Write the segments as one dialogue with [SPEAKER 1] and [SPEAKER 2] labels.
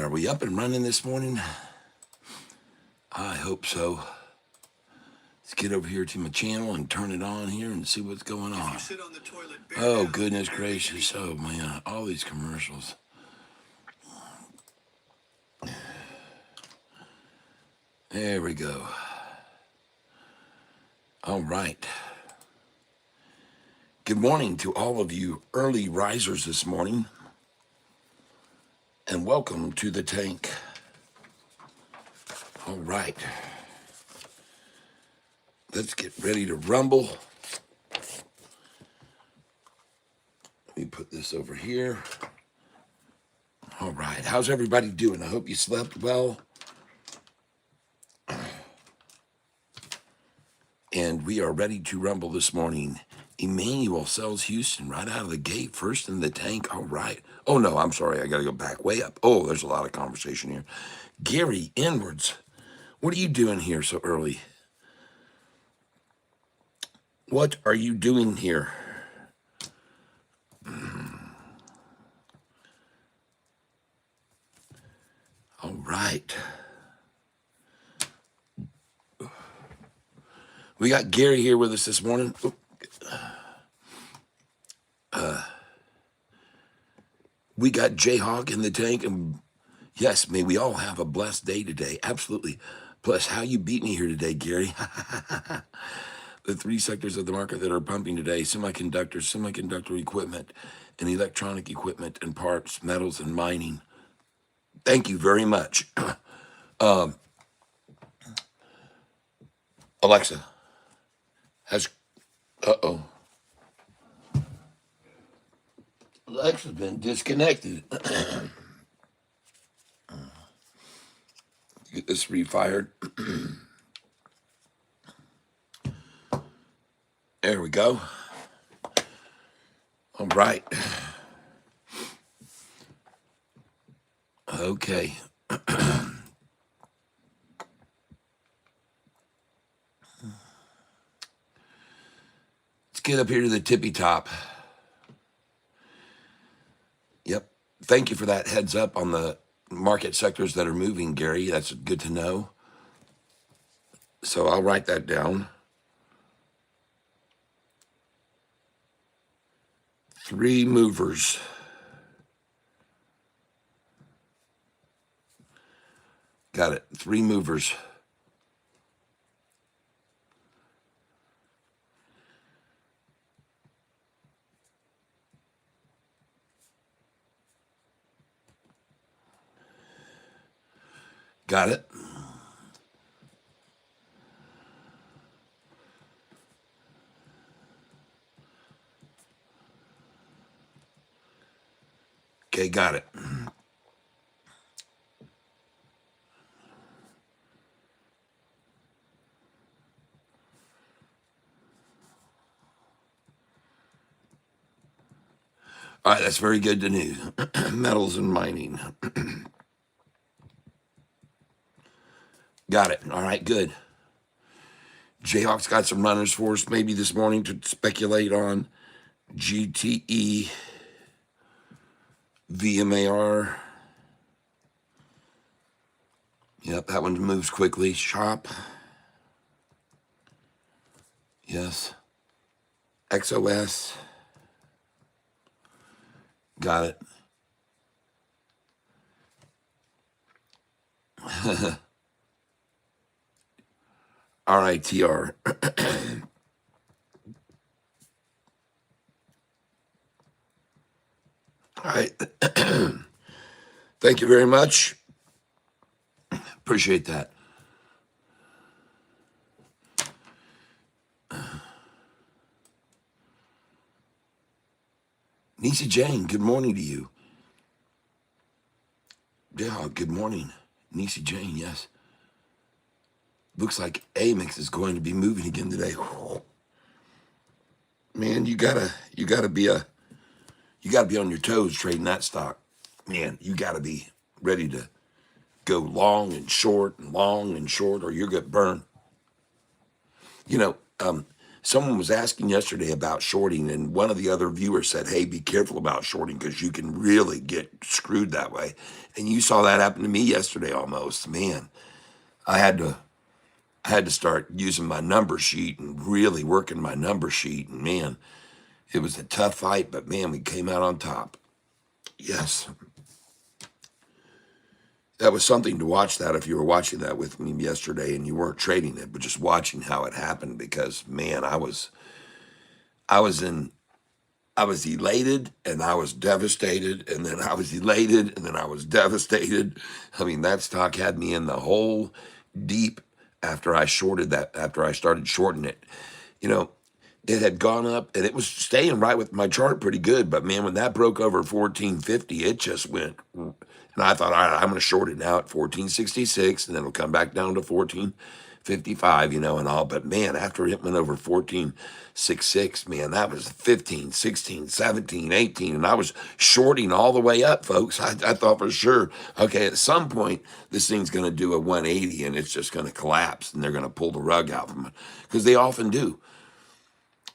[SPEAKER 1] Are we up and running this morning? I hope so. Let's get over here to my channel and turn it on here and see what's going on. Oh, goodness gracious. Oh, man. All these commercials. There we go. All right. Good morning to all of you early risers this morning. And welcome to the tank. All right. Let's get ready to rumble. Let me put this over here. All right. How's everybody doing? I hope you slept well. And we are ready to rumble this morning. Emmanuel sells Houston right out of the gate, first in the tank. All right. Oh, no, I'm sorry. I got to go back way up. Oh, there's a lot of conversation here. Gary Inwards, what are you doing here so early? What are you doing here? All right. We got Gary here with us this morning. We got Jayhawk in the tank. And yes, may we all have a blessed day today. Absolutely. Plus, how you beat me here today, Gary. The three sectors of the market that are pumping today: semiconductors, semiconductor equipment, and electronic equipment and parts, metals and mining. Thank you very much. Alexa has, Alexa's been disconnected. Get this refired. There we go. All right. Okay. Let's get up here to the tippy top. Yep. Thank you for that heads up on the market sectors that are moving, Gary. That's good to know. So I'll write that down. Three movers. Got it. Three movers. Got it. Okay, got it. All right, that's very good to know. Metals and mining. Got it. All right, good. Jayhawk's got some runners for us maybe this morning to speculate on. GTE, VMAR. Yep, that one moves quickly. Shop. Yes. XOS. Got it. RITR. All right. Thank you very much. Appreciate that. Nisi Jane, good morning to you. Yeah, good morning. Nisi Jane, yes. Looks like Amex is going to be moving again today. Man, you gotta be on your toes trading that stock. Man, you gotta be ready to go long and short, or you'll get burned. You know, Someone was asking yesterday about shorting, and one of the other viewers said, hey, be careful about shorting because you can really get screwed that way. And you saw that happen to me yesterday almost. Man, I had to I had to start using my number sheet and really working my number sheet. And man, it was a tough fight, but man, we came out on top. Yes. That was something to watch that if you were watching that with me yesterday and you weren't trading it, but just watching how it happened because man, I was in I was elated and I was devastated and then I was elated and then I was devastated. I mean, that stock had me in the hole deep after I shorted that, after I started shorting it. You know, it had gone up and it was staying right with my chart pretty good. But man, when that broke over 1450, it just went. And I thought, all right, I'm going to short it now at 1466 and then it'll come back down to 1455, and all. But man, after it went over 1466, man, that was 15, 16, 17, 18. And I was shorting all the way up, folks. I thought for sure, okay, at some point, this thing's going to do a 180 and it's just going to collapse and they're going to pull the rug out from it because they often do.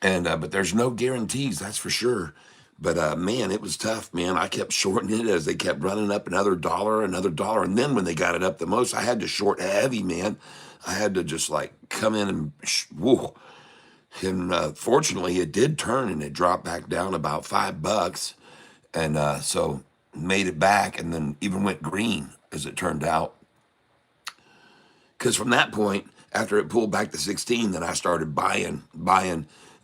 [SPEAKER 1] And but there's no guarantees, that's for sure. But man, it was tough, man. I kept shorting it as they kept running up another dollar, and then when they got it up the most, I had to short heavy, man. I had to just like come in and whoa. And fortunately, it did turn and it dropped back down about $5, and so made it back, and then even went green as it turned out. Because from that point, after it pulled back to 16, then I started buying.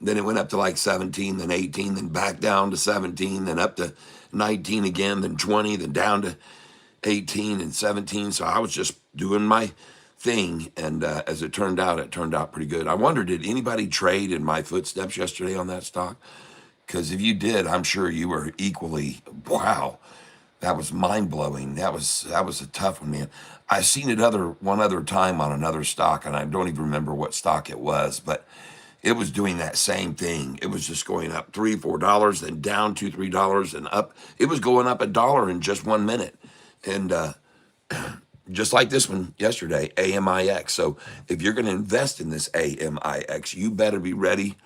[SPEAKER 1] Then it went up to like 17, then 18, then back down to 17, then up to 19 again, then 20, then down to 18 and 17. So I was just doing my thing. And as it turned out pretty good. I wonder, did anybody trade in my footsteps yesterday on that stock? Because if you did, I'm sure you were equally, wow, that was mind blowing. That was a tough one, man. I've seen it one other time on another stock, and I don't even remember what stock it was, but it was doing that same thing. It was just going up $3, $4, then down $2, $3, and up. It was going up $1 in just 1 minute, and just like this one yesterday, AMIX. So if you're going to invest in this AMIX, you better be ready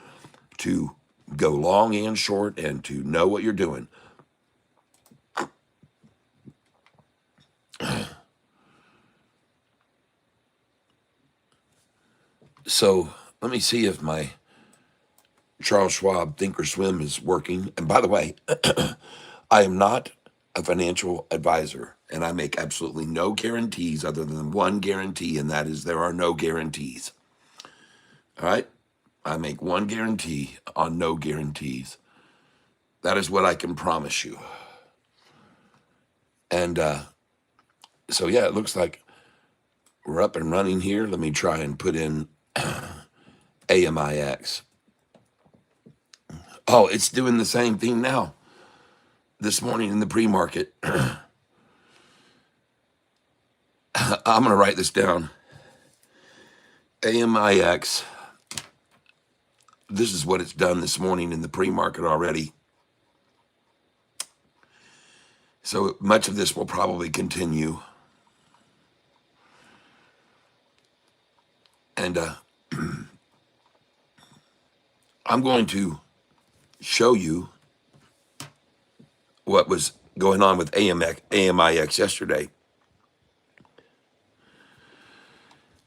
[SPEAKER 1] to go long and short and to know what you're doing. So let me see if my Charles Schwab Thinkorswim is working. And by the way, I am not a financial advisor, and I make absolutely no guarantees other than one guarantee, and that is there are no guarantees. All right? I make one guarantee on no guarantees. That is what I can promise you. And so, yeah, it looks like we're up and running here. Let me try and put in AMIX. Oh, it's doing the same thing now. This morning in the pre-market. I'm going to write this down. AMIX. This is what it's done this morning in the pre-market already. So much of this will probably continue. And I'm going to show you what was going on with AMIX yesterday.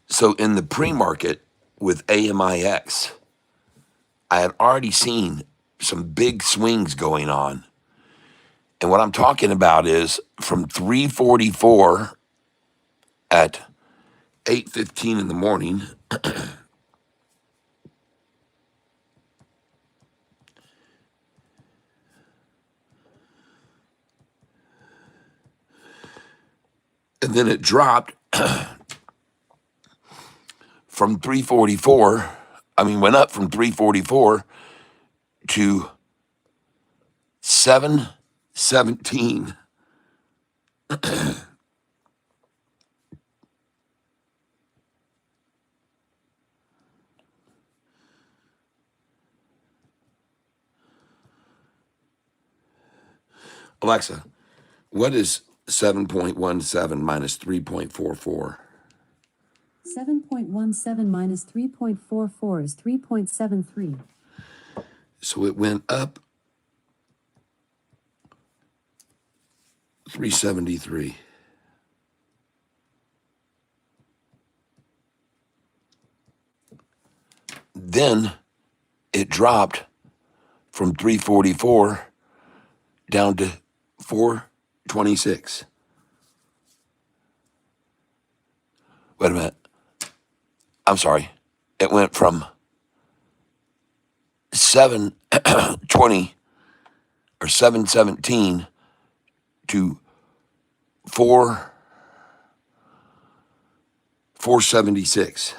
[SPEAKER 1] So in the pre-market with AMIX, I had already seen some big swings going on. And what I'm talking about is from 344 at 8:15 in the morning and then it dropped from 344. Went up from 344 to 717. Alexa, what is 7.17 minus 3.44?
[SPEAKER 2] 7.17 7.17 minus 3.44 is 3.73.
[SPEAKER 1] So it went up 373. Then it dropped from 344 down to 426. Wait a minute. I'm sorry. It went from 720 or 717 to 476.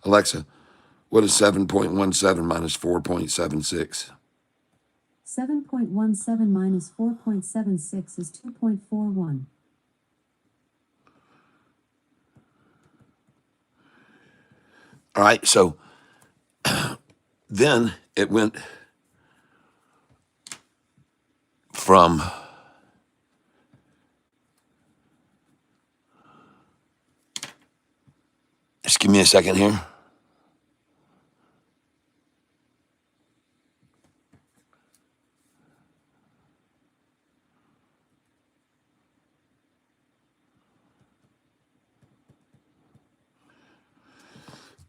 [SPEAKER 1] Alexa, what is 7.17 minus 4.76?
[SPEAKER 2] 7.17 minus 4.76 is 2.41.
[SPEAKER 1] All right, so then it went from just give me a second here.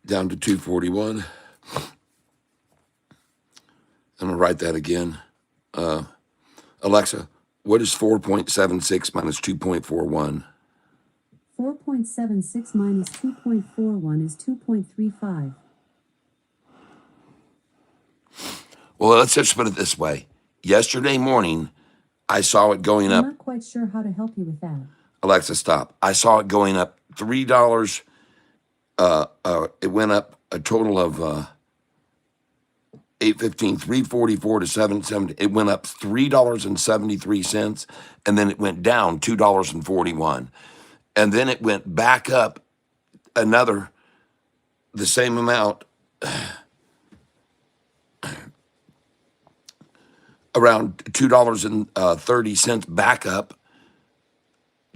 [SPEAKER 1] Down to 241. I'm going to write that again. Alexa, what is 4.76 minus 2.41?
[SPEAKER 2] 4.76 minus 2.41 is 2.35.
[SPEAKER 1] Well, let's just put it this way. Yesterday morning, I saw it going up.
[SPEAKER 2] I'm not quite sure how to help you with that.
[SPEAKER 1] Alexa, stop. I saw it going up $3. It went up a total of 815, 344 to 770. It went up $3.73, and then it went down $2.41. And then it went back up the same amount, around $2.30 back up,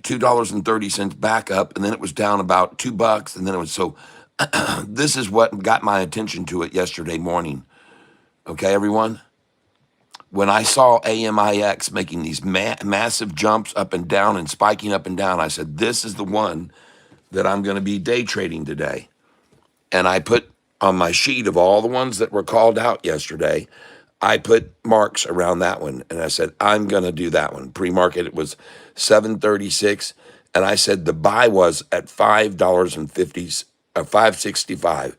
[SPEAKER 1] $2.30 back up, and then it was down about $2, and then it was so. This is what got my attention to it yesterday morning. Okay, everyone. When I saw AMIX making these massive jumps up and down and spiking up and down, I said, this is the one that I'm going to be day trading today. And I put on my sheet of all the ones that were called out yesterday, I put marks around that one. And I said, I'm going to do that one. Pre-market, it was 736. And I said the buy was at $5.50, 565.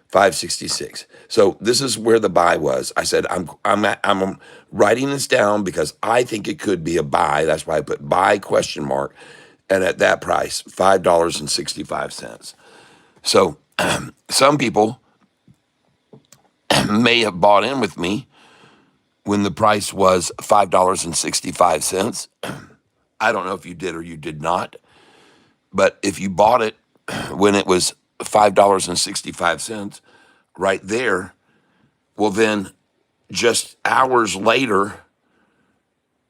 [SPEAKER 1] 566. So this is where the buy was. I said I'm writing this down because I think it could be a buy. That's why I put buy question mark, and at that price, $5.65. So some people may have bought in with me when the price was $5.65. I don't know if you did or you did not, but if you bought it when it was $5.65 right there, well, then just hours later,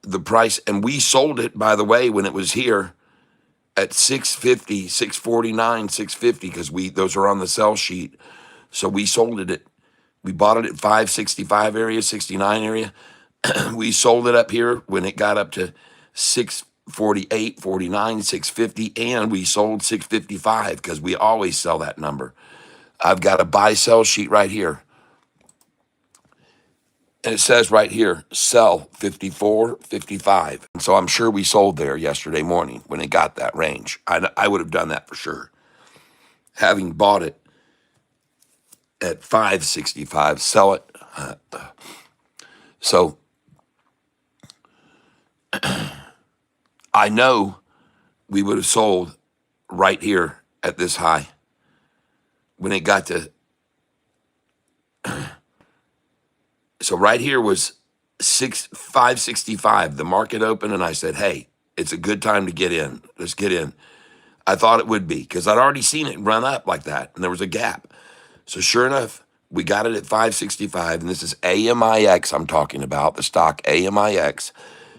[SPEAKER 1] the price, and we sold it, by the way, when it was here at 650, 649, 650, because those are on the sell sheet. So we sold it we bought it at 565 area, 69 area. We sold it up here when it got up to 648, 49, 650, and we sold 655 because we always sell that number. I've got a buy sell sheet right here. And it says right here, sell 54, 55. And so I'm sure we sold there yesterday morning when it got that range. I would have done that for sure. Having bought it at 565, sell it. So I know we would have sold right here at this high when it got to. So right here was 565. The market opened, and I said, "Hey, it's a good time to get in. Let's get in." I thought it would be because I'd already seen it run up like that, and there was a gap. So sure enough, we got it at 565, and this is AMIX I'm talking about, the stock AMIX.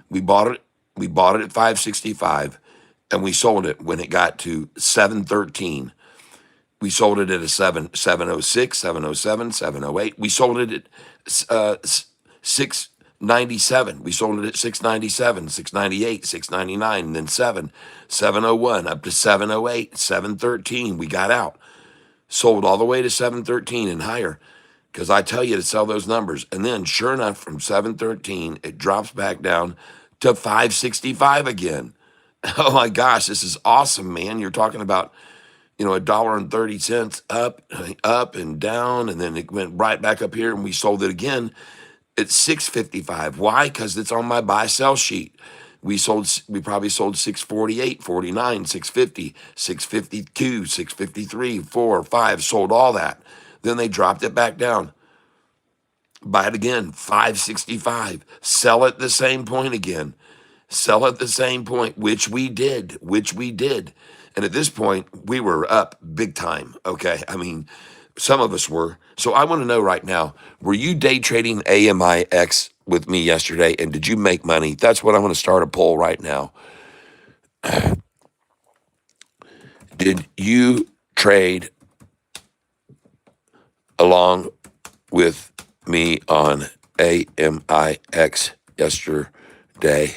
[SPEAKER 1] We bought it. We bought it at 565, and we sold it when it got to 713. We sold it at a 706, 707, 708. We sold it at 697. We sold it at 697, 698, 699, and then 701 up to 708, 713. We got out. Sold all the way to 713 and higher. Because I tell you to sell those numbers. And then sure enough, from 713, it drops back down to 565 again. Oh my gosh, this is awesome, man. You're talking about, $1.30 up and down, and then it went right back up here, and we sold it again at 655. Why? Because it's on my buy sell sheet. We probably sold 648, 49, 650, 652, 653, 4, 5, sold all that. Then they dropped it back down. Buy it again, 565. Sell at the same point again. Sell at the same point, which we did. And at this point, we were up big time. Okay. I mean, some of us were. So I want to know right now, were you day trading AMIX with me yesterday? And did you make money? That's what I want to start a poll right now. Did you trade along with me on AMIX yesterday?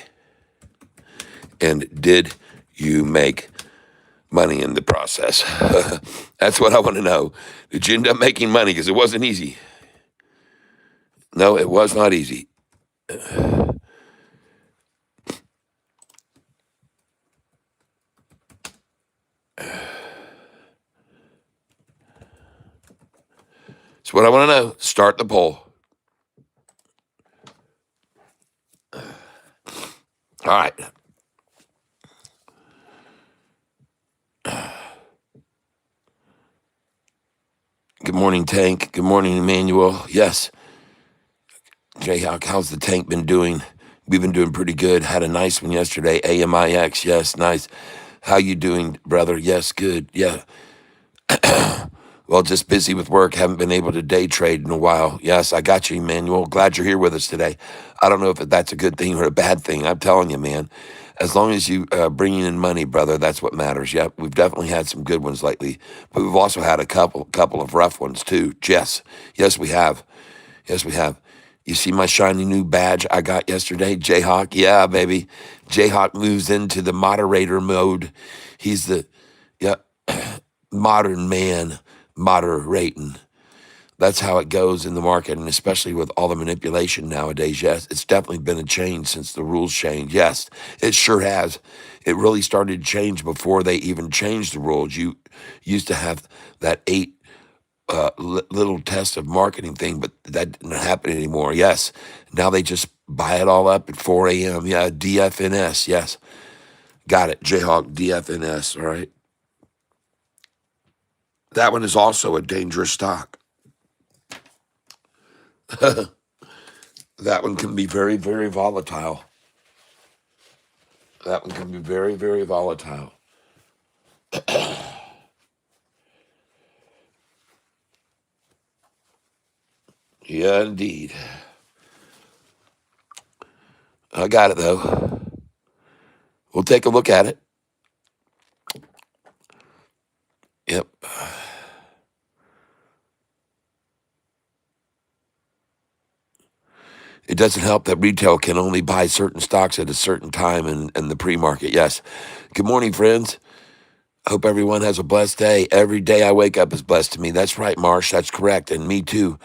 [SPEAKER 1] And did you make money in the process? That's what I want to know. Did you end up making money? Because it wasn't easy. No, it was not easy. That's what I want to know. Start the poll. All right. Good morning, Tank. Good morning, Emmanuel. Yes. Jayhawk, how's the tank been doing? We've been doing pretty good. Had a nice one yesterday. AMIX, yes, nice. How you doing, brother? Yes, good. Yeah. Well, just busy with work. Haven't been able to day trade in a while. Yes, I got you, Emmanuel. Glad you're here with us today. I don't know if that's a good thing or a bad thing. I'm telling you, man. As long as you bringing in money, brother, that's what matters. Yep, we've definitely had some good ones lately, but we've also had a couple of rough ones too. Yes, we have. Yes, we have. You see my shiny new badge I got yesterday, Jayhawk? Yeah, baby. Jayhawk moves into the moderator mode. He's the modern man moderating. That's how it goes in the market, and especially with all the manipulation nowadays. Yes, it's definitely been a change since the rules changed. Yes, it sure has. It really started to change before they even changed the rules. You used to have that 8 little test of marketing thing, but that didn't happen anymore. Yes, now they just buy it all up at 4 a.m. Yeah, DFNS. Yes, got it. Jayhawk DFNS. All right. That one is also a dangerous stock. That one can be very, very volatile. That one can be very, very volatile. Yeah, indeed. I got it, though. We'll take a look at it. Yep. It doesn't help that retail can only buy certain stocks at a certain time in the pre-market. Yes. Good morning, friends. Hope everyone has a blessed day. Every day I wake up is blessed to me. That's right, Marsh. That's correct. And me too.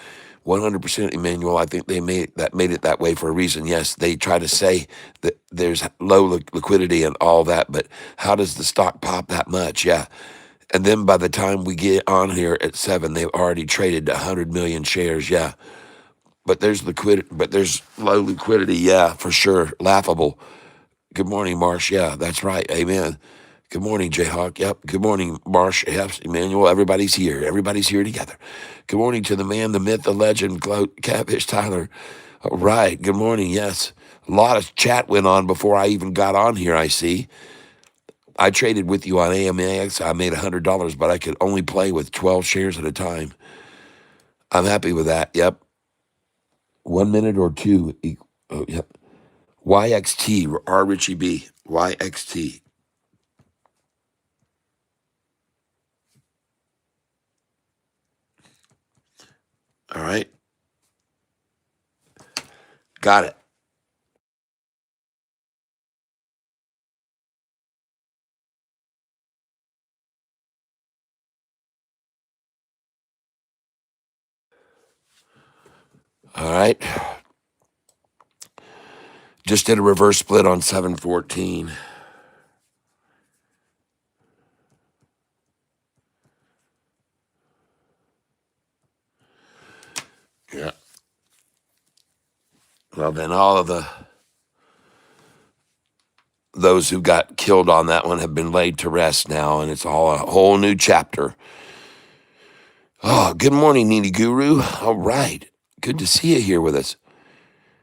[SPEAKER 1] 100%, Emmanuel. I think they made it that way for a reason. Yes, they try to say that there's low liquidity and all that, but how does the stock pop that much? Yeah. And then by the time we get on here at 7, they've already traded 100 million shares. Yeah. But there's liquidity, but there's low liquidity. Yeah, for sure. Laughable. Good morning, Marsh. Yeah, that's right. Amen. Good morning, Jayhawk. Yep. Good morning, Marsh. Yes, Emmanuel. Everybody's here. Everybody's here together. Good morning to the man, the myth, the legend, Catfish Tyler. All right. Good morning. Yes. A lot of chat went on before I even got on here, I see. I traded with you on AMAX. I made $100, but I could only play with 12 shares at a time. I'm happy with that. Yep. 1 minute or two. Oh, yep. YXT, R. Richie B. YXT. All right. Got it. All right. Just did a reverse split on 714. Yeah. Well, then all of those who got killed on that one have been laid to rest now, and it's all a whole new chapter. Oh, good morning, Needy Guru. All right. Good to see you here with us.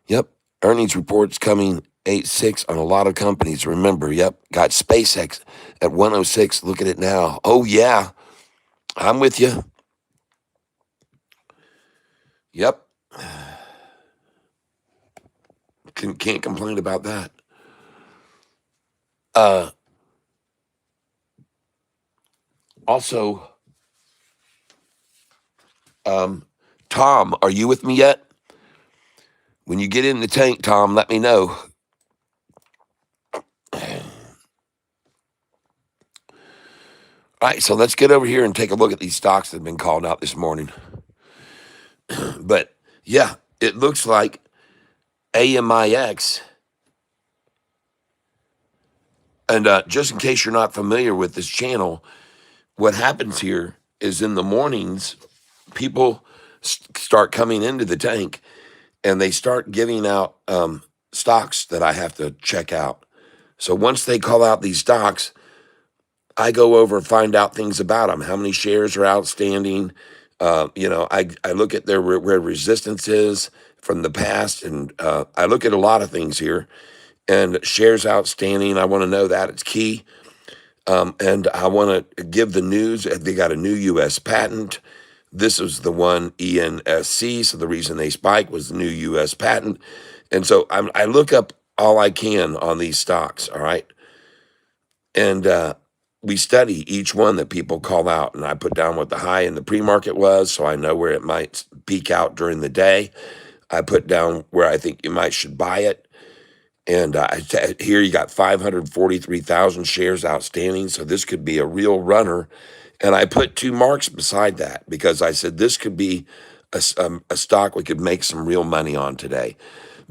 [SPEAKER 1] Yep. Earnings reports coming 8-6 on a lot of companies. Remember, yep. Got SpaceX at 106. Look at it now. Oh, yeah. I'm with you. Yep. Can't complain about that. Also, Tom, are you with me yet? When you get in the tank, Tom, let me know. All right, so let's get over here and take a look at these stocks that have been called out this morning. But yeah, it looks like AMIX. And just in case you're not familiar with this channel, what happens here is in the mornings, people start coming into the tank and they start giving out stocks that I have to check out. So once they call out these stocks, I go over and find out things about them. How many shares are outstanding? I look at where resistance is from the past, and I look at a lot of things here. And shares outstanding, I want to know that. It's key. And I want to give the news. They got a new U.S. patent. This was the one ENSC. So the reason they spiked was the new U.S. patent. And so I look up all I can on these stocks. All right. And we study each one that people call out. And I put down what the high in the pre-market was, so I know where it might peak out during the day. I put down where I think you might should buy it. And here you got 543,000 shares outstanding. So this could be a real runner. And I put 2 marks beside that because I said this could be a stock we could make some real money on today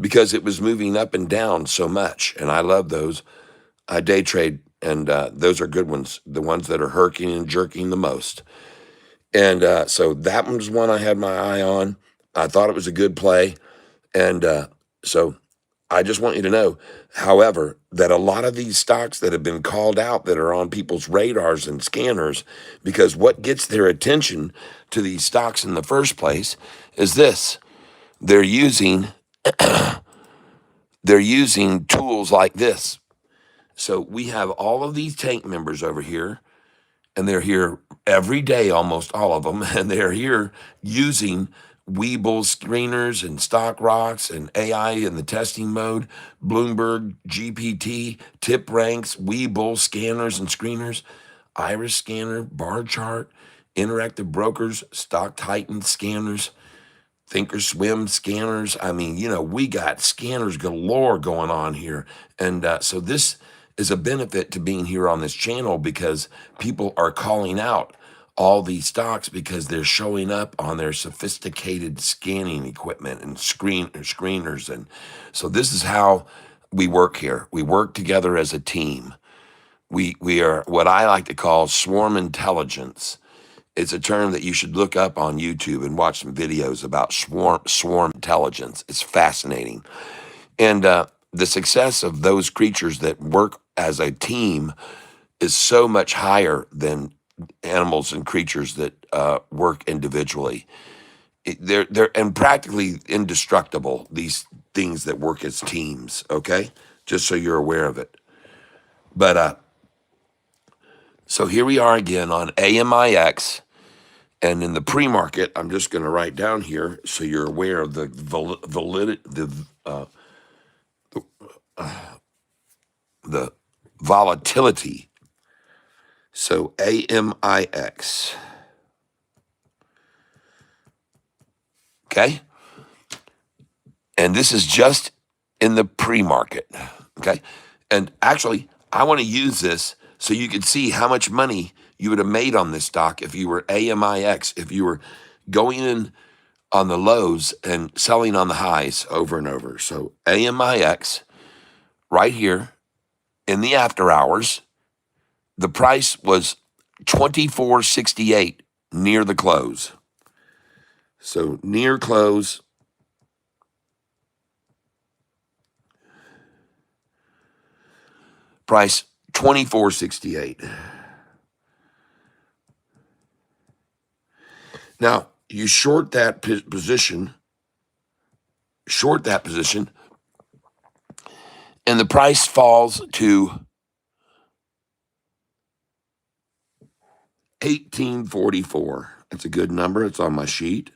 [SPEAKER 1] because it was moving up and down so much. And I love those. I day trade, and those are good ones, the ones that are herking and jerking the most. And so that one's one I had my eye on. I thought it was a good play. And so I just want you to know, however, that a lot of these stocks that have been called out that are on people's radars and scanners, because what gets their attention to these stocks in the first place is this. They're using tools like this. So we have all of these tank members over here, and they're here every day, almost all of them, and they're here using Webull screeners and stock rocks and AI in the testing mode, Bloomberg, GPT, tip ranks, Webull scanners and screeners, Iris scanner, bar chart, interactive brokers, stock titan scanners, thinkorswim scanners. I mean, we got scanners galore going on here. And so this is a benefit to being here on this channel because people are calling out all these stocks because they're showing up on their sophisticated scanning equipment and screeners. And so this is how we work here. We work together as a team. We are what I like to call swarm intelligence. It's a term that you should look up on YouTube and watch some videos about swarm intelligence. It's fascinating. And the success of those creatures that work as a team is so much higher than animals and creatures that work individually. They're and practically indestructible, these things that work as teams, okay? Just so you're aware of it. But so here we are again on AMIX. And in the pre-market, I'm just going to write down here so you're aware of the the volatility. So AMIX. Okay. And this is just in the pre-market. Okay. And actually, I want to use this so you can see how much money you would have made on this stock if you were AMIX, if you were going in on the lows and selling on the highs over and over. So AMIX right here in the after hours, the price was 24.68 near the close. So near close, price 24.68. Now, you short that position, and the price falls to 1844. That's a good number. It's on my sheet.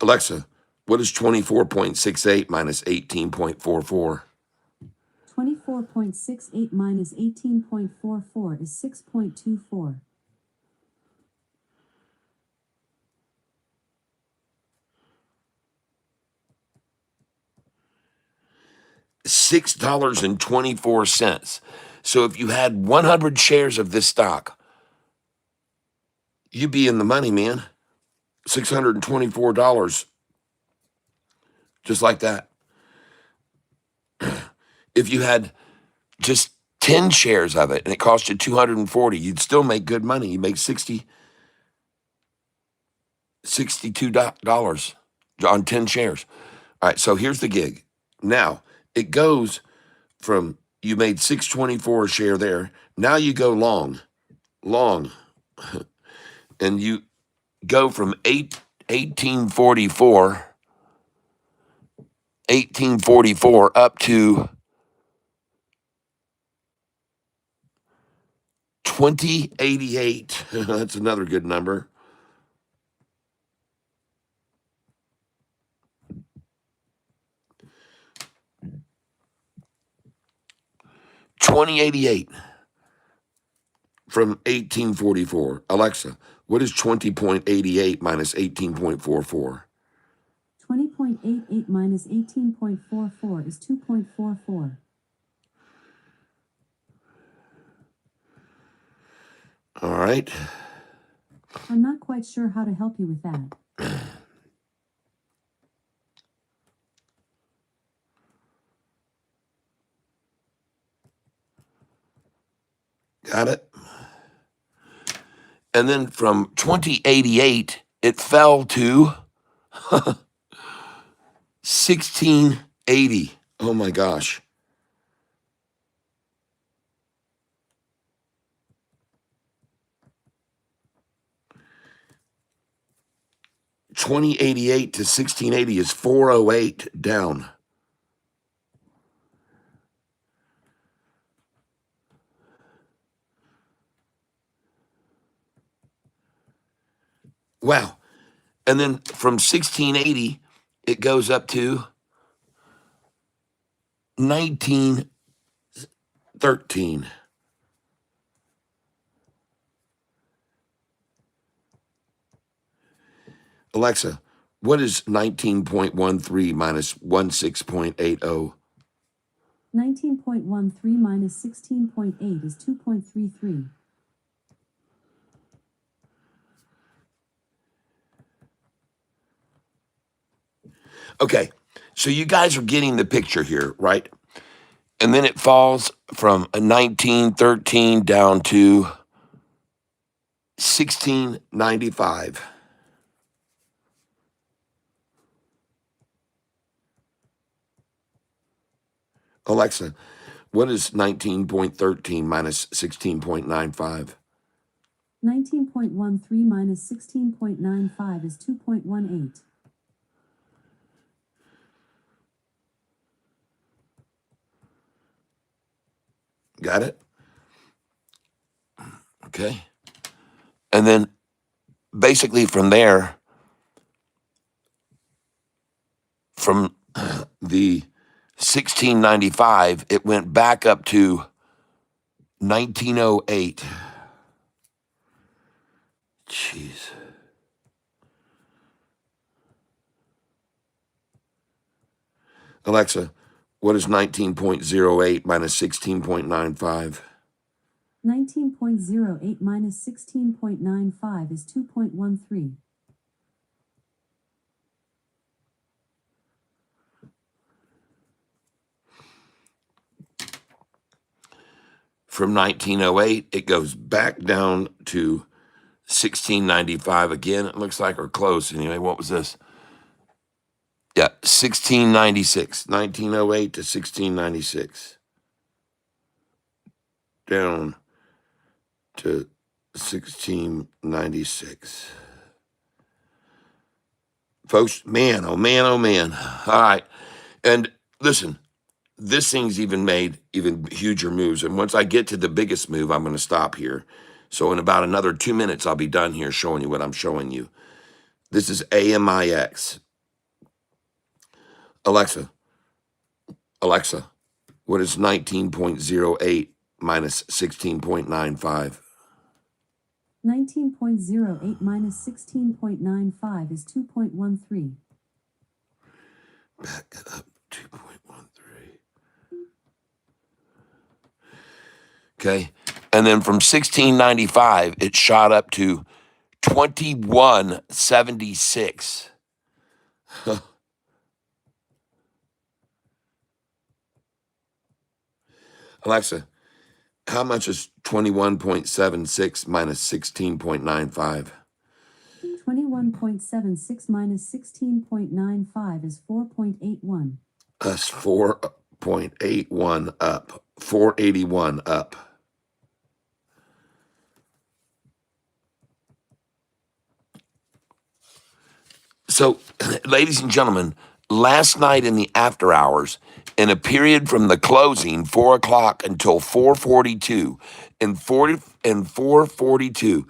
[SPEAKER 1] Alexa, what is 24.68 minus 18.44?
[SPEAKER 2] 24.68 minus 18.44 is 6.24.
[SPEAKER 1] $6.24. So if you had 100 shares of this stock, you'd be in the money, man. $624, just like that. If you had just 10 shares of it and it cost you 240, you'd still make good money. You make $62 on 10 shares. All right, so here's the gig. Now, it goes from you made 624 a share there. Now you go long, and you go from 1844 up to 2088. That's another good number. 2088 from 1844. Alexa, what is 20.88 minus 18.44?
[SPEAKER 2] 20.88 minus 18.44 is 2.44.
[SPEAKER 1] All right.
[SPEAKER 2] I'm not quite sure how to help you with that.
[SPEAKER 1] Got it? And then from 2088, it fell to 1680. Oh my gosh. 2088 to 1680 is 408 down. Wow. And then from 1680, it goes up to 1913. Alexa, what is 19.13 minus 16.80?
[SPEAKER 2] 19.13 minus 16.8 is 2.33.
[SPEAKER 1] Okay, so you guys are getting the picture here, right? And then it falls from a 1913 down to 1695. Alexa, what is 19.13 minus 16.95?
[SPEAKER 2] 19.13 minus 16.95 is 2.18.
[SPEAKER 1] Got it? Okay. And then basically from there, from the 1695, it went back up to 1908. Jeez. Alexa, what is 19.08 minus 16.95?
[SPEAKER 2] 19.08 minus 16.95 is 2.13.
[SPEAKER 1] From 1908, it goes back down to 1695 again, it looks like, or close anyway. What was this? Yeah, 1696. 1908 to 1696. Down to 1696. Folks, man, oh man, oh man. All right. And listen, this thing's even made even huger moves. And once I get to the biggest move, I'm going to stop here. So in about another 2 minutes, I'll be done here showing you what I'm showing you. This is AMIX. Alexa, what is 19.08 minus 16.95?
[SPEAKER 2] 19.08 minus 16.95 is 2.13.
[SPEAKER 1] Back it up, 2.13. Okay. And then from 1695, it shot up to 2176. Alexa, how much is 21.76 minus 16.95?
[SPEAKER 2] 21.76 minus 16.95 is 4.81.
[SPEAKER 1] That's 4.81 up. 481 up. So, ladies and gentlemen, last night in the after hours, in a period from the closing 4 o'clock until 4:42, and 4:42,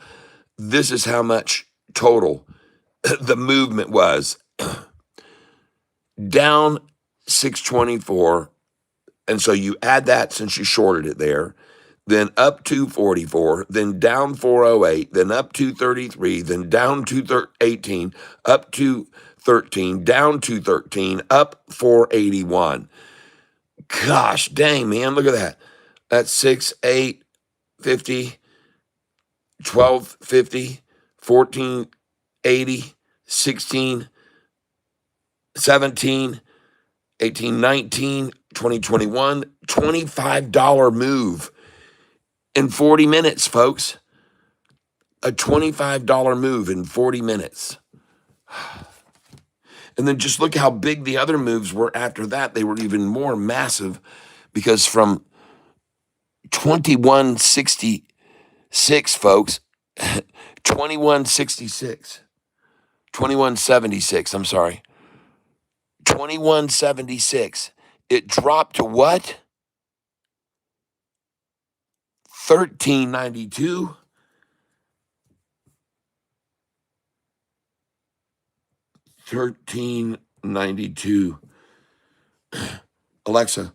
[SPEAKER 1] this is how much total the movement was. Down 624, and so you add that since you shorted it there, then up 244, then down 408, then up 233, then down 218, up 213, down 213, up 481. Gosh dang, man, look at that. That's 6, 8, 50, 12, 50, 14, 80, 16, 17, 18, 19, 20, 21, $25 move in 40 minutes, folks. A $25 move in 40 minutes. And then just look how big the other moves were after that. They were even more massive because from 2166, folks, 2166, 2176, I'm sorry, 2176, it dropped to what? 1392. 1392. Alexa,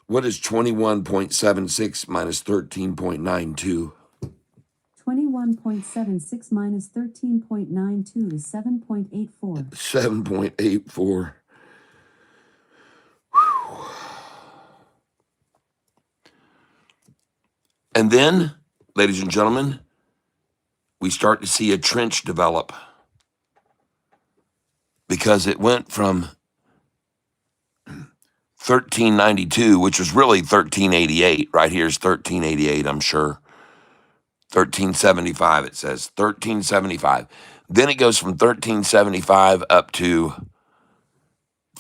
[SPEAKER 1] what is 21.76 minus 13.92?
[SPEAKER 2] 21.76 minus 13.92 is 7.84.
[SPEAKER 1] 7.84. And then, ladies and gentlemen, we start to see a trench develop because it went from 1392, which was really 1388. Right here is 1388, I'm sure. 1375, it says 1375. Then it goes from 1375 up to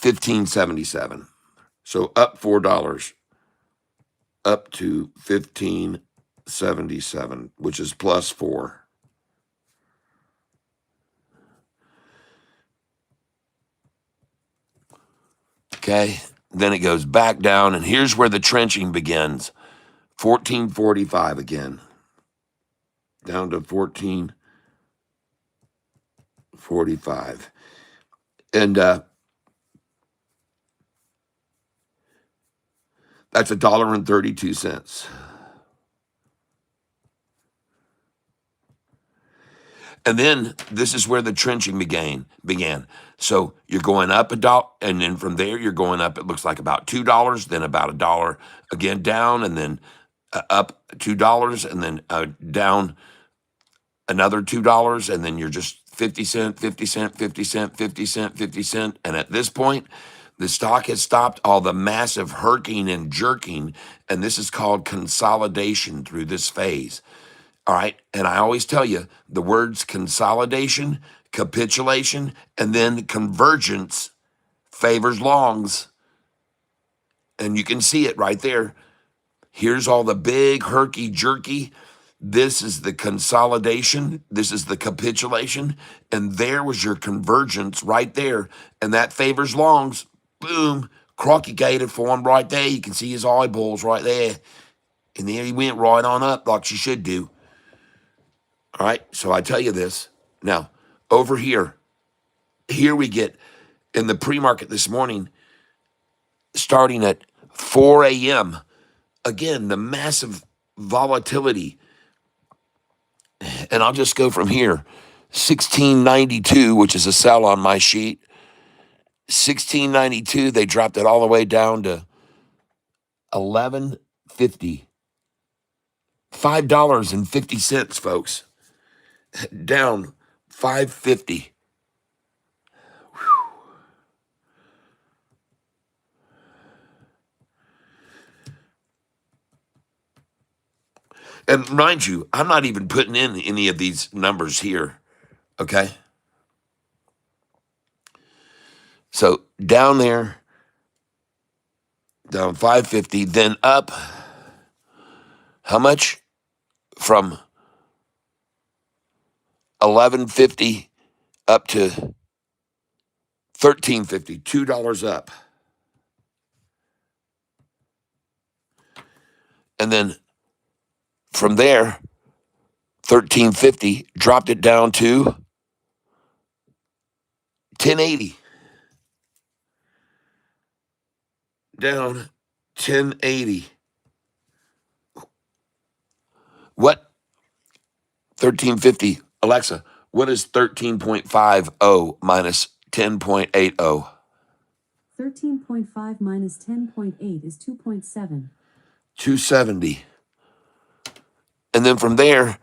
[SPEAKER 1] 1577. So up $4, up to 1577, which is plus 4. Okay. Then it goes back down, and here's where the trenching begins. 1445 again. Down to 1445. And that's $1.32. And then this is where the trenching began. So you're going up a dollar, and then from there you're going up. It looks like about $2, then about $1 again down, and then up $2, and then down another $2, and then you're just 50 cent, 50 cent, 50 cent, 50 cent, 50 cent. And at this point, the stock has stopped all the massive herking and jerking, and this is called consolidation through this phase. All right. And I always tell you the words consolidation, capitulation, and then convergence favors longs. And you can see it right there. Here's all the big herky jerky. This is the consolidation. This is the capitulation. And there was your convergence right there. And that favors longs. Boom. Crocky gated formed right there. You can see his eyeballs right there. And then he went right on up like she should do. All right. So I tell you this. Now, over here we get in the pre-market this morning, starting at 4 a.m. Again, the massive volatility. And I'll just go from here. 1692, which is a sell on my sheet. 1692, they dropped it all the way down to 11.50. $5.50, folks. Down 5.50. And mind you, I'm not even putting in any of these numbers here, okay? So down there, down 550, then up, how much? From 1150 up to 1350, $2 up. And then from there, 1350, dropped it down to 1080. Down 1080. What? 1350. Alexa, what is 13.50 minus 10.80?
[SPEAKER 2] 13.5 minus 10.8 is 2.7.
[SPEAKER 1] 270. And then from there,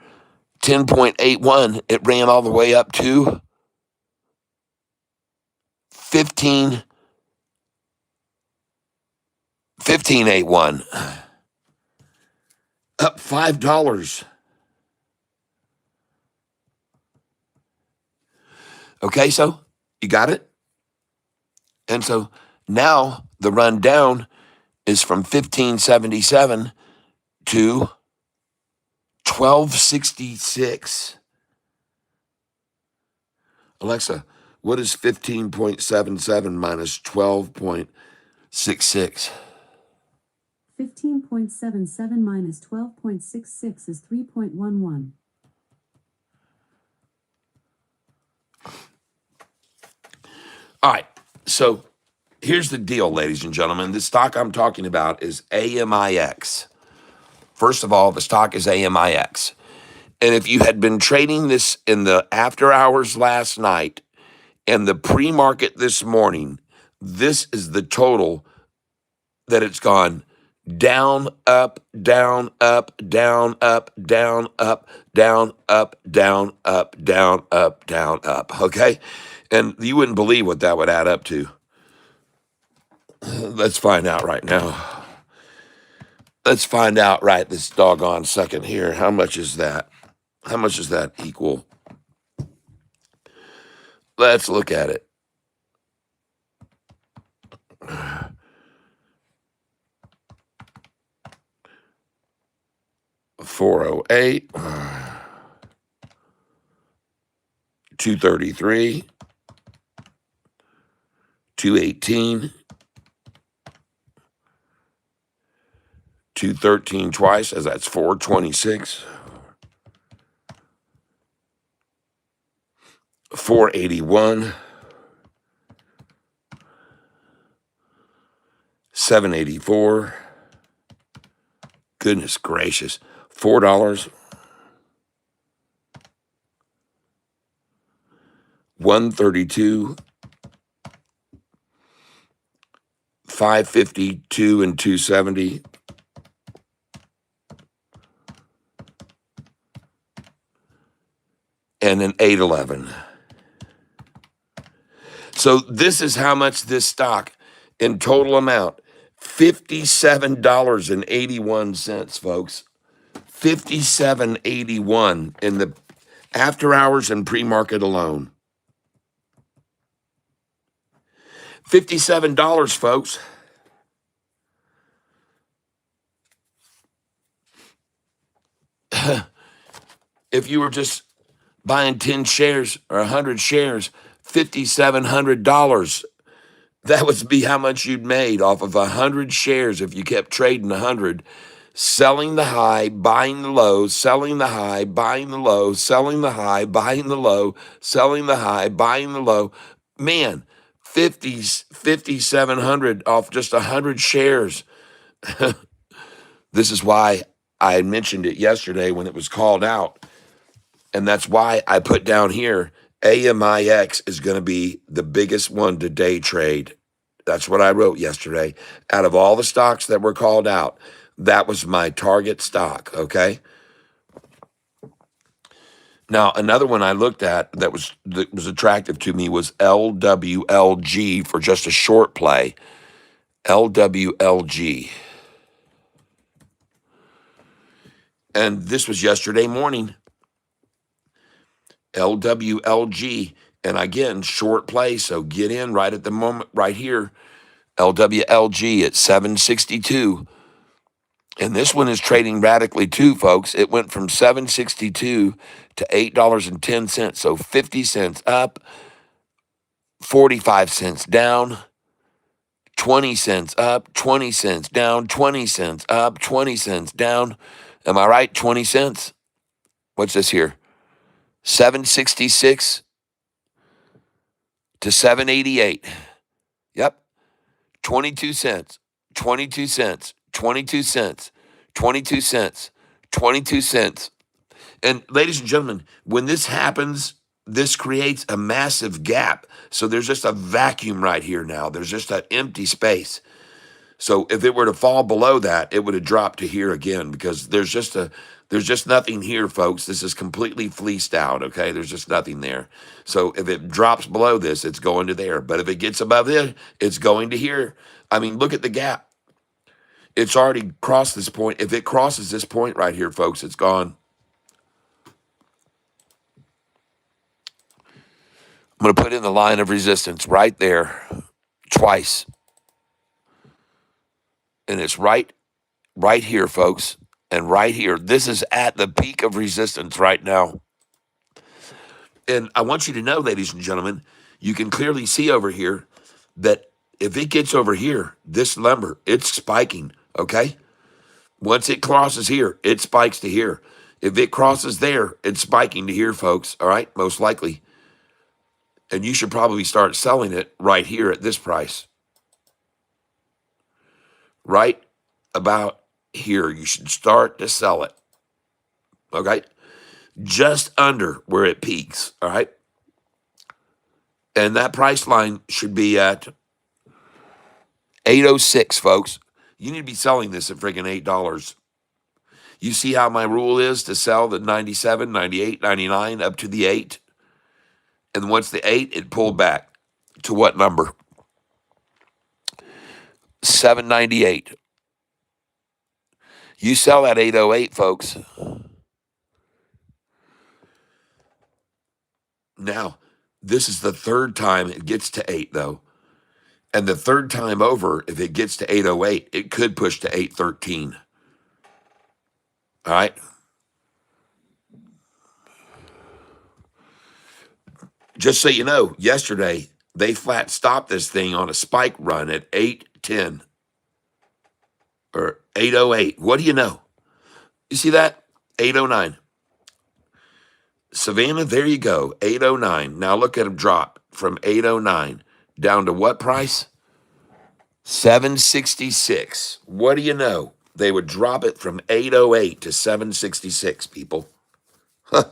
[SPEAKER 1] 10.81, it ran all the way up to 15.81. Up $5. Okay, so you got it? And so now the run down is from 1577 to 1266. Alexa, what is 15.77 minus 12.66?
[SPEAKER 2] 15.77 minus 12.66 is 3.11.
[SPEAKER 1] All right, so here's the deal, ladies and gentlemen. The stock I'm talking about is AMIX. First of all, the stock is AMIX. And if you had been trading this in the after hours last night and the pre-market this morning, this is the total that it's gone down, up, down, up, down, up, down, up, down, up, down, up, down, up, down, up. Okay? And you wouldn't believe what that would add up to. Let's find out right now. Let's find out right this doggone second here. How much is that? How much does that equal? Let's look at it. 408, 233, 218, 213 twice, as that's 426, 481, 784. Goodness gracious. $4. 132, 552 and 270, and an 811. So this is how much this stock in total amount, $57.81, folks. $57.81 in the after hours and pre-market alone. $57, folks. If you were just buying 10 shares or 100 shares, $5,700. That would be how much you'd made off of 100 shares if you kept trading 100, selling the high, buying the low, selling the high, buying the low, selling the high, buying the low, selling the high, buying the low. Man, 5,700 off just 100 shares. This is why I mentioned it yesterday when it was called out. And that's why I put down here, AMIX is going to be the biggest one to day trade. That's what I wrote yesterday. Out of all the stocks that were called out, that was my target stock, okay? Now, another one I looked at that was attractive to me was LWLG for just a short play. LWLG. And this was yesterday morning. LWLG. And again, short play, so get in right at the moment, right here. LWLG at 762. And this one is trading radically too, folks. It went from 762 to $8.10. So 50 cents up, 45 cents down, 20 cents up, 20 cents down, 20 cents up, 20 cents down. Am I right? 20 cents. What's this here? 766 to 788. Yep. 22 cents, 22 cents, 22 cents, 22 cents, 22 cents. And ladies and gentlemen, when this happens, this creates a massive gap. So there's just a vacuum right here now. There's just an empty space. So if it were to fall below that, it would have dropped to here again because there's just nothing here, folks. This is completely fleeced out, okay? There's just nothing there. So if it drops below this, it's going to there. But if it gets above it, it's going to here. I mean, look at the gap. It's already crossed this point. If it crosses this point right here, folks, it's gone. I'm going to put in the line of resistance right there twice. And it's right here, folks, and right here. This is at the peak of resistance right now. And I want you to know, ladies and gentlemen, you can clearly see over here that if it gets over here, this number, it's spiking, okay? Once it crosses here, it spikes to here. If it crosses there, it's spiking to here, folks, all right? Most likely. And you should probably start selling it right here at this price. Right about here, you should start to sell it, okay? Just under where it peaks, all right? And that price line should be at 806, folks. You need to be selling this at freaking $8. You see how my rule is to sell the 97, 98, 99 up to the 8? And once the 8, it pulled back to what number? 798. You sell at 808, folks. Now, this is the third time it gets to 8, though. And the third time over, if it gets to 808, it could push to 813. All right? Just so you know, yesterday, they flat stopped this thing on a spike run at 810 or 808. What do you know? You see that? 809. Savannah, there you go. 809. Now look at them drop from 809 down to what price? 766. What do you know? They would drop it from 808 to 766, people. Huh.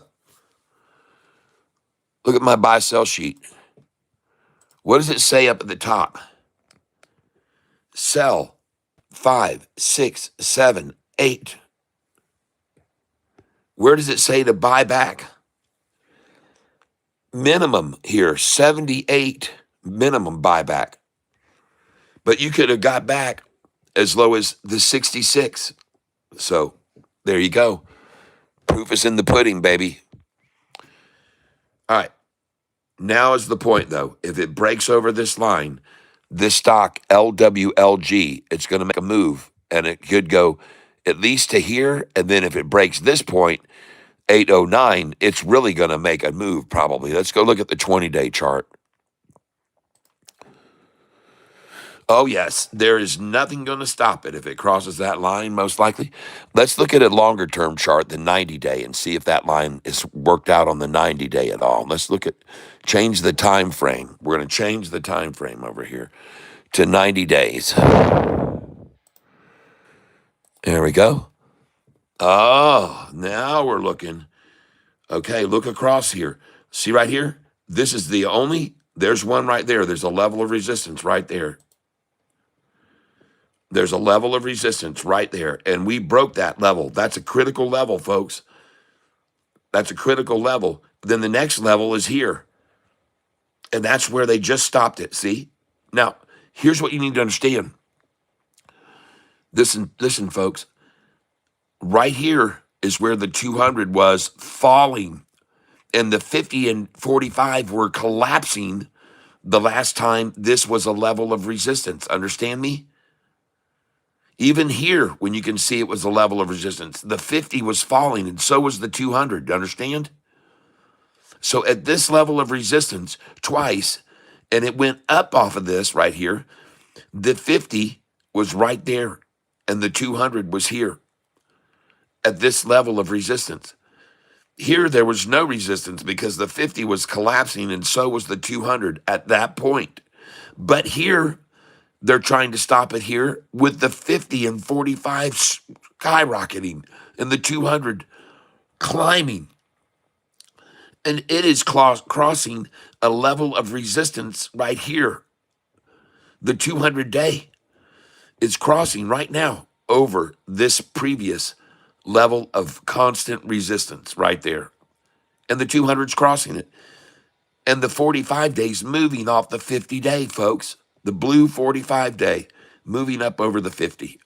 [SPEAKER 1] Look at my buy sell sheet. What does it say up at the top? Sell 5, 6, 7, 8. Where does it say to buy back? Minimum here, 78 minimum buyback. But you could have got back as low as the 66. So there you go. Proof is in the pudding, baby. All right. Now is the point, though. If it breaks over this line, this stock, LWLG, it's going to make a move, and it could go at least to here. And then if it breaks this point, 809, it's really going to make a move, probably. Let's go look at the 20-day chart. Oh, yes, there is nothing going to stop it if it crosses that line, most likely. Let's look at a longer-term chart, the 90-day, and see if that line is worked out on the 90-day at all. Let's look at, change the time frame. We're going to change the time frame over here to 90 days. There we go. Oh, now we're looking. Okay, look across here. See right here? This is the only, there's one right there. There's a level of resistance right there. There's a level of resistance right there, and we broke that level. That's a critical level, folks. That's a critical level. Then the next level is here, and that's where they just stopped it, see? Now, here's what you need to understand. Listen, folks. Right here is where the 200 was falling, and the 50 and 45 were collapsing the last time this was a level of resistance. Understand me? Even here, when you can see it was a level of resistance, the 50 was falling, and so was the 200. Understand? So at this level of resistance, twice, and it went up off of this right here, the 50 was right there, and the 200 was here at this level of resistance. Here, there was no resistance because the 50 was collapsing, and so was the 200 at that point. But here, they're trying to stop it here with the 50 and 45 skyrocketing and the 200 climbing. And it is crossing a level of resistance right here. The 200 day is crossing right now over this previous level of constant resistance right there. And the 200's crossing it. And the 45 days moving off the 50 day, folks. The blue 45 day moving up over the 50.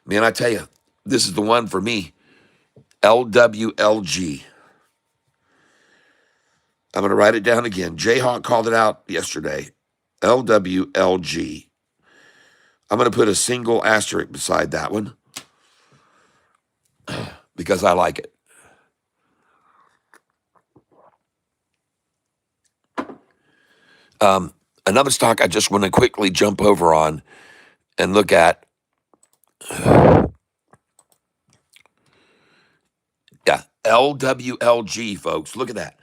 [SPEAKER 1] Man, I tell you, this is the one for me. LWLG. I'm going to write it down again. Jayhawk called it out yesterday. LWLG. I'm going to put a single asterisk beside that one because I like it. Another stock I just want to quickly jump over on and look at. Yeah, LWLG, folks. Look at that.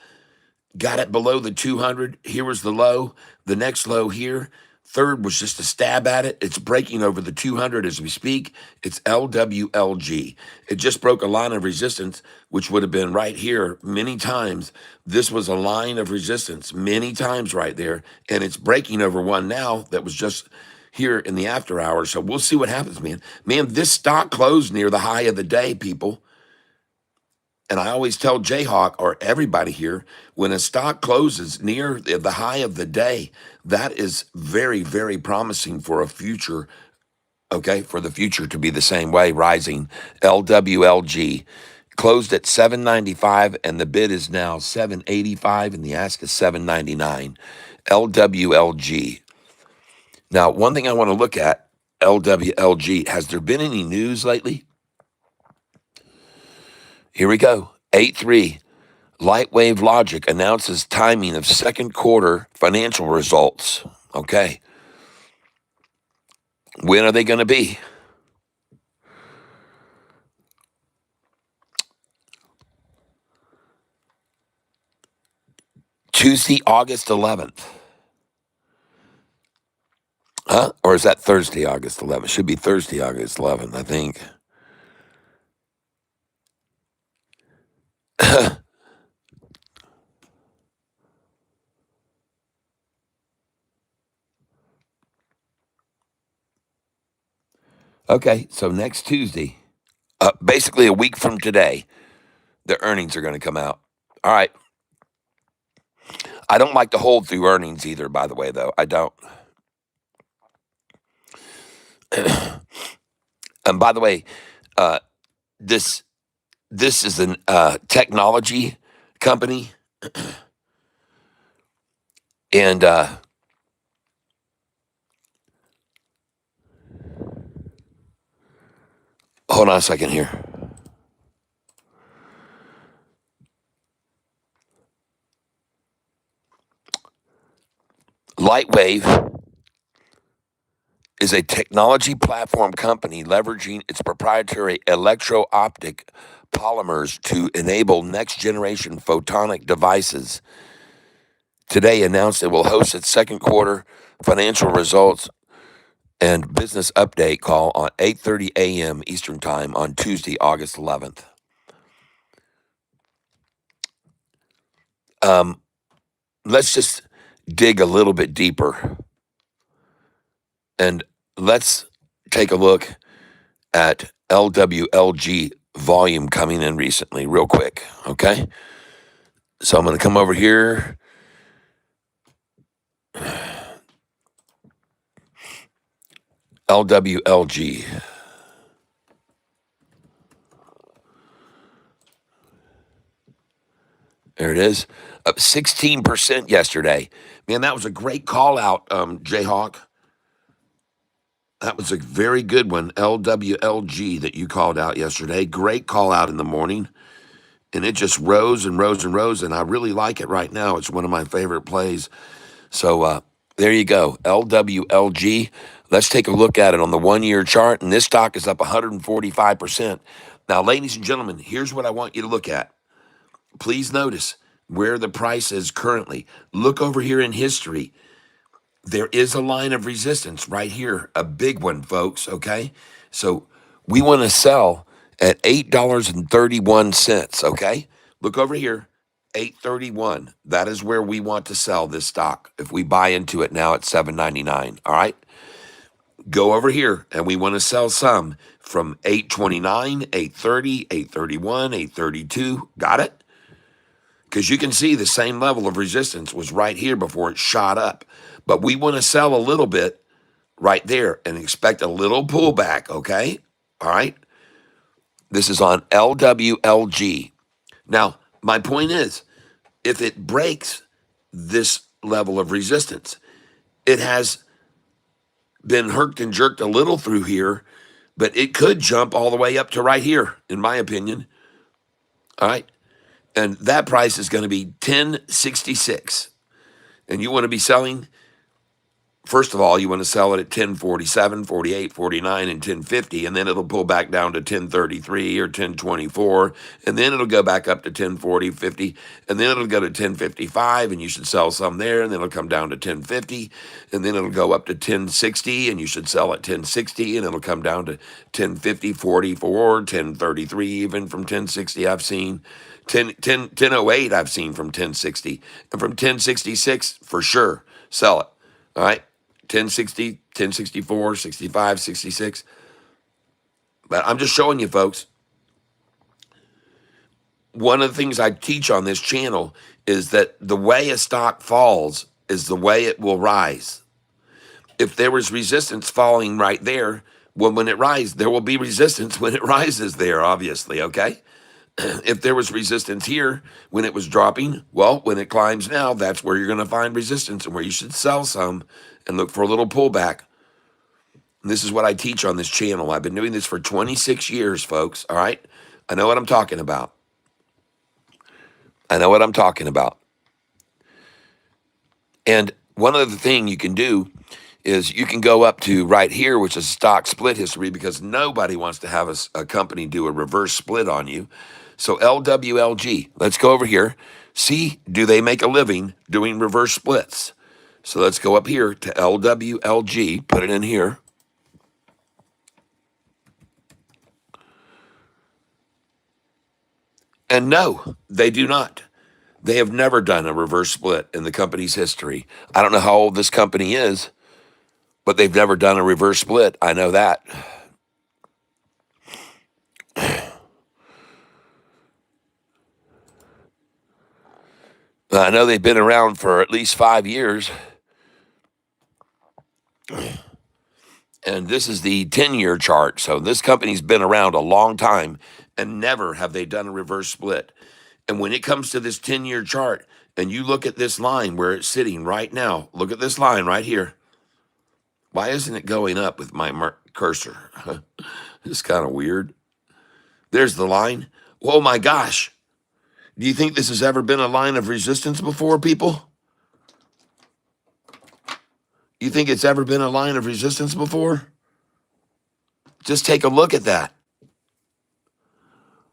[SPEAKER 1] Got it below the 200. Here was the low. The next low here. Third was just a stab at it. It's breaking over the 200 as we speak. It's LWLG. It just broke a line of resistance, which would have been right here many times. This was a line of resistance many times right there, and it's breaking over one now that was just here in the after hours. So we'll see what happens, man. Man, this stock closed near the high of the day, people. And I always tell Jayhawk or everybody here, when a stock closes near the high of the day, that is very, very promising for a future, okay, for the future to be the same way, rising. LWLG closed at 795, and the bid is now 785, and the ask is 799. LWLG. Now, one thing I want to look at, LWLG, has there been any news lately? Here we go. 8-3. Lightwave Logic announces timing of second quarter financial results. Okay. When are they going to be? Tuesday, August 11th. Huh? Or is that Thursday, August 11th? It should be Thursday, August 11th, I think. Okay, so next Tuesday, basically a week from today, the earnings are going to come out. All right. I don't like to hold through earnings either, by the way, though. I don't. And by the way, uh, this this is an technology company, and hold on a second here. Lightwave is a technology platform company leveraging its proprietary electro-optic polymers to enable next-generation photonic devices. Today announced it will host its second quarter financial results and business update call on 8:30 a.m. Eastern Time on Tuesday, August 11th. Let's just dig a little bit deeper and let's take a look at LWLG volume coming in recently, real quick. Okay. So I'm going to come over here. LWLG. There it is. Up 16% yesterday. Man, that was a great call out, Jayhawk. That was a very good one, LWLG, that you called out yesterday. Great call out in the morning. And it just rose and rose and rose. And I really like it right now. It's one of my favorite plays. So there you go, LWLG. Let's take a look at it on the 1-year chart. And this stock is up 145%. Now, ladies and gentlemen, here's what I want you to look at. Please notice where the price is currently. Look over here in history. There is a line of resistance right here, a big one, folks, okay? So we want to sell at $8.31, okay? Look over here, 8.31. That is where we want to sell this stock. If we buy into it now at 7.99, all right? Go over here, and we want to sell some from 8.29, 8.30, 8.31, 8.32. Got it? Because you can see the same level of resistance was right here before it shot up. But we want to sell a little bit right there and expect a little pullback, okay? All right? This is on LWLG. Now, my point is, if it breaks this level of resistance, it has been herked and jerked a little through here, but it could jump all the way up to right here, in my opinion. All right? And that price is going to be 1066. And you want to be selling, first of all, you want to sell it at 1047, 48, 49, and 1050, and then it'll pull back down to 1033 or 1024, and then it'll go back up to 1040, 50, and then it'll go to 1055, and you should sell some there, and then it'll come down to 1050, and then it'll go up to 1060, and you should sell at 1060, and it'll come down to 1050, 44, 1033, even from 1060 I've seen. 1008 I've seen from 1060, and from 1066 for sure, sell it. All right, 1060, 1064, 65, 66. But I'm just showing you, folks. One of the things I teach on this channel is that the way a stock falls is the way it will rise. If there was resistance falling right there, well, when it rises, there will be resistance when it rises there, obviously, okay? If there was resistance here when it was dropping, well, when it climbs now, that's where you're going to find resistance and where you should sell some and look for a little pullback. And this is what I teach on this channel. I've been doing this for 26 years, folks, all right? I know what I'm talking about. I know what I'm talking about. And one other thing you can do is you can go up to right here, which is stock split history, because nobody wants to have a company do a reverse split on you. So LWLG, let's go over here. See, do they make a living doing reverse splits? So let's go up here to LWLG, put it in here. And no, they do not. They have never done a reverse split in the company's history. I don't know how old this company is, but they've never done a reverse split. I know that. I know they've been around for at least 5 years, and this is the 10-year chart. So this company's been around a long time, and never have they done a reverse split. And when it comes to this 10-year chart, and you look at this line where it's sitting right now, look at this line right here. Why isn't it going up with my cursor? It's kind of weird. There's the line. Oh my gosh. Do you think this has ever been a line of resistance before, people? You think it's ever been a line of resistance before? Just take a look at that.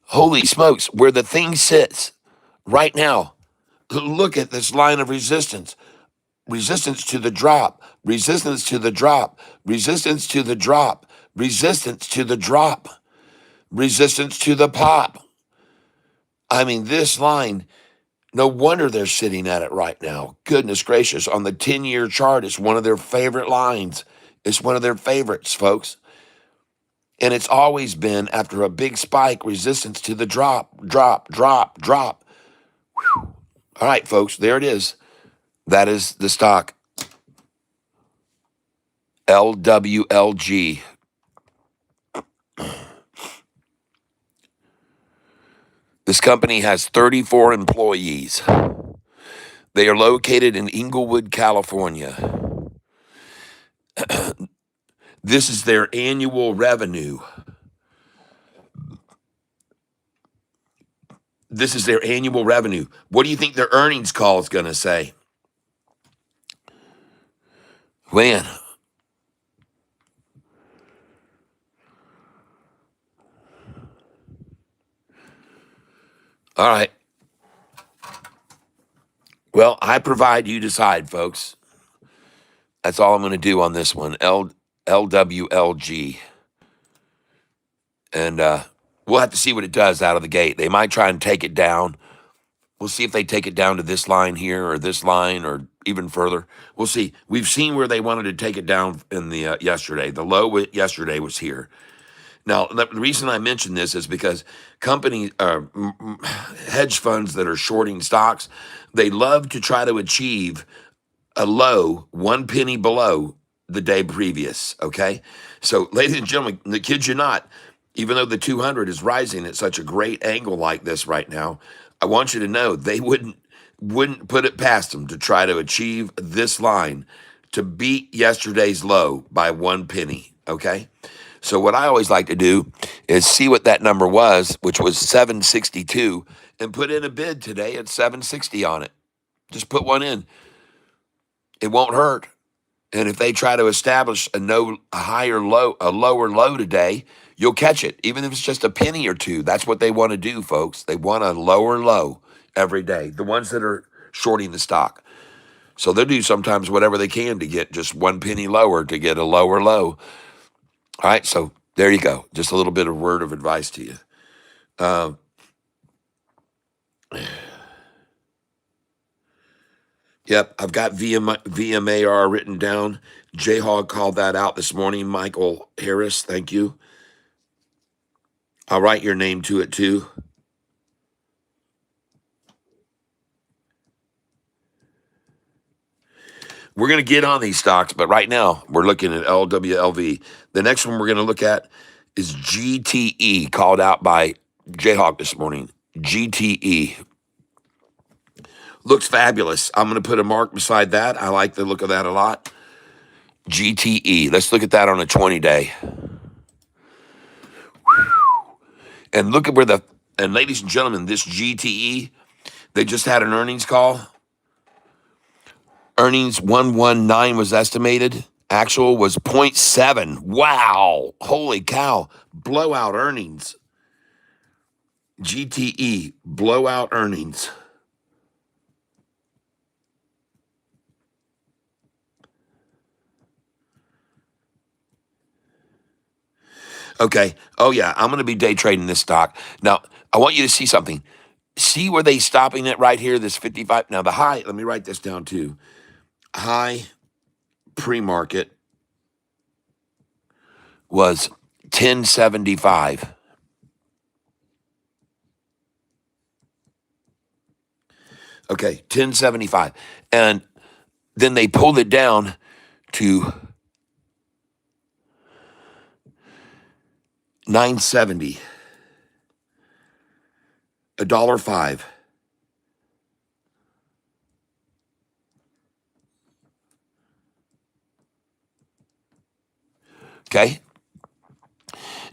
[SPEAKER 1] Holy smokes, where the thing sits right now. Look at this line of resistance. Resistance to the drop, resistance to the drop, resistance to the drop, resistance to the drop, resistance to the pop. I mean, this line, no wonder they're sitting at it right now. Goodness gracious. On the 10-year chart, it's one of their favorite lines. It's one of their favorites, folks. And it's always been after a big spike, resistance to the drop, drop, drop, drop. Whew. All right, folks, there it is. That is the stock LWLG. This company has 34 employees. They are located in Inglewood, California. This is their annual revenue. This is their annual revenue. What do you think their earnings call is going to say? Man, all right. Well, I provide, you decide, folks. That's all I'm going to do on this one. LWLG. And we'll have to see what it does out of the gate. They might try and take it down. We'll see if they take it down to this line here or this line or even further. We'll see. We've seen where they wanted to take it down in the yesterday. The low yesterday was here. Now, the reason I mention this is because company hedge funds that are shorting stocks, they love to try to achieve a low 1 penny below the day previous. Okay, so ladies and gentlemen, the kid you not, even though the 200 is rising at such a great angle like this right now, I want you to know they wouldn't put it past them to try to achieve this line to beat yesterday's low by 1 penny. Okay. So what I always like to do is see what that number was, which was 762, and put in a bid today at 760 on it. Just put one in. It won't hurt. And if they try to establish a lower low today, you'll catch it, even if it's just a penny or two. That's what they want to do, folks. They want a lower low every day. The ones that are shorting the stock. So they'll do sometimes whatever they can to get just 1 penny lower to get a lower low. All right, so there you go. Just a little bit of word of advice to you. Yep, I've got VMAR written down. J-Hog called that out this morning. Michael Harris, thank you. I'll write your name to it too. We're going to get on these stocks, but right now we're looking at LWLV. The next one we're going to look at is GTE, called out by J-Hawk this morning. GTE. Looks fabulous. I'm going to put a mark beside that. I like the look of that a lot. GTE. Let's look at that on a 20-day. And look at and ladies and gentlemen, this GTE, they just had an earnings call. Earnings 119 was estimated. Actual was 0.7. Wow. Holy cow. Blowout earnings. GTE, blowout earnings. Okay. Oh, yeah. I'm going to be day trading this stock. Now, I want you to see something. See where they stopping it right here, this 55. Now, the high, let me write this down too. High pre-market was 1075. Okay, 1075. And then they pulled it down to 970, $1.05. Okay.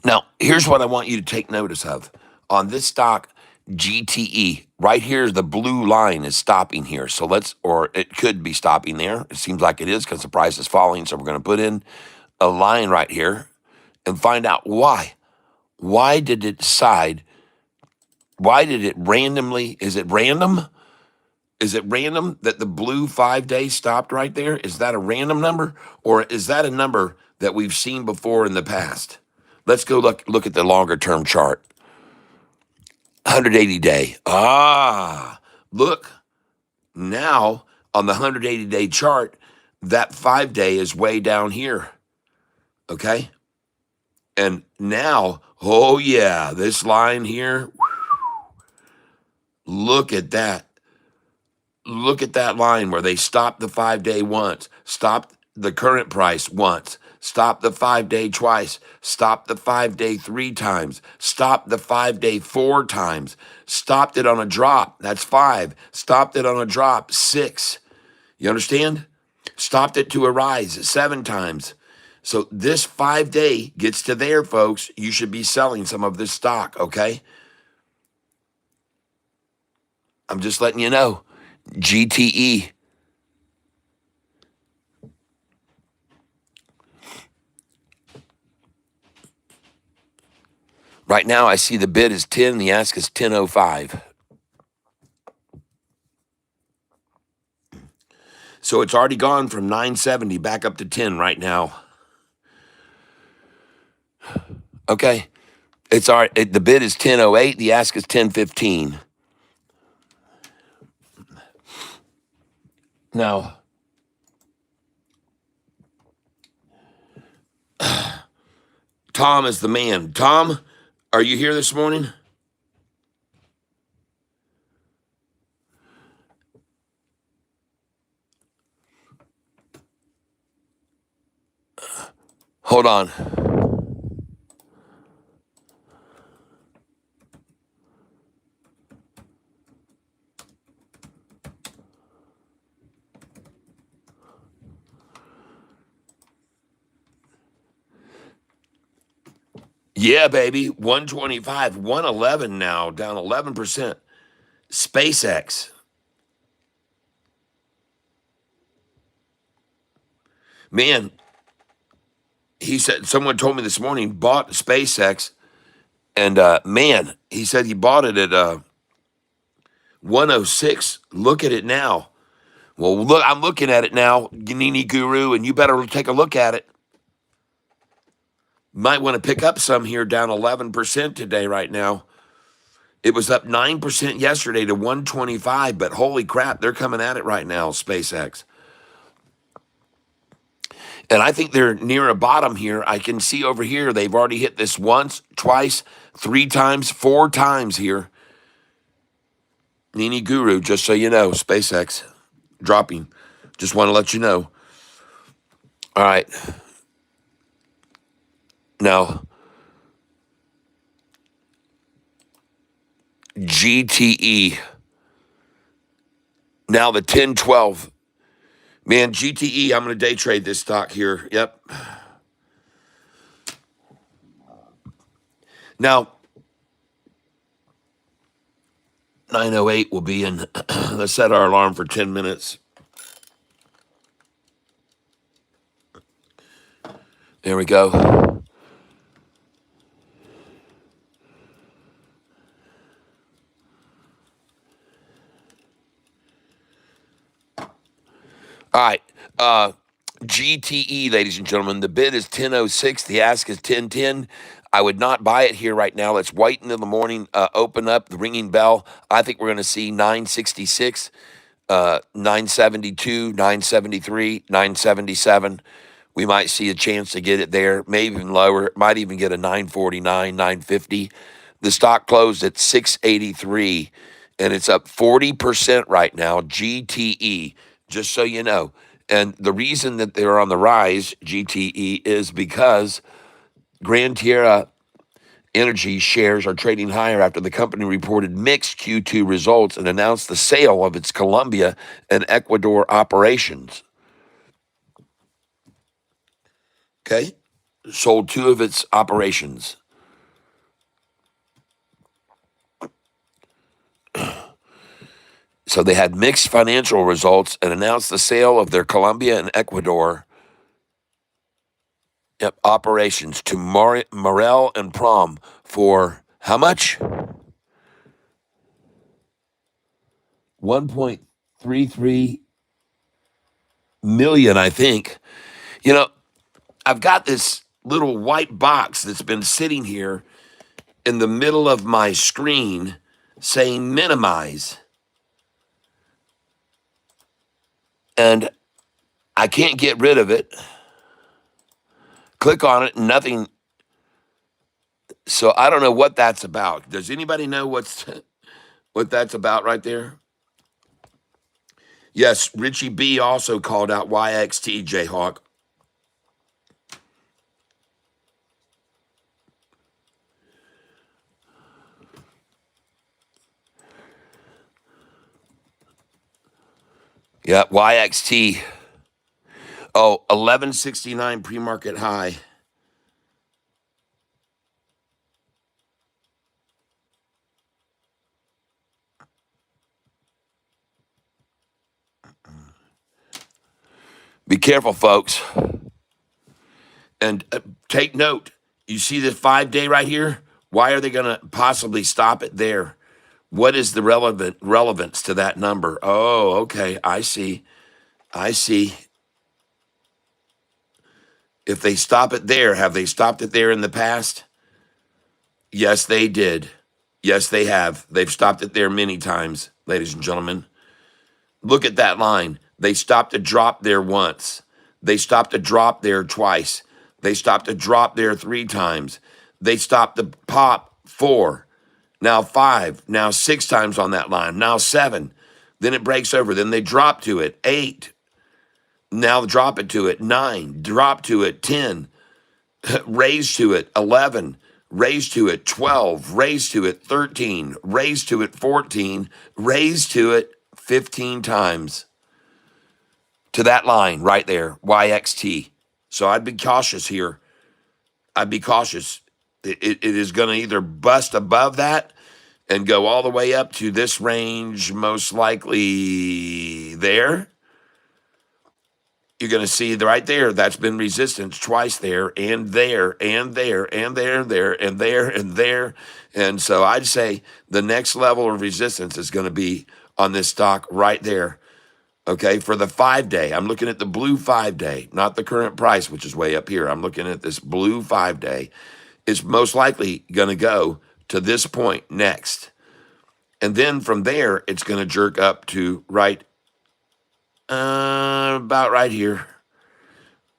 [SPEAKER 1] Now, here's what I want you to take notice of. On this stock, GTE, right here, the blue line is stopping here. So or it could be stopping there. It seems like it is because the price is falling. So we're going to put in a line right here and find out why. Why did it decide? Why did it randomly? Is it random? Is it random that the blue 5-day stopped right there? Is that a random number? Or is that a number that we've seen before in the past? Let's go look at the longer term chart. 180 day. Look, now on the 180 day chart, that 5-day is way down here. Okay. And now, oh yeah, this line here, look at that. Look at that line where they stopped the 5-day once, stopped the current price once, stopped the 5-day twice, stopped the 5-day 3 times, stopped the 5-day 4 times, stopped it on a drop. That's 5. Stopped it on a drop 6. You understand? Stopped it to a rise 7 times. So this 5-day gets to there, folks. You should be selling some of this stock, okay? I'm just letting you know. GTE. Right now, I see the bid is 10, the ask is 10.05. So it's already gone from 970 back up to 10 right now. Okay. It's all right. The bid is 10.08, the ask is 10.15. Now, Tom is the man. Tom, are you here this morning? Hold on. Yeah, baby. 125, 111 now, down 11%. SpaceX. Man, he said, someone told me this morning, bought SpaceX. And man, he said he bought it at 106. Look at it now. Well, look, I'm looking at it now, Ganini Guru, and you better take a look at it. Might want to pick up some here, down 11% today, right now. It was up 9% yesterday to 125, but holy crap, they're coming at it right now, SpaceX. And I think they're near a bottom here. I can see over here, they've already hit this once, twice, 3 times, 4 times here. Nini Guru, just so you know, SpaceX dropping. Just want to let you know. All right. Now, GTE. Now the 1012. Man, GTE, I'm going to day trade this stock here. Yep. Now, 908 will be in. Let's set our alarm for 10 minutes. There we go. All right. GTE, ladies and gentlemen, the bid is 10.06. The ask is 10.10. I would not buy it here right now. Let's wait until the morning, open up, the ringing bell. I think we're going to see 966, 972, 973, 977. We might see a chance to get it there, maybe even lower. Might even get a 949, 950. The stock closed at 683. and it's up 40% right now, GTE, just so you know. And the reason that they're on the rise, GTE, is because Grand Tierra Energy shares are trading higher after the company reported mixed Q2 results and announced the sale of its Colombia and Ecuador operations. Okay? Sold two of its operations. So they had mixed financial results and announced the sale of their Colombia and Ecuador operations to Morel and Prom for how much? 1.33 million, I think. You know, I've got this little white box that's been sitting here in the middle of my screen saying minimize. And I can't get rid of it. Click on it, and nothing. So I don't know what that's about. Does anybody know what that's about right there? Yes, Richie B also called out YXT, Jayhawk. Yeah, YXT. Oh, 1169 pre-market high. Be careful, folks. And take note. You see this 5-day right here? Why are they going to possibly stop it there? What is the relevance to that number? Oh, okay. I see. I see. If they stop it there, have they stopped it there in the past? Yes, they did. Yes, they have. They've stopped it there many times, ladies and gentlemen. Look at that line. They stopped a drop there once. They stopped a drop there twice. They stopped a drop there 3 times. They stopped the pop 4, now 5, now 6 times on that line, now 7. Then it breaks over. Then they drop to it 8. Now drop it to it 9. Drop to it 10. Raise to it 11. Raise to it 12. Raise to it 13. Raise to it 14. Raise to it 15 times. To that line right there, YXT. So I'd be cautious here. I'd be cautious. It is going to either bust above that and go all the way up to this range, most likely there. You're going to see right there, that's been resistance twice there and there and there and there and there and there and there. And so I'd say the next level of resistance is going to be on this stock right there. Okay, for the 5-day, I'm looking at the blue 5-day, not the current price, which is way up here. I'm looking at this blue 5-day. It's most likely going to go to this point next. And then from there, it's going to jerk up to about right here,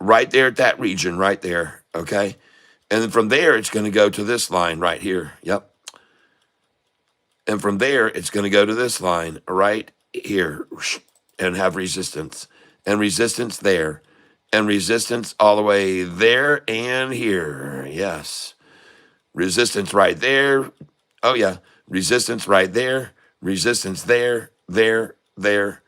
[SPEAKER 1] right there at that region, right there. Okay. And then from there, it's going to go to this line right here. Yep. And from there, it's going to go to this line right here and have resistance and resistance there and resistance all the way there and here. Yes. Resistance right there. Oh, yeah. Resistance right there. Resistance there, there.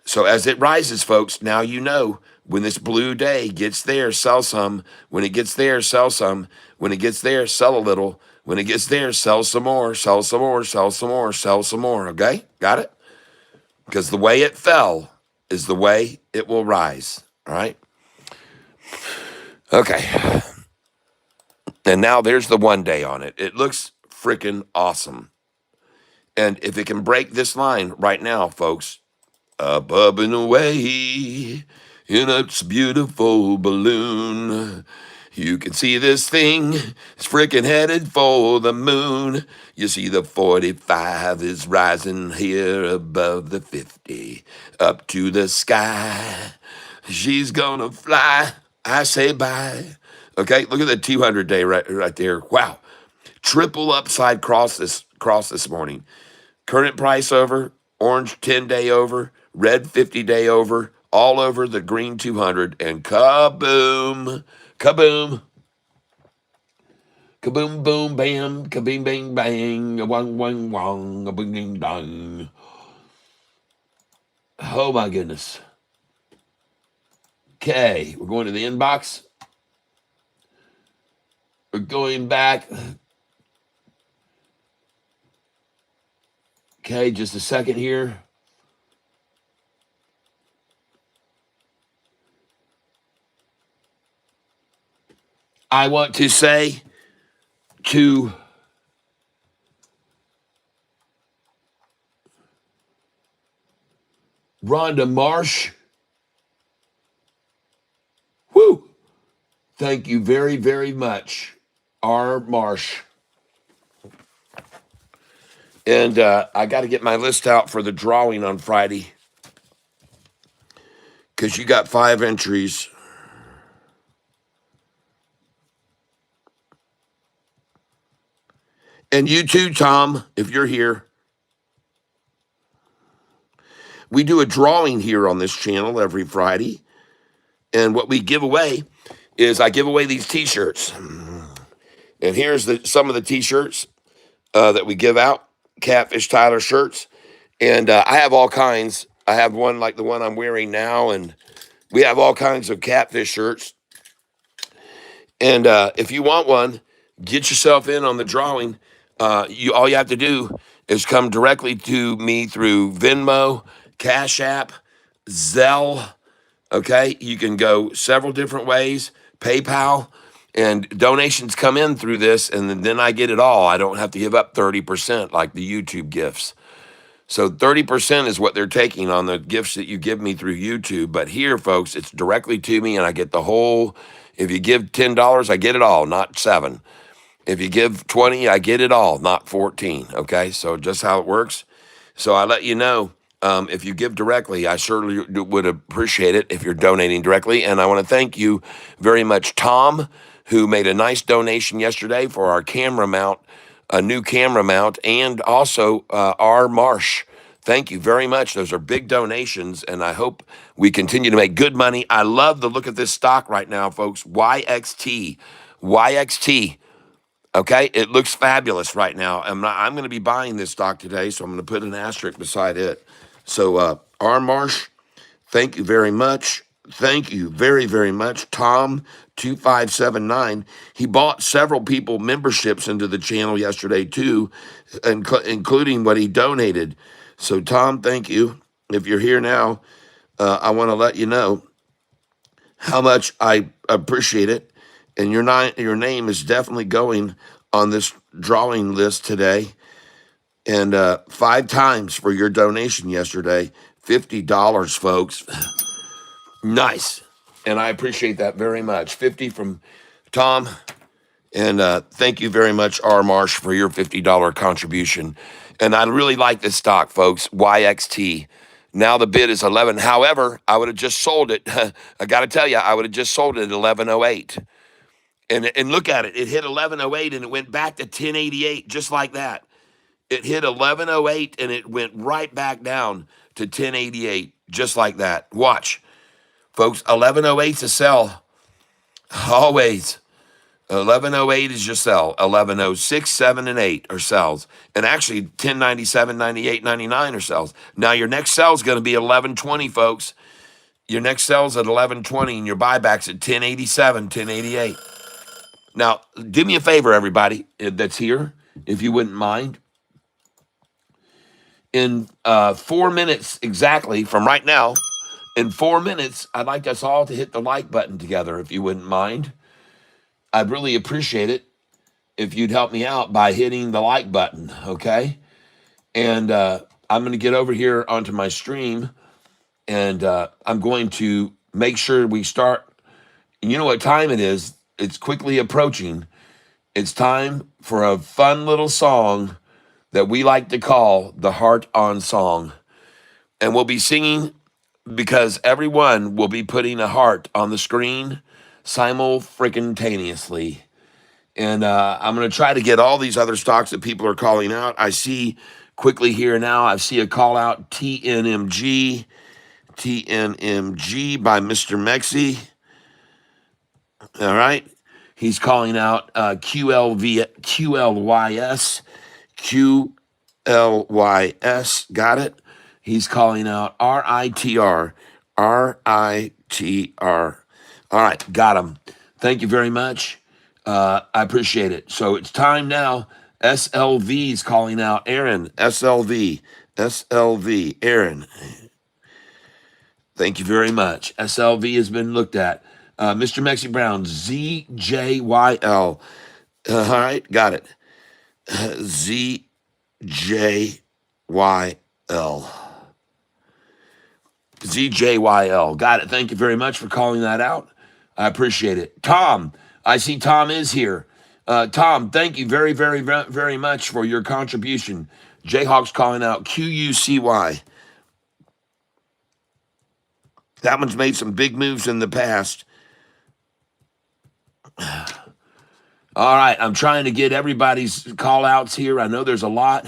[SPEAKER 1] So as it rises, folks, now you know when this blue day gets there, sell some. When it gets there, sell some. When it gets there, sell a little. When it gets there, sell some more, sell some more, sell some more, sell some more. Okay? Got it? Because the way it fell is the way it will rise. All right? Okay. And now there's the 1-day on it. It looks freaking awesome. And if it can break this line right now, folks, up and away in its beautiful balloon. You can see this thing is freaking headed for the moon. You see the 45 is rising here above the 50, up to the sky. She's gonna fly. I say bye. Okay, look at the 200-day right there. Wow, triple upside cross this morning. Current price over, orange 10-day over, red 50-day over, all over the green 200, and kaboom, kaboom, kaboom, boom, bam, kabing, bang, bang, a wang, wang, wang, a bing, ding, dong. Oh my goodness. Okay, we're going to the inbox. We're going back. Okay, just a second here. I want to say to Rhonda Marsh, whoo, thank you very, very much, R. Marsh. And I got to get my list out for the drawing on Friday because you got 5 entries. And you too, Tom, if you're here. We do a drawing here on this channel every Friday. And what we give away is I give away these T-shirts. And here's some of the T-shirts that we give out, Catfish Tyler shirts. And I have all kinds. I have one like the one I'm wearing now, and we have all kinds of Catfish shirts. And if you want one, get yourself in on the drawing. All you have to do is come directly to me through Venmo, Cash App, Zelle. Okay, you can go several different ways, PayPal, and donations come in through this, and then I get it all. I don't have to give up 30% like the YouTube gifts. So 30% is what they're taking on the gifts that you give me through YouTube. But here, folks, it's directly to me, and I get the whole. If you give $10, I get it all, not 7. If you give 20, I get it all, not 14. Okay, so just how it works. So I let you know, if you give directly, I certainly would appreciate it if you're donating directly. And I want to thank you very much, Tom, who made a nice donation yesterday for our camera mount, a new camera mount, and also R. Marsh. Thank you very much. Those are big donations, and I hope we continue to make good money. I love the look of this stock right now, folks. YXT. YXT. Okay, it looks fabulous right now. I'm going to be buying this stock today, so I'm going to put an asterisk beside it. So, R. Marsh, thank you very much. Thank you very, very much. Tom2579, he bought several people memberships into the channel yesterday too, including what he donated. So, Tom, thank you. If you're here now, I want to let you know how much I appreciate it. And your name is definitely going on this drawing list today. And 5 times for your donation yesterday, $50, folks. Nice. And I appreciate that very much. 50 from Tom. And thank you very much, R. Marsh, for your $50 contribution. And I really like this stock, folks, YXT. Now the bid is 11. However, I would have just sold it. I got to tell you, I would have just sold it at 1108. And look at it. It hit 1108 and it went back to 1088, just like that. It hit 1108 and it went right back down to 1088, just like that. Watch, folks. 1108's a sell. Always. 1108 is your sell. 1106, 7, and 8 are sells. And actually 1097, 98, 99 are sells. Now your next sell is going to be 1120, folks. Your next sell's at 1120 and your buyback's at 1087, 1088. Now, do me a favor, everybody that's here, if you wouldn't mind. In 4 minutes exactly from right now, in 4 minutes, I'd like us all to hit the like button together, if you wouldn't mind. I'd really appreciate it if you'd help me out by hitting the like button, okay? And I'm going to get over here onto my stream, and I'm going to make sure we start. You know what time it is? It's quickly approaching. It's time for a fun little song that we like to call the Heart On Song. And we'll be singing because everyone will be putting a heart on the screen simultaneously. And I'm going to try to get all these other stocks that people are calling out. I see quickly here now. I see a call out TNMG by Mr. Mexi. All right. He's calling out QLYS. QLYS. Got it? He's calling out RITR. RITR. All right. Got him. Thank you very much. I appreciate it. So it's time now. SLV is calling out Aaron. SLV. SLV. Aaron. Thank you very much. SLV has been looked at. Mr. Mexi Brown, ZJYL. All right, got it. ZJYL. ZJYL. Got it. Thank you very much for calling that out. I appreciate it. Tom, I see Tom is here. Tom, thank you very, very, very much for your contribution. Jayhawk's calling out QUCY. That one's made some big moves in the past. All right, I'm trying to get everybody's call outs here. I know there's a lot.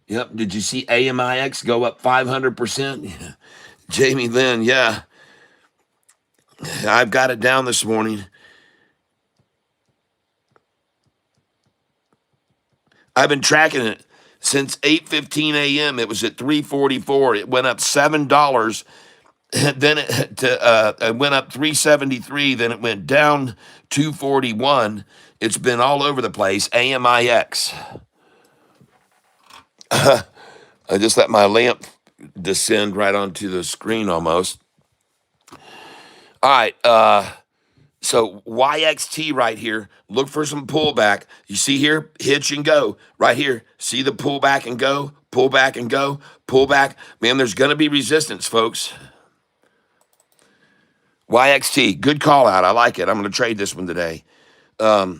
[SPEAKER 1] Yep, did you see AMIX go up 500%? Jamie Lynn, yeah. I've got it down this morning. I've been tracking it since 8:15 a.m. It was at 344. It went up $7. Then it went up 373. Then it went down 241. It's been all over the place. AMIX. I just let my lamp descend right onto the screen almost. All right. So YXT right here. Look for some pullback. You see here, hitch and go. Right here. See the pullback and go, pull back and go, pull back. Man, there's going to be resistance, folks. YXT, good call out. I like it. I'm going to trade this one today. Now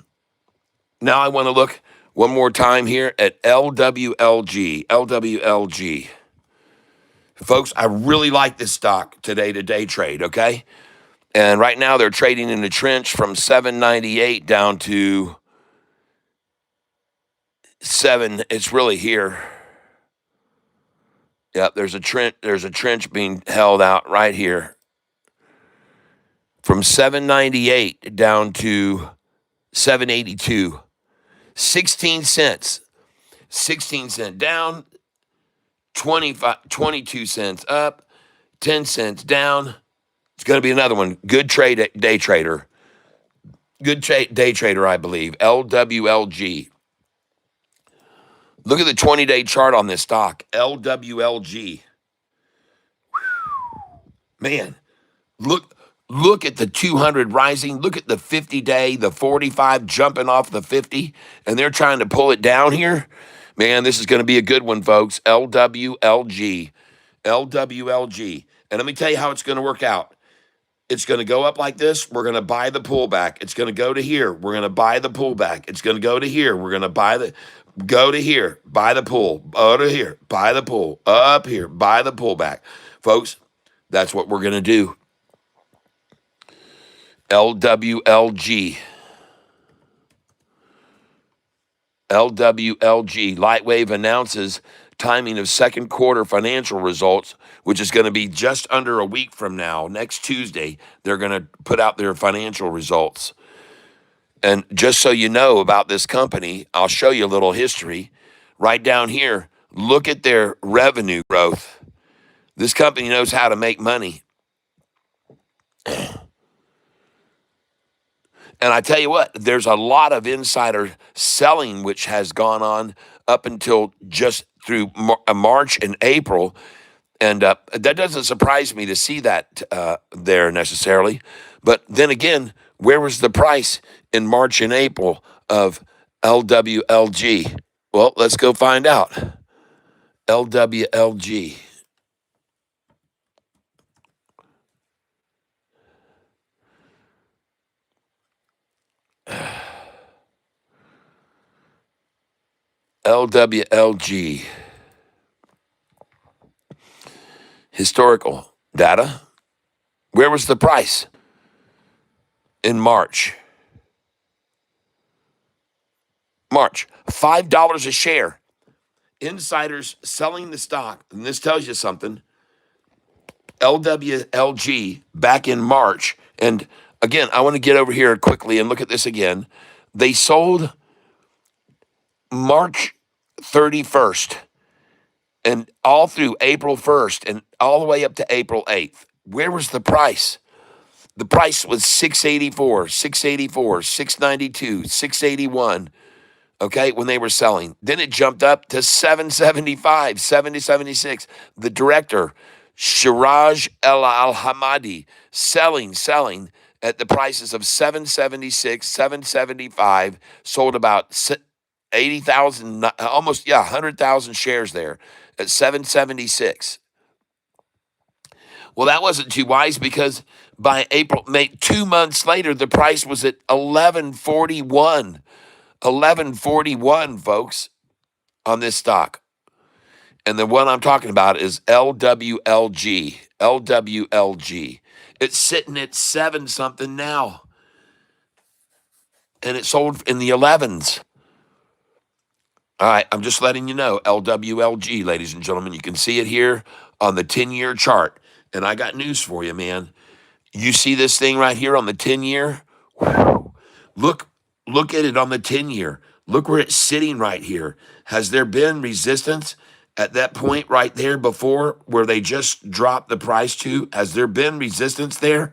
[SPEAKER 1] I want to look one more time here at LWLG. LWLG. Folks, I really like this stock today to day trade, okay? And right now they're trading in the trench from 798 down to 7. It's really here. Yep, there's a trench being held out right here. From 798 down to 782. 16 cents. 16 cents down, 22 cents up, 10 cents down. It's going to be another one. Good trade day trader. Good day trader, I believe. LWLG. Look at the 20-day chart on this stock. LWLG. Man, look at the 200 rising. Look at the 50-day, the 45 jumping off the 50, and they're trying to pull it down here. Man, this is going to be a good one, folks. LWLG. LWLG. And let me tell you how it's going to work out. It's going to go up like this. We're going to buy the pullback. It's going to go to here. We're going to buy the pullback. It's going to go to here. We're going to go to here, buy the pull, go to here, buy the pull, up here, buy the pullback. Folks, that's what we're going to do. LWLG. LWLG. Lightwave announces timing of second quarter financial results, which is going to be just under a week from now. Next Tuesday, they're going to put out their financial results. And just so you know about this company, I'll show you a little history. Right down here, look at their revenue growth. This company knows how to make money. And I tell you what, there's a lot of insider selling which has gone on up until just through March and April. And that doesn't surprise me to see that there necessarily. But then again, where was the price in March and April of LWLG? Well, let's go find out. LWLG. LWLG. Historical data. Where was the price in March? March, $5 a share. insiders selling the stock, and this tells you something. LWLG back in March, and again, I want to get over here quickly and look at this again. They sold March 31st and all through April 1st and all the way up to April 8th. Where was the price? The price was 684, 684, 692, 681. Okay, when they were selling. Then it jumped up to 775, 776. The director, Shiraj Al Hamadi, selling at the prices of 776, 775, sold about 80,000, almost, 100,000 shares there at 776. Well, that wasn't too wise because by April, May, 2 months later, the price was at 1141. 1141, folks, on this stock. And the one I'm talking about is LWLG. LWLG. It's sitting at 7 something now. And it sold in the 11s. All right, I'm just letting you know, LWLG, ladies and gentlemen. You can see it here on the 10-year chart. And I got news for you, man. You see this thing right here on the 10-year? Look at it on the 10-year. Look where it's sitting right here. Has there been resistance at that point right there before where they just dropped the price to? Has there been resistance there?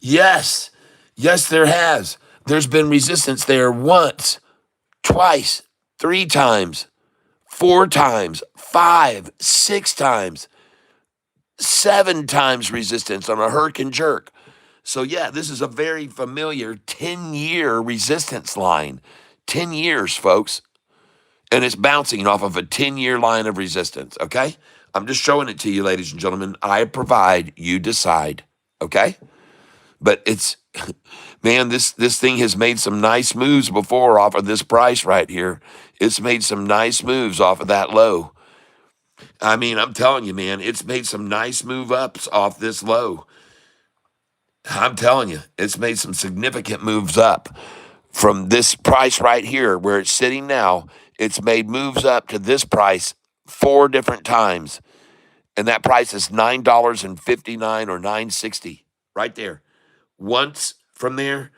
[SPEAKER 1] Yes. Yes, there has. There's been resistance there once, twice, 3 times, 4 times, 5, 6 times, 7 times resistance on a herc and jerk. So, yeah, this is a very familiar 10-year resistance line. 10 years, folks. And it's bouncing off of a 10-year line of resistance, okay? I'm just showing it to you, ladies and gentlemen. I provide, you decide, okay? But it's, man, this thing has made some nice moves before off of this price right here. It's made some nice moves off of that low. I mean, I'm telling you, man, it's made some nice move ups off this low. I'm telling you, it's made some significant moves up from this price right here where it's sitting now. It's made moves up to this price 4 different times. And that price is $9.59 or $9.60 right there. Once from there,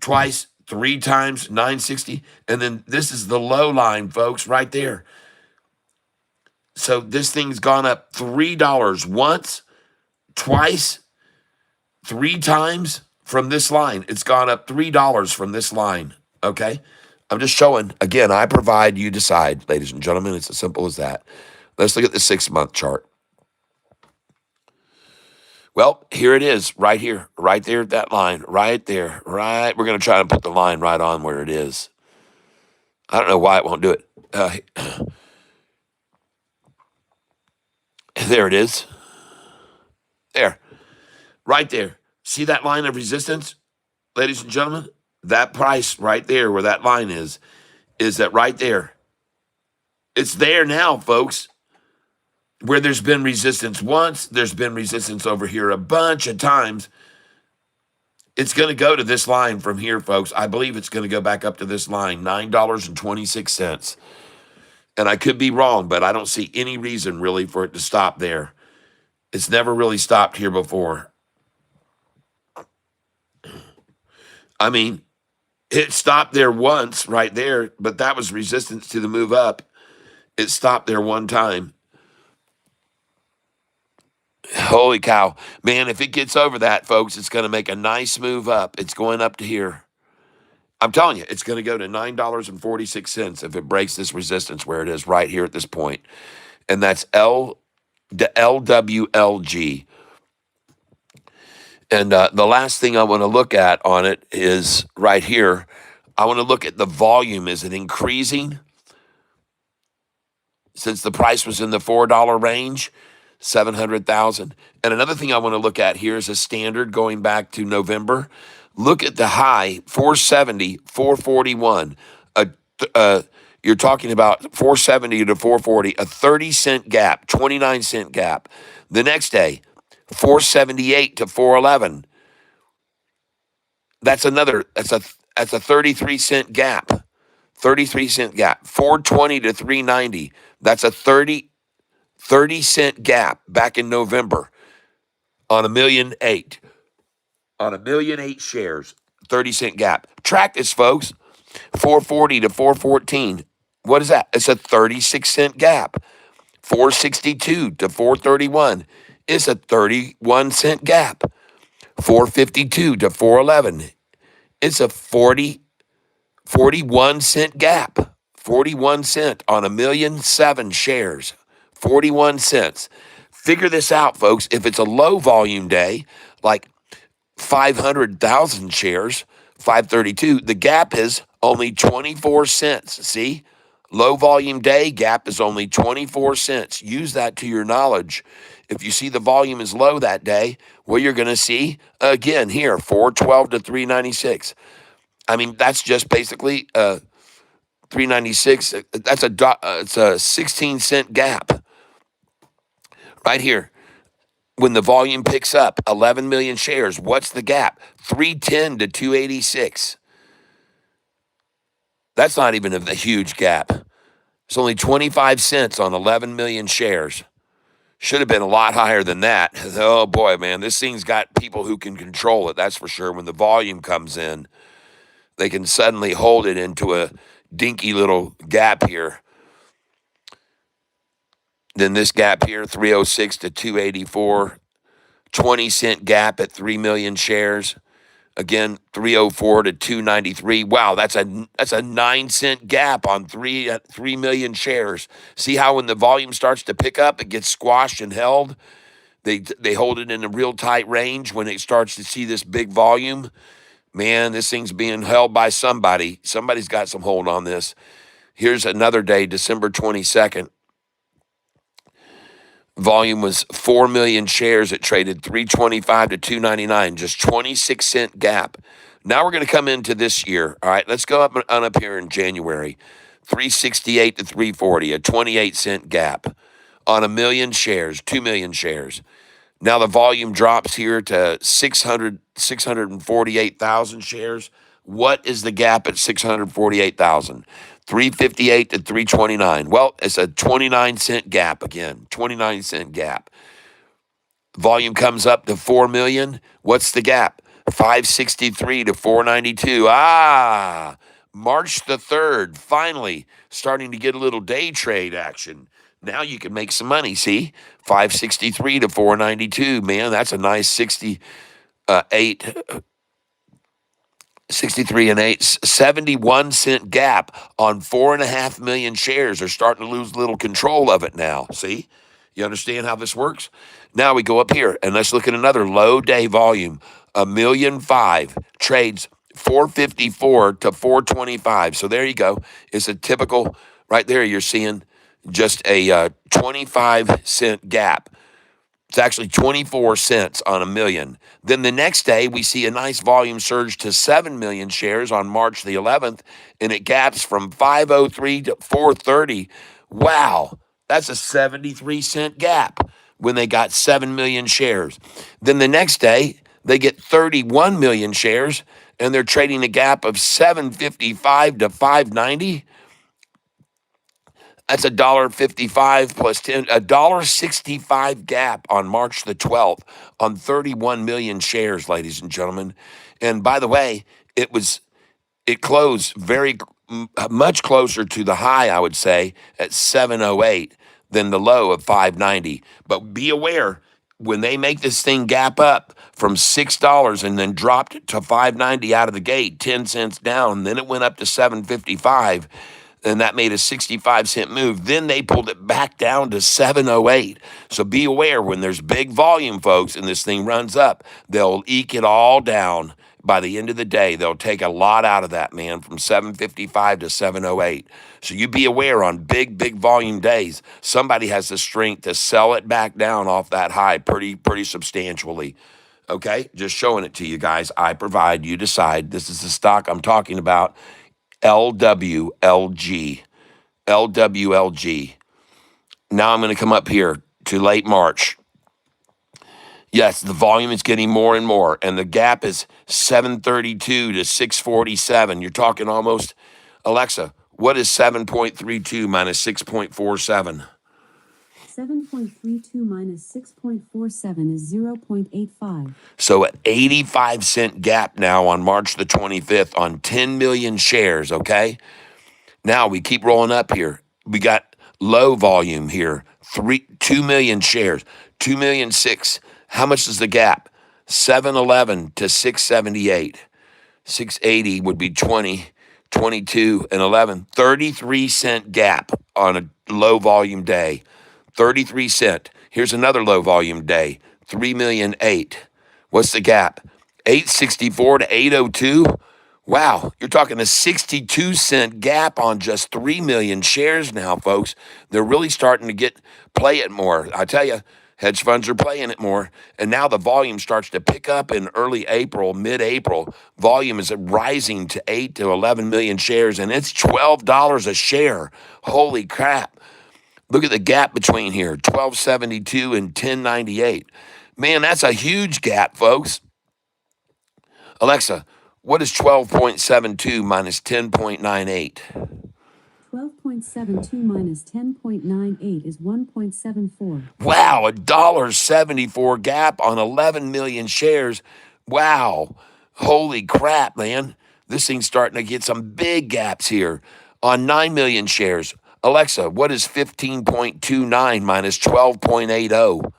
[SPEAKER 1] twice, 3 times, $9.60. And then this is the low line, folks, right there. So this thing's gone up $3 once, twice, 3 times from this line. It's gone up $3 from this line, okay? I'm just showing, again, I provide, you decide, ladies and gentlemen. It's as simple as that. Let's look at the 6-month chart. Well, here it is, right here, right there at that line, right there, right. We're going to try to put the line right on where it is. I don't know why it won't do it. There it is. There, right there. See that line of resistance, ladies and gentlemen? That price right there where that line is that right there. It's there now, folks. Where there's been resistance once, there's been resistance over here a bunch of times. It's going to go to this line from here, folks. I believe it's going to go back up to this line, $9.26. And I could be wrong, but I don't see any reason really for it to stop there. It's never really stopped here before. I mean, it stopped there once right there, but that was resistance to the move up. It stopped there one time. Holy cow. Man, if it gets over that, folks, it's going to make a nice move up. It's going up to here. I'm telling you, it's going to go to $9.46 if it breaks this resistance where it is right here at this point. And that's the LWLG. And the last thing I want to look at on it is right here. I want to look at the volume. Is it increasing? Since the price was in the $4 range, 700,000. And another thing I want to look at here is a standard going back to November. Look at the high, 470, 441. You're talking about 470 to 440, a 30-cent gap, 29-cent gap. The next day, 478 to 411. That's a 33-cent gap. 33-cent gap. 420 to 390. That's a 30-cent gap back in November on 1,000,008. On 1,000,008 shares, 30-cent gap. Track this, folks. 440 to 414. What is that? It's a 36-cent gap. 462 to 431 is a 31-cent gap. 452 to 411. It's a 41-cent gap. 41 cent on 1,000,007 shares. 41 cents. Figure this out, folks. If it's a low volume day, like 500,000 shares, 532, the gap is only 24 cents. See? Low volume day, gap is only 24 cents. Use that to your knowledge. If you see the volume is low that day, what you're going to see, again, here, 412 to 396. I mean, that's just basically 396. That's it's a 16-cent gap right here. When the volume picks up, 11 million shares. What's the gap? 310 to 286. That's not even a huge gap. It's only 25 cents on 11 million shares. Should have been a lot higher than that. Oh boy, man, this thing's got people who can control it. That's for sure. When the volume comes in, they can suddenly hold it into a dinky little gap here. Then this gap here, 306 to 284, 20-cent gap at 3 million shares. Again, 304 to 293. Wow, that's a 9-cent gap on 3 million shares. See how when the volume starts to pick up, it gets squashed and held. They hold it in a real tight range when it starts to see this big volume. Man, this thing's being held by somebody. Somebody's got some hold on this. Here's another day, December 22nd. Volume was 4 million shares. It traded 325 to 299, just 26-cent gap. Now we're going to come into this year. All right, let's go up here in January. 368 to 340, a 28-cent gap on 1 million shares, 2 million shares. Now the volume drops here to 648,000 shares. What is the gap at 648,000? 358 to 329. Well, it's a 29-cent gap again, 29-cent gap. Volume comes up to 4 million. What's the gap? 563 to 492. March the 3rd, finally starting to get a little day trade action. Now you can make some money, see? 563 to 492. Man, that's a nice 63 and 8, 71-cent gap on 4.5 million shares. They're starting to lose a little control of it now. See? You understand how this works? Now we go up here and let's look at another low day volume. 1,000,005 trades 454 to 425. So there you go. It's a typical, right there, you're seeing just a 25-cent gap. It's actually 24 cents on 1 million. Then the next day, we see a nice volume surge to 7 million shares on March the 11th, and it gaps from 503 to 430. Wow, that's a 73-cent gap when they got 7 million shares. Then the next day, they get 31 million shares, and they're trading a gap of 755 to 590. That's $1.55 plus 10, $1.65 gap on March the 12th on 31 million shares, ladies and gentlemen. And by the way, it closed much closer to the high, I would say, at 708 than the low of 590. But be aware, when they make this thing gap up from $6 and then dropped it to 590 out of the gate, 10 cents down, then it went up to 755. And that made a 65-cent move. Then they pulled it back down to 708. So be aware when there's big volume, folks, and this thing runs up, they'll eke it all down. By the end of the day, they'll take a lot out of that, man, from 755 to 708. So you be aware on big volume days, somebody has the strength to sell it back down off that high pretty substantially. Okay? Just showing it to you guys. I provide, you decide. This is the stock I'm talking about. LWLG. LWLG. Now I'm going to come up here to late March. Yes, the volume is getting more and more, and the gap is 732 to 647. You're talking almost, Alexa, What is 7.32 minus 6.47?
[SPEAKER 2] 7.32 minus 6.47 is 0.85.
[SPEAKER 1] So an 85-cent gap now on March the 25th on 10 million shares, okay? Now we keep rolling up here. We got low volume here. 2 million shares. 2,000,006. How much is the gap? 711 to 678. 680 would be 20, 22, and 11. 33-cent gap on a low volume day. 33 cent. Here's another low volume day. 3,000,008. What's the gap? 864 to 802. Wow, you're talking a 62-cent gap on just 3 million shares now, folks. They're really starting to play it more. I tell you, hedge funds are playing it more. And now the volume starts to pick up in early April, mid-April. Volume is rising to 8 to 11 million shares, and it's $12 a share. Holy crap. Look at the gap between here, 1272 and 1098. Man, that's a huge gap, folks. Alexa, what is 12.72 minus 10.98?
[SPEAKER 2] 12.72 minus 10.98 is 1.74.
[SPEAKER 1] Wow, $1.74 gap on 11 million shares. Wow. Holy crap, man. This thing's starting to get some big gaps here on 9 million shares. Alexa, what is 15.29 minus 12.80?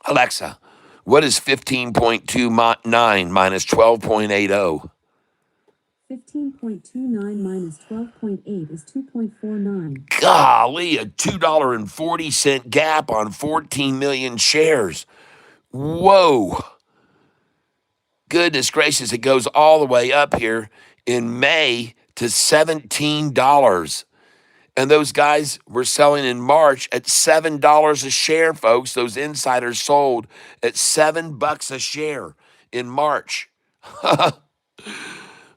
[SPEAKER 1] Alexa, what is 15.29 minus 12.80?
[SPEAKER 2] 15.29 minus 12.8 is 2.49.
[SPEAKER 1] Golly, a $2.40 gap on 14 million shares. Whoa. Goodness gracious, it goes all the way up here in May to $17. And those guys were selling in March at $7 a share, folks. Those insiders sold at $7 a share in March.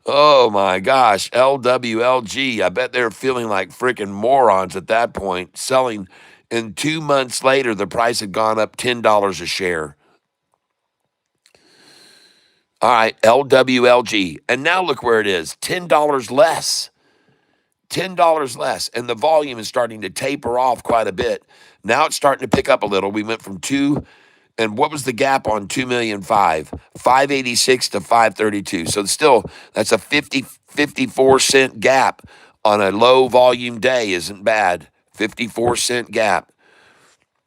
[SPEAKER 1] Oh my gosh, LWLG. I bet they're feeling like freaking morons at that point, selling. And 2 months later, the price had gone up $10 a share. All right, LWLG. And now look where it is, $10 less. $10 less. And the volume is starting to taper off quite a bit. Now it's starting to pick up a little. We went from 2, and what was the gap on 2,000,005? 586 to 532. So still, that's a 54-cent gap on a low volume day. Isn't bad. 54-cent gap.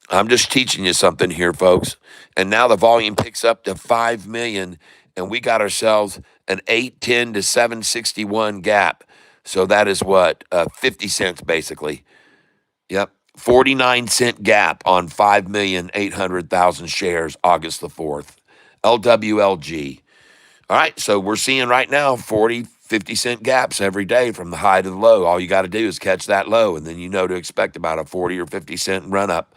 [SPEAKER 1] I'm just teaching you something here, folks. And now the volume picks up to 5 million, and we got ourselves an 810 to 761 gap. So that is what? 50 cents basically. Yep. 49-cent gap on 5,800,000 shares, August the 4th. LWLG. All right. So we're seeing right now 40, 50-cent gaps every day from the high to the low. All you got to do is catch that low, and then you know to expect about a 40 or 50-cent run up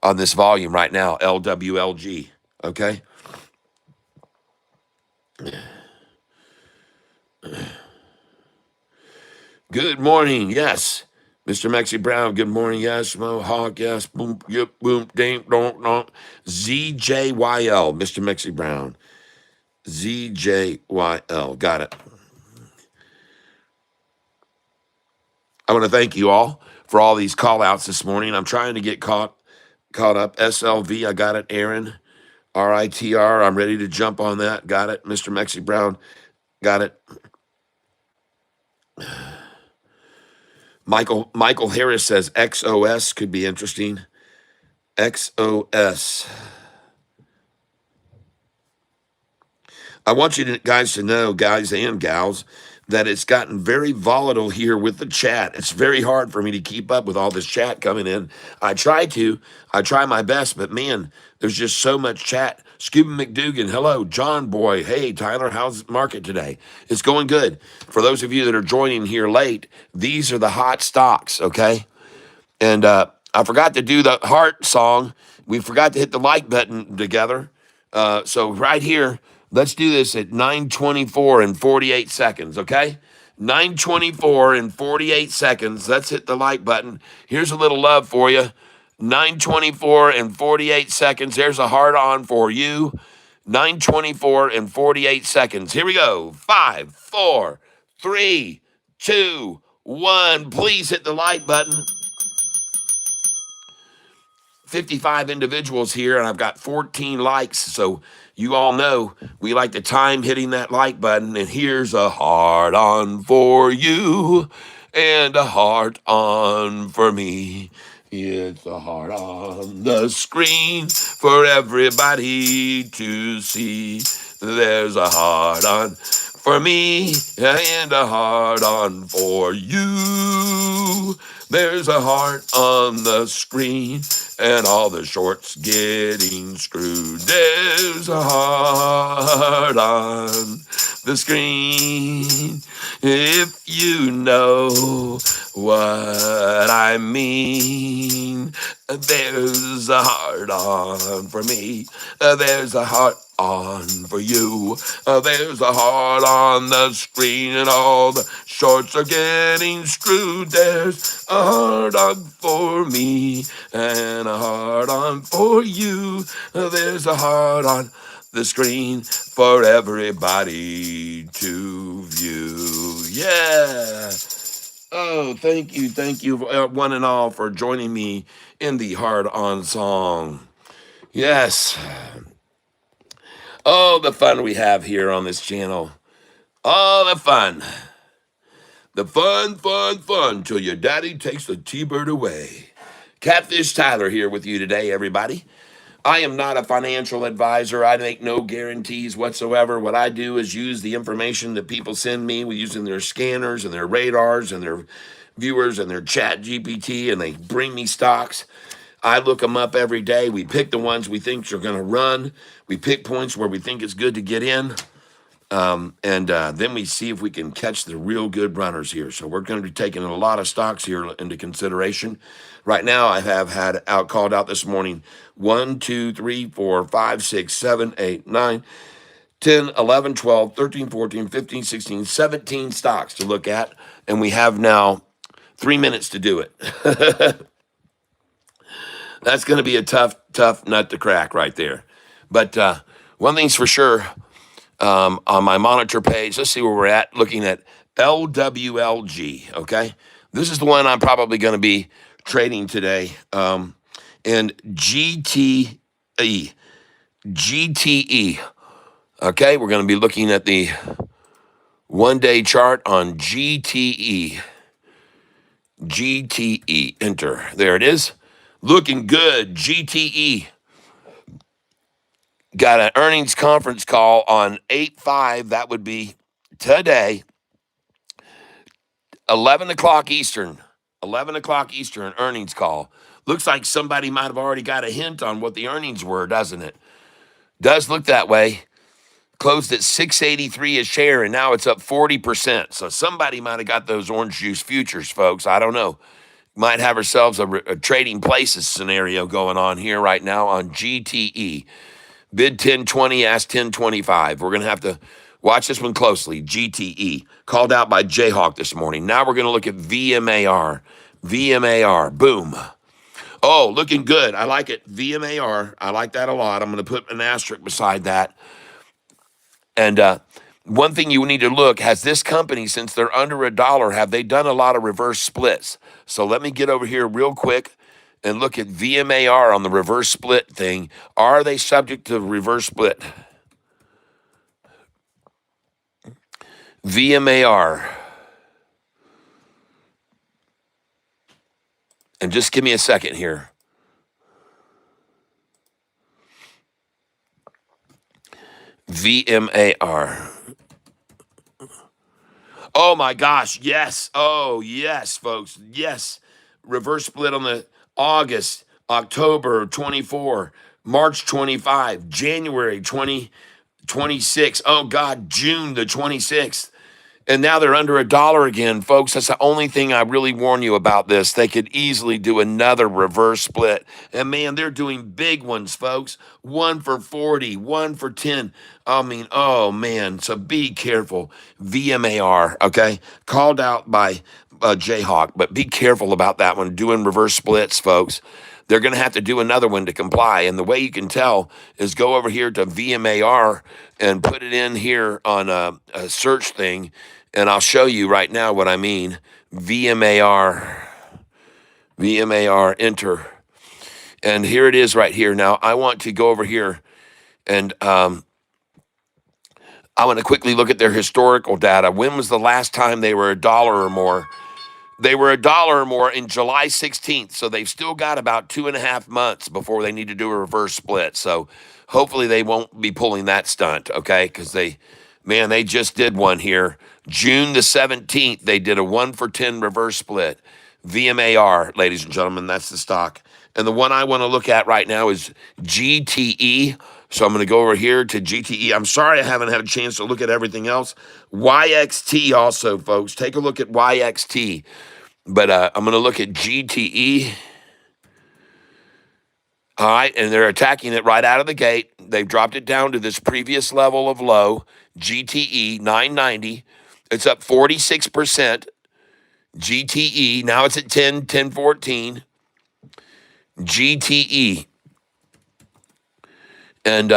[SPEAKER 1] on this volume right now, LWLG. Okay? Good morning. Yes. Mr. Mexi Brown, good morning. Yes. Mohawk, yes. Boom, yep, boom, ding, don't, don't. ZJYL, Mr. Mexi Brown. ZJYL. Got it. I want to thank you all for all these call outs this morning. I'm trying to get caught up. SLV, I got it. Aaron, RITR, I'm ready to jump on that. Got it. Mr. Mexi Brown, got it. Michael Harris says XOS could be interesting. XOS. I want you guys to know, guys and gals, that it's gotten very volatile here with the chat. It's very hard for me to keep up with all this chat coming in. I try my best, but man, there's just so much chat. Scuba McDougan, hello. John Boy, hey, Tyler, how's the market today? It's going good. For those of you that are joining here late, these are the hot stocks, okay? And I forgot to do the heart song. We forgot to hit the like button together. So right here, let's do this at 9:24 and 48 seconds, okay? 9:24 and 48 seconds. Let's hit the like button. Here's a little love for you. 9:24 and 48 seconds. There's a heart on for you. 9:24 and 48 seconds. Here we go. 5, 4, 3, 2, 1. Please hit the like button. 55 individuals here, and I've got 14 likes. So you all know we like the time hitting that like button. And here's a heart on for you and a heart on for me. It's a heart on the screen for everybody to see. There's a heart on for me and a heart on for you. There's a heart on the screen and all the shorts getting screwed. There's a heart on the screen. If you know what I mean, there's a heart on for me. There's a heart on for you. There's a heart on the screen and all the shorts are getting screwed. There's a heart on for me and a heart on for you. There's a heart on the screen for everybody to view. Yeah. Oh, thank you, one and all, for joining me in the Hard On song. Yes. Oh, the fun we have here on this channel. Oh, the fun. The fun, till your daddy takes the T-bird away. Catfish Tyler here with you today, everybody. I am not a financial advisor. I make no guarantees whatsoever. What I do is use the information that people send me using their scanners and their radars and their viewers and their chat GPT, and they bring me stocks. I look them up every day. We pick the ones we think are going to run. We pick points where we think it's good to get in. And then we see if we can catch the real good runners here. So we're going to be taking a lot of stocks here into consideration. Right now, I have had called out this morning 1, 2, 3, 4, 5, 6, 7, 8, 9, 10, 11, 12, 13, 14, 15, 16, 17 stocks to look at. And we have now 3 minutes to do it. That's going to be a tough nut to crack right there. But one thing's for sure, on my monitor page, let's see where we're at, looking at LWLG, okay? This is the one I'm probably going to be trading today. And GTE, okay? We're going to be looking at the one-day chart on GTE. Enter. There it is. Looking good, GTE. Got an earnings conference call on 8/5. That would be today, 11 o'clock Eastern. 11 o'clock Eastern earnings call. Looks like somebody might have already got a hint on what the earnings were, doesn't it? Does look that way. Closed at $6.83 a share, and now it's up 40%. So somebody might have got those orange juice futures, folks. I don't know. Might have ourselves a trading places scenario going on here right now on GTE. Bid 1020, ask 1025. We're going to have to watch this one closely. GTE, called out by Jayhawk this morning. Now we're going to look at VMAR. VMAR, boom. Oh, looking good. I like it. VMAR, I like that a lot. I'm going to put an asterisk beside that. And one thing you need to look, has this company, since they're under $1, have they done a lot of reverse splits? So let me get over here real quick and look at VMAR on the reverse split thing. Are they subject to reverse split? VMAR. And just give me a second here. VMAR. Oh my gosh, yes. Oh, yes, folks. Yes. Reverse split on the August, October 24, March 25, January 2026. Oh God, June the 26th. And now they're under $1 again, folks. That's the only thing I really warn you about this. They could easily do another reverse split. And man, they're doing big ones, folks. 1 for 40, 1 for 10. I mean, oh man. So be careful. VMAR, okay? Called out by Jayhawk, but be careful about that one. Doing reverse splits, folks. They're going to have to do another one to comply. And the way you can tell is go over here to VMAR and put it in here on a search thing. And I'll show you right now what I mean. VMAR, enter. And here it is right here. Now, I want to go over here and I want to quickly look at their historical data. When was the last time they were $1 or more? They were $1 or more in July 16th. So they've still got about 2.5 months before they need to do a reverse split. So hopefully they won't be pulling that stunt, okay? Because they just did one here. June the 17th, they did a 1-for-10 reverse split. VMAR, ladies and gentlemen, that's the stock. And the one I want to look at right now is GTE. So I'm going to go over here to GTE. I'm sorry I haven't had a chance to look at everything else. YXT also, folks. Take a look at YXT. But I'm going to look at GTE. All right, and they're attacking it right out of the gate. They've dropped it down to this previous level of low, GTE 990. It's up 46%. GTE, now it's at 1014. GTE. And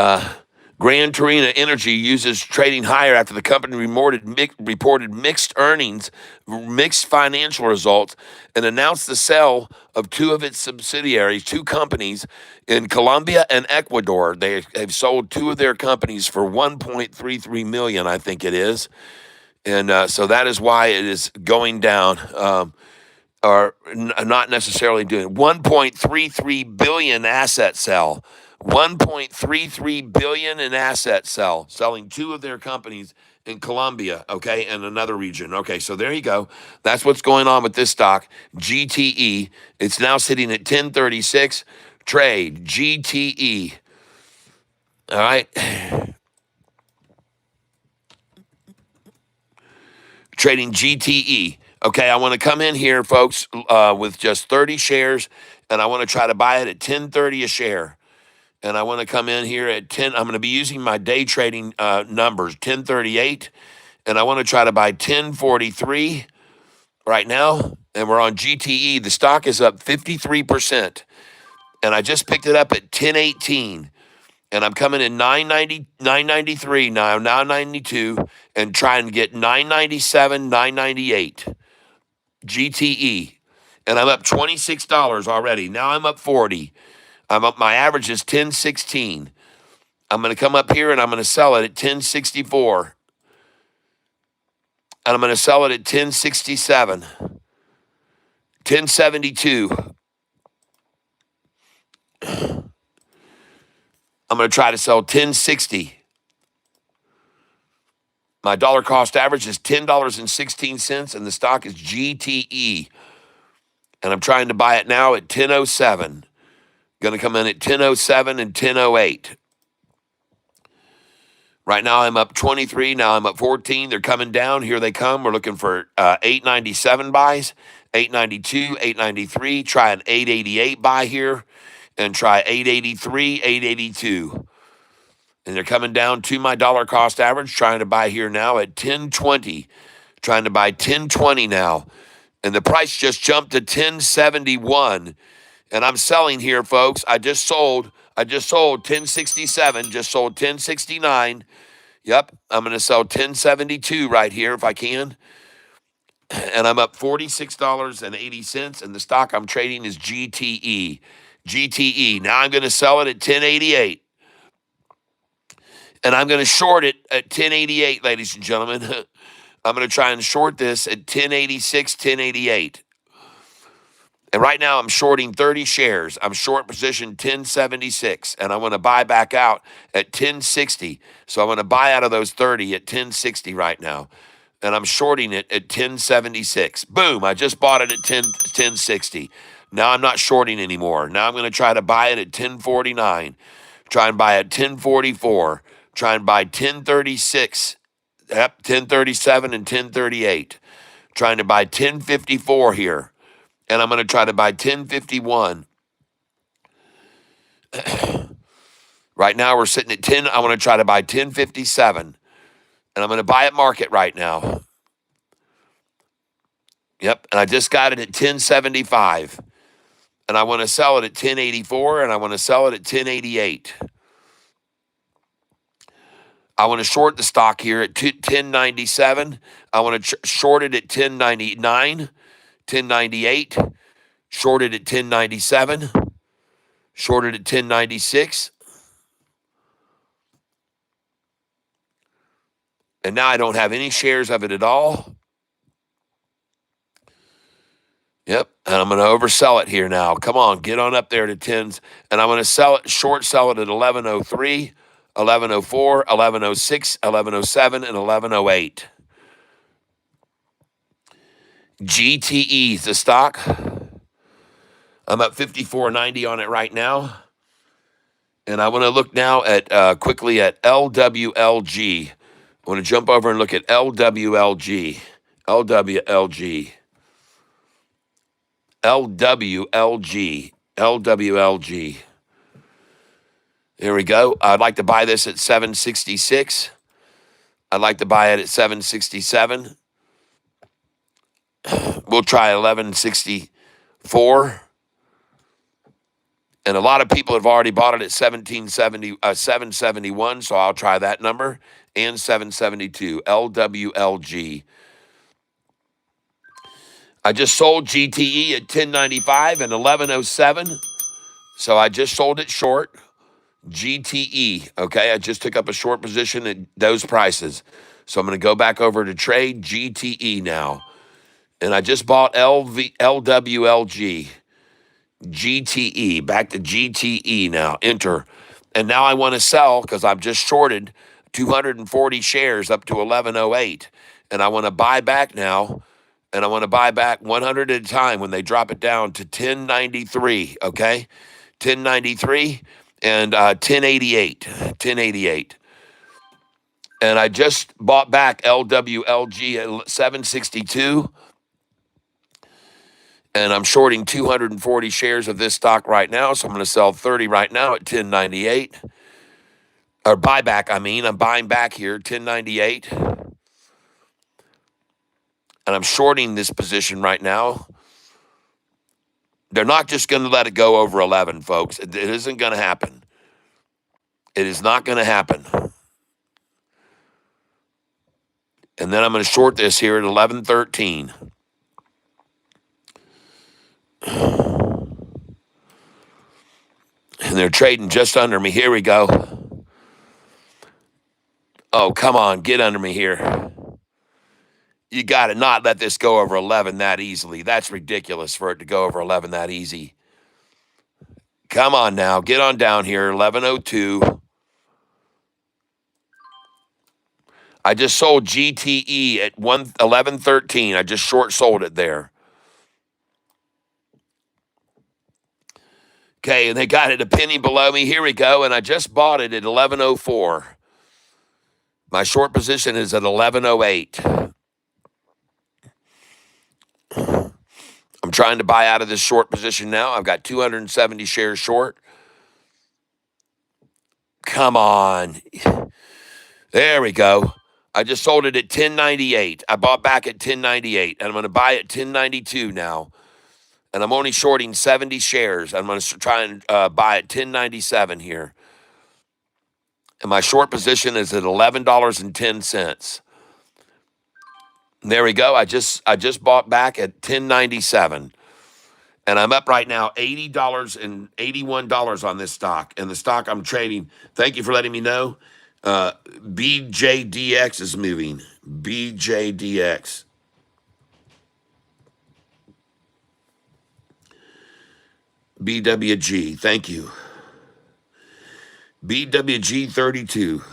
[SPEAKER 1] Gran Torino Energy uses trading higher after the company reported mixed earnings, mixed financial results, and announced the sale of two of its subsidiaries, two companies in Colombia and Ecuador. They have sold two of their companies for $1.33 million, I think it is. And so that is why it is going down. Or not necessarily doing 1.33 billion asset sell. 1.33 billion in asset sell, selling two of their companies in Colombia, okay, and another region. Okay, so there you go. That's what's going on with this stock, GTE. It's now sitting at 1036. Trade GTE. All right. Trading GTE. Okay, I want to come in here, folks, with just 30 shares, and I want to try to buy it at 1030 a share. And I want to come in here at 10. I'm going to be using my day trading numbers, 1038, and I want to try to buy 1043 right now. And we're on GTE. The stock is up 53%, and I just picked it up at 1018. And I'm coming in 990, 993 now, 992, and trying to get 997, 998. GTE. And I'm up $26 already. Now I'm up 40. I'm up, my average is 1016. I'm going to come up here and I'm going to sell it at 1064. And I'm going to sell it at 1067. 1072. I'm going to try to sell 1060. My dollar cost average is $10.16, and the stock is GTE. And I'm trying to buy it now at 1007. Going to come in at 1007 and 1008. Right now I'm up 23. Now I'm up 14. They're coming down. Here they come. We're looking for 897 buys, 892, 893. Try an 888 buy here, and try 883, 882. And they're coming down to my dollar cost average, trying to buy here now at 1020. Trying to buy 1020 now. And the price just jumped to 1071. And I'm selling here, folks. I just sold 1067, just sold 1069. Yep, I'm going to sell 1072 right here if I can. And I'm up $46.80, and the stock I'm trading is GTE. GTE. Now I'm going to sell it at 1088. And I'm going to short it at 1088, ladies and gentlemen. I'm going to try and short this at 1086, 1088. And right now I'm shorting 30 shares. I'm short position 1076, and I want to buy back out at 1060. So I want to buy out of those 30 at 1060 right now. And I'm shorting it at 1076. Boom, I just bought it at 1060. Now I'm not shorting anymore. Now I'm going to try to buy it at 1049. Try and buy at 1044. Try and buy 1036. Yep, 1037 and 1038. Trying to buy 1054 here. And I'm going to try to buy 1051. Right now we're sitting at 10. I want to try to buy 1057. And I'm going to buy at market right now. Yep, and I just got it at 1075. And I want to sell it at 1084, and I want to sell it at 1088. I want to short the stock here at 1097. I want to short it at 1099, 1098, short it at 1097, short it at 1096. And now I don't have any shares of it at all. Yep, and I'm going to oversell it here now. Come on, get on up there to tens. And I'm going to short sell it at 1103, 1104, 1106, 1107, and 1108. GTE is the stock. I'm up 54.90 on it right now. And I want to look now at quickly at LWLG. I want to jump over and look at LWLG. LWLG. LWLG. LWLG. There we go. I'd like to buy this at 766. I'd like to buy it at 767. We'll try 1164. And a lot of people have already bought it at 771, so I'll try that number, and 772, LWLG. I just sold GTE at 1095 and 1107, so I just sold it short. GTE, okay? I just took up a short position at those prices. So I'm going to go back over to trade GTE now. And I just bought LWLG. GTE, back to GTE now, enter. And now I want to sell because I've just shorted 240 shares up to 1108. And I want to buy back now, and I want to buy back 100 at a time when they drop it down to 1093, okay? 1093 and 1088, 1088. And I just bought back LWLG at 762. And I'm shorting 240 shares of this stock right now, so I'm going to sell 30 right now at 1098. Or buyback, I mean. I'm buying back here, 1098. And I'm shorting this position right now. They're not just going to let it go over 11, folks. It isn't going to happen. It is not going to happen. And then I'm going to short this here at 1113. And they're trading just under me. Here we go. Oh, come on. Get under me here. You got to not let this go over 11 that easily. That's ridiculous for it to go over 11 that easy. Come on now. Get on down here. 1102. I just sold GTE at 1113. I just short sold it there. Okay, and they got it a penny below me. Here we go, and I just bought it at 1104. My short position is at 1108. I'm trying to buy out of this short position now. I've got 270 shares short. Come on. There we go. I just sold it at 1098. I bought back at 1098, and I'm going to buy at 1092 now. And I'm only shorting 70 shares. I'm going to try and buy at 1097 here. And my short position is at $11.10. There we go. I just bought back at 1097. And I'm up right now $80 and $81 on this stock. And the stock I'm trading, thank you for letting me know. BJDX is moving. BJDX. BWG, thank you. BWG 32.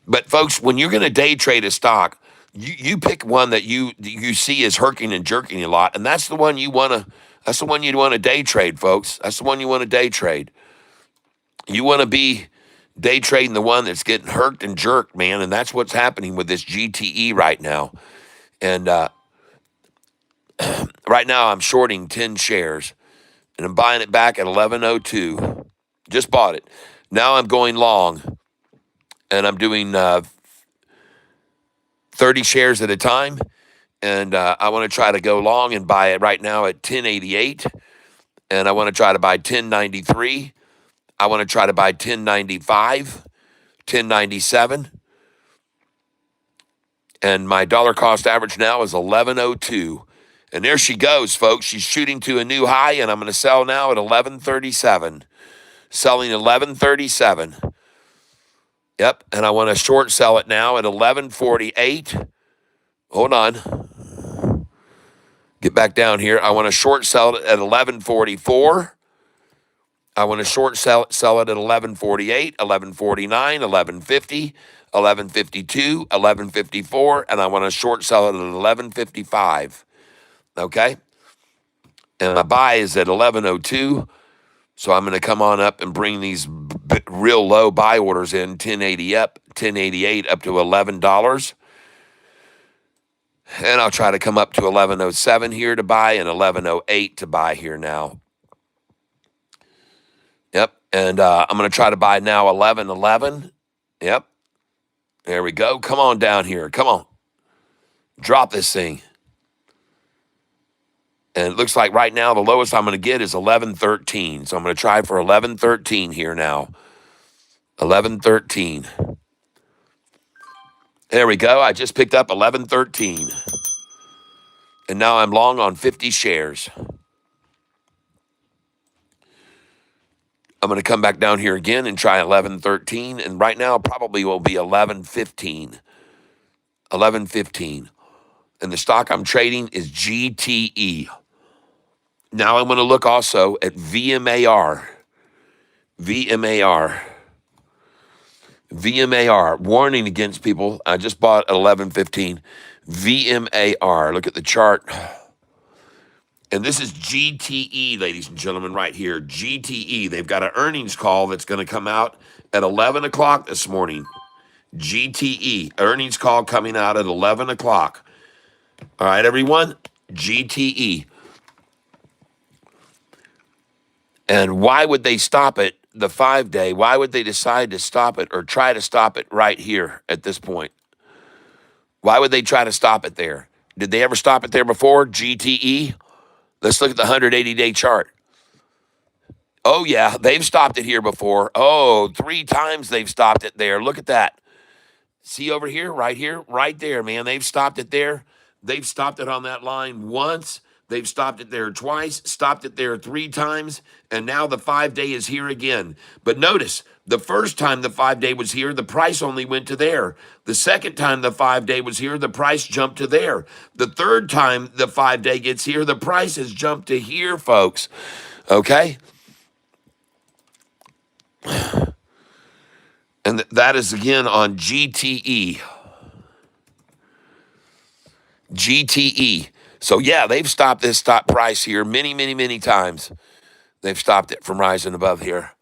[SPEAKER 1] But folks, when you're going to day trade a stock, you pick one that you see is herking and jerking a lot, and that's the one you want to. That's the one you want to day trade, folks. That's the one you want to day trade. You want to be day trading the one that's getting herked and jerked, man, and that's what's happening with this GTE right now. And right now I'm shorting 10 shares, and I'm buying it back at 1102. Just bought it. Now I'm going long, and I'm doing 30 shares at a time, and I want to try to go long and buy it right now at 1088, and I want to try to buy 1093. I want to try to buy 1095, 1097. And my dollar cost average now is 1102. And there she goes, folks. She's shooting to a new high, and I'm going to sell now at 1137. Selling 1137. Yep, and I want to short sell it now at 1148. Hold on. Get back down here. I want to short sell it at 1144. I want to short sell it at 1148, 1149, 1150, 1152, 1154, and I want to short sell it at 1155. Okay? And my buy is at 1102. So I'm going to come on up and bring these real low buy orders in, 1080 up, 1088 up to $11. And I'll try to come up to 1107 here to buy and 1108 to buy here now. Yep. And I'm going to try to buy now 1111. Yep. There we go. Come on down here. Come on. Drop this thing. And it looks like right now the lowest I'm going to get is 1113. So I'm going to try for 1113 here now. 1113. There we go. I just picked up 1113. And now I'm long on 50 shares. I'm going to come back down here again and try 1113. And right now probably will be 1115. 1115. And the stock I'm trading is GTE. Now I'm going to look also at VMAR. VMAR. Warning against people. I just bought at 1115. VMAR. Look at the chart. And this is GTE, ladies and gentlemen, right here. GTE. They've got an earnings call that's going to come out at 11 o'clock this morning. GTE. Earnings call coming out at 11 o'clock. All right, everyone. GTE. And why would they stop it, the 5-day? Why would they decide to stop it or try to stop it right here at this point? Why would they try to stop it there? Did they ever stop it there before, GTE? Let's look at the 180-day chart. Oh, yeah, they've stopped it here before. Oh, 3 times they've stopped it there. Look at that. See over here, right there, man. They've stopped it there. They've stopped it on that line once. They've stopped it there twice, stopped it there 3 times, and now the 5-day is here again. But notice, the first time the 5-day was here, the price only went to there. The second time the 5-day was here, the price jumped to there. The third time the 5-day gets here, the price has jumped to here, folks. Okay? And that is again on GTE. GTE. So, yeah, they've stopped this stop price here many times. They've stopped it from rising above here.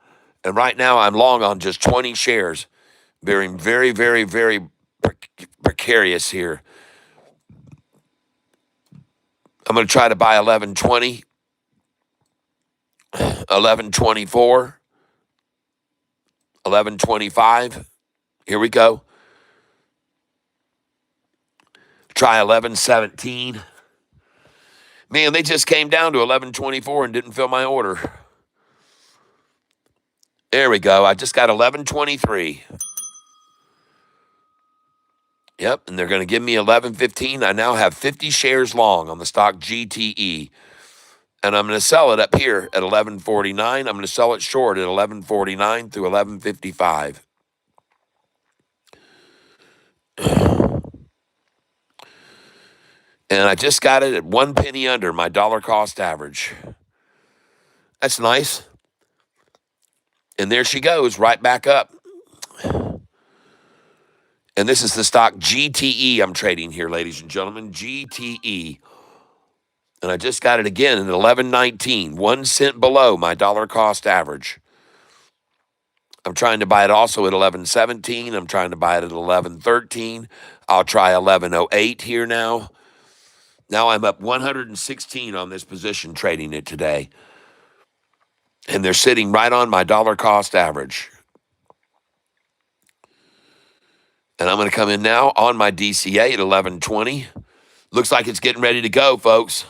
[SPEAKER 1] And right now I'm long on just 20 shares. Being very precarious here. I'm going to try to buy 1120, 1124, 1125. Here we go. Try 1117. Man, they just came down to 1124 and didn't fill my order. There we go. I just got 1123. Yep, and they're going to give me 1115. I now have 50 shares long on the stock GTE. And I'm going to sell it up here at 1149. I'm going to sell it short at 1149 through 1155. And I just got it at 1 penny under my dollar cost average. That's nice. And there she goes, right back up. And this is the stock GTE I'm trading here, ladies and gentlemen. GTE. And I just got it again at 11.19, 1 cent below my dollar cost average. I'm trying to buy it also at 11.17. I'm trying to buy it at 11.13. I'll try 11.08 here now. Now I'm up 116 on this position trading it today. And they're sitting right on my dollar cost average. And I'm going to come in now on my DCA at 11.20. Looks like it's getting ready to go, folks.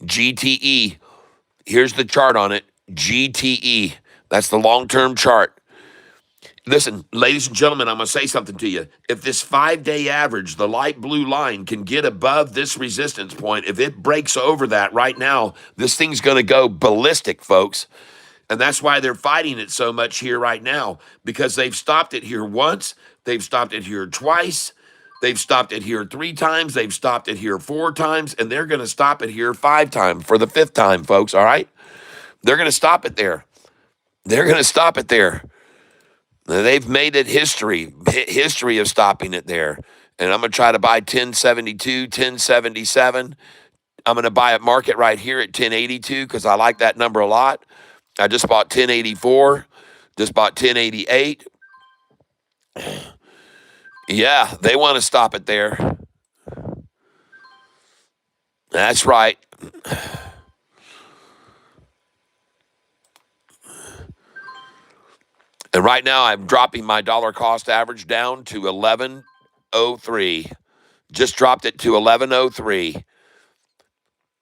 [SPEAKER 1] GTE. Here's the chart on it. GTE. That's the long-term chart. Listen, ladies and gentlemen, I'm going to say something to you. If this 5-day average, the light blue line, can get above this resistance point, if it breaks over that right now, this thing's going to go ballistic, folks. And that's why they're fighting it so much here right now, because they've stopped it here once, they've stopped it here twice, they've stopped it here 3 times, they've stopped it here 4 times, and they're going to stop it here 5 times for the 5th time, folks, all right? They're going to stop it there. They're going to stop it there. They've made it history of stopping it there. And I'm going to try to buy 1072, 1077. I'm going to buy at market right here at 1082 because I like that number a lot. I just bought 1084, just bought 1088. Yeah, they want to stop it there. That's right. And right now I'm dropping my dollar cost average down to 1103. Just dropped it to 1103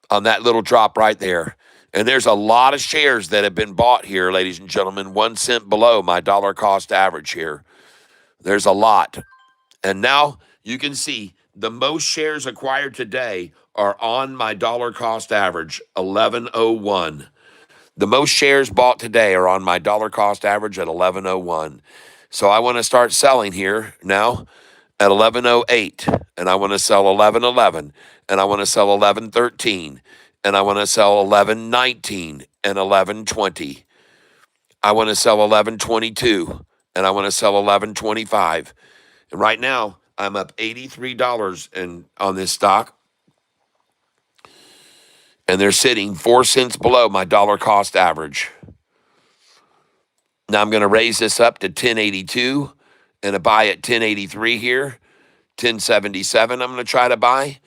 [SPEAKER 1] on that little drop right there. And there's a lot of shares that have been bought here, ladies and gentlemen, 1 cent below my dollar cost average here. There's a lot. And now you can see the most shares acquired today are on my dollar cost average, 1101. The most shares bought today are on my dollar cost average at 1101. So I want to start selling here now at 1108, and I want to sell 1111, and I want to sell 1113, and I want to sell 1119 and 1120. I want to sell 1122, and I want to sell 1125. And right now, I'm up $83 on this stock, and they're sitting 4 cents below my dollar cost average. Now I'm going to raise this up to 1082 and a buy at 1083 here. 1077 I'm going to try to buy.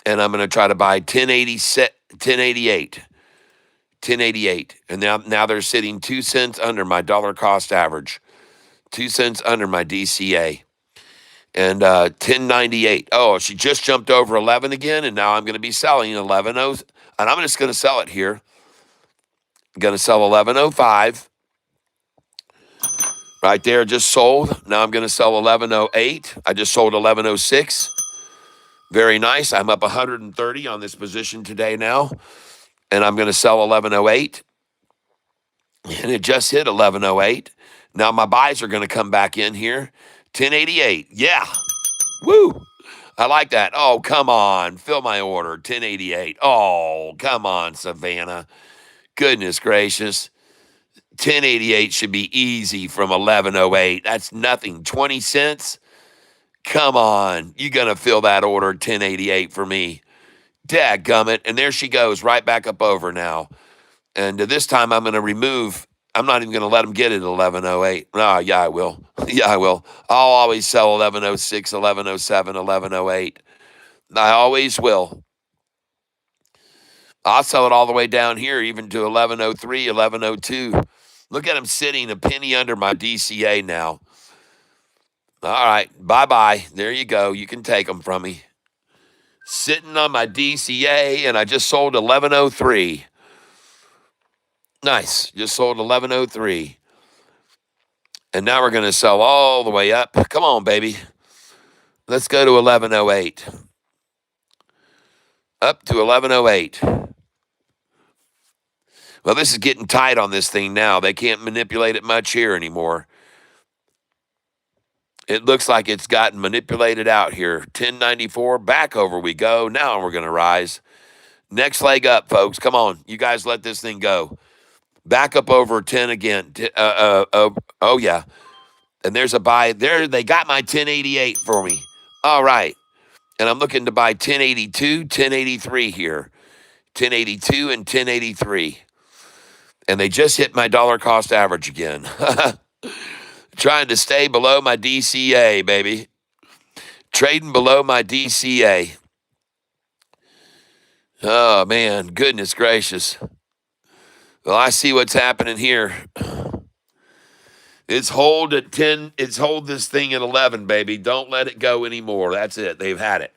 [SPEAKER 1] And I'm going to try to buy 1088. 1088. And now they're sitting 2 cents under my dollar cost average. 2 cents under my DCA. And 1098. Oh, she just jumped over 11 again, and now I'm going to be selling 11. And I'm just going to sell it here. I'm going to sell 1105. Right there, just sold. Now I'm going to sell 1108. I just sold 1106. Very nice. I'm up 130 on this position today now. And I'm going to sell 1108. And it just hit 1108. Now my buys are going to come back in here. 1088. Yeah. Woo. I like that. Oh, come on. Fill my order. 1088. Oh, come on, Savannah. Goodness gracious. 1088 should be easy from 1108. That's nothing. 20 cents? Come on. You're going to fill that order 1088 for me. Dadgummit. And there she goes, right back up over now. And this time I'm going to remove, I'm not even going to let them get it at 1108. Oh, yeah, I will. Yeah, I will. I'll always sell 1106, 1107, 1108. I always will. I'll sell it all the way down here, even to 1103, 1102. Look at them sitting a penny under my DCA now. All right, bye-bye. There you go. You can take them from me. Sitting on my DCA, and I just sold 1103. Nice. Just sold 1103. And now we're going to sell all the way up. Come on, baby. Let's go to 1108. Up to 1108. Well, this is getting tight on this thing now. They can't manipulate it much here anymore. It looks like it's gotten manipulated out here. 1094, back over we go. Now we're going to rise. Next leg up, folks. Come on. You guys let this thing go. Back up over 10 again. Oh, yeah. And there's a buy. There, they got my 1088 for me. All right. And I'm looking to buy 1082, 1083 here. 1082 and 1083. And they just hit my dollar cost average again. Trying to stay below my DCA, baby. Trading below my DCA. Oh, man. Goodness gracious. Well, I see what's happening here. It's hold at 10. It's hold this thing at 11, baby. Don't let it go anymore. That's it. They've had it.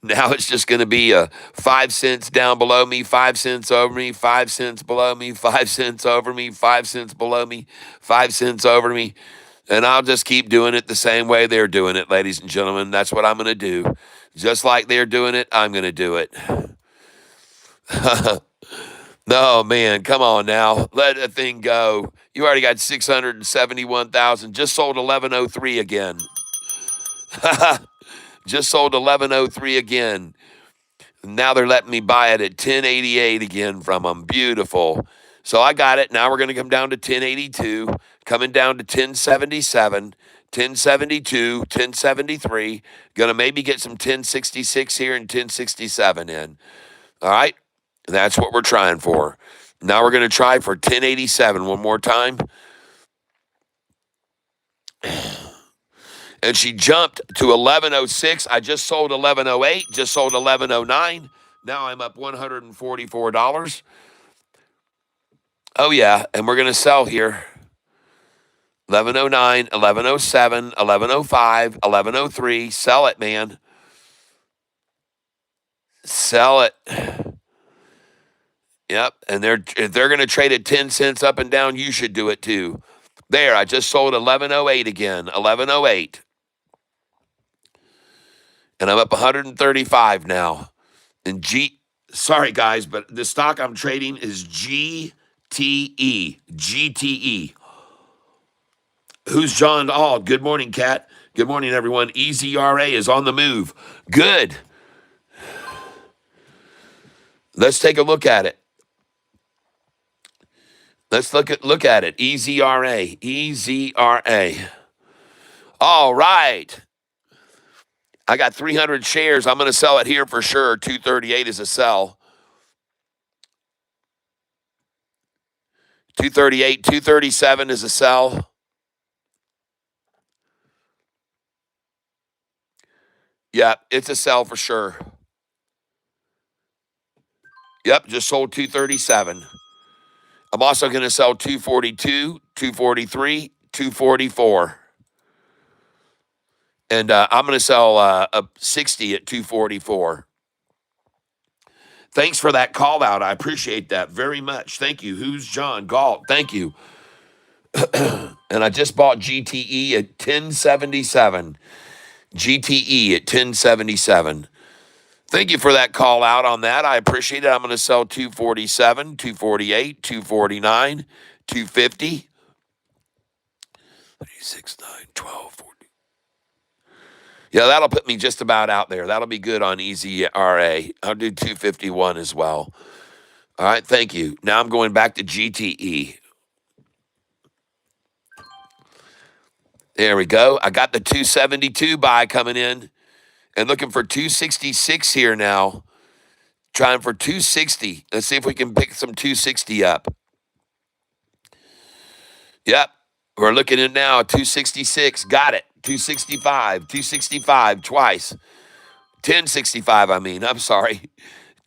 [SPEAKER 1] Now it's just going to be 5 cents down below me, 5 cents over me, 5 cents below me, 5 cents over me, 5 cents below me, 5 cents over me.
[SPEAKER 3] And I'll just keep doing it the same way they're doing it, ladies and gentlemen. That's what I'm going to do. Just like they're doing it, I'm going to do it. No, man, come on now. Let that thing go. You already got 671,000. Just sold 1103 again. Just sold 1103 again. Now they're letting me buy it at 1088 again from them. Beautiful. So I got it. Now we're going to come down to 1082, coming down to 1077, 1072, 1073. Going to maybe get some 1066 here and 1067 in. All right? That's what we're trying for. Now we're going to try for 1087 one more time. And she jumped to 1106. I just sold 1108, just sold 1109. Now I'm up $144. Oh, yeah. And we're going to sell here 1109, 1107, 1105, 1103. Sell it, man. Sell it. Yep. And if they're going to trade at 10 cents up and down, you should do it too. There, I just sold 1108 again. 1108. And I'm up 135 now. And sorry guys, but the stock I'm trading is GTE. GTE. Who's John All? Good morning, Kat. Good morning, everyone. EZRA is on the move. Good. Let's take a look at it. Let's look at it. EZRA. EZRA. All right. I got 300 shares. I'm going to sell it here for sure. 238 is a sell. 238, 237 is a sell. Yeah, it's a sell for sure. Yep, just sold 237. I'm also going to sell 242, 243, 244. And I'm going to sell a 60 at 244. Thanks for that call out. I appreciate that very much. Thank you. Who's John Galt? Thank you. And I just bought GTE at 1077. GTE at 1077. Thank you for that call out on that. I appreciate it. I'm going to sell 247, 248, 249, 250. 36, 9, 12, 40. Yeah, that'll put me just about out there. That'll be good on EZRA. I'll do 251 as well. All right, thank you. Now I'm going back to GTE. There we go. I got the 272 buy coming in and looking for 266 here now. Trying for 260. Let's see if we can pick some 260 up. Yep. We're looking at now 266. Got it. 265. 265 twice. 1065, I mean. I'm sorry.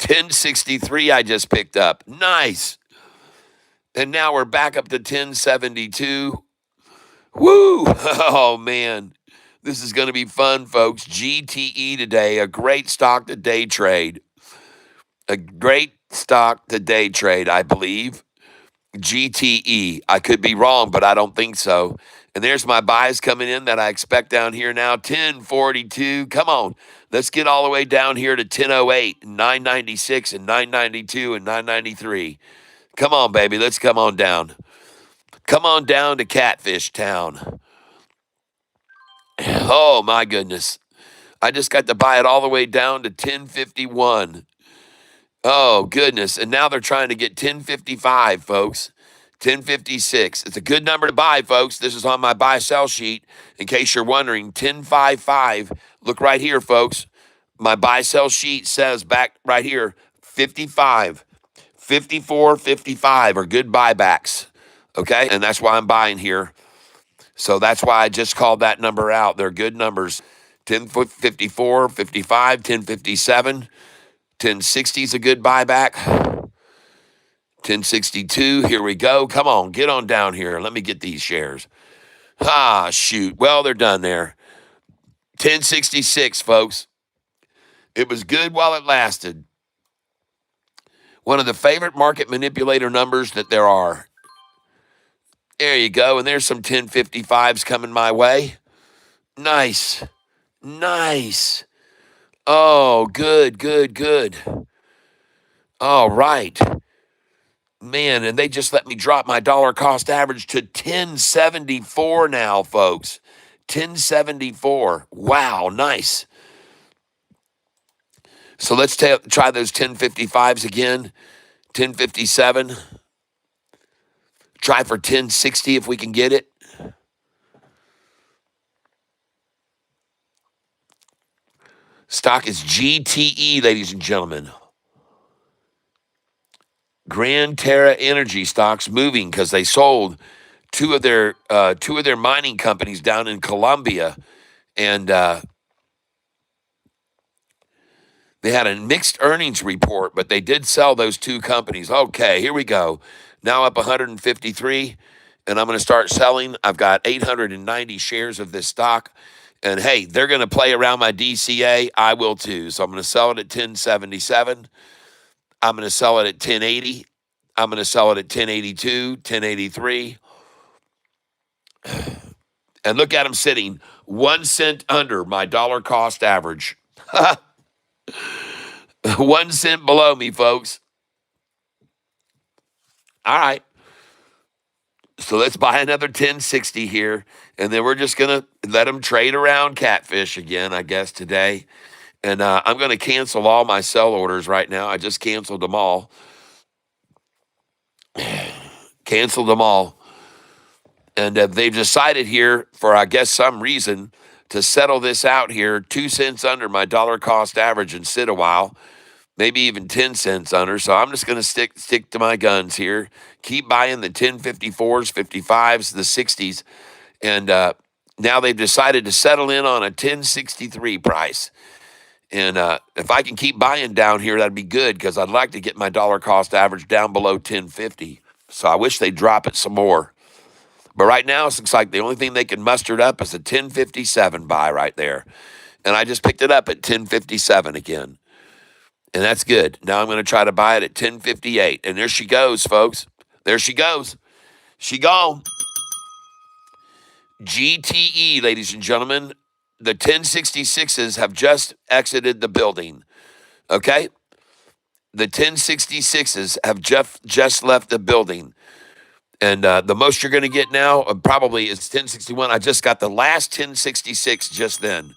[SPEAKER 3] 1063 I just picked up. Nice. And now we're back up to 1072. Woo! Oh, man. This is going to be fun, folks. GTE today, a great stock to day trade. A great stock to day trade, I believe. GTE. I could be wrong, but I don't think so. And there's my buys coming in that I expect down here now. 1042. Come on. Let's get all the way down here to 1008, 996, and 992, and 993. Come on, baby. Let's come on down. Come on down to Catfish Town. Oh, my goodness. I just got to buy it all the way down to 1051. Oh, goodness. And now they're trying to get 1055, folks. 1056. It's a good number to buy, folks. This is on my buy-sell sheet. In case you're wondering, 1055. Look right here, folks. My buy-sell sheet says back right here, 55, 54, 55 are good buybacks. Okay? And that's why I'm buying here. So that's why I just called that number out. They're good numbers. 1054, 55, 1057. 1060 is a good buyback. 1062, here we go. Come on, get on down here. Let me get these shares. Ah, shoot. Well, they're done there. 1066, folks. It was good while it lasted. One of the favorite market manipulator numbers that there are. There you go. And there's some 1055s coming my way. Nice. Nice. Oh, good, good, good. All right. Man, and they just let me drop my dollar cost average to 1074 now, folks. 1074. Wow, nice. So let's try those 1055s again. 1057. Try for 1060 if we can get it. Stock is GTE, ladies and gentlemen. Grand Terra Energy stocks moving because they sold two of their mining companies down in Colombia, and they had a mixed earnings report, but they did sell those two companies. Okay, here we go. Now up 153, and I'm going to start selling. I've got 890 shares of this stock, and hey, they're going to play around my DCA. I will too. So I'm going to sell it at 1077. I'm going to sell it at 1080. I'm going to sell it at 1082, 1083. And look at them sitting 1 cent under my dollar cost average. 1 cent below me, folks. All right. So let's buy another 1060 here. And then we're just going to let them trade around Catfish again, I guess, today. And I'm going to cancel all my sell orders right now. I just canceled them all. Canceled them all. And they've decided here, for I guess some reason, to settle this out here 2 cents under my dollar cost average and sit a while, maybe even 10 cents under. So I'm just going to stick to my guns here. Keep buying the 1054s, 55s, the 60s. And now they've decided to settle in on a 1063 price. And if I can keep buying down here, that'd be good because I'd like to get my dollar cost average down below 1050. So I wish they'd drop it some more. But right now, it looks like the only thing they can muster it up is a 1057 buy right there. And I just picked it up at 1057 again. And that's good. Now I'm going to try to buy it at 1058. And there she goes, folks. There she goes. She gone. GTE, ladies and gentlemen. The 1066s have just exited the building. Okay? The 1066s have just left the building. And the most you're going to get now probably is 1061. I just got the last 1066 just then.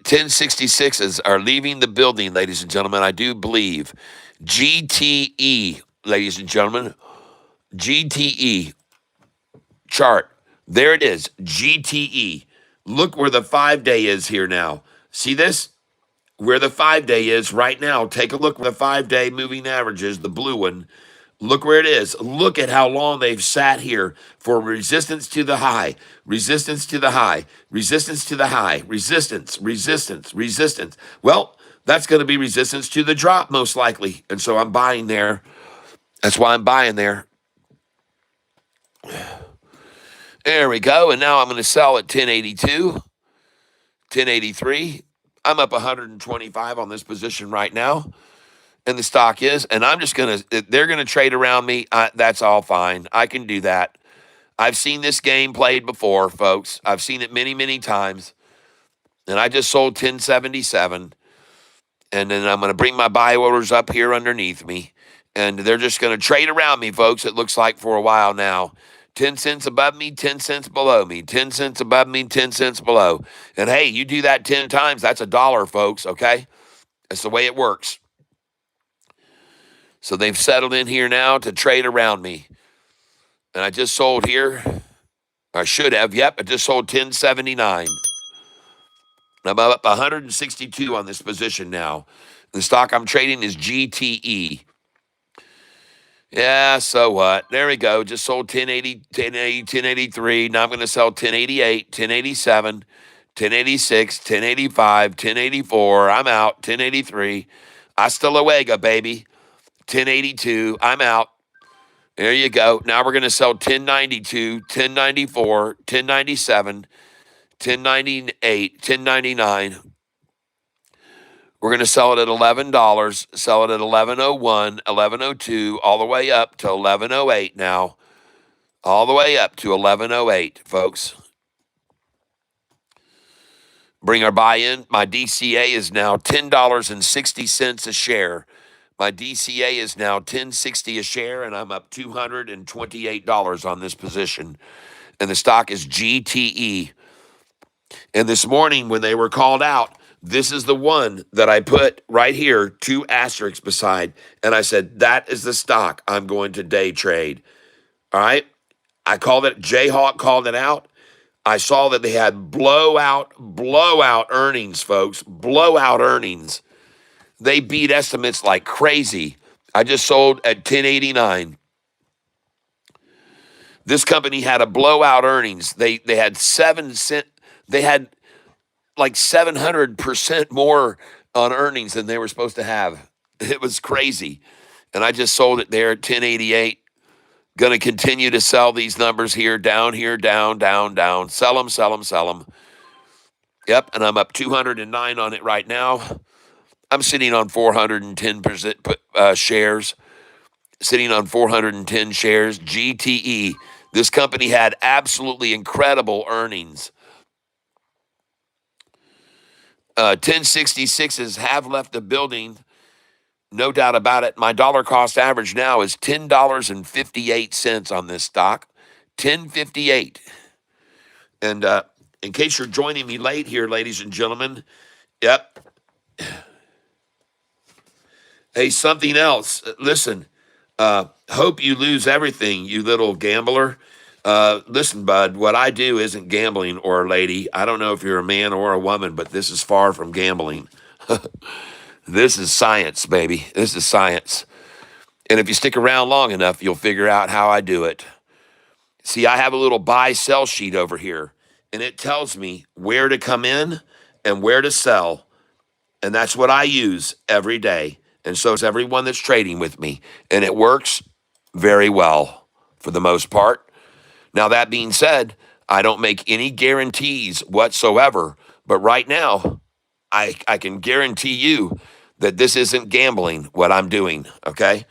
[SPEAKER 3] 1066s are leaving the building, ladies and gentlemen, I do believe. GTE, ladies and gentlemen. GTE chart. There it is. GTE. Look where the 5-day is here now. See this? Where the 5-day is right now. Take a look where the 5-day moving average is, the blue one. Look where it is. Look at how long they've sat here for resistance to the high, resistance to the high, resistance to the high, resistance, resistance, resistance. Well, that's going to be resistance to the drop most likely. And so I'm buying there. That's why I'm buying there. There we go. And now I'm going to sell at 1082, 1083. I'm up 125 on this position right now. And the stock is, and I'm just they're going to trade around me. That's all fine. I can do that. I've seen this game played before, folks. I've seen it many, many times. And I just sold 1077. And then I'm going to bring my buy orders up here underneath me. And they're just going to trade around me, folks, it looks like for a while now. 10 cents above me, 10 cents below me. 10 cents above me, 10 cents below. And hey, you do that 10 times, that's $1, folks, okay? That's the way it works. So they've settled in here now to trade around me. And I just sold here. I should have. Yep, I just sold 1079. I'm up 162 on this position now. The stock I'm trading is GTE. Yeah, so what? There we go. Just sold 1080, 1080, 1083. Now I'm going to sell 1088, 1087, 1086, 1085, 1084. I'm out. 1083. Hasta luego, baby. 1082, I'm out. There you go. Now we're going to sell 1092, 1094, 1097, 1098, 1099. We're going to sell it at $11, sell it at 1101, 1102, all the way up to 1108 now. all the way up to 1108, folks. Bring our buy-in. My DCA is now $10.60 a share. My DCA is now $10.60 a share, and I'm up $228 on this position. And the stock is GTE. And this morning, when they were called out, this is the one that I put right here, 2 asterisks beside. And I said, that is the stock I'm going to day trade. All right. I called it, Jayhawk called it out. I saw that they had blowout earnings, folks. Blowout earnings. They beat estimates like crazy. I just sold at 1089. This company had a blowout earnings. They had 7 cent. They had like 700% more on earnings than they were supposed to have. It was crazy. And I just sold it there at 1088. Going to continue to sell these numbers here, down, down. Sell them, sell them, sell them. Yep, and I'm up 209 on it right now. I'm sitting on 410% shares. Sitting on 410 shares. GTE. This company had absolutely incredible earnings. 1066s have left the building. No doubt about it. My dollar cost average now is $10.58 on this stock. 10.58. And in case you're joining me late here, ladies and gentlemen, yep. Hey, something else. Listen, hope you lose everything, you little gambler. Listen, bud, what I do isn't gambling, or lady. I don't know if you're a man or a woman, but this is far from gambling. This is science, baby. This is science. And if you stick around long enough, you'll figure out how I do it. See, I have a little buy-sell sheet over here, and it tells me where to come in and where to sell. And that's what I use every day. And so does everyone that's trading with me. And it works very well for the most part. Now, that being said, I don't make any guarantees whatsoever. But right now, I can guarantee you that this isn't gambling, what I'm doing, okay?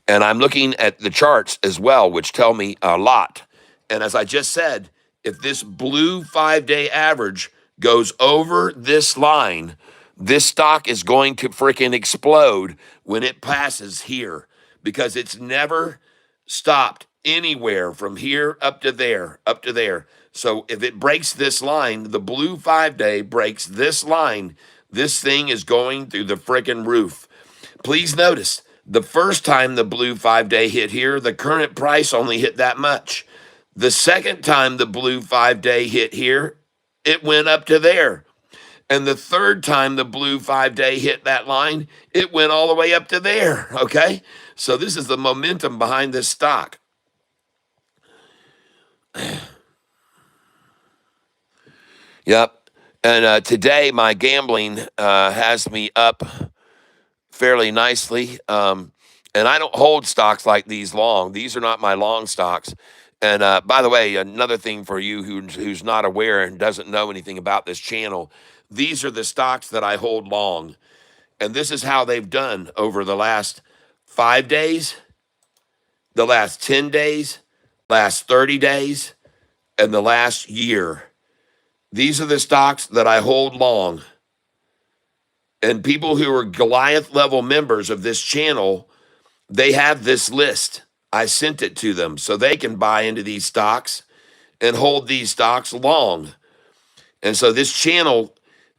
[SPEAKER 3] And I'm looking at the charts as well, which tell me a lot. And as I just said, if this blue 5-day average goes over this line, this stock is going to freaking explode when it passes here, because it's never stopped anywhere from here up to there, up to there. So if it breaks this line, the blue 5-day breaks this line, this thing is going through the freaking roof. Please notice, the first time the blue 5-day hit here, the current price only hit that much. The second time the blue 5-day hit here, it went up to there. And the third time the blue 5-day hit that line, it went all the way up to there, okay? So this is the momentum behind this stock. Yep. And today my gambling has me up fairly nicely. And I don't hold stocks like these long. These are not my long stocks. And by the way, another thing for you who's not aware and doesn't know anything about this channel, these are the stocks that I hold long. And this is how they've done over the last 5 days, the last 10 days, last 30 days, and the last year. These are the stocks that I hold long. And people who are Goliath level members of this channel, they have this list. I sent it to them so they can buy into these stocks and hold these stocks long. And so this channel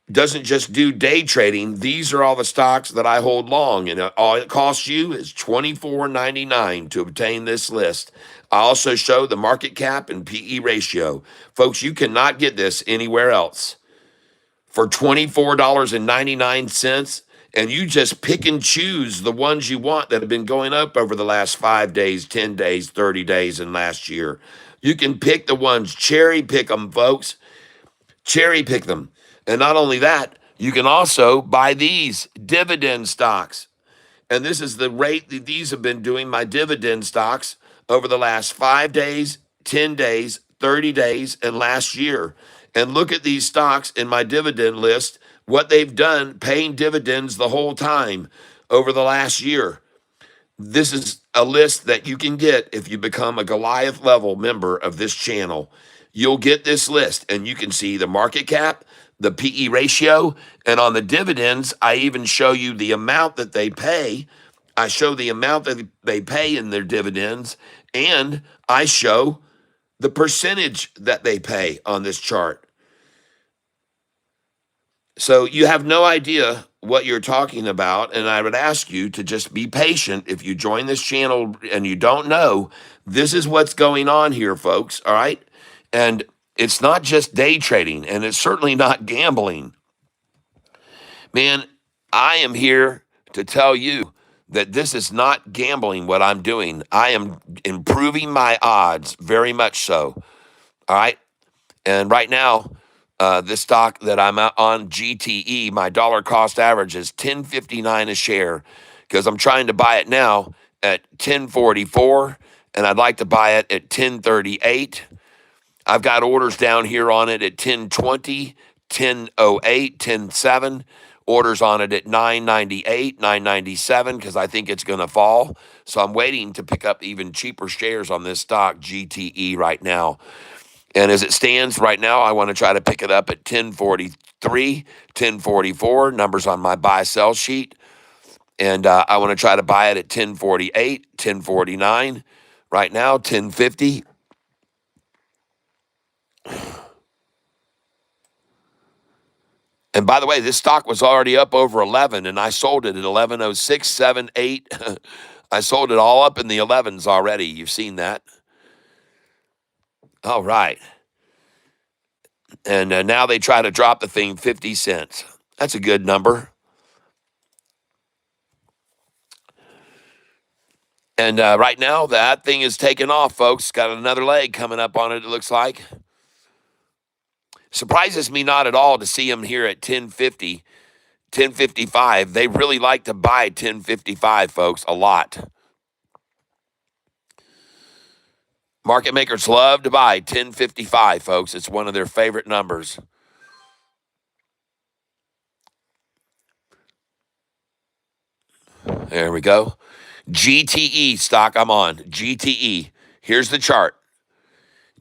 [SPEAKER 3] doesn't just do day trading. These are all the stocks that I hold long. And all it costs you is $24.99 to obtain this list. I also show the market cap and PE ratio. Folks, you cannot get this anywhere else. For $24.99, and you just pick and choose the ones you want that have been going up over the last 5 days, 10 days, 30 days, and last year. You can pick the ones, cherry pick them, folks. Cherry pick them. And not only that, you can also buy these dividend stocks. And this is the rate that these have been doing, my dividend stocks, over the last 5 days, 10 days, 30 days, and last year. And look at these stocks in my dividend list, what they've done paying dividends the whole time over the last year. This is a list that you can get if you become a Goliath level member of this channel. You'll get this list and you can see the market cap, the PE ratio, and on the dividends, I even show you the amount that they pay. I show the amount that they pay in their dividends, and I show the percentage that they pay on this chart. So you have no idea what you're talking about. And I would ask you to just be patient. If you join this channel and you don't know, this is what's going on here, folks. All right. And it's not just day trading, and it's certainly not gambling. Man, I am here to tell you that this is not gambling what I'm doing. I am improving my odds very much so. All right. And right now, this stock that I'm on, GTE, my dollar cost average is 10.59 a share because I'm trying to buy it now at 10.44, and I'd like to buy it at 10.38. I've got orders down here on it at 10.20, 10.08, 10.7. Orders on it at 9.98, 9.97 because I think it's going to fall. So I'm waiting to pick up even cheaper shares on this stock, GTE, right now. And as it stands right now, I want to try to pick it up at 1043, 1044, numbers on my buy-sell sheet. And I want to try to buy it at 1048, 1049. Right now, 1050. And by the way, this stock was already up over 11, and I sold it at 1106, 7, 8. I sold it all up in the 11s already. You've seen that. All right. And now they try to drop the thing 50 cents. That's a good number. And right now, that thing is taking off, folks. Got another leg coming up on it, it looks like. Surprises me not at all to see them here at 1050, 1055. They really like to buy 1055, folks, a lot. Market makers love to buy 1055, folks. It's one of their favorite numbers. There we go. GTE stock I'm on. GTE. Here's the chart.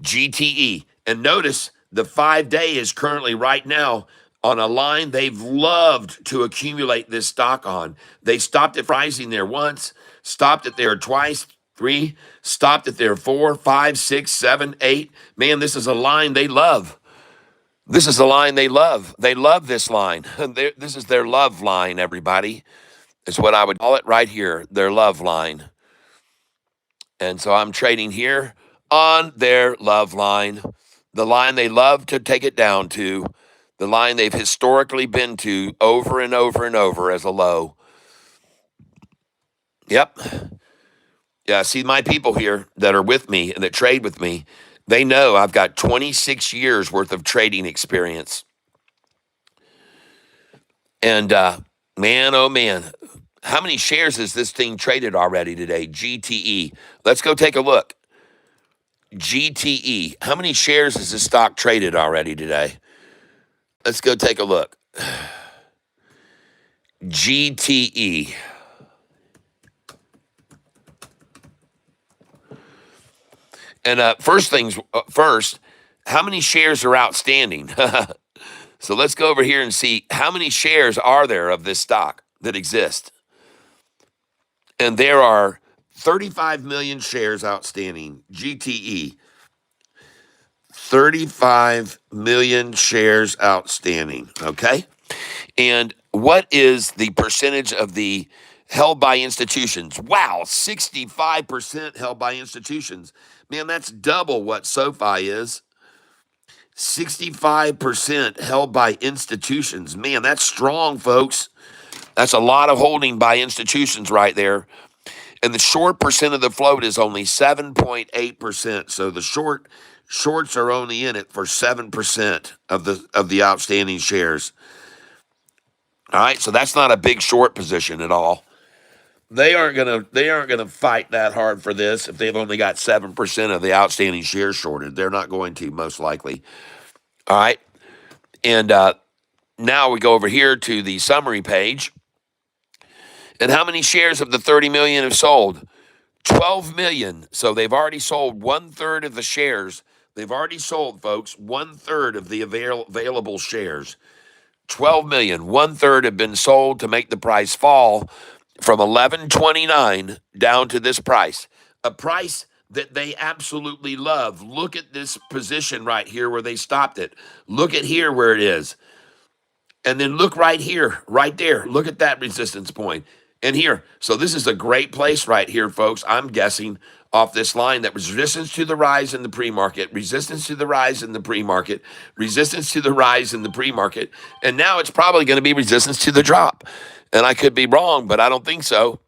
[SPEAKER 3] GTE. And notice the 5-day is currently right now on a line they've loved to accumulate this stock on. They stopped it rising there once, stopped it there twice, 3, stopped it there 4, 5, 6, 7, 8. Man, this is a line they love. This is a line they love. They love this line. This is their love line, everybody. It's what I would call it right here, their love line. And so I'm trading here on their love line, the line they love to take it down to, the line they've historically been to over and over and over as a low. Yep. Yeah, see my people here that are with me and that trade with me, they know I've got 26 years worth of trading experience. And man, oh man, how many shares has this thing traded already today? GTE. Let's go take a look. GTE. How many shares has this stock traded already today? Let's go take a look. GTE. And first things first, how many shares are outstanding? So let's go over here and see how many shares are there of this stock that exist. And there are 35 million shares outstanding. GTE. 35 million shares outstanding, okay? And what is the percentage of the held by institutions? Wow, 65% held by institutions. Man, that's double what SoFi is. 65% held by institutions. Man, that's strong, folks. That's a lot of holding by institutions right there. And the short percent of the float is only 7.8%. So the shorts are only in it for 7% of the outstanding shares. All right, so that's not a big short position at all. They aren't gonna fight that hard for this if they've only got 7% of the outstanding shares shorted. They're not going to, most likely. All right, and now we go over here to the summary page, And how many shares of the 30 million have sold? 12 million. So they've already sold one third of the shares. They've already sold, folks, one third of the available shares. 12 million. One third have been sold to make the price fall from 11.29 down to this price. A price that they absolutely love. Look at this position right here where they stopped it. Look at here where it is. And then look right here, right there. Look at that resistance point. And here. So this is a great place right here, folks. I'm guessing off this line that was resistance to the rise in the pre-market, resistance to the rise in the pre-market, resistance to the rise in the pre-market. And now it's probably going to be resistance to the drop. And I could be wrong, but I don't think so.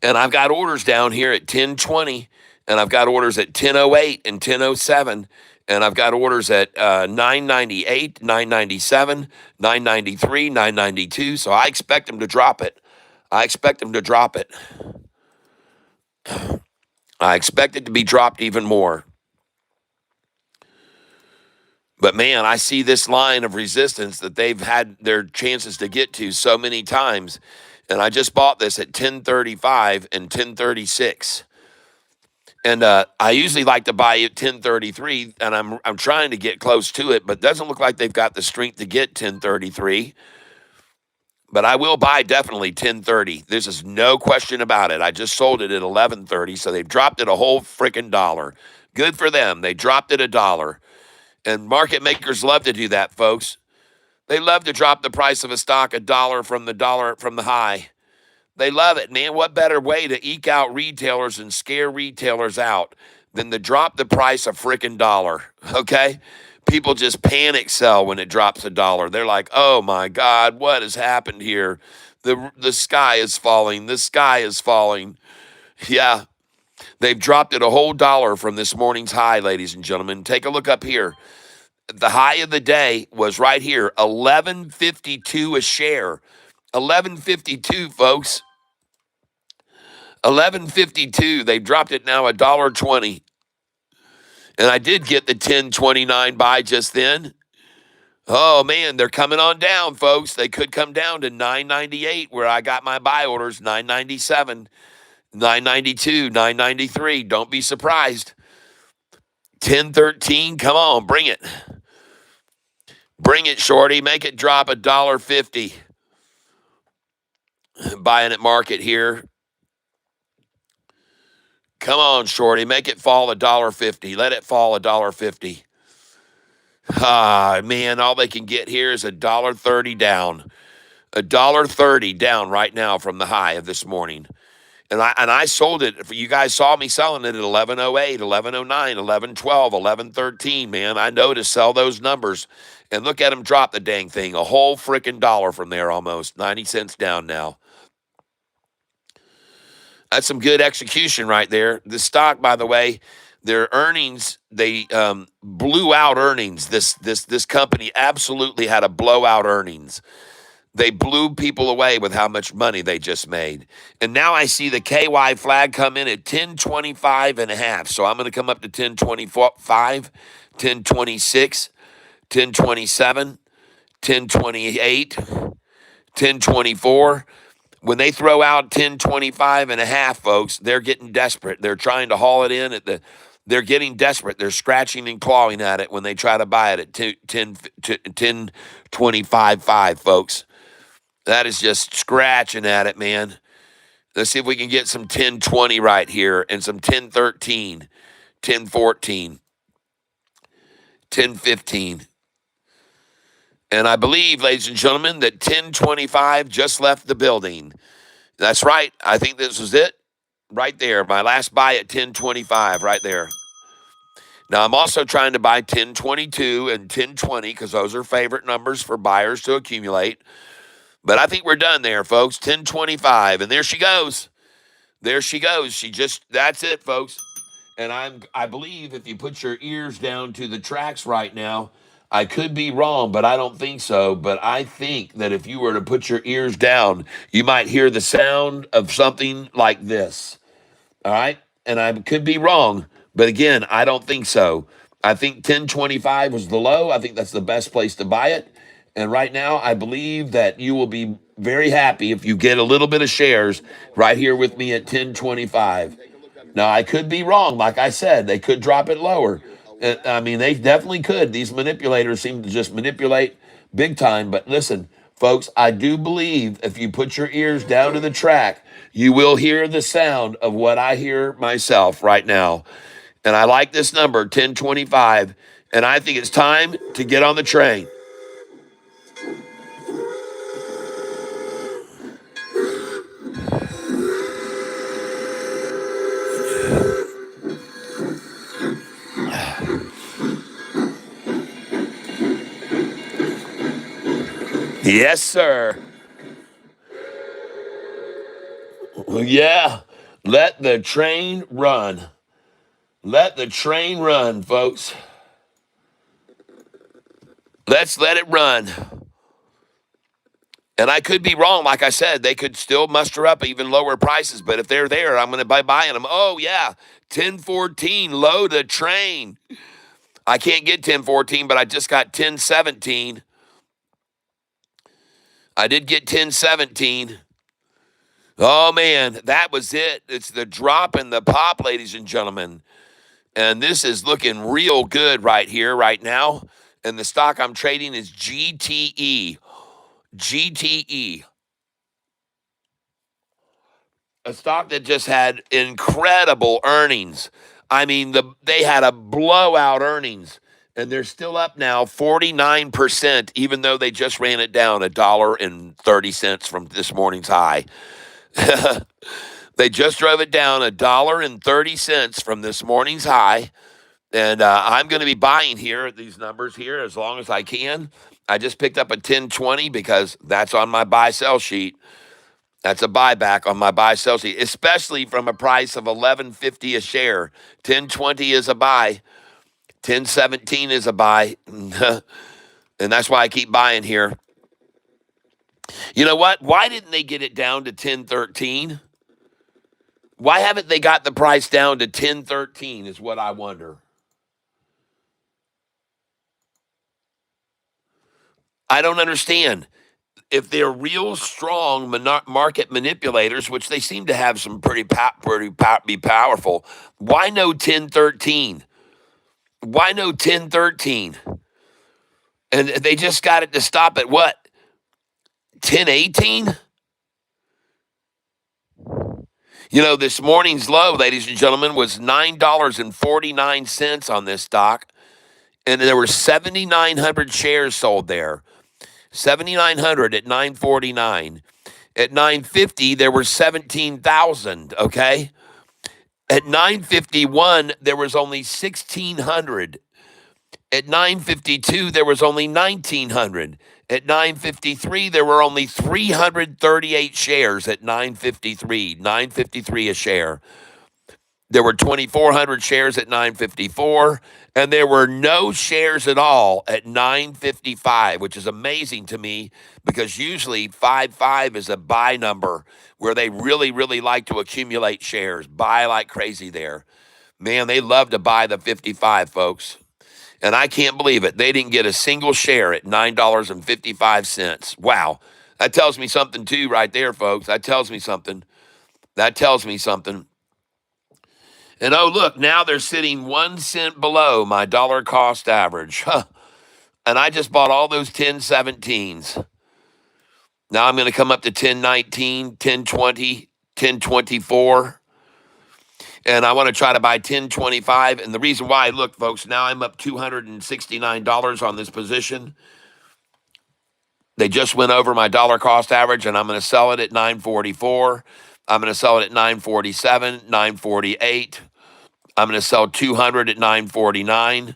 [SPEAKER 3] And I've got orders down here at 1020, and I've got orders at 1008 and 1007. And I've got orders at 998, 997, 993, 992. So I expect them to drop it. I expect them to drop it. I expect it to be dropped even more. But man, I see this line of resistance that they've had their chances to get to so many times. And I just bought this at 1035 and 1036. And I usually like to buy at 1033, and I'm trying to get close to it, but it doesn't look like they've got the strength to get 1033. But I will buy definitely 1030. This is no question about it. I just sold it at 1130, so they've dropped it a whole freaking dollar. Good for them. They dropped it $1. And market makers love to do that, folks. They love to drop the price of a stock $1 from the high. They love it, man. What better way to eke out retailers and scare retailers out than to drop the price a freaking dollar, okay? People just panic sell when it drops $1. They're like, oh, my God, what has happened here? The sky is falling. The sky is falling. Yeah, they've dropped it a whole dollar from this morning's high, ladies and gentlemen. Take a look up here. The high of the day was right here, 11.52 a share. 11.52, folks. 11.52. They've dropped it now $1.20. And I did get the 10.29 buy just then. Oh man, they're coming on down, folks. They could come down to 9.98 where I got my buy orders, 9.97, 9.92, 9.93. Don't be surprised. 10.13, come on, bring it. Bring it, shorty. Make it drop $1.50. Buying at market here. Come on, shorty. Make it fall $1.50. Let it fall $1.50. Ah, man, all they can get here is $1.30 down. $1.30 down right now from the high of this morning. And I sold it. You guys saw me selling it at 11.08, 11.09, 11.12, 11.13, man. I know to sell those numbers. And look at them drop the dang thing. A whole freaking dollar from there almost. 90 cents down now. That's some good execution right there. The stock, by the way, their earnings, they blew out earnings. This company absolutely had a blowout earnings. They blew people away with how much money they just made. And now I see the KY flag come in at 10.25 and a half. So I'm going to come up to 10.25, 10.26, 10.27, 10.28, 10.24. When they throw out 10.25 and a half, folks, they're getting desperate. They're trying to haul it in they're getting desperate. They're scratching and clawing at it when they try to buy it at 10.25.5, folks. That is just scratching at it, man. Let's see if we can get some 10.20 right here and some 10.13, 10.14, 10.15. And I believe, ladies and gentlemen, that 10.25 just left the building. That's right. I think this was it right there. My last buy at 10.25 right there. Now, I'm also trying to buy 10.22 and 10.20 because those are favorite numbers for buyers to accumulate. But I think we're done there, folks. 10.25. And there she goes. There she goes. That's it, folks. And I believe if you put your ears down to the tracks right now, I could be wrong, but I don't think so. But I think that if you were to put your ears down, you might hear the sound of something like this. All right? And I could be wrong, but again, I don't think so. I think 10.25 was the low. I think that's the best place to buy it. And right now, I believe that you will be very happy if you get a little bit of shares right here with me at 1025. Now, I could be wrong. Like I said, they could drop it lower. I mean, they definitely could. These manipulators seem to just manipulate big time. But listen, folks, I do believe if you put your ears down to the track, you will hear the sound of what I hear myself right now. And I like this number, 1025. And I think it's time to get on the train. Yes, sir. Yeah. Let the train run. Let the train run, folks. Let's let it run. And I could be wrong. Like I said, they could still muster up even lower prices. But if they're there, I'm going to be buying them. Oh, yeah. 1014, load the train. I can't get 1014, but I just got 1017. I did get 1017. Oh, man, that was it. It's the drop and the pop, ladies and gentlemen. And this is looking real good right here, right now. And the stock I'm trading is GTE. GTE. A stock that just had incredible earnings. I mean, they had a blowout earnings, and they're still up now 49%, even though they just ran it down $1.30 from this morning's high. They just drove it down $1.30 from this morning's high. And I'm going to be buying here at these numbers here as long as I can. I just picked up a 1020 because that's on my buy sell sheet. That's a buyback on my buy sell sheet, especially from a price of $11.50 a share. 1020 is a buy. 1017 is a buy. And that's why I keep buying here. You know what? Why didn't they get it down to 1013? Why haven't they got the price down to 1013 is what I wonder. I don't understand. If they're real strong market manipulators, which they seem to have some be powerful, why no 1013? Why no 1013? And they just got it to stop at what? 1018? You know, this morning's low, ladies and gentlemen, was $9.49 on this stock. And there were 7,900 shares sold there. 7,900 at 949. At 950, there were 17,000, okay? At 951, there was only 1,600. At 952, there was only 1,900. At 953, there were only 338 shares at 953 a share. There were 2,400 shares at 954, and there were no shares at all at 955, which is amazing to me because usually 55 is a buy number where they really, really like to accumulate shares, buy like crazy there. Man, they love to buy the 55, folks. And I can't believe it. They didn't get a single share at $9.55. Wow. That tells me something, too, right there, folks. That tells me something. That tells me something. And oh, look, now they're sitting 1 cent below my dollar cost average. Huh. And I just bought all those 1017s. Now I'm going to come up to 1019, 1020, 1024. And I want to try to buy 1025. And the reason why, look, folks, now I'm up $269 on this position. They just went over my dollar cost average, and I'm going to sell it at 944. I'm going to sell it at 947, 948. I'm going to sell 200 at 949.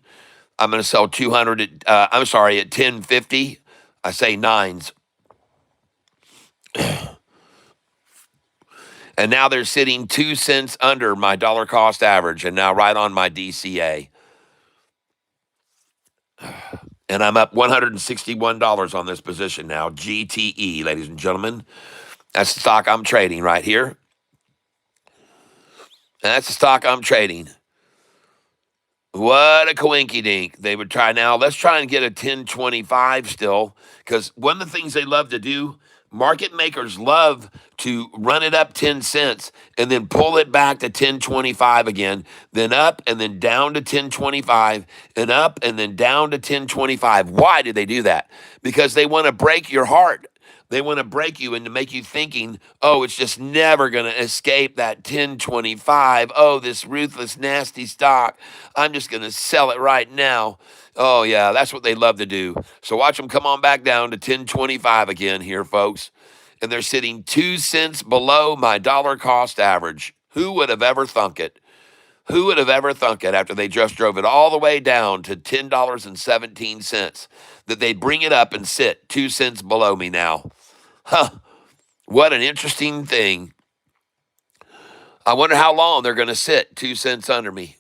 [SPEAKER 3] I'm going to sell 200 at, at 1050. I say nines. And now they're sitting 2 cents under my dollar cost average and now right on my DCA. And I'm up $161 on this position now. GTE, ladies and gentlemen. That's the stock I'm trading right here. And that's the stock I'm trading. What a coinky dink. They would try now. Let's try and get a 1025 still. Because one of the things they love to do, market makers love to run it up 10 cents and then pull it back to 1025 again, then up and then down to 1025 and up and then down to 1025. Why do they do that? Because they want to break your heart. They want to break you and to make you thinking, oh, it's just never going to escape that 1025. Oh, this ruthless, nasty stock. I'm just going to sell it right now. Oh, yeah, that's what they love to do. So watch them come on back down to 1025 again here, folks. And they're sitting 2 cents below my dollar cost average. Who would have ever thunk it? Who would have ever thunk it after they just drove it all the way down to $10.17 that they'd bring it up and sit 2 cents below me now? Huh. What an interesting thing. I wonder how long they're going to sit 2 cents under me.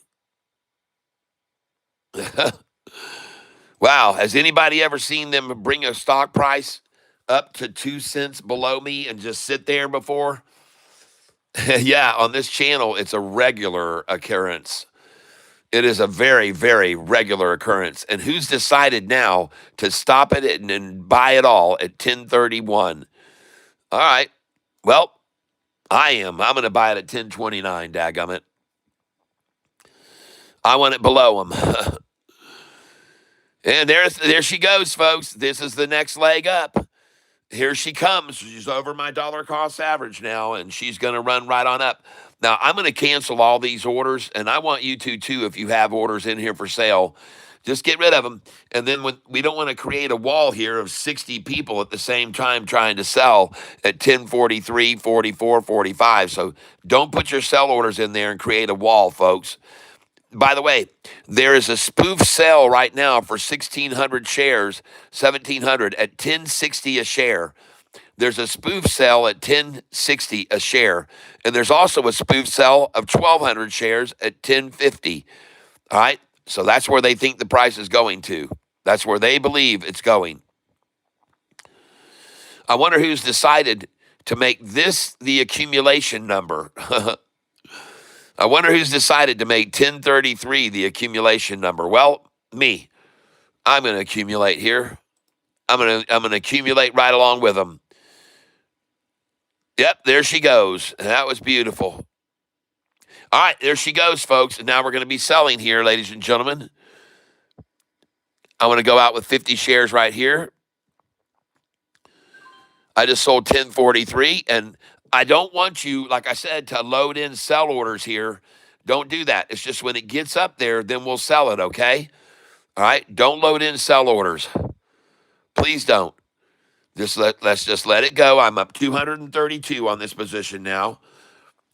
[SPEAKER 3] Wow. Has anybody ever seen them bring a stock price up to 2 cents below me and just sit there before? Yeah, on this channel, it's a regular occurrence. It is a very, very regular occurrence. And who's decided now to stop it and buy it all at 1031? All right. Well, I am. I'm going to buy it at 1029, dadgummit. I want it below them. And there she goes, folks. This is the next leg up. Here she comes. She's over my dollar cost average now, and she's going to run right on up. Now, I'm going to cancel all these orders, and I want you to, too, if you have orders in here for sale. Just get rid of them. And then we don't want to create a wall here of 60 people at the same time trying to sell at 1043, 44, 45. So don't put your sell orders in there and create a wall, folks. By the way, there is a spoof sale right now for 1,600 shares, 1,700 at 1060 a share. There's a spoof sale at 1060 a share. And there's also a spoof sale of 1,200 shares at 1050. All right? So that's where they think the price is going to. That's where they believe it's going. I wonder who's decided to make this the accumulation number. I wonder who's decided to make 1033 the accumulation number. Well, me. I'm going to accumulate here. I'm going to accumulate right along with them. Yep, there she goes. That was beautiful. All right, there she goes, folks. And now we're going to be selling here, ladies and gentlemen. I want to go out with 50 shares right here. I just sold 1043, and I don't want you, like I said, to load in sell orders here. Don't do that. It's just when it gets up there, then we'll sell it, okay? All right? Don't load in sell orders. Please don't. Let's just let it go. I'm up 232 on this position now.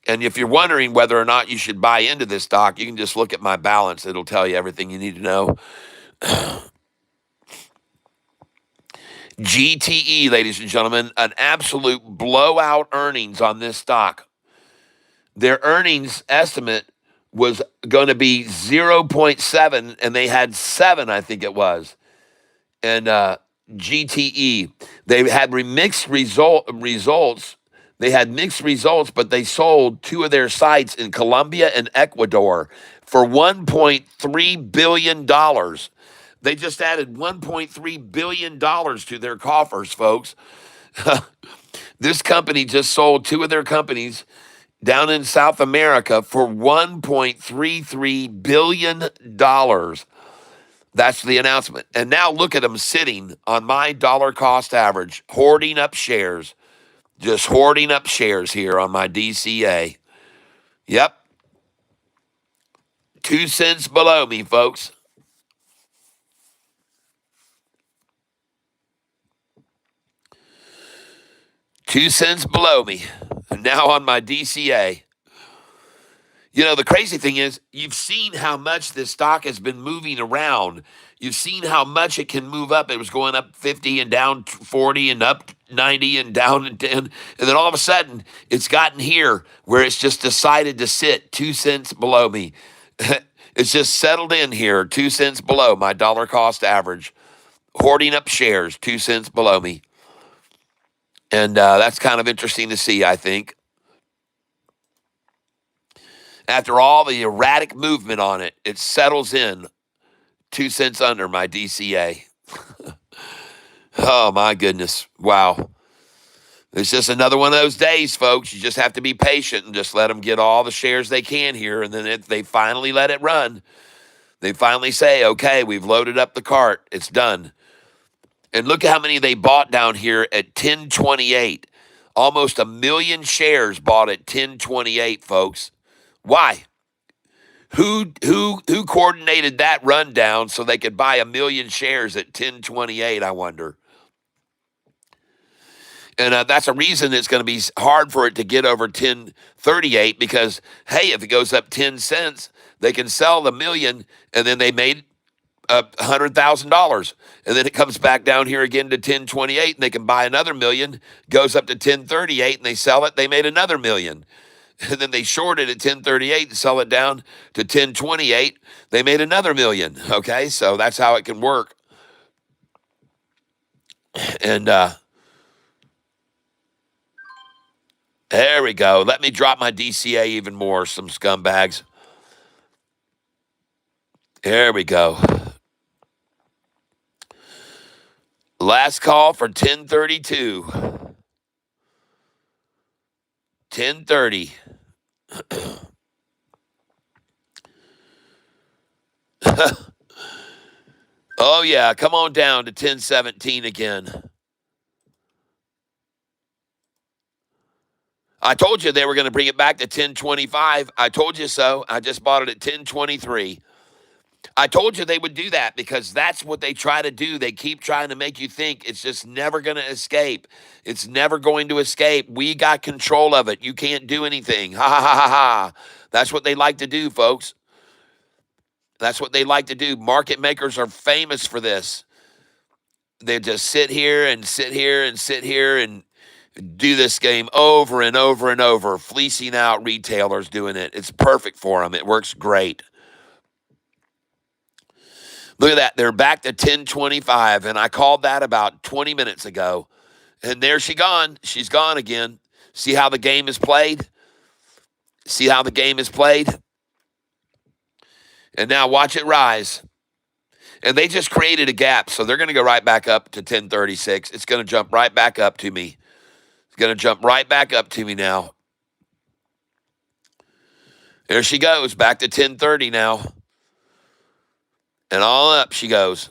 [SPEAKER 3] And if you're wondering whether or not you should buy into this stock, you can just look at my balance. It'll tell you everything you need to know. GTE, ladies and gentlemen, an absolute blowout earnings on this stock. Their earnings estimate was going to be 0.7, and they had 7, I think it was. And GTE, they had mixed results. They had mixed results, but they sold 2 of their sites in Colombia and Ecuador for $1.3 billion. They just added $1.3 billion to their coffers, folks. This company just sold 2 of their companies down in South America for $1.33 billion. That's the announcement. And now look at them sitting on my dollar cost average, hoarding up shares. Just hoarding up shares here on my DCA. Yep. 2 cents below me, folks. $0.02 below me. And now on my DCA. You know, the crazy thing is, you've seen how much this stock has been moving around. You've seen how much it can move up. It was going up 50 and down 40 and up 90 and down 10. And then all of a sudden, it's gotten here where it's just decided to sit 2 cents below me. It's just settled in here, 2 cents below my dollar cost average. Hoarding up shares, 2 cents below me. And that's kind of interesting to see, I think. After all the erratic movement on it, it settles in 2 cents under my DCA. Oh, my goodness. Wow. It's just another one of those days, folks. You just have to be patient and just let them get all the shares they can here. And then if they finally let it run, they finally say, okay, we've loaded up the cart. It's done. And look at how many they bought down here at 1028. Almost 1 million shares bought at 1028, folks. Why? Who coordinated that rundown so they could buy 1 million shares at 1028, I wonder. And that's a reason it's going to be hard for it to get over 1038 because, hey, if it goes up 10 cents, they can sell the million and then they made $100,000. And then it comes back down here again to 1028 and they can buy another million, goes up to 1038 and they sell it, they made another million. And then they short it at 1038 and sell it down to 1028, they made another million. Okay, so that's how it can work. And there we go. Let me drop my DCA even more, some scumbags. There we go. Last call for 1032. 1030. Oh, yeah. Come on down to 1017 again. I told you they were going to bring it back to 1025. I told you so. I just bought it at 1023. I told you they would do that because that's what they try to do. They keep trying to make you think it's just never going to escape. It's never going to escape. We got control of it. You can't do anything. Ha ha ha ha ha. That's what they like to do, folks. That's what they like to do. Market makers are famous for this. They just sit here and sit here and sit here and do this game over and over and over, fleecing out retailers doing it. It's perfect for them. It works great. Look at that. They're back to 1025, and I called that about 20 minutes ago. And there she gone. She's gone again. See how the game is played? See how the game is played? And now watch it rise. And they just created a gap, so they're going to go right back up to 1036. It's going to jump right back up to me. It's going to jump right back up to me now. There she goes, back to 1030 now. And all up she goes.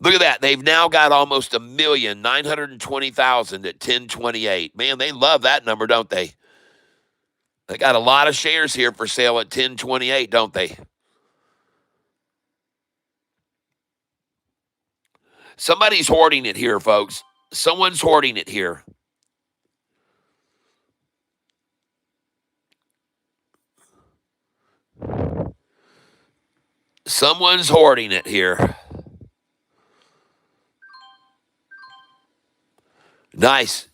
[SPEAKER 3] Look at that. They've now got almost 1,920,000 at 1028. Man, they love that number, don't they? They got a lot of shares here for sale at 1028, don't they? Somebody's hoarding it here, folks. Someone's hoarding it here. Someone's hoarding it here. Nice.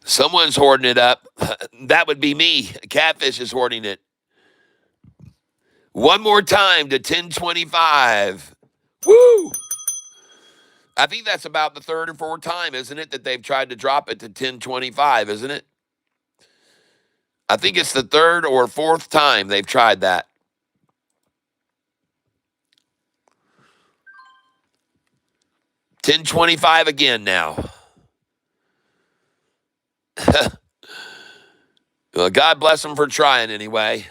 [SPEAKER 3] Someone's hoarding it up. That would be me. Catfish is hoarding it. One more time to 1025. Woo! I think that's about the third or fourth time, isn't it, that they've tried to drop it to 1025, isn't it? I think it's the third or fourth time they've tried that. $10.25 again now. Well, God bless them for trying anyway.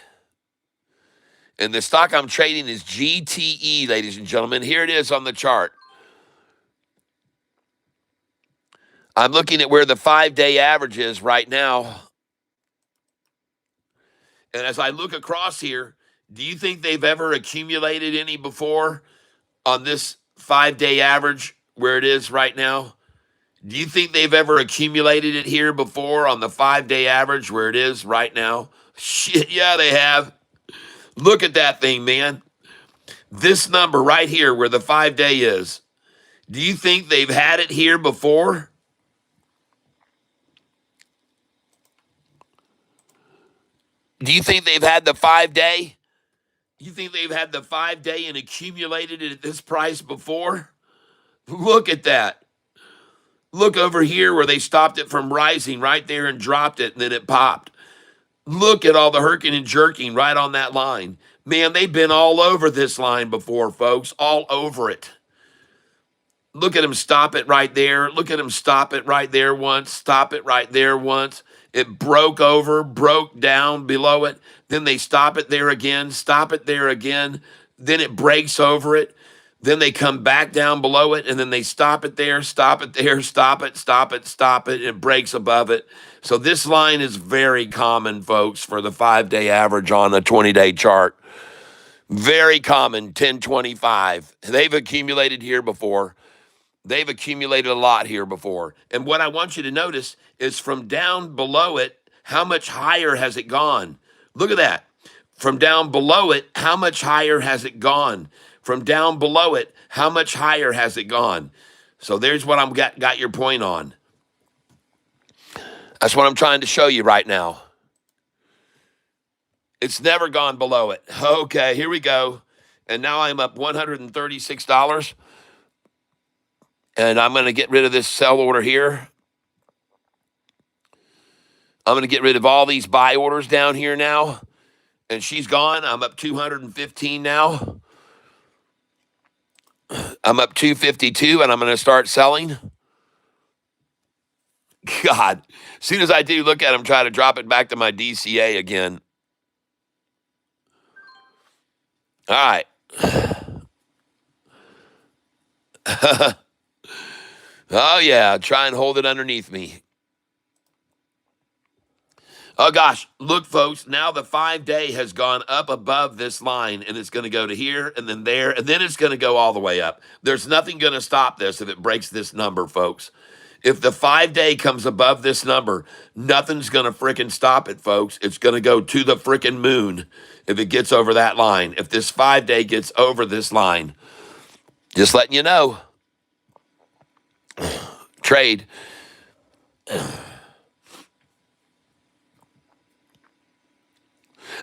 [SPEAKER 3] And the stock I'm trading is GTE, ladies and gentlemen. Here it is on the chart. I'm looking at where the 5-day average is right now. And as I look across here, do you think they've ever accumulated any before on this 5-day average where it is right now? Do you think they've ever accumulated it here before on the 5-day average where it is right now? Shit, yeah, they have. Look at that thing, man. This number right here where the 5-day is. Do you think they've had it here before? Do you think they've had the 5-day? You think they've had the 5-day and accumulated it at this price before? Look at that. Look over here where they stopped it from rising right there and dropped it, and then it popped. Look at all the herking and jerking right on that line. Man, they've been all over this line before, folks, all over it. Look at him stop it right there. Look at him stop it right there once, stop it right there once. It broke over, broke down below it. Then they stop it there again, stop it there again. Then it breaks over it. Then they come back down below it, and then they stop it there, stop it there, stop it, stop it, stop it. It breaks above it. So this line is very common, folks, for the 5-day average on a 20-day chart. Very common, 1025. They've accumulated here before. They've accumulated a lot here before. And what I want you to notice is from down below it, how much higher has it gone? Look at that. From down below it, how much higher has it gone? From down below it, how much higher has it gone? So there's what I'm got your point on. That's what I'm trying to show you right now. It's never gone below it. Okay, here we go. And now I'm up $136. And I'm going to get rid of this sell order here. I'm going to get rid of all these buy orders down here now. And she's gone. I'm up 215 now. I'm up 252, and I'm going to start selling. God, as soon as I do, look at them, try to drop it back to my DCA again. All right. Oh, yeah, try and hold it underneath me. Oh, gosh, look, folks, now the 5-day has gone up above this line, and it's going to go to here and then there, and then it's going to go all the way up. There's nothing going to stop this if it breaks this number, folks. If the 5-day comes above this number, nothing's going to frickin' stop it, folks. It's going to go to the frickin' moon if it gets over that line. If this 5-day gets over this line, just letting you know. Trade.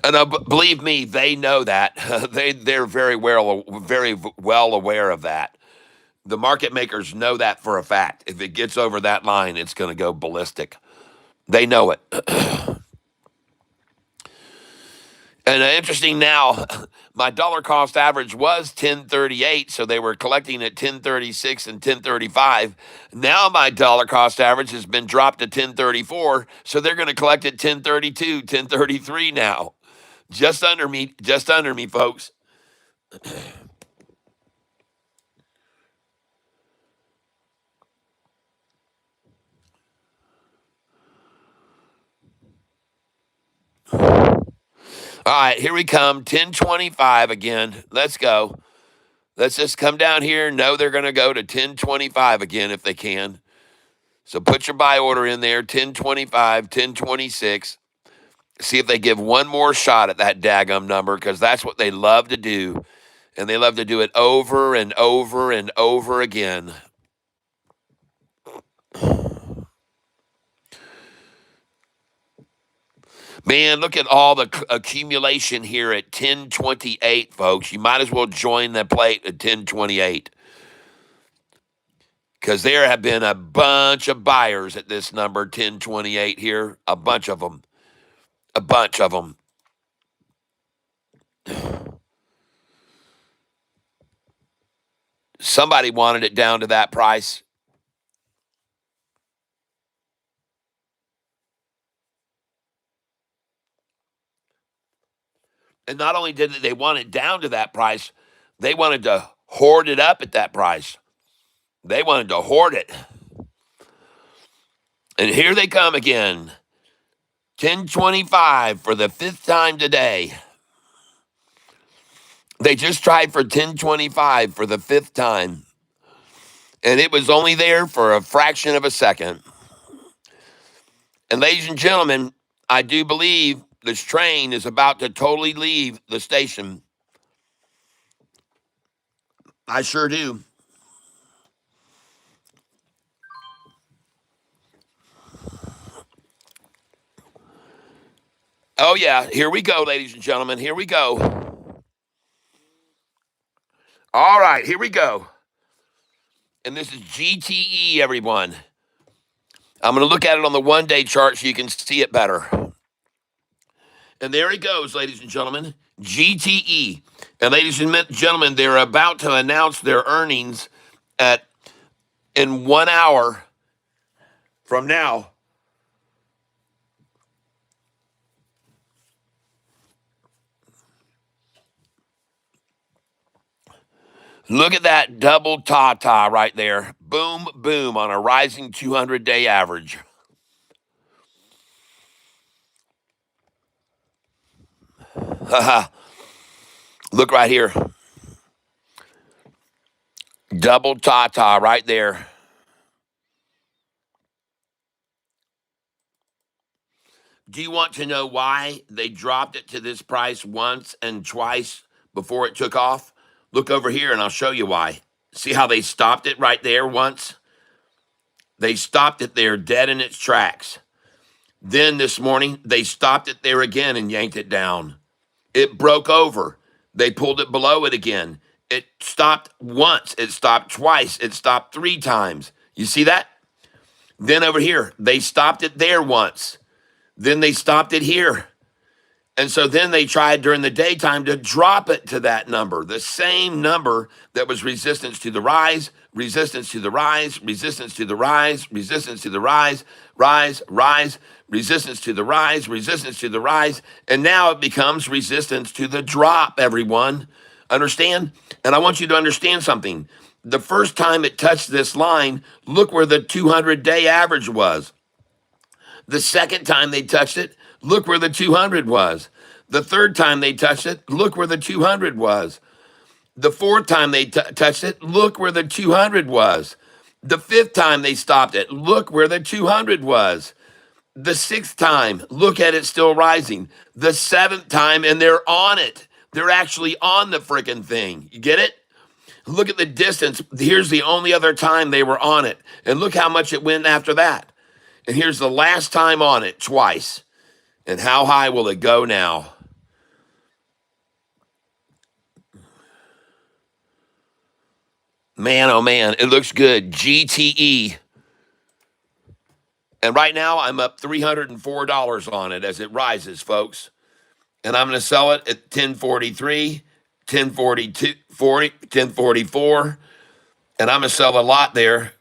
[SPEAKER 3] And believe me, they know that. They're very well aware of that. The market makers know that for a fact. If it gets over that line, it's going to go ballistic. They know it. And interesting now, my dollar cost average was 1038, so they were collecting at 1036 and 1035. Now my dollar cost average has been dropped to 1034, so they're going to collect at 1032, 1033 now. Just under me, folks. All right, here we come. 1025 again. Let's go. Let's just come down here. No, they're going to go to 1025 again if they can. So put your buy order in there, 1025, 1026. See if they give one more shot at that daggum number, because that's what they love to do. And they love to do it over and over and over again. Man, look at all the accumulation here at 1028, folks. You might as well join the plate at 1028. Because there have been a bunch of buyers at this number, 1028 here. A bunch of them. A bunch of them. Somebody wanted it down to that price. And not only did they want it down to that price, they wanted to hoard it up at that price. They wanted to hoard it. And here they come again. 1025 for the 5th time today. They just tried for 1025 for the 5th time. And it was only there for a fraction of a second. And ladies and gentlemen, I do believe this train is about to totally leave the station. I sure do. Oh, yeah. Here we go, ladies and gentlemen. Here we go. All right. Here we go. And this is GTE, everyone. I'm going to look at it on the 1-day chart so you can see it better. And there it goes, ladies and gentlemen, GTE. And ladies and gentlemen, they're about to announce their earnings in 1 hour from now. Look at that double ta-ta right there. Boom, boom on a rising 200-day average. Look right here. Double ta-ta right there. Do you want to know why they dropped it to this price once and twice before it took off? Look over here and I'll show you why. See how they stopped it right there once? They stopped it there dead in its tracks. Then this morning, they stopped it there again and yanked it down. It broke over. They pulled it below it again. It stopped once. It stopped twice. It stopped 3 times. You see that? Then over here, they stopped it there once. Then they stopped it here. And so then they tried during the daytime to drop it to that number, the same number that was resistance to the rise, resistance to the rise, resistance to the rise, resistance to the rise, rise, resistance to the rise, resistance to the rise. And now it becomes resistance to the drop, everyone. Understand? And I want you to understand something. The first time it touched this line, look where the 200-day average was. The second time they touched it, look where the 200 was. The third time they touched it, look where the 200 was. The fourth time they touched it, look where the 200 was. The fifth time they stopped it, look where the 200 was. The sixth time, look at it still rising. The seventh time, and they're on it. They're actually on the freaking thing. You get it? Look at the distance. Here's the only other time they were on it. And look how much it went after that. And here's the last time on it, twice. And how high will it go now? Man, oh man, it looks good. GTE. And right now, I'm up $304 on it as it rises, folks. And I'm going to sell it at 1043, 1042, 40, 1044. And I'm going to sell a lot there.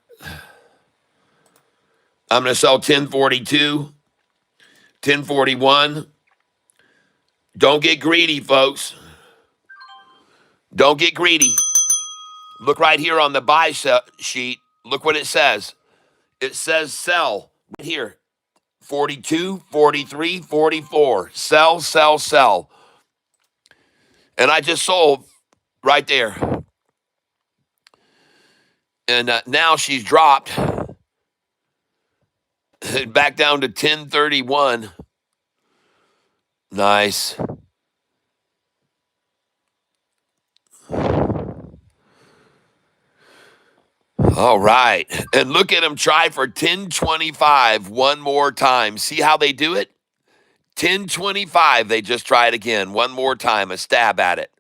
[SPEAKER 3] I'm going to sell 1042, 1041. Don't get greedy, folks. Don't get greedy. Look right here on the buy sheet. Look what it says. It says sell right here. 42, 43, 44. Sell, sell, sell. And I just sold right there. And now she's dropped back down to 1031. Nice. All right. And look at them try for 1025 one more time. See how they do it? 1025. They just try it again. One more time. A stab at it.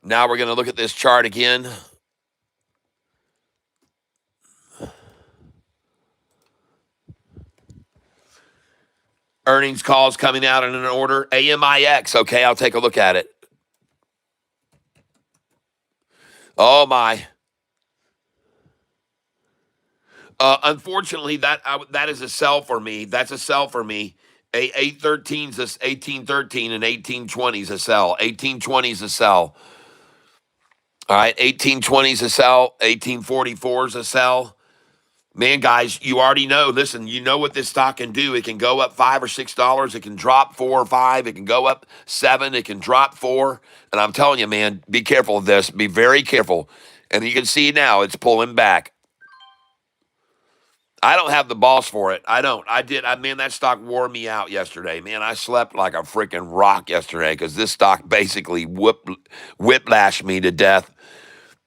[SPEAKER 3] Now we're going to look at this chart again. Earnings calls coming out in an order. AMIX. Okay, I'll take a look at it. Oh, my. Unfortunately, that is a sell for me. That's a sell for me. 813 is 1813 and 1820 is a sell. 1820 is a sell. All right, 1820 is a sell. 1844 is a sell. Man, guys, you already know. Listen, you know what this stock can do. It can go up $5 or $6. It can drop 4 or 5. It can go up 7. It can drop 4. And I'm telling you, man, be careful of this. Be very careful. And you can see now it's pulling back. I don't have the balls for it. I don't. Man, that stock wore me out yesterday. Man, I slept like a freaking rock yesterday because this stock basically whiplashed me to death.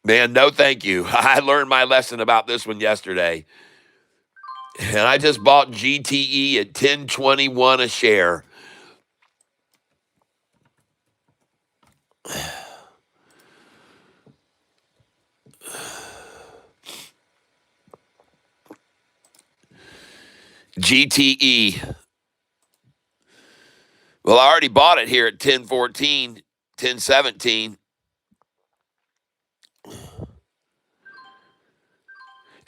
[SPEAKER 3] Man, no thank you. I learned my lesson about this one yesterday. And I just bought GTE at 1021 a share. GTE. Well, I already bought it here at 1014, 1017.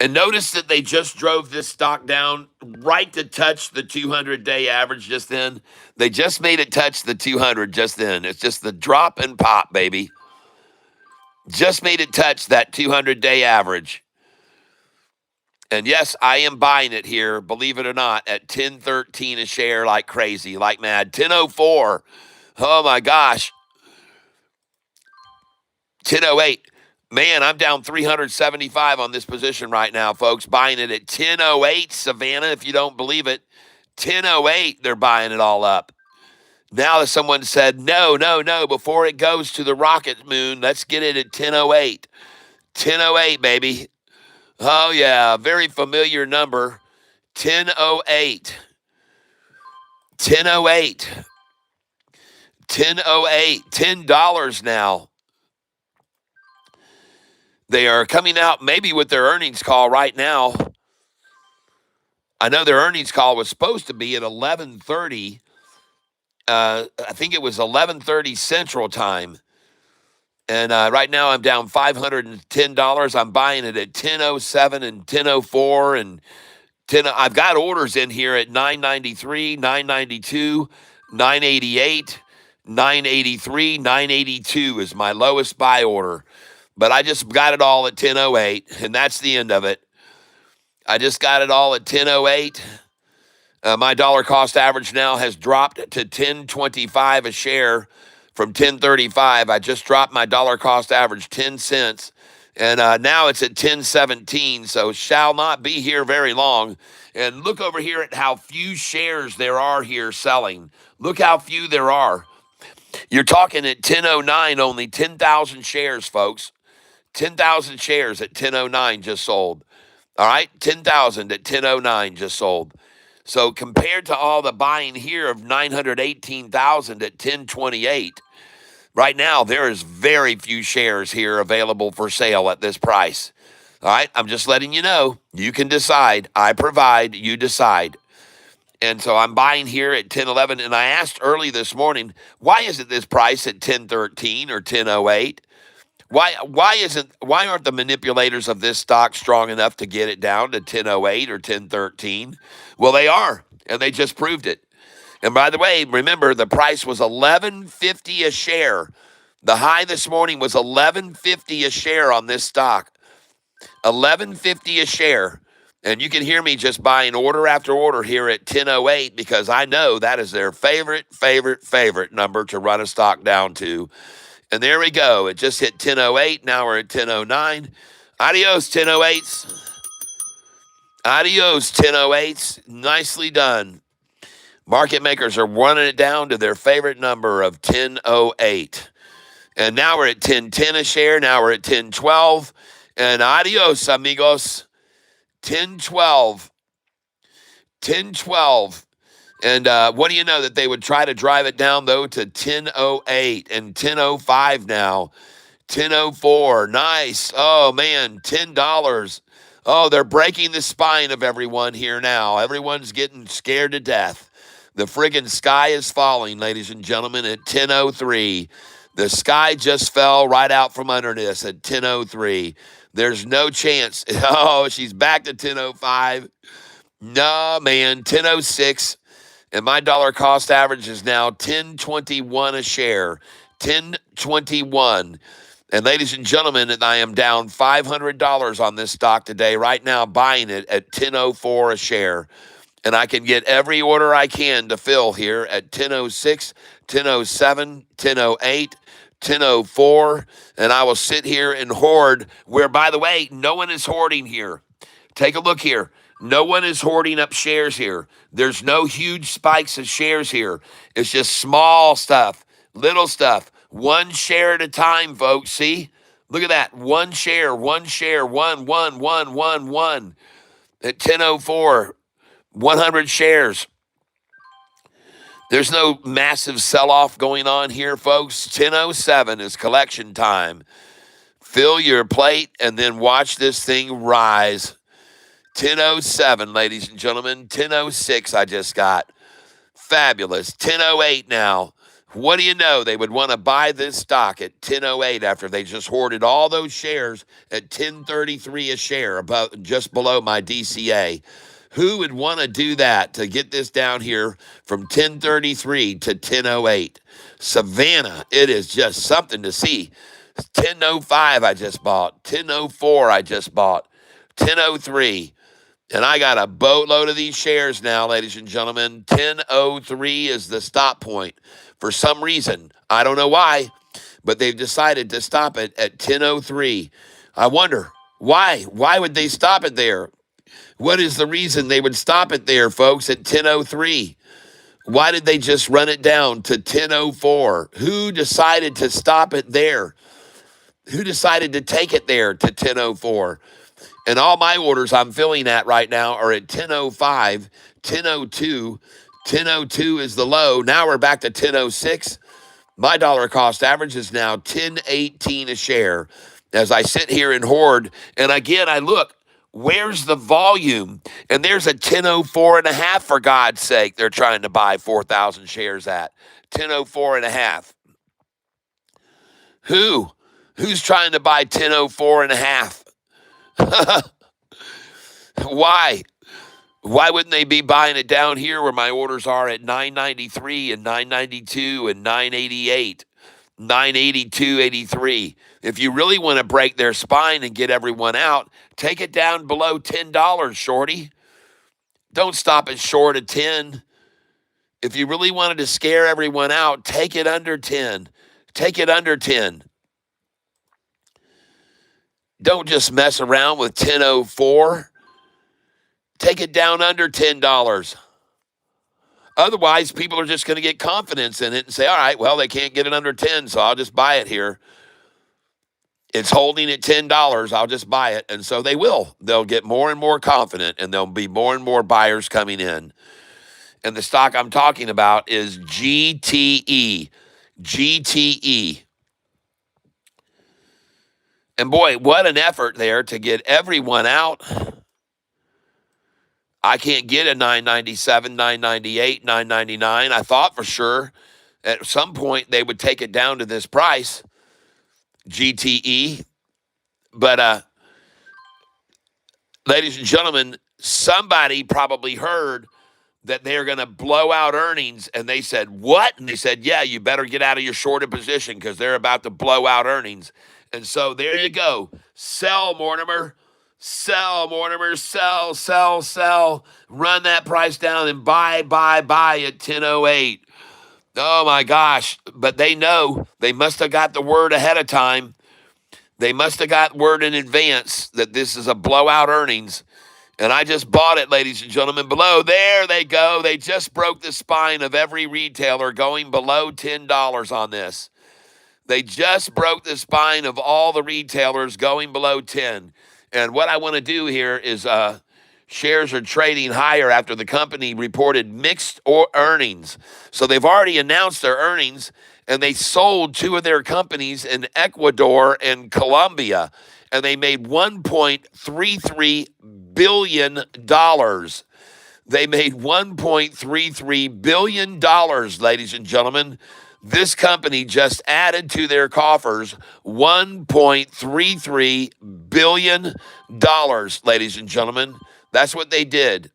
[SPEAKER 3] And notice that they just drove this stock down right to touch the 200-day average just then. They just made it touch the 200 just then. It's just the drop and pop, baby. Just made it touch that 200-day average. And yes, I am buying it here, believe it or not, at 1013 a share like crazy, like mad. 1004. Oh my gosh. 1008. Man, I'm down 375 on this position right now, folks. Buying it at 1008, Savannah, if you don't believe it. 1008, they're buying it all up. Now that someone said, no, before it goes to the rocket moon, let's get it at 1008. 1008, baby. Oh, yeah, very familiar number. 1008. 1008. 1008. $10 now. They are coming out maybe with their earnings call right now. I know their earnings call was supposed to be at 11:30. I think it was 11:30 Central Time. And right now I'm down $510. I'm buying it at 1007 and 1004 and 10. I've got orders in here at 993, 992, 988, 983, 982 is my lowest buy order. But I just got it all at 1008, and that's the end of it. I just got it all at 1008. My dollar cost average now has dropped to 1025 a share from 1035. I just dropped my dollar cost average 10 cents, and now it's at 1017, so shall not be here very long. And look over here at how few shares there are here selling. Look how few there are. You're talking at 1009, only 10,000 shares, folks. 10,000 shares at 1009 just sold. All right, 10,000 at 1009 just sold. So compared to all the buying here of 918,000 at 1028, right now there is very few shares here available for sale at this price. All right, I'm just letting you know. You can decide. I provide, you decide. And so I'm buying here at 1011. And I asked early this morning, why isn't this price at 1013 or 1008? Why aren't the manipulators of this stock strong enough to get it down to 1008 or 1013? Well, they are, and they just proved it. And by the way, remember the price was $11.50 a share. The high this morning was $11.50 a share on this stock. $11.50 a share. And you can hear me just buying order after order here at 1008 because I know that is their favorite number to run a stock down to. And there we go. It just hit 1008. Now we're at 1009. Adios, 1008s. Adios, 1008s. Nicely done. Market makers are running it down to their favorite number of 1008. And now we're at 1010 a share. Now we're at 1012. And adios, amigos. 1012. 1012. And what do you know that they would try to drive it down, though, to 1008 and 1005 now. 1004. Nice. Oh, man, $10. Oh, they're breaking the spine of everyone here now. Everyone's getting scared to death. The friggin' sky is falling, ladies and gentlemen, at 1003. The sky just fell right out from under this at 1003. There's no chance. Oh, she's back to 1005. No, man, 1006. And my dollar cost average is now 1021 a share. 1021. And ladies and gentlemen, I am down $500 on this stock today, right now, buying it at 1004 a share. And I can get every order I can to fill here at 1006, 1007, 1008, 1004. And I will sit here and hoard, where, by the way, no one is hoarding here. Take a look here. No one is hoarding up shares here. There's no huge spikes of shares here. It's just small stuff, little stuff. One share at a time, folks. See? Look at that. One share, one. At 1004, 100 shares. There's no massive sell-off going on here, folks. 1007 is collection time. Fill your plate and then watch this thing rise. 10:07, ladies and gentlemen. 10:06 I just got. Fabulous. 10:08 now. What do you know? They would want to buy this stock at 10:08 after they just hoarded all those shares at 10.33 a share, above, just below my DCA. Who would want to do that to get this down here from 10.33 to 10:08? Savannah, it is just something to see. 10:05 I just bought. 10:04 I just bought. 10:03. And I got a boatload of these shares now, ladies and gentlemen. 10:03 is the stop point. For some reason, I don't know why, but they've decided to stop it at 10:03. I wonder why. Why would they stop it there? What is the reason they would stop it there, folks, at 10:03? Why did they just run it down to 10:04? Who decided to stop it there? Who decided to take it there to 10:04? And all my orders I'm filling at right now are at 10:05, 10:02. 10:02 is the low. Now we're back to 10:06. My dollar cost average is now 10.18 a share as I sit here and hoard. And again, I look, where's the volume? And there's a 10:04 and a half, for God's sake. They're trying to buy 4,000 shares at 10:04 and a half. Who's trying to buy 10:04 and a half? Why? Why wouldn't they be buying it down here where my orders are at 993 and 992 and 988, 982.83? If you really want to break their spine and get everyone out, take it down below $10, shorty. Don't stop it short of 10. If you really wanted to scare everyone out, take it under 10. Take it under 10. Don't just mess around with 10:04. Take it down under $10. Otherwise, people are just going to get confidence in it and say, all right, well, they can't get it under 10, so I'll just buy it here. It's holding at $10. I'll just buy it. And so they will. They'll get more and more confident, and there'll be more and more buyers coming in. And the stock I'm talking about is GTE. GTE. And boy, what an effort there to get everyone out. I can't get a 997, 998, 999. I thought for sure at some point they would take it down to this price, GTE. But, ladies and gentlemen, somebody probably heard that they're going to blow out earnings, and they said, what? And they said, yeah, you better get out of your shorted position because they're about to blow out earnings. And so there you go. Sell, Mortimer. Sell, Mortimer. Sell, sell, sell. Run that price down and buy at 10:08. Oh, my gosh. But they know. They must have got the word ahead of time. They must have got word in advance that this is a blowout earnings. And I just bought it, ladies and gentlemen, below. There they go. They just broke the spine of every retailer going below $10 on this. They just broke the spine of all the retailers going below 10. And what I want to do here is shares are trading higher after the company reported mixed earnings. So they've already announced their earnings, and they sold two of their companies in Ecuador and Colombia, and they made $1.33 billion. They made $1.33 billion, ladies and gentlemen. This company just added to their coffers $1.33 billion, ladies and gentlemen. That's what they did.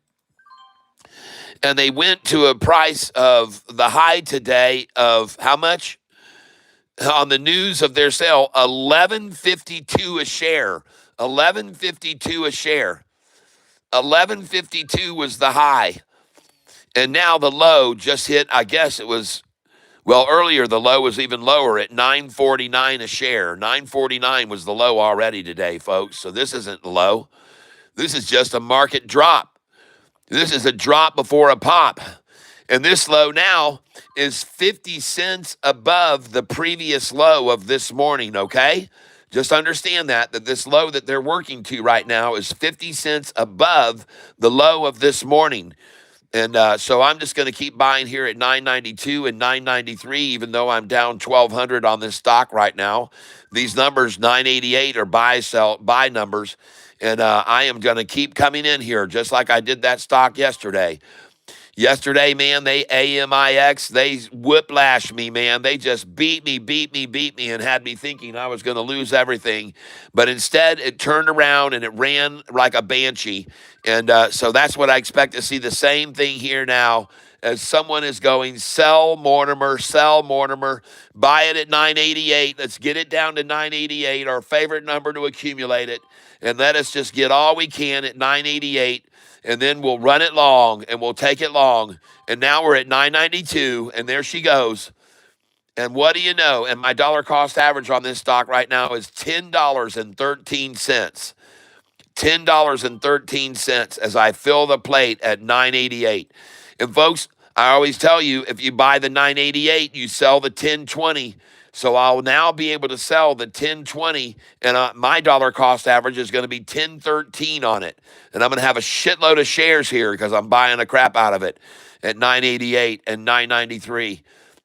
[SPEAKER 3] And they went to a price of the high today of how much? On the news of their sale, $11.52 a share. $11.52 a share. $11.52 was the high. And now the low just hit, I guess it was, well, earlier the low was even lower at $9.49 a share. $9.49 was the low already today, folks. So this isn't low. This is just a market drop. This is a drop before a pop. And this low now is 50 cents above the previous low of this morning, okay? Just understand that this low that they're working to right now is 50 cents above the low of this morning. And so I'm just going to keep buying here at 992 and 993, even though I'm down 1,200 on this stock right now. These numbers, 988, are buy numbers. And I am going to keep coming in here just like I did that stock yesterday. Yesterday, man, they AMIX, they whiplashed me, man. They just beat me, and had me thinking I was going to lose everything. But instead, it turned around and it ran like a banshee. And so that's what I expect to see the same thing here now as someone is going, sell Mortimer, buy it at 988. Let's get it down to 988, our favorite number to accumulate it. And let us just get all we can at 988. And then we'll run it long and we'll take it long. And now we're at 992, and there she goes. And what do you know? And my dollar cost average on this stock right now is $10.13. $10.13 as I fill the plate at 988. And folks, I always tell you, if you buy the 988, you sell the 1020. So I'll now be able to sell the 1020, and my dollar cost average is going to be 1013 on it. And I'm going to have a shitload of shares here because I'm buying the crap out of it at 988 and 993.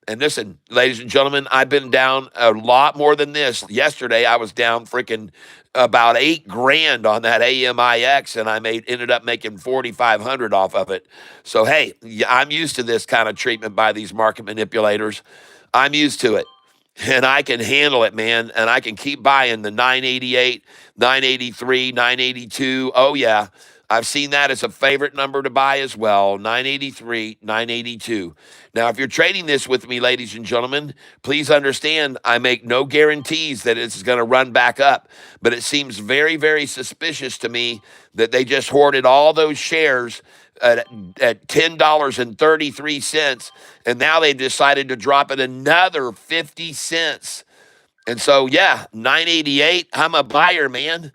[SPEAKER 3] And listen, ladies and gentlemen, I've been down a lot more than this. Yesterday, I was down freaking about $8,000 on that AMIX, and I ended up making 4,500 off of it. So hey, I'm used to this kind of treatment by these market manipulators. I'm used to it. And I can handle it, man. And I can keep buying the 988, 983, 982. Oh, yeah. I've seen that as a favorite number to buy as well. 983, 982. Now, if you're trading this with me, ladies and gentlemen, please understand I make no guarantees that it's going to run back up. But it seems very, very suspicious to me that they just hoarded all those shares at $10.33, and now they decided to drop it another 50 cents. And so, yeah, 988, I'm a buyer, man.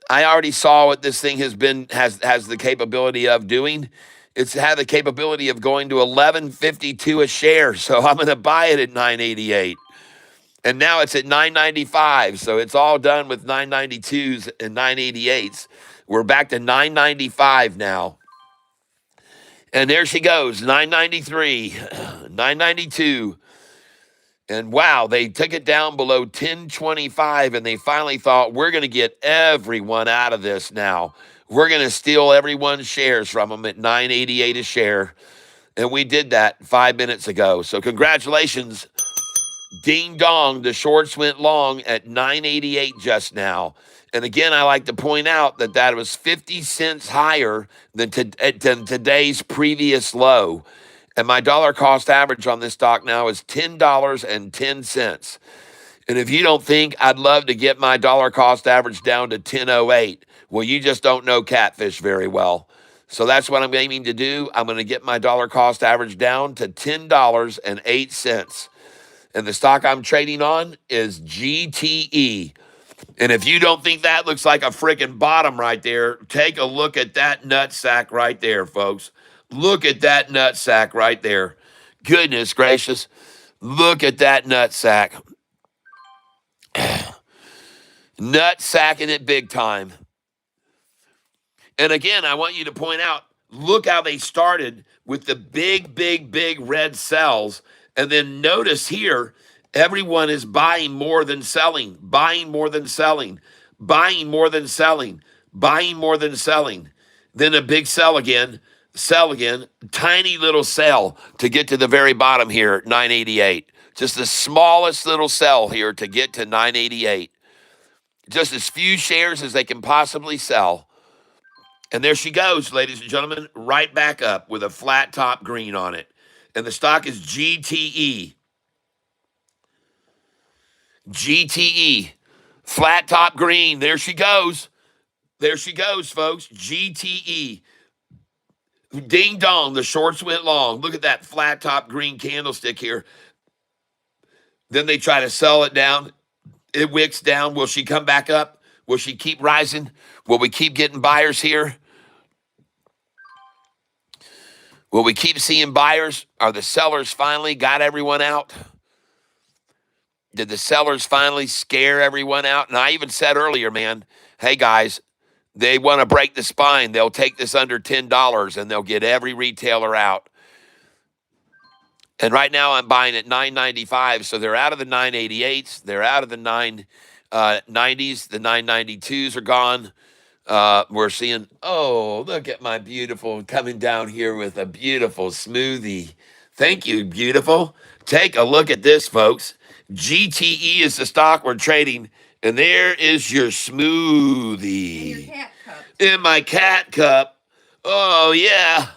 [SPEAKER 3] I already saw what this thing has the capability of doing. It's had the capability of going to 11.52 a share, so I'm going to buy it at 988. And now it's at 995, so it's all done with 992s and 988s. We're back to 995 now. And there she goes, 993, 992. And wow, they took it down below 1025, and they finally thought, we're going to get everyone out of this now. We're going to steal everyone's shares from them at 988 a share. And we did that 5 minutes ago. So congratulations. Ding dong, the shorts went long at 988 just now. And again, I like to point out that was 50 cents higher than today's previous low. And my dollar cost average on this stock now is $10.10. And if you don't think I'd love to get my dollar cost average down to 1008, well, you just don't know Catfish very well. So that's what I'm aiming to do. I'm going to get my dollar cost average down to $10.08. And the stock I'm trading on is GTE. And if you don't think that looks like a freaking bottom right there, take a look at that nutsack right there, folks. Look at that nutsack right there. Goodness gracious. Look at that nutsack. Nutsacking it big time. And again, I want you to point out, look how they started with the big red cells. And then notice here, everyone is buying more than selling, buying more than selling, buying more than selling, buying more than selling. Then a big sell again, tiny little sell to get to the very bottom here, 988. Just the smallest little sell here to get to 988. Just as few shares as they can possibly sell. And there she goes, ladies and gentlemen, right back up with a flat top green on it. And the stock is GTE. GTE. Flat top green. There she goes. There she goes, folks. GTE. Ding dong, the shorts went long. Look at that flat top green candlestick here. Then they try to sell it down. It wicks down. Will she come back up? Will she keep rising? Will we keep getting buyers here? Will we keep seeing buyers? Are the sellers finally got everyone out? Did the sellers finally scare everyone out? And I even said earlier, man, hey guys, they want to break the spine. They'll take this under $10 and they'll get every retailer out. And right now I'm buying at $9.95, so they're out of the 988s. They're out of the 990s. The 992s are gone. We're seeing, oh, look at my beautiful coming down here with a beautiful smoothie. Thank you, beautiful. Take a look at this, folks. GTE is the stock we're trading, and there is your smoothie in my cat cup. Oh, yeah.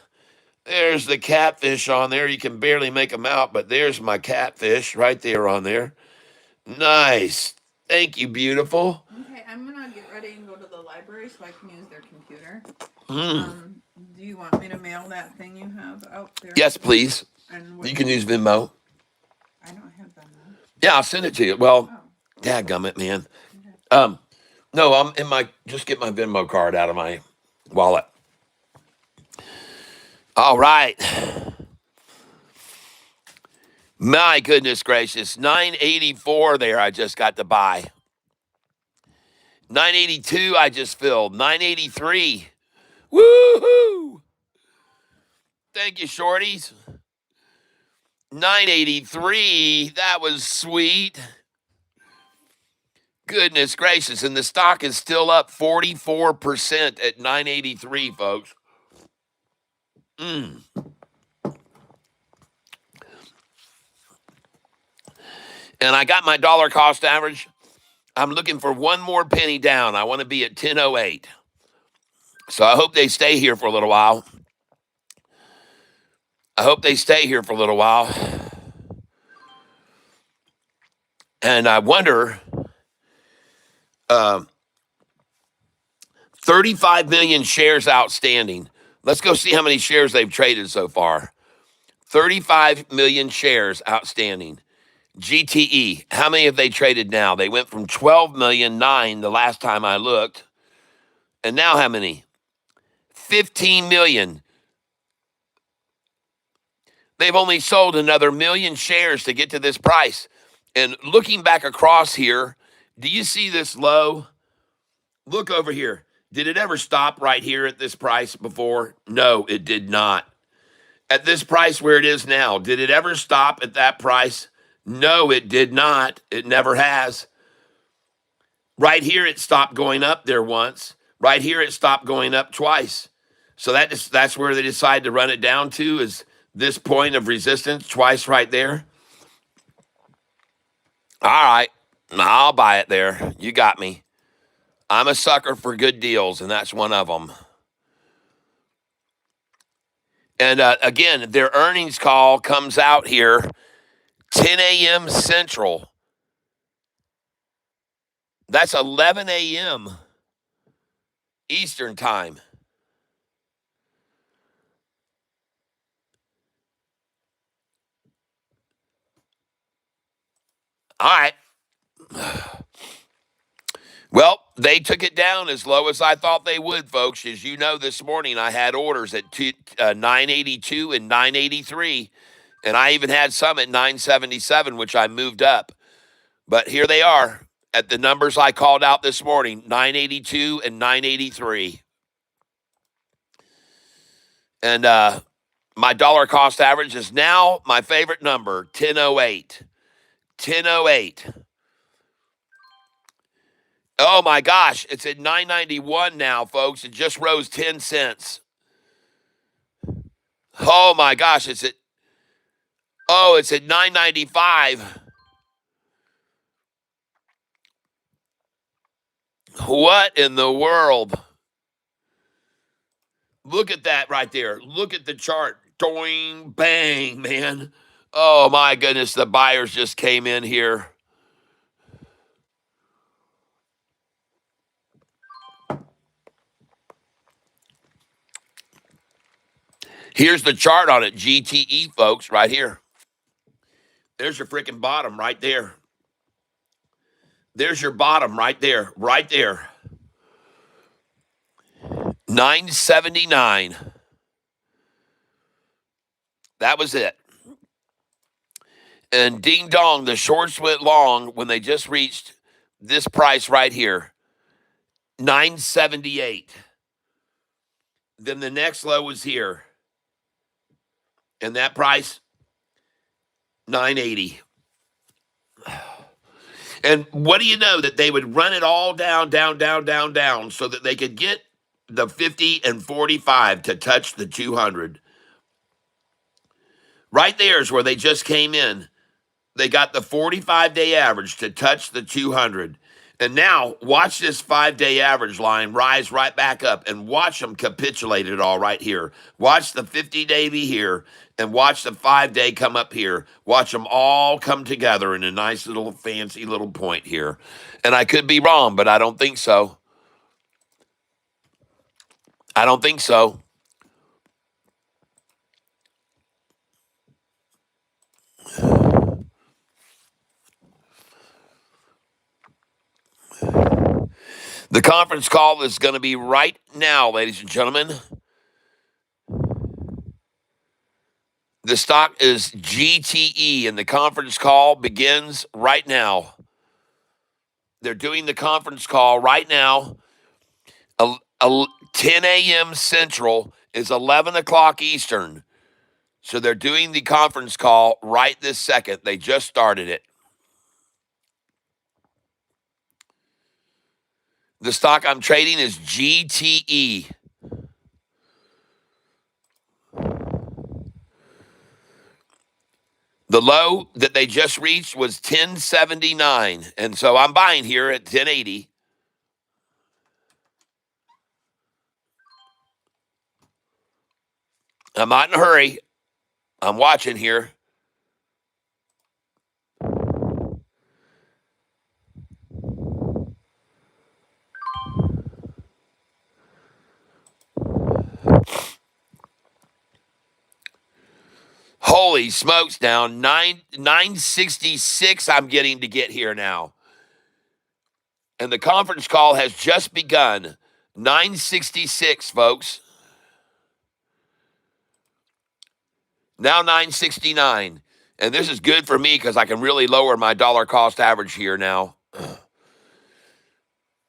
[SPEAKER 3] There's the catfish on there. You can barely make them out, but there's my catfish right there on there. Nice. Thank you, beautiful.
[SPEAKER 4] Okay, I'm gonna get ready and go to the library so I can use their computer.
[SPEAKER 3] Mm.
[SPEAKER 4] Do you want me to mail that thing you have out there?
[SPEAKER 3] Yes, please.
[SPEAKER 4] And
[SPEAKER 3] You can use Venmo.
[SPEAKER 4] I don't have that now.
[SPEAKER 3] Yeah, I'll send it to you. Well,
[SPEAKER 4] Oh,
[SPEAKER 3] dadgummit, man.
[SPEAKER 4] okay.
[SPEAKER 3] No, I'm in my, just get my Venmo card out of my wallet. All right. My goodness gracious. 984 there I just got to buy. 982 I just filled. 983. Woohoo! Thank you, shorties. 983. That was sweet. Goodness gracious. And the stock is still up 44% at 983, folks. Mm. And I got my dollar cost average. I'm looking for one more penny down. I want to be at 1008. So I hope they stay here for a little while. And I wonder, 35 million shares outstanding. Let's go see how many shares they've traded so far. 35 million shares outstanding. GTE, how many have they traded now? They went from 12 million, 9 the last time I looked. And now how many? 15 million. They've only sold another million shares to get to this price. And looking back across here, do you see this low? Look over here. Did it ever stop right here at this price before? No, it did not. At this price where it is now, did it ever stop at that price? No, it did not. It never has. Right here, it stopped going up there once. Right here, it stopped going up twice. So that's where they decide to run it down to, is this point of resistance twice right there. All right, I'll buy it there. You got me. I'm a sucker for good deals, and that's one of them. And again, their earnings call comes out here 10 a.m. Central. That's 11 a.m. Eastern time. All right. Well, they took it down as low as I thought they would, folks. As you know, this morning I had orders at 982 and 983, and I even had some at 977, which I moved up. But here they are at the numbers I called out this morning, 982 and 983. And my dollar cost average is now my favorite number, 1008. 1008. Oh my gosh, it's at 991 now, folks. It just rose 10 cents. Oh my gosh, it's at 995. What in the world? Look at that right there. Look at the chart. Doing bang, man. Oh my goodness, the buyers just came in here. Here's the chart on it, GTE, folks, right here. There's your freaking bottom right there. There's your bottom right there, right there. 979. That was it. And ding dong, the shorts went long when they just reached this price right here, 978. Then the next low was here. And that price, 980. And what do you know that they would run it all down, down, down, down, down so that they could get the 50 and 45 to touch the 200. Right there is where they just came in. They got the 45-day average to touch the 200. And now watch this 5-day average line rise right back up and watch them capitulate it all right here. Watch the 50-day be here and watch the 5-day come up here. Watch them all come together in a nice little fancy little point here. And I could be wrong, but I don't think so. I don't think so. The conference call is going to be right now, ladies and gentlemen. The stock is GTE, and the conference call begins right now. They're doing the conference call right now. 10 a.m. Central is 11 o'clock Eastern. So they're doing the conference call right this second. They just started it. The stock I'm trading is GTE. The low that they just reached was 1079. And so I'm buying here at 1080. I'm not in a hurry. I'm watching here. Holy smokes, now 966 I'm getting to get here now. And the conference call has just begun. 966, folks. Now 969. And this is good for me because I can really lower my dollar cost average here now.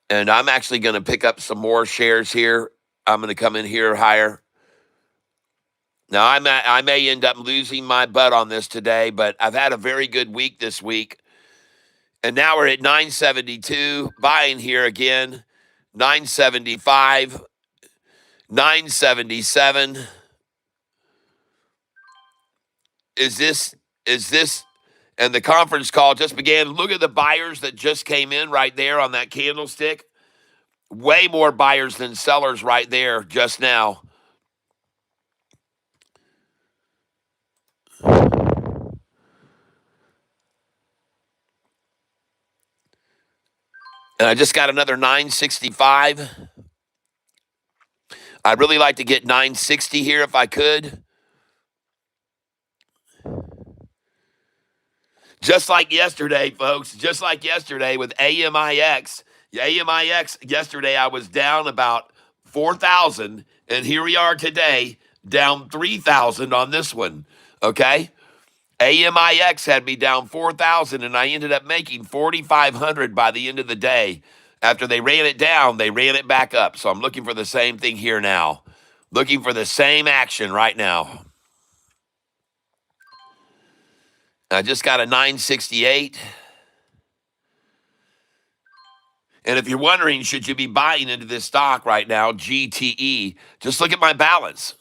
[SPEAKER 3] And I'm actually going to pick up some more shares here. I'm going to come in here higher. Now, I may end up losing my butt on this today, but I've had a very good week this week. And now we're at 972, buying here again, 975, 977. Is this, and the conference call just began. Look at the buyers that just came in right there on that candlestick. Way more buyers than sellers right there just now. And I just got another 965. I'd really like to get 960 here if I could. Just like yesterday, folks. Just like yesterday with AMIX. AMIX, yesterday I was down about 4,000. And here we are today, down 3,000 on this one. Okay? AMIX had me down 4,000, and I ended up making 4,500 by the end of the day. After they ran it down, they ran it back up. So I'm looking for the same thing here now. Looking for the same action right now. I just got a 968. And if you're wondering, should you be buying into this stock right now, GTE, just look at my balance.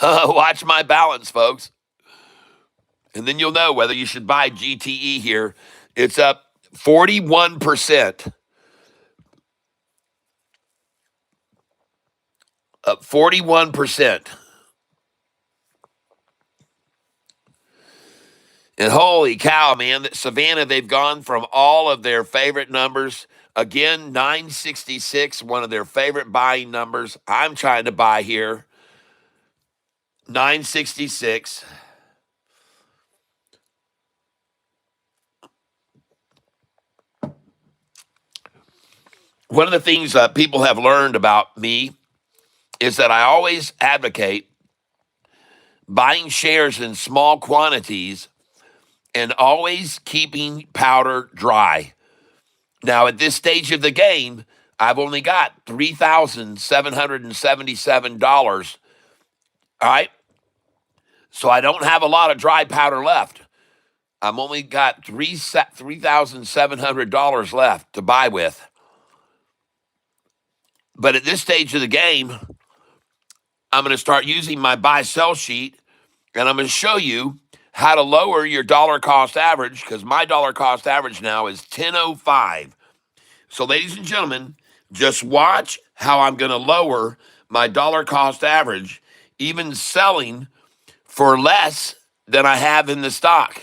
[SPEAKER 3] Watch my balance, folks. And then you'll know whether you should buy GTE here. It's up 41%. Up 41%. And holy cow, man, Savannah, they've gone from all of their favorite numbers. Again, 966, one of their favorite buying numbers. I'm trying to buy here. 966. One of the things people have learned about me is that I always advocate buying shares in small quantities and always keeping powder dry. Now, at this stage of the game, I've only got $3,777. All right? So I don't have a lot of dry powder left. I'm only got $3,700 left to buy with. But at this stage of the game, I'm going to start using my buy sell sheet, and I'm going to show you how to lower your dollar cost average, because my dollar cost average now is 10.05. So, ladies and gentlemen, just watch how I'm going to lower my dollar cost average, even selling for less than I have in the stock.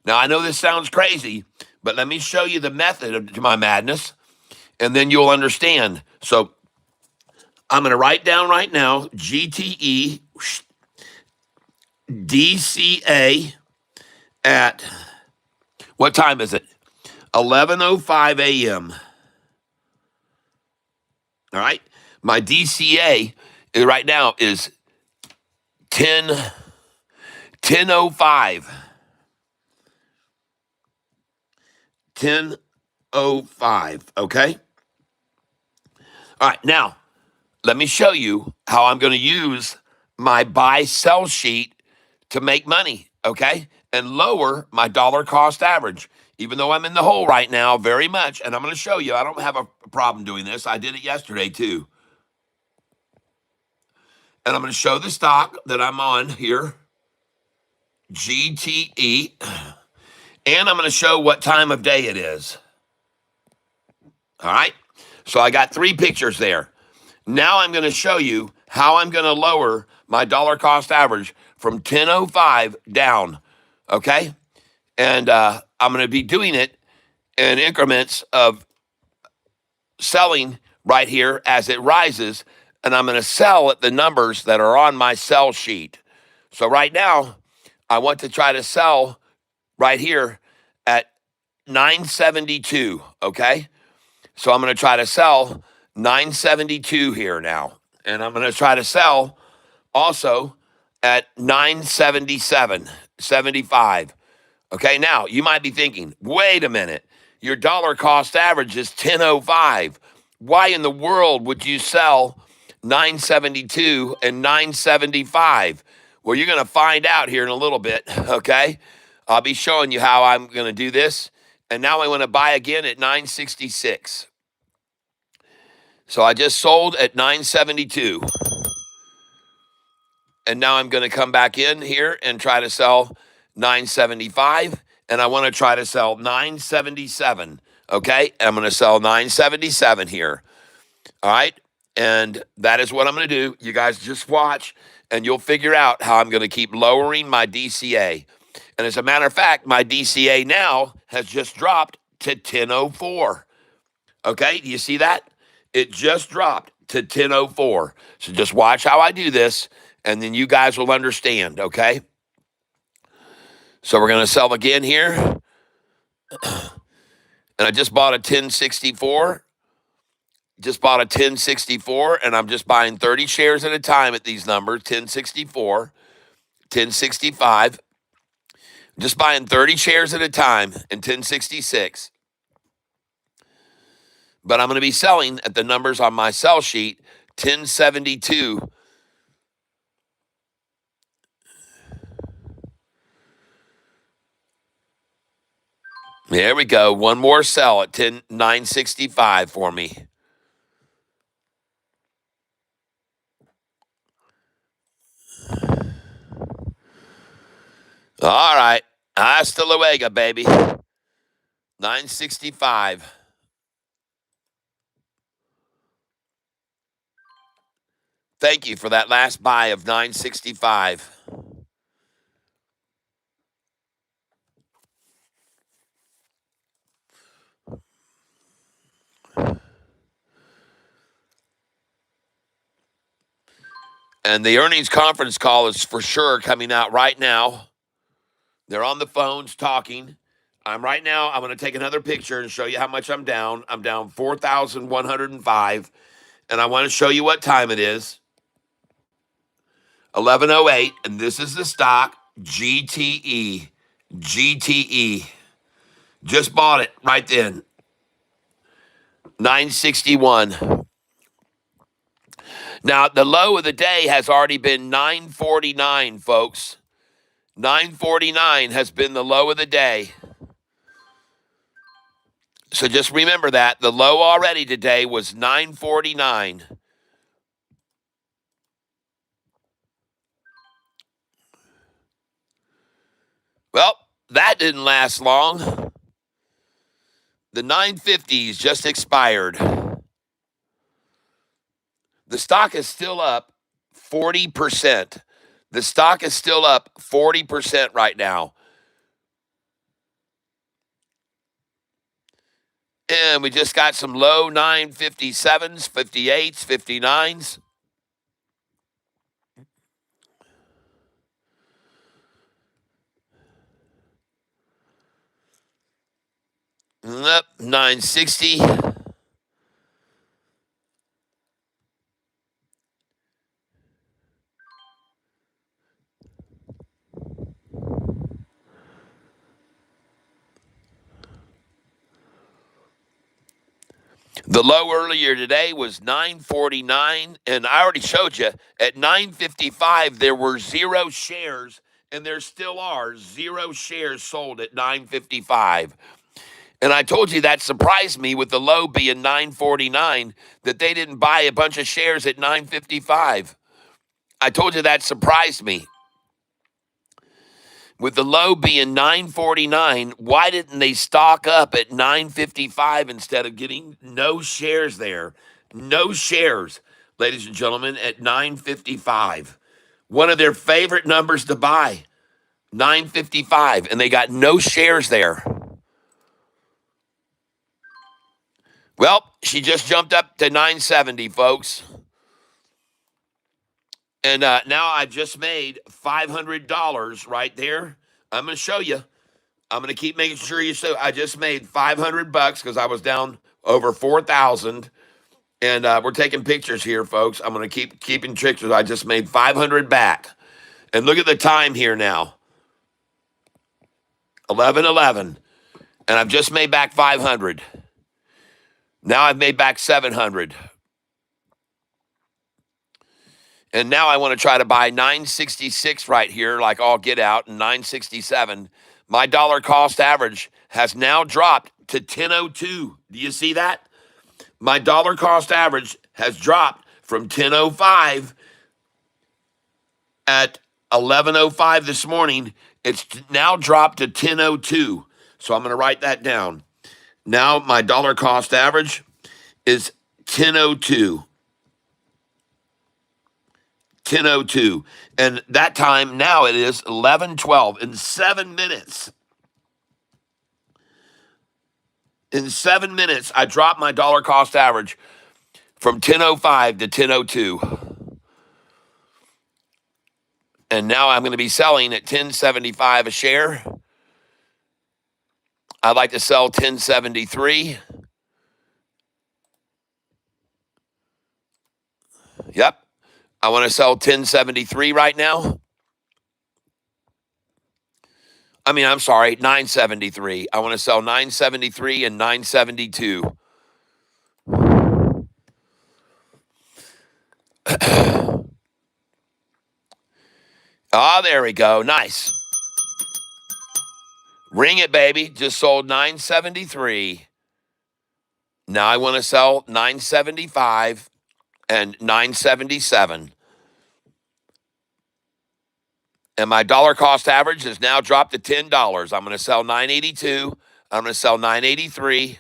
[SPEAKER 3] Now, I know this sounds crazy, but let me show you the method to my madness, and then you'll understand. So, I'm going to write down right now GTE DCA at what time is it? 11:05 a.m. All right. My DCA right now is 10:05. 10:05. Okay. All right. Now, let me show you how I'm going to use my buy sell sheet to make money. Okay. And lower my dollar cost average. Even though I'm in the hole right now, very much. And I'm going to show you, I don't have a problem doing this. I did it yesterday too. And I'm going to show the stock that I'm on here, GTE, and I'm going to show what time of day it is. All right. So I got 3 pictures there. Now I'm going to show you how I'm going to lower my dollar cost average from 10.05 down. Okay. And I'm going to be doing it in increments of selling right here as it rises. And I'm going to sell at the numbers that are on my sell sheet. So right now, I want to try to sell right here at 972, okay? So I'm going to try to sell 972 here now. And I'm going to try to sell also at 977.75. Okay, now you might be thinking, wait a minute, your dollar cost average is 10.05. Why in the world would you sell 972 and 975? Well, you're going to find out here in a little bit, okay? I'll be showing you how I'm going to do this. And now I want to buy again at 966. So I just sold at 972. And now I'm going to come back in here and try to sell 975. And I want to try to sell 977. Okay? I'm going to sell 977 here. All right? And that is what I'm going to do. You guys just watch, and you'll figure out how I'm going to keep lowering my DCA. And as a matter of fact, my DCA now has just dropped to 10.04. Okay? Do you see that? It just dropped to 10.04. So just watch how I do this, and then you guys will understand, okay? So we're going to sell again here. And I just bought a 1064. Just bought a 1064, and I'm just buying 30 shares at a time at these numbers, 1064, 1065. Just buying 30 shares at a time in 1066. But I'm going to be selling at the numbers on my sell sheet, 1072. There we go. One more sell at 965 for me. All right. Hasta luego, baby. 965. Thank you for that last buy of 965. And the earnings conference call is for sure coming out right now. They're on the phones talking. I'm going to take another picture and show you how much I'm down. I'm down 4,105. And I want to show you what time it is. 11:08. And this is the stock, GTE. GTE. Just bought it right then. 961. Now, the low of the day has already been 949, folks. 949 has been the low of the day. So just remember that. The low already today was 949. Well, that didn't last long. The 950s just expired. The stock is still up 40%. The stock is still up 40% right now. And we just got some low 957s, 58s, 59s. Up 960. The low earlier today was 949, and I already showed you at 955 there were 0 shares, and there still are 0 shares sold at 955. And I told you that surprised me with the low being 949 that they didn't buy a bunch of shares at 955. I told you that surprised me. With the low being 949, why didn't they stock up at 955 instead of getting no shares there? No shares, ladies and gentlemen, at 955. One of their favorite numbers to buy, 955, and they got no shares there. Well, she just jumped up to 970, folks. And now I just made $500 right there. I'm going to show you. I'm going to keep making sure you see. I just made $500 because I was down over 4,000. And we're taking pictures here, folks. I'm going to keep keeping pictures. I just made 500 back. And look at the time here now. 11:11. And I've just made back 500. Now I've made back 700. And now I want to try to buy 966 right here, like all get out, and 967. My dollar cost average has now dropped to 1002. Do you see that? My dollar cost average has dropped from 1005 at 11:05 this morning. It's now dropped to 1002. So I'm going to write that down. Now my dollar cost average is 1002. 10:02. And that time now it is 11:12 in 7 minutes. In 7 minutes, I dropped my dollar cost average from 1005 to 1002. And now I'm going to be selling at 1075 a share. I'd like to sell 1073. Yep. I want to sell 1073 right now. I'm sorry, 973. I want to sell 973 and 972. Oh, there we go. Nice. Ring it, baby. Just sold 973. Now I want to sell 975 and 977. And my dollar cost average has now dropped to $10. I'm going to sell 982. I'm going to sell 983.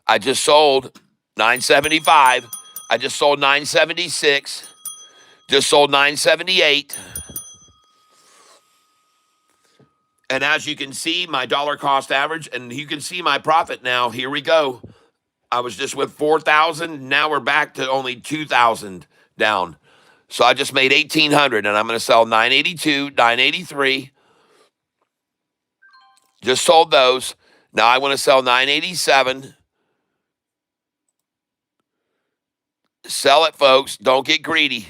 [SPEAKER 3] I just sold 975. I just sold 976. Just sold 978. And as you can see, my dollar cost average, and you can see my profit now. Here we go. I was just with 4,000. Now we're back to only 2,000 down. So I just made 1,800, and I'm going to sell 982, 983. Just sold those. Now I want to sell 987. Sell it, folks. Don't get greedy.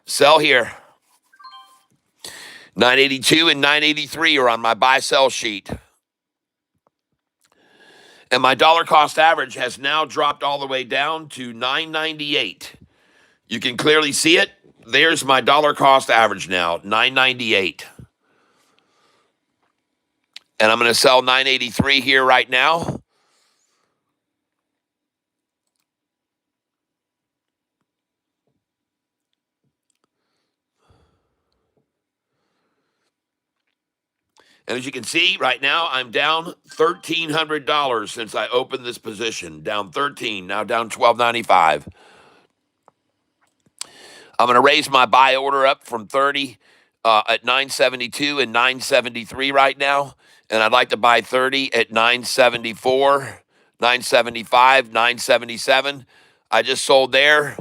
[SPEAKER 3] Sell here. 982 and 983 are on my buy-sell sheet. And my dollar cost average has now dropped all the way down to 998. You can clearly see it. There's my dollar cost average now, 998. And I'm going to sell 983 here right now. And as you can see, right now, I'm down $1,300 since I opened this position. Down 13, now down 12.95. I'm going to raise my buy order up from 30 at 972 and 973 right now. And I'd like to buy 30 at 974, 975, 977. I just sold there.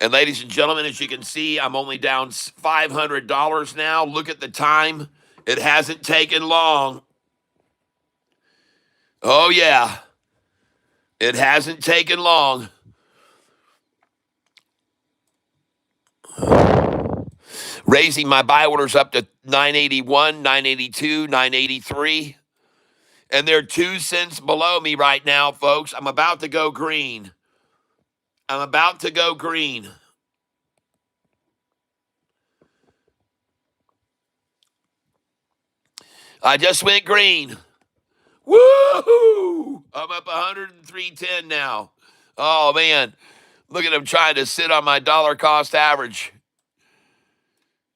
[SPEAKER 3] And ladies and gentlemen, as you can see, I'm only down $500 now. Look at the time. It hasn't taken long. Oh, yeah. It hasn't taken long. Raising my buy orders up to 981, 982, 983. And they're 2 cents below me right now, folks. I'm about to go green. I'm about to go green. I just went green. Woo! I'm up 103.10 now. Oh, man. Look at them trying to sit on my dollar cost average.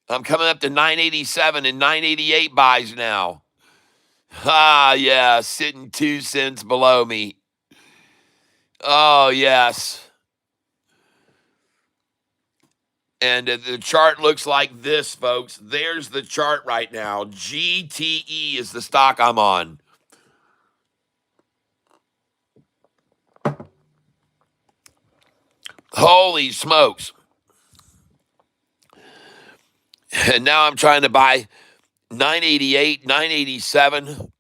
[SPEAKER 3] I'm coming up to 987 and 988 buys now. Ah, yeah, sitting 2 cents below me. Oh, yes. And the chart looks like this, folks. There's the chart right now. GTE is the stock I'm on. Holy smokes. And now I'm trying to buy 988, 987.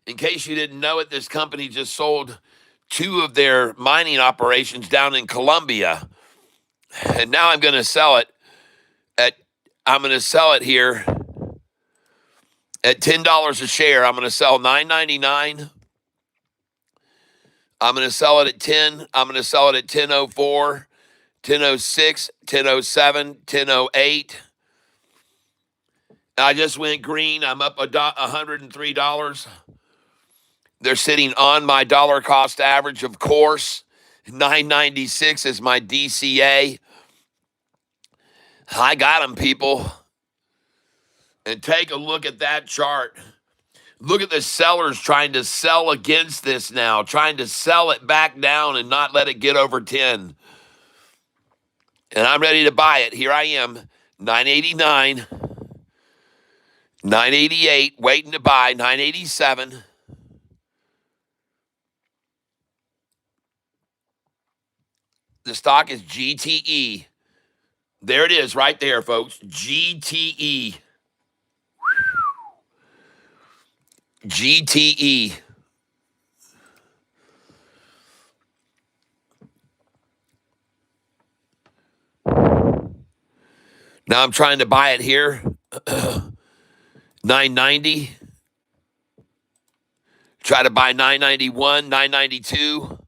[SPEAKER 3] In case you didn't know it, this company just sold 2 of their mining operations down in Colombia. And now I'm going to sell it here at $10 a share. I'm going to sell $9.99. I'm going to sell it at 10. I'm going to sell it at 10.04, 10.06, 10.07, 10.08. I just went green. I'm up $103. They're sitting on my dollar cost average, of course. 996 is my DCA. I got them, people. And take a look at that chart. Look at the sellers trying to sell against this now, trying to sell it back down and not let it get over 10. And I'm ready to buy it. Here I am, 989, 988, waiting to buy, 987. The stock is GTE. There it is right there, folks. GTE. GTE. Now I'm trying to buy it here. 990. Try to buy 991, 992.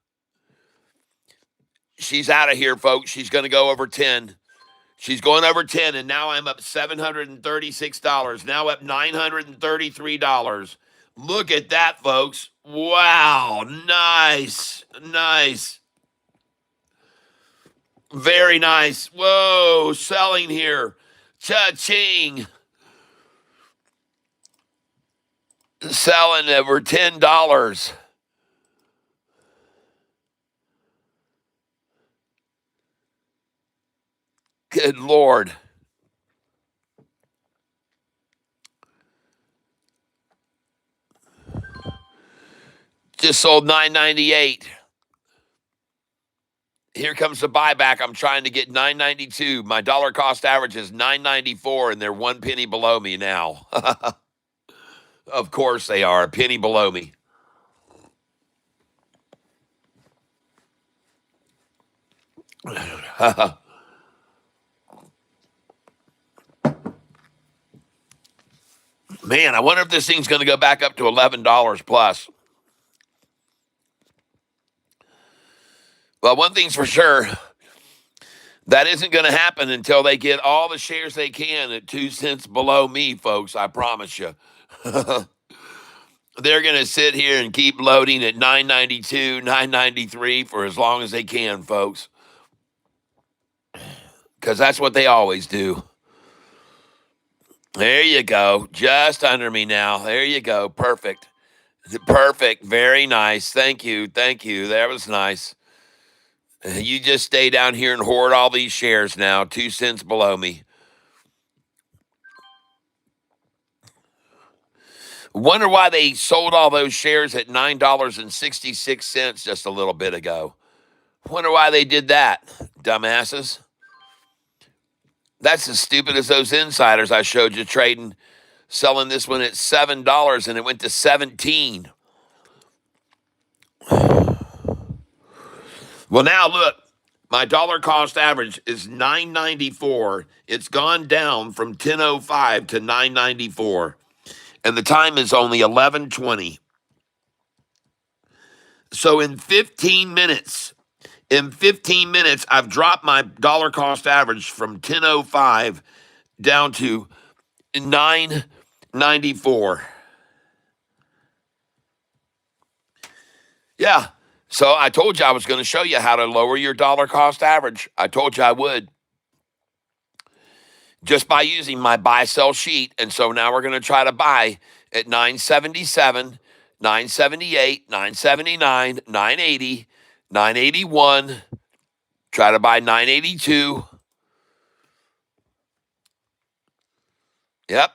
[SPEAKER 3] She's out of here, folks. She's going to go over 10. She's going over 10, and now I'm up $736. Now up $933. Look at that, folks. Wow. Nice. Nice. Very nice. Whoa. Selling here. Cha-ching. Selling over $10. Good Lord. Just sold $9.98. Here comes the buyback. I'm trying to get $9.92. My dollar cost average is $9.94, and they're 1 penny below me now. Of course they are, a penny below me. Man, I wonder if this thing's going to go back up to $11 plus. Well, one thing's for sure. That isn't going to happen until they get all the shares they can at 2 cents below me, folks. I promise you. They're going to sit here and keep loading at 992, 993 for as long as they can, folks. Because that's what they always do. There you go. Just under me now. There you go. Perfect. Perfect. Very nice. Thank you. Thank you. That was nice. You just stay down here and hoard all these shares now, 2 cents below me. Wonder why they sold all those shares at $9.66 just a little bit ago. Wonder why they did that, dumbasses. That's as stupid as those insiders I showed you trading, selling this one at $7 and it went to 17. Well, now look, my dollar cost average is 994. It's gone down from 1005 to 994. And the time is only 11:20. So in 15 minutes, I've dropped my dollar cost average from 1005 down to 994. Yeah. So I told you I was going to show you how to lower your dollar cost average. I told you I would. Just by using my buy sell sheet. And so now we're going to try to buy at 977, 978, 979, 980, 981. Try to buy 982. Yep.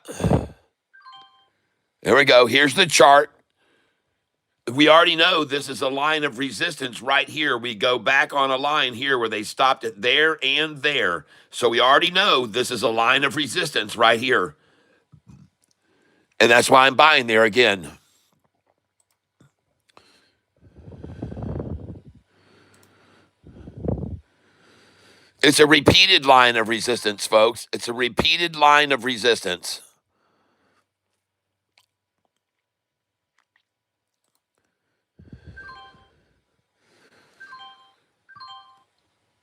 [SPEAKER 3] There we go. Here's the chart. We already know this is a line of resistance right here. We go back on a line here where they stopped it there and there. So we already know this is a line of resistance right here. And that's why I'm buying there again. It's a repeated line of resistance, folks. It's a repeated line of resistance.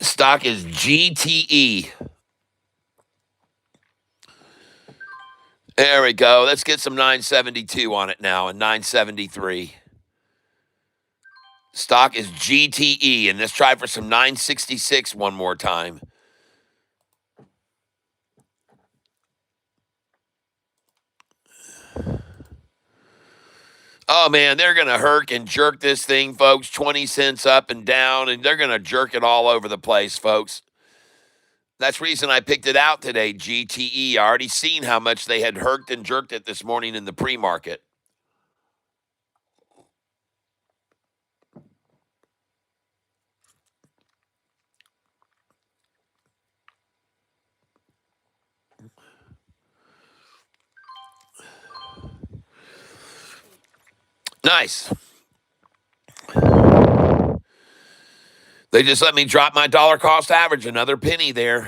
[SPEAKER 3] Stock is GTE. There we go. Let's get some 972 on it now and 973. Stock is GTE, and let's try for some 966 one more time. Oh, man, they're going to herk and jerk this thing, folks, 20 cents up and down, and they're going to jerk it all over the place, folks. That's the reason I picked it out today, GTE. I already seen how much they had herked and jerked it this morning in the pre-market. Nice. They just let me drop my dollar cost average, another penny there.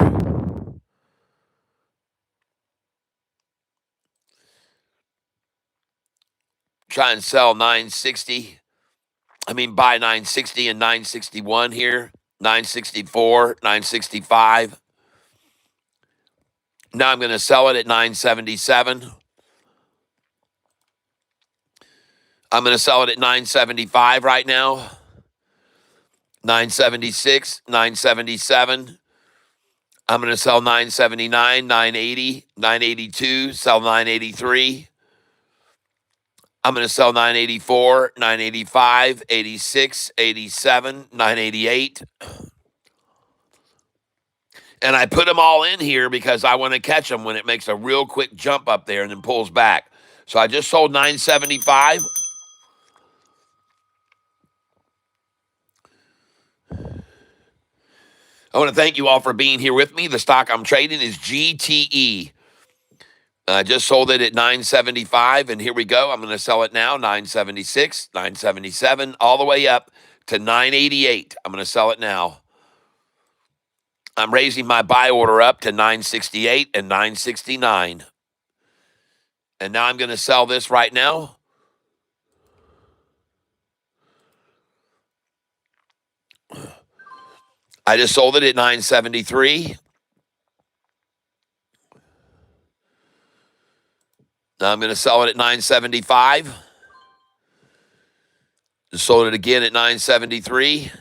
[SPEAKER 3] Try and sell 960. Buy 960 and 961 here. 964, 965. Now I'm going to sell it at 977. I'm going to sell it at 975 right now. 976, 977. I'm going to sell 979, 980, 982, sell 983. I'm going to sell 984, 985, 86, 87, 988. And I put them all in here because I want to catch them when it makes a real quick jump up there and then pulls back. So I just sold 975. I want to thank you all for being here with me. The stock I'm trading is GTE. I just sold it at 975, and here we go. I'm going to sell it now, 976, 977, all the way up to 988. I'm going to sell it now. I'm raising my buy order up to 968 and 969. And now I'm going to sell this right now. I just sold it at 973. Now I'm going to sell it at 975. Just sold it again at 973.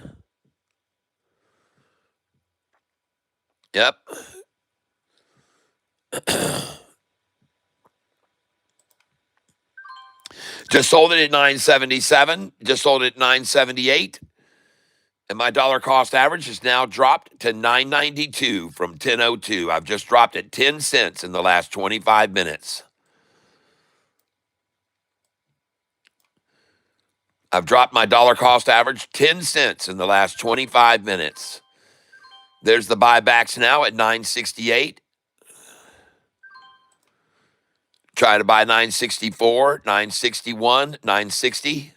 [SPEAKER 3] Yep. Just sold it at 977. Just sold it at 978. And my dollar cost average has now dropped to 992 from 1002. I've just dropped it 10 cents in the last 25 minutes. I've dropped my dollar cost average 10 cents in the last 25 minutes. There's the buybacks now at 968. Try to buy 964, 961, 960.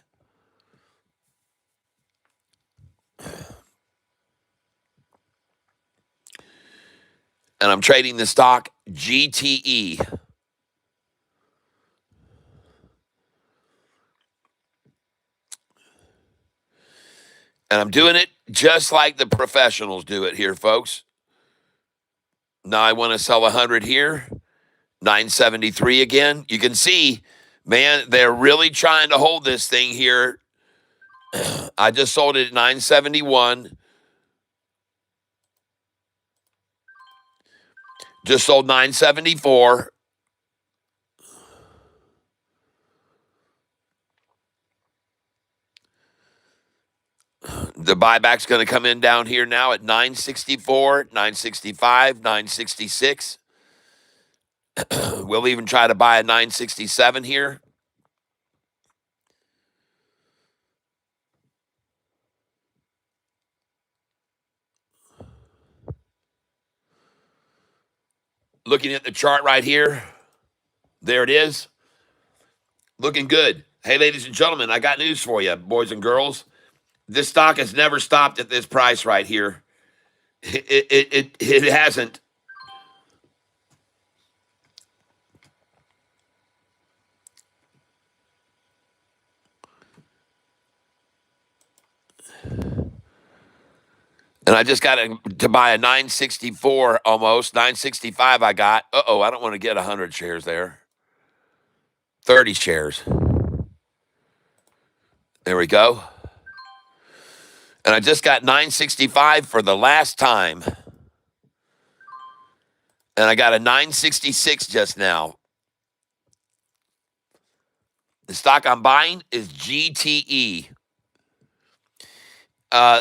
[SPEAKER 3] And I'm trading the stock GTE. And I'm doing it just like the professionals do it here, folks. Now I want to sell 100 here. 973 again. You can see, man, they're really trying to hold this thing here. I just sold it at 971. Just sold 974. The buyback's going to come in down here now at 964, 965, 966. We'll even try to buy a 967 here. Looking at the chart right here. There it is. Looking good. Hey, ladies and gentlemen, I got news for you, boys and girls. This stock has never stopped at this price right here. It hasn't. And I just got to buy a 964 almost. 965 I got. Uh-oh, I don't want to get 100 shares there. 30 shares. There we go. And I just got 965 for the last time. And I got a 966 just now. The stock I'm buying is GTE.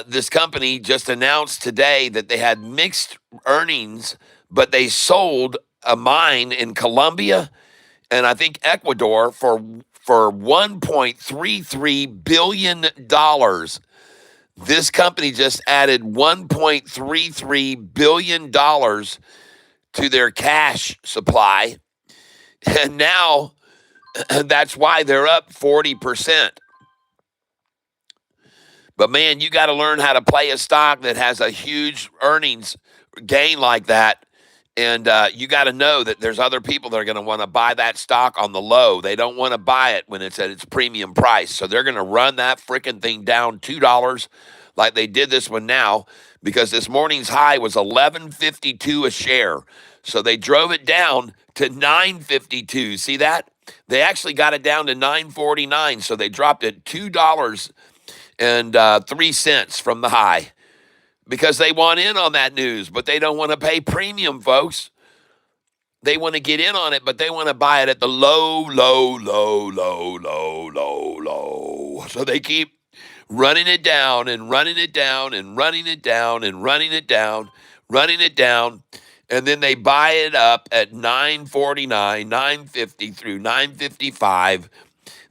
[SPEAKER 3] This company just announced today that they had mixed earnings, but they sold a mine in Colombia and I think Ecuador for $1.33 billion. This company just added $1.33 billion to their cash supply. And now that's why they're up 40%. But man, you got to learn how to play a stock that has a huge earnings gain like that. And you got to know that there's other people that are going to want to buy that stock on the low. They don't want to buy it when it's at its premium price. So they're going to run that freaking thing down $2 like they did this one now, because this morning's high was $11.52 a share. So they drove it down to $9.52. See that? They actually got it down to $9.49. So they dropped it $2.03 from the high, because they want in on that news, but they don't want to pay premium, folks. They want to get in on it, but they want to buy it at the low. So they keep running it down and running it down and running it down and running it down, and then they buy it up at $9.49, $9.50 through $9.55.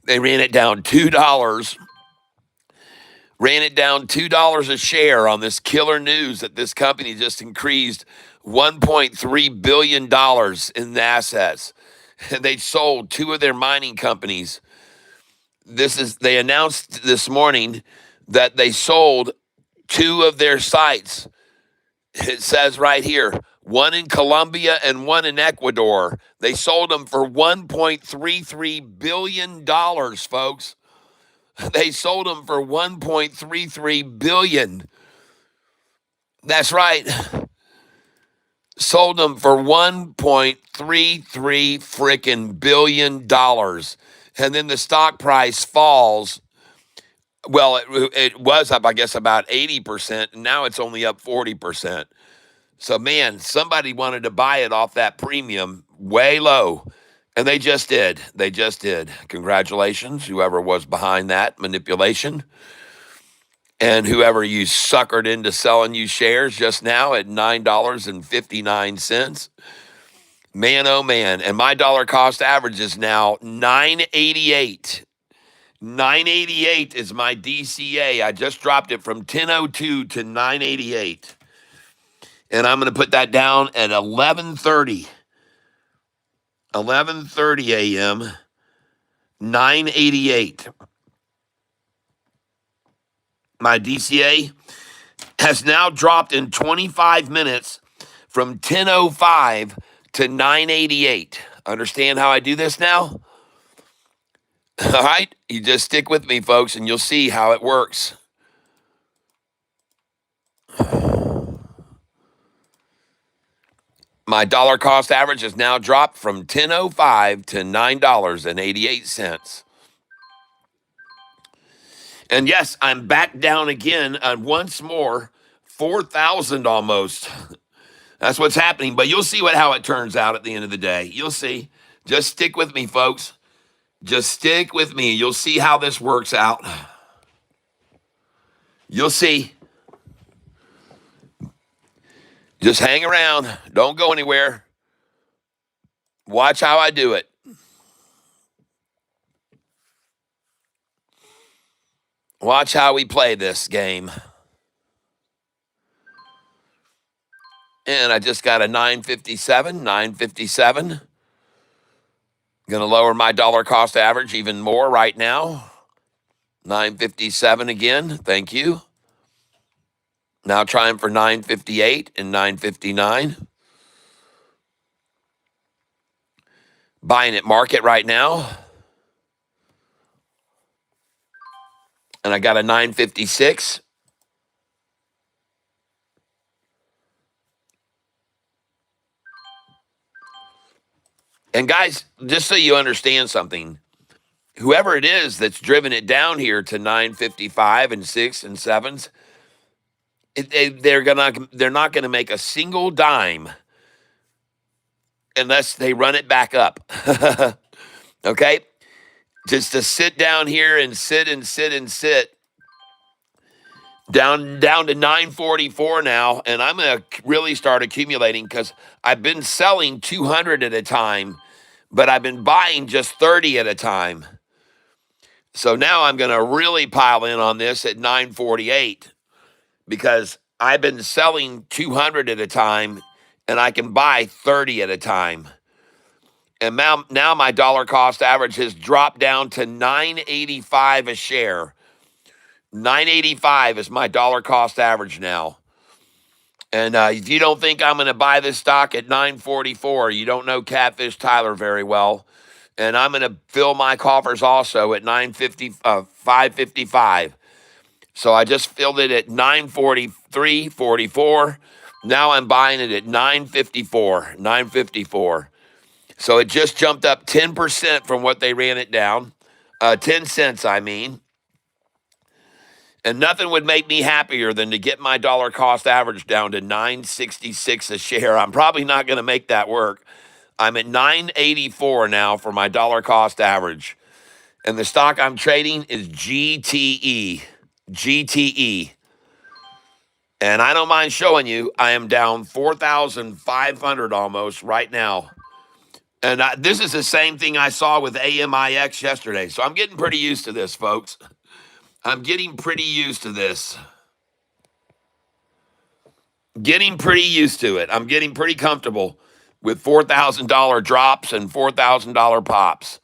[SPEAKER 3] They ran it down $2. Ran it down $2 a share on this killer news that this company just increased $1.3 billion in assets. And they sold two of their mining companies. They announced this morning that they sold two of their sites. It says right here, one in Colombia and one in Ecuador. They sold them for $1.33 billion, folks. They sold them for $1.33 billion. That's right. Sold them for 1.33 freaking billion dollars. And then the stock price falls. Well, it was up, I guess, about 80%, and now it's only up 40%. So, man, somebody wanted to buy it off that premium way low. And they just did. They just did. Congratulations, whoever was behind that manipulation. And whoever you suckered into selling you shares just now at $9.59. Man, oh man. And my dollar cost average is now 988. 988 is my DCA. I just dropped it from 1002 to 988. And I'm going to put that down at 11:30 a.m. 988. My DCA has now dropped in 25 minutes from 1005 to 988. Understand how I do this now? All right, you just stick with me, folks, and you'll see how it works. My dollar cost average has now dropped from 1005 to $9.88. And yes, I'm back down again once more, 4,000 almost. That's what's happening, but you'll see how it turns out at the end of the day. You'll see. Just stick with me, folks. Just stick with me. You'll see how this works out. You'll see. Just hang around. Don't go anywhere. Watch how I do it. Watch how we play this game. And I just got a 957. Going to lower my dollar cost average even more right now. 957 again. Thank you. Now trying for 958 and 959. Buying at market right now. And I got a 956. And guys, just so you understand something, whoever it is that's driven it down here to 955 and 6 and 7s, they're not gonna make a single dime unless they run it back up. Okay? Just to sit down here and sit down to 944 now, and I'm going to really start accumulating because I've been selling 200 at a time, but I've been buying just 30 at a time. So now I'm going to really pile in on this at 948 because I've been selling 200 at a time and I can buy 30 at a time. And now my dollar cost average has dropped down to 985 a share. 985 is my dollar cost average now. And if you don't think I'm going to buy this stock at 944, you don't know Catfish Tyler very well. And I'm going to fill my coffers also at 555. So I just filled it at 943.44. Now I'm buying it at 954. So it just jumped up 10% from what they ran it down. 10 cents, I mean. And nothing would make me happier than to get my dollar cost average down to 966 a share. I'm probably not going to make that work. I'm at 984 now for my dollar cost average. And the stock I'm trading is GTE. GTE. And I don't mind showing you, I am down 4,500 almost right now. And this is the same thing I saw with AMIX yesterday. So I'm getting pretty used to this, folks. I'm getting pretty used to this. Getting pretty used to it. I'm getting pretty comfortable with $4,000 drops and $4,000 pops.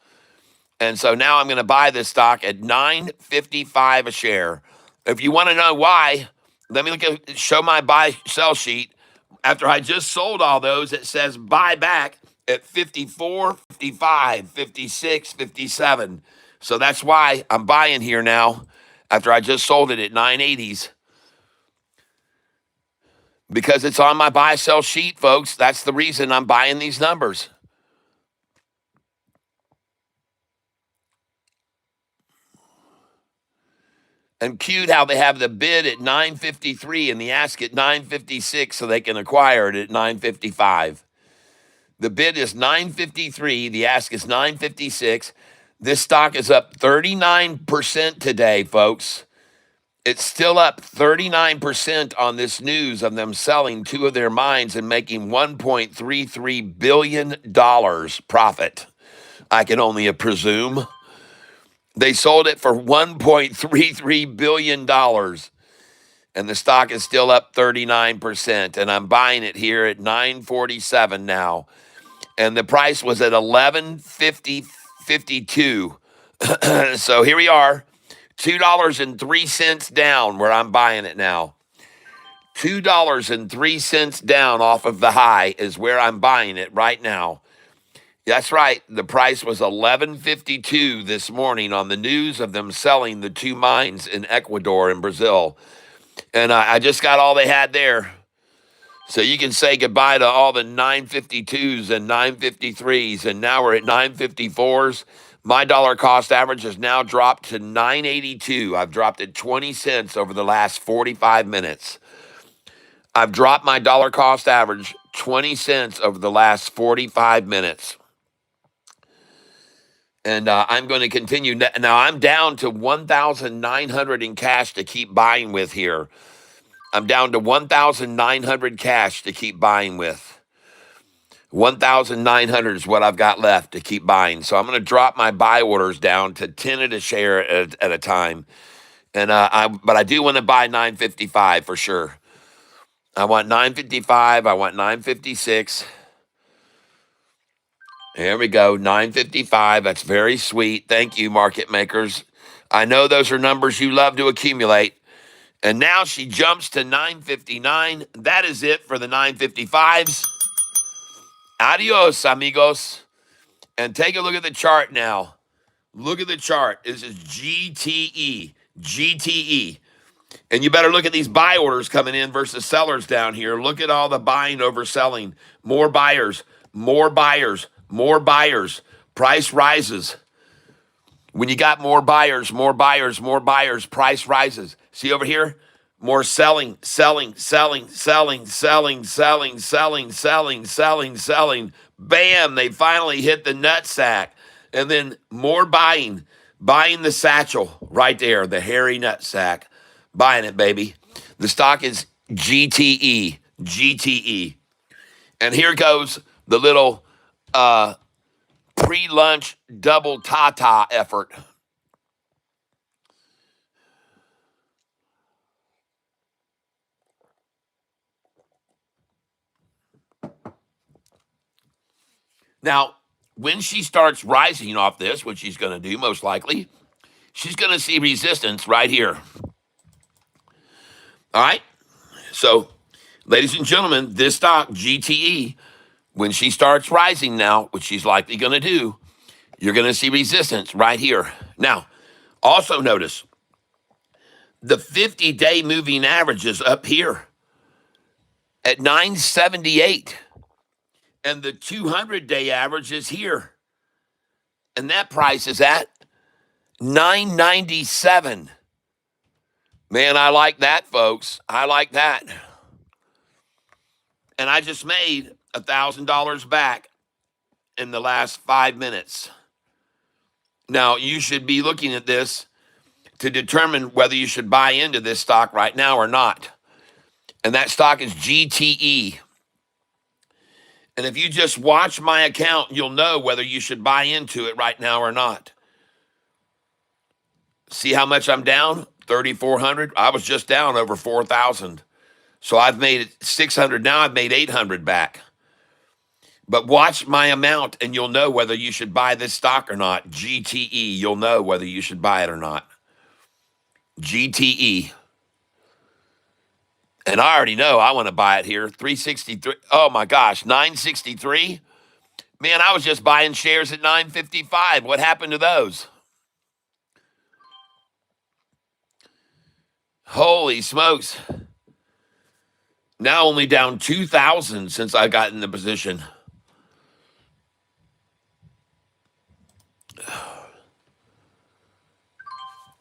[SPEAKER 3] And so now I'm going to buy this stock at $9.55 a share. If you want to know why, let me show my buy sell sheet. After I just sold all those, it says buy back at 54, 55, 56, 57. So that's why I'm buying here now after I just sold it at 980s. because it's on my buy sell sheet, folks. That's the reason I'm buying these numbers. And cute how they have the bid at 953 and the ask at 956 so they can acquire it at 955. The bid is 953, the ask is 956. This stock is up 39% today, folks. It's still up 39% on this news of them selling two of their mines and making $1.33 billion profit. I can only presume. They sold it for $1.33 billion, and the stock is still up 39%. And I'm buying it here at 947 now. And the price was at 11.52. So here we are, $2.03 down where I'm buying it now. $2.03 down off of the high is where I'm buying it right now. That's right. The price was 11.52 this morning on the news of them selling the two mines in Ecuador and Brazil. And I just got all they had there. So you can say goodbye to all the 952s and 953s. And now we're at 954s. My dollar cost average has now dropped to 982. I've dropped it 20 cents over the last 45 minutes. I've dropped my dollar cost average 20 cents over the last 45 minutes. And I'm going to continue. Now, I'm down to 1,900 in cash to keep buying with here. I'm down to 1,900 cash to keep buying with. 1,900 is what I've got left to keep buying. So I'm going to drop my buy orders down to 10 at a share at a time. And but I do want to buy 955 for sure. I want 955. I want 956. There we go, 955. That's very sweet. Thank you, market makers. I know those are numbers you love to accumulate. And now she jumps to 959. That is it for the 955s. Adios, amigos. And take a look at the chart now. Look at the chart. This is GTE. GTE. And you better look at these buy orders coming in versus sellers down here. Look at all the buying over selling. More buyers, more buyers, more buyers. Price rises. When you got more buyers, more buyers, more buyers, price rises. See over here? More selling, selling, selling, selling, selling, selling, selling, selling, selling, selling. Bam, they finally hit the nut sack. And then more buying, buying the satchel right there, the hairy nut sack. Buying it, baby. The stock is GTE, GTE. And here goes the little pre-lunch double ta-ta effort. Now, when she starts rising off this, which she's going to do most likely, she's going to see resistance right here. All right? So, ladies and gentlemen, this stock, GTE, when she starts rising now, which she's likely going to do, you're going to see resistance right here. Now, also notice the 50-day moving average is up here at 978, and the 200-day average is here, and that price is at 997. Man, I like that, folks. I like that. And I just made $1,000 back in the last 5 minutes. Now, you should be looking at this to determine whether you should buy into this stock right now or not. And that stock is GTE. And if you just watch my account, you'll know whether you should buy into it right now or not. See how much I'm down? 3,400. I was just down over 4,000. So I've made it 600. Now I've made 800 back. But watch my amount and you'll know whether you should buy this stock or not. GTE. You'll know whether you should buy it or not. GTE. And I already know I want to buy it here. 363. Oh my gosh, 963. Man, I was just buying shares at 955. What happened to those? Holy smokes. Now only down 2,000 since I got in the position.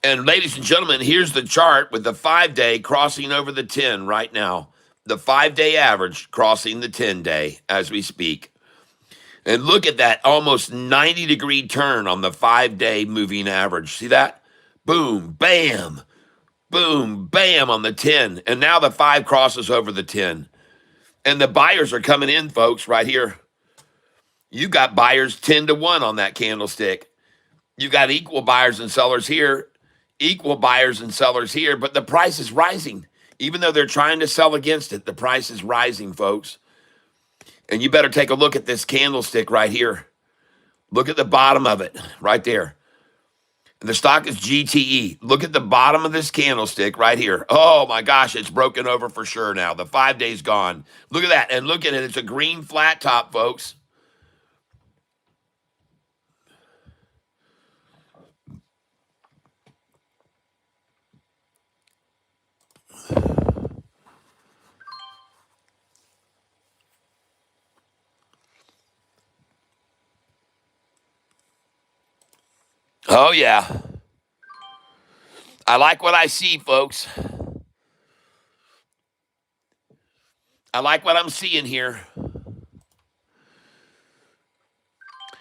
[SPEAKER 3] And ladies and gentlemen, here's the chart with the 5-day crossing over the 10 right now. The 5-day average crossing the 10-day as we speak. And look at that almost 90-degree turn on the 5-day moving average. See that? Boom, bam, boom, bam on the 10. And now the 5 crosses over the 10. And the buyers are coming in, folks, right here. You got buyers 10-1 on that candlestick. You got equal buyers and sellers here, equal buyers and sellers here, but the price is rising. Even though they're trying to sell against it, the price is rising, folks. And you better take a look at this candlestick right here. Look at the bottom of it right there. The stock is GTE. Look at the bottom of this candlestick right here. Oh my gosh, it's broken over for sure now. The 5-day's gone. Look at that. And look at it. It's a green flat top, folks. Oh, yeah. I like what I see, folks. I like what I'm seeing here.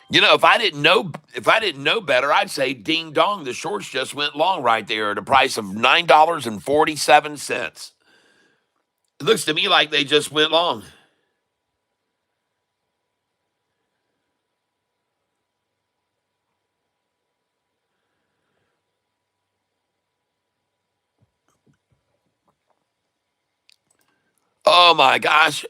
[SPEAKER 3] You know, if I didn't know better, I'd say ding dong, the shorts just went long right there at a price of $9.47. It looks to me like they just went long. Oh my gosh.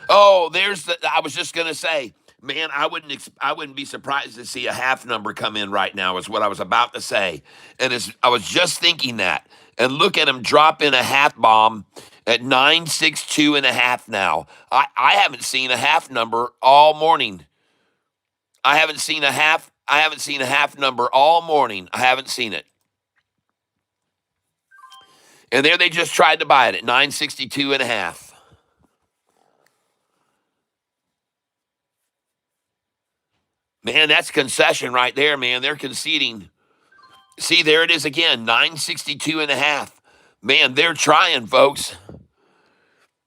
[SPEAKER 3] Oh, I was just going to say, man, I wouldn't be surprised to see a half number come in right now is what I was about to say. And I was just thinking that. And look at him drop in a half bomb at 962.5 now. I haven't seen a half number all morning. I haven't seen a half number all morning. I haven't seen it. And there they just tried to buy it at 962.5. Man, that's concession right there, man. They're conceding. See, there it is again, 962.5. Man, they're trying, folks.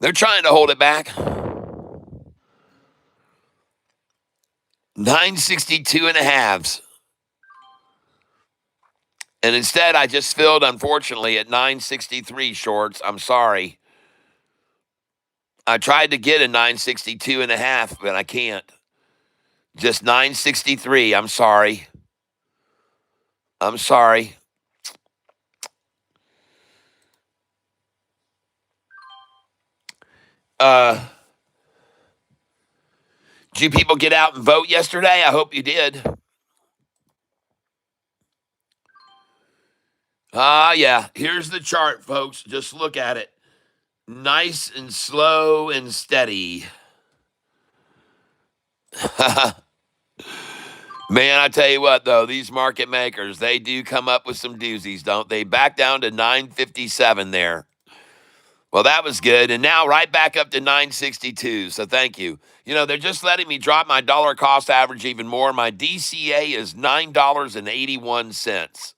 [SPEAKER 3] They're trying to hold it back. 962.5. And instead, I just filled, unfortunately, at 963 shorts. I'm sorry. I tried to get a 962.5, but I can't. Just 963. I'm sorry. I'm sorry. Did you people get out and vote yesterday? I hope you did. Yeah. Here's the chart, folks. Just look at it. Nice and slow and steady. Man, I tell you what, though, these market makers, they do come up with some doozies, don't they? Back down to 957 there. Well, that was good. And now right back up to 962. So thank you. You know, they're just letting me drop my dollar cost average even more. My DCA is $9.81.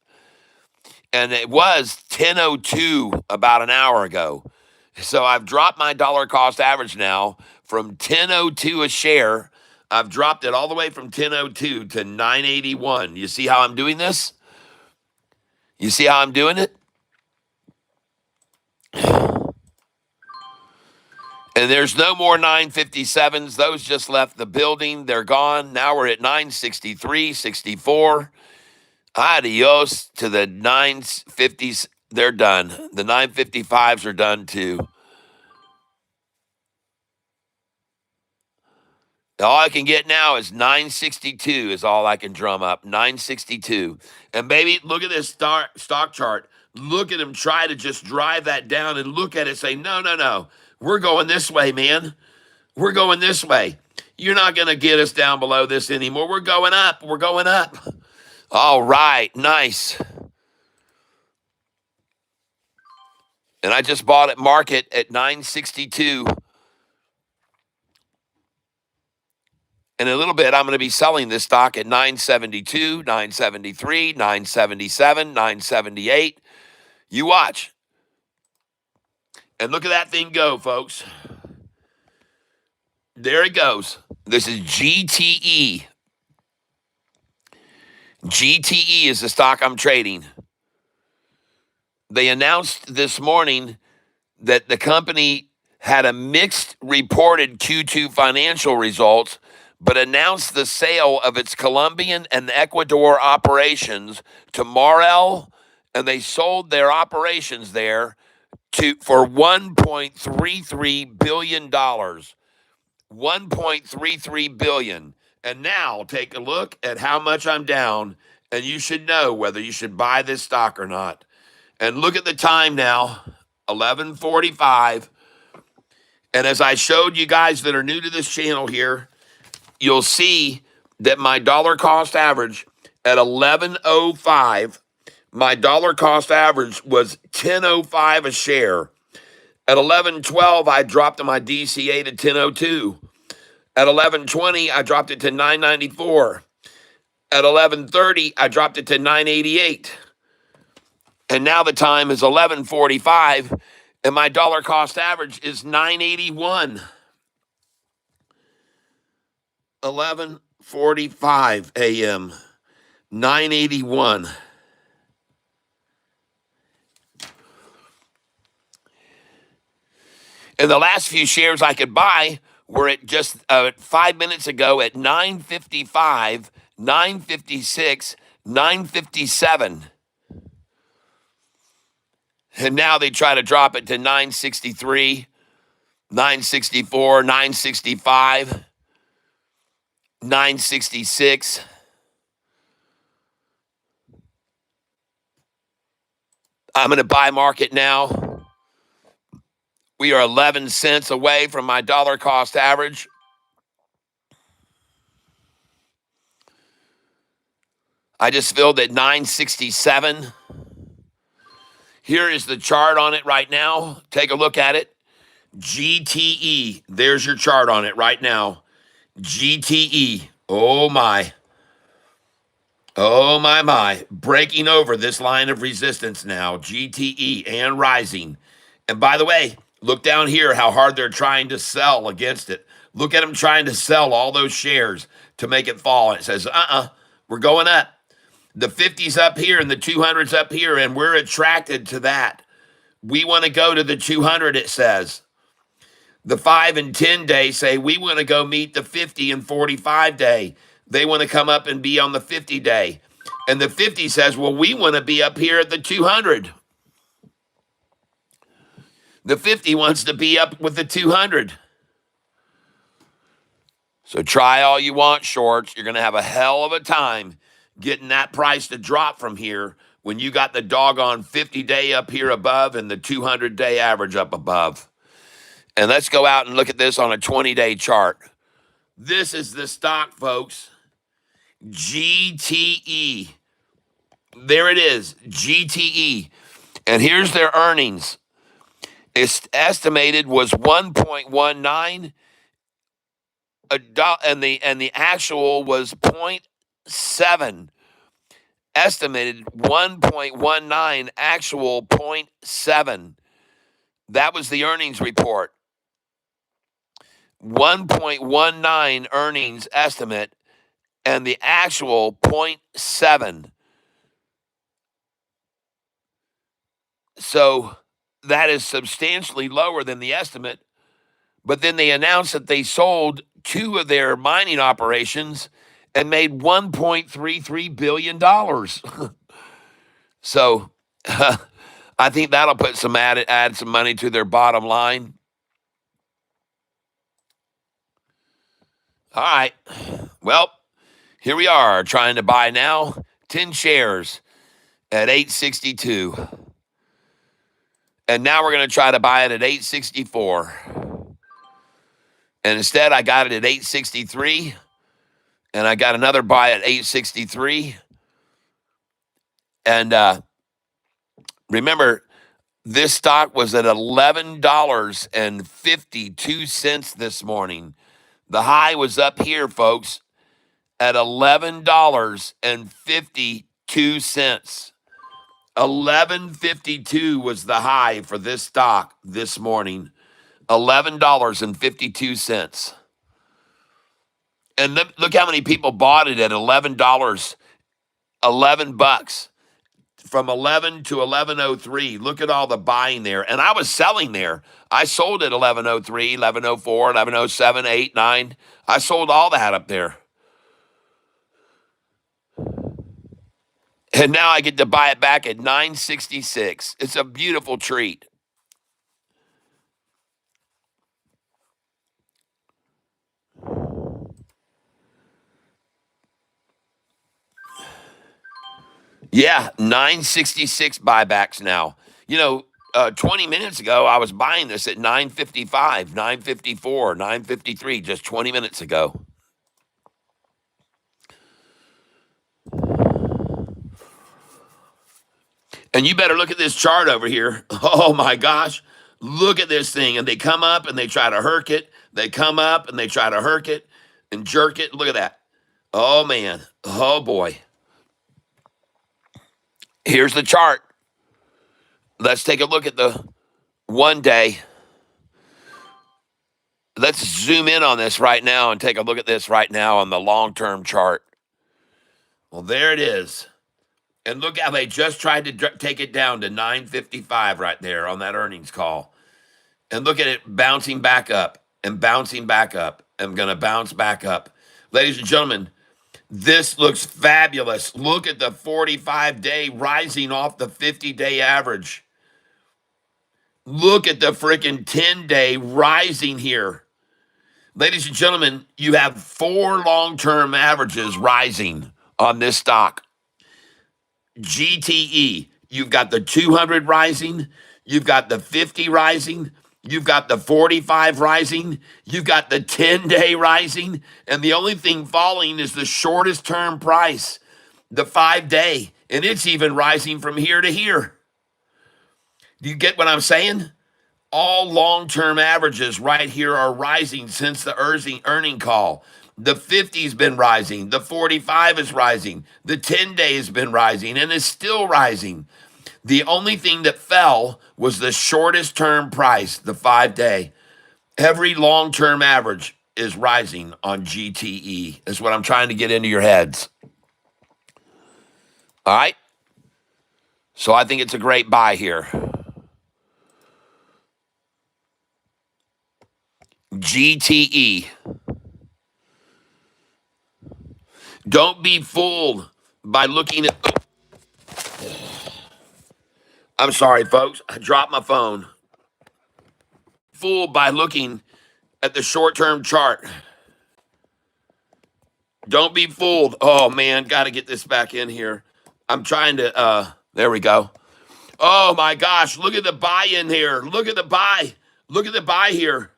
[SPEAKER 3] And it was 10.02 about an hour ago. So I've dropped my dollar cost average now from 10.02 a share. I've dropped it all the way from 10.02 to 9.81. You see how I'm doing this? You see how I'm doing it? And there's no more 957s. Those just left the building. They're gone. Now we're at 963, 64. Adios to the 950s. They're done. The 955s are done too. All I can get now is 962 is all I can drum up. 962. And baby, look at this stock chart. Look at him try to just drive that down and look at it and say, no. We're going this way, man. We're going this way. You're not going to get us down below this anymore. We're going up. We're going up. All right. Nice. And I just bought at market at 962. In a little bit, I'm going to be selling this stock at 972, 973, 977, 978. You watch. And look at that thing go, folks. There it goes. This is GTE. GTE is the stock I'm trading. They announced this morning that the company had a mixed reported Q2 financial results, but announced the sale of its Colombian and Ecuador operations to Marel, and they sold their operations there for $1.33 billion. $1.33 billion. And now take a look at how much I'm down, and you should know whether you should buy this stock or not. And look at the time now, 11:45. And as I showed you guys that are new to this channel here, you'll see that my dollar cost average at 11:05, my dollar cost average was 10.05 a share. At 11:12, I dropped to my DCA to 10.02. At 11:20, I dropped it to 9.94. At 11:30, I dropped it to 9.88. And now the time is 11:45, and my dollar cost average is 9.81. 11:45 a.m. 9.81. And the last few shares I could buy were at just 5 minutes ago at 9.55, 9.56, 9.57. And now they try to drop it to 963, 964, 965, 966. I'm going to buy market now. We are 11 cents away from my dollar cost average. I just filled at 967. Here is the chart on it right now. Take a look at it. GTE. There's your chart on it right now. GTE. Oh my. Oh my. Breaking over this line of resistance now. GTE and rising. And by the way, look down here how hard they're trying to sell against it. Look at them trying to sell all those shares to make it fall. And it says, we're going up. The 50's up here and the 200's up here, and we're attracted to that. We want to go to the 200, it says. The 5 and 10 day say we want to go meet the 50 and 45 day. They want to come up and be on the 50 day. And the 50 says, well, we want to be up here at the 200. The 50 wants to be up with the 200. So try all you want, shorts. You're going to have a hell of a time getting that price to drop from here when you got the doggone 50-day up here above and the 200-day average up above. And let's go out and look at this on a 20-day chart. This is the stock, folks. GTE. There it is, GTE. And here's their earnings. It's estimated was 1.19, and the actual was 0.7. Estimated 1.19, actual 0.7. That was the earnings report. 1.19 earnings estimate, and the actual 0.7. So that is substantially lower than the estimate. But then they announced that they sold 2 of their mining operations and made $1.33 billion. So I think that'll put add some money to their bottom line. All right. Well, here we are trying to buy now 10 shares at 862. And now we're going to try to buy it at 864. And instead, I got it at 863, and I got another buy at 863. And remember, this stock was at $11.52 this morning. The high was up here, folks, at $11.52. 11.52 was the high for this stock this morning. $11.52. And look how many people bought it at $11, 11 bucks. From 11 to 1103. Look at all the buying there. And I was selling there. I sold at 1103, 1104, 1107, 8, 9. I sold all that up there. And now I get to buy it back at 966. It's a beautiful treat. Yeah, 966 buybacks now. 20 minutes ago, I was buying this at 955, 954, 953, just 20 minutes ago. And you better look at this chart over here. Oh my gosh. Look at this thing. And they come up and they try to herc it. They come up and they try to herc it and jerk it. Look at that. Oh man. Oh boy. Here's the chart. Let's take a look at the 1 day. Let's zoom in on this right now and take a look at this right now on the long-term chart. Well, there it is. And look how they just tried to take it down to 955 right there on that earnings call. And look at it bouncing back up and bouncing back up. I'm going to bounce back up. Ladies and gentlemen, this looks fabulous. Look at the 45-day rising off the 50-day average. Look at the freaking 10-day rising here. Ladies and gentlemen, you have 4 long-term averages rising on this stock. GTE, you've got the 200 rising, you've got the 50 rising, you've got the 45 rising, you've got the 10-day rising, and the only thing falling is the shortest term price, the 5-day, and it's even rising from here to here. Do you get what I'm saying? All long-term averages right here are rising since the earning call. The 50's been rising. The 45 is rising. The 10-day has been rising and is still rising. The only thing that fell was the shortest term price, the 5-day. Every long-term average is rising on GTE. Is what I'm trying to get into your heads. All right? So I think it's a great buy here. GTE. Don't be fooled by looking at... I'm sorry, folks. I dropped my phone. Fooled by looking at the short-term chart. Don't be fooled. Oh, man. Got to get this back in here. I'm trying to... There we go. Oh, my gosh. Look at the buy in here. Look at the buy. Look at the buy here.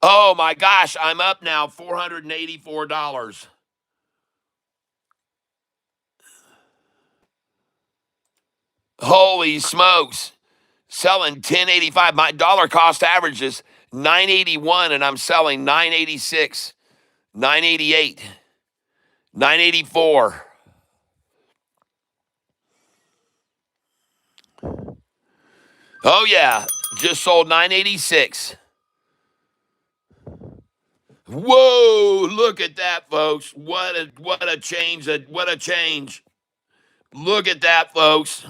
[SPEAKER 3] Oh, my gosh. I'm up now $484. Holy smokes. Selling 1085. My dollar cost average is 981 and I'm selling 986, 988, 984. Oh yeah, just sold 986. Whoa, look at that, folks. What a change. What a change. Look at that, folks.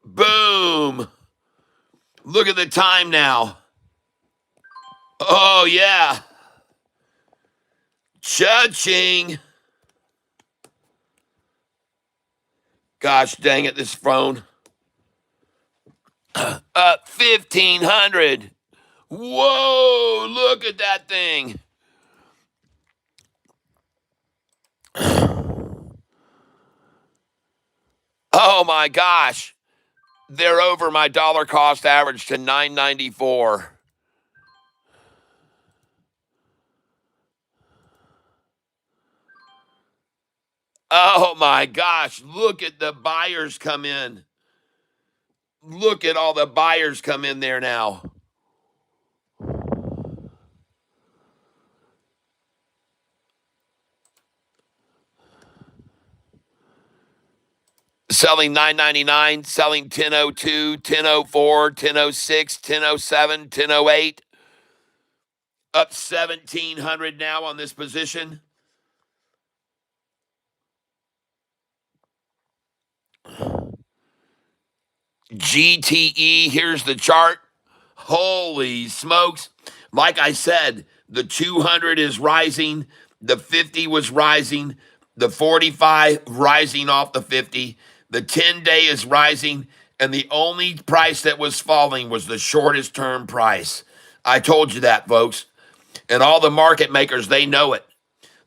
[SPEAKER 3] Boom. Look at the time now. Oh, yeah. Cha-ching. Gosh dang it, this phone. 1,500. Whoa, look at that thing. Oh, my gosh. They're over my dollar cost average to 994. Oh my gosh, look at the buyers come in. Look at all the buyers come in there now. Selling 999, selling 1002, 1004, 1006, 1007, 1008. Up 1700 now on this position. GTE, here's the chart. Holy smokes. Like I said, the 200 is rising, the 50 was rising, the 45 rising off the 50, the 10-day is rising, and the only price that was falling was the shortest term price. I told you that, folks. And all the market makers, they know it.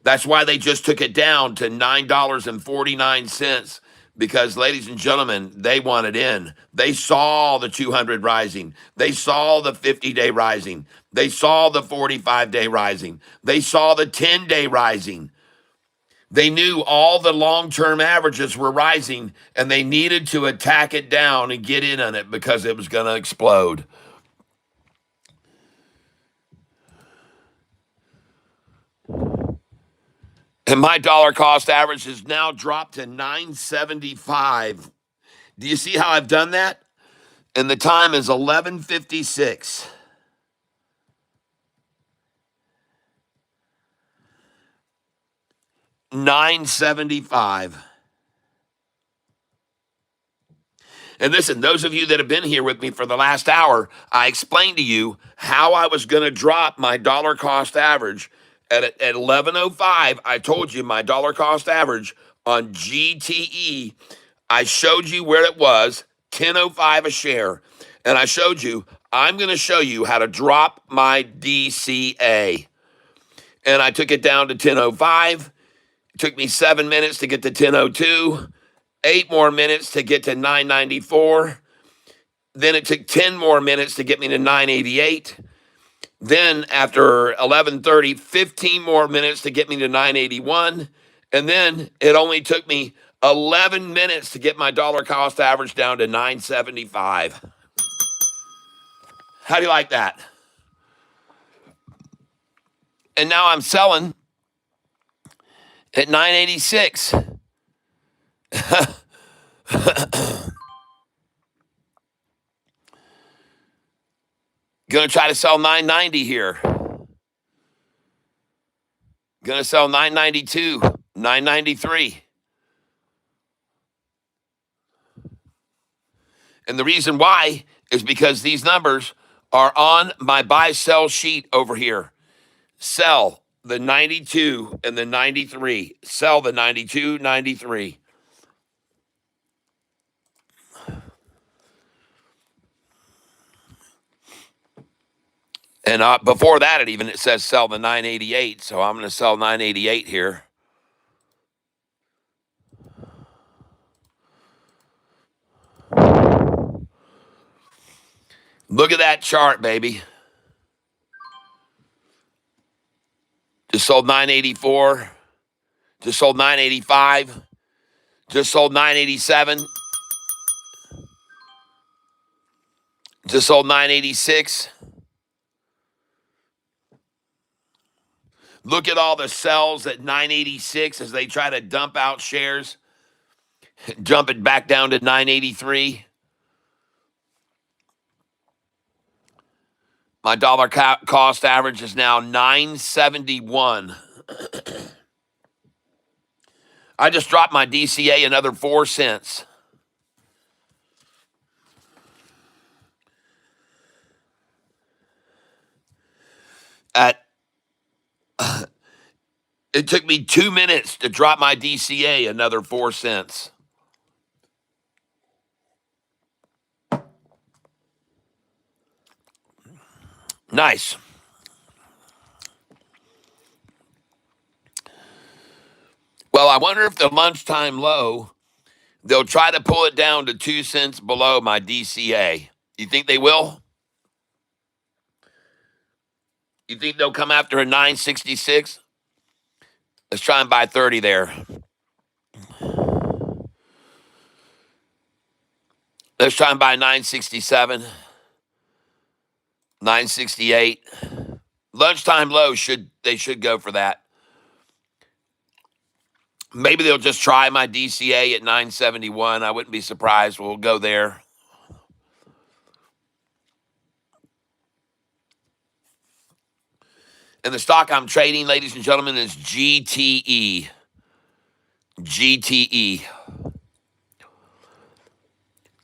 [SPEAKER 3] That's why they just took it down to $9.49 because, ladies and gentlemen, they wanted in. They saw the 200 rising. They saw the 50-day rising. They saw the 45-day rising. They saw the 10-day rising. They knew all the long-term averages were rising, and they needed to attack it down and get in on it because it was going to explode. And my dollar cost average has now dropped to 975. Do you see how I've done that? And the time is 11:56. $9.75. And listen, those of you that have been here with me for the last hour, I explained to you how I was going to drop my dollar cost average at 11:05. I told you my dollar cost average on GTE. I showed you where it was, 10.05 a share, and I showed you I'm going to show you how to drop my DCA. And I took it down to 10.05. It took me 7 minutes to get to 10.02. 8 more minutes to get to 994. Then it took 10 more minutes to get me to 988. Then after 11:30, 15 more minutes to get me to 981. And then it only took me 11 minutes to get my dollar cost average down to 975. How do you like that? And now I'm selling at 986. Gonna try to sell 990 here. Gonna sell 992, 993. And the reason why is because these numbers are on my buy sell sheet over here. Sell the 92 and the 93. Sell the 92, 93. And before that, it says sell the 988. So I'm going to sell 988 here. Look at that chart, baby. Just sold 984. Just sold 985. Just sold 987. Just sold 986. Look at all the sells at 986 as they try to dump out shares, jump it back down to 983. My dollar cost average is now 971. I just dropped my DCA another 4 cents. It took me 2 minutes to drop my DCA another 4 cents. Nice. Well, I wonder if the lunchtime low They'll try to pull it down to 2 cents below my DCA. You think they will? You think they'll come after a 966? Let's try and buy 30 there. Let's try and buy 967, 968. Lunchtime low they should go for that. Maybe they'll just try my DCA at 971. I wouldn't be surprised. We'll go there. And the stock I'm trading, ladies and gentlemen, is GTE. GTE.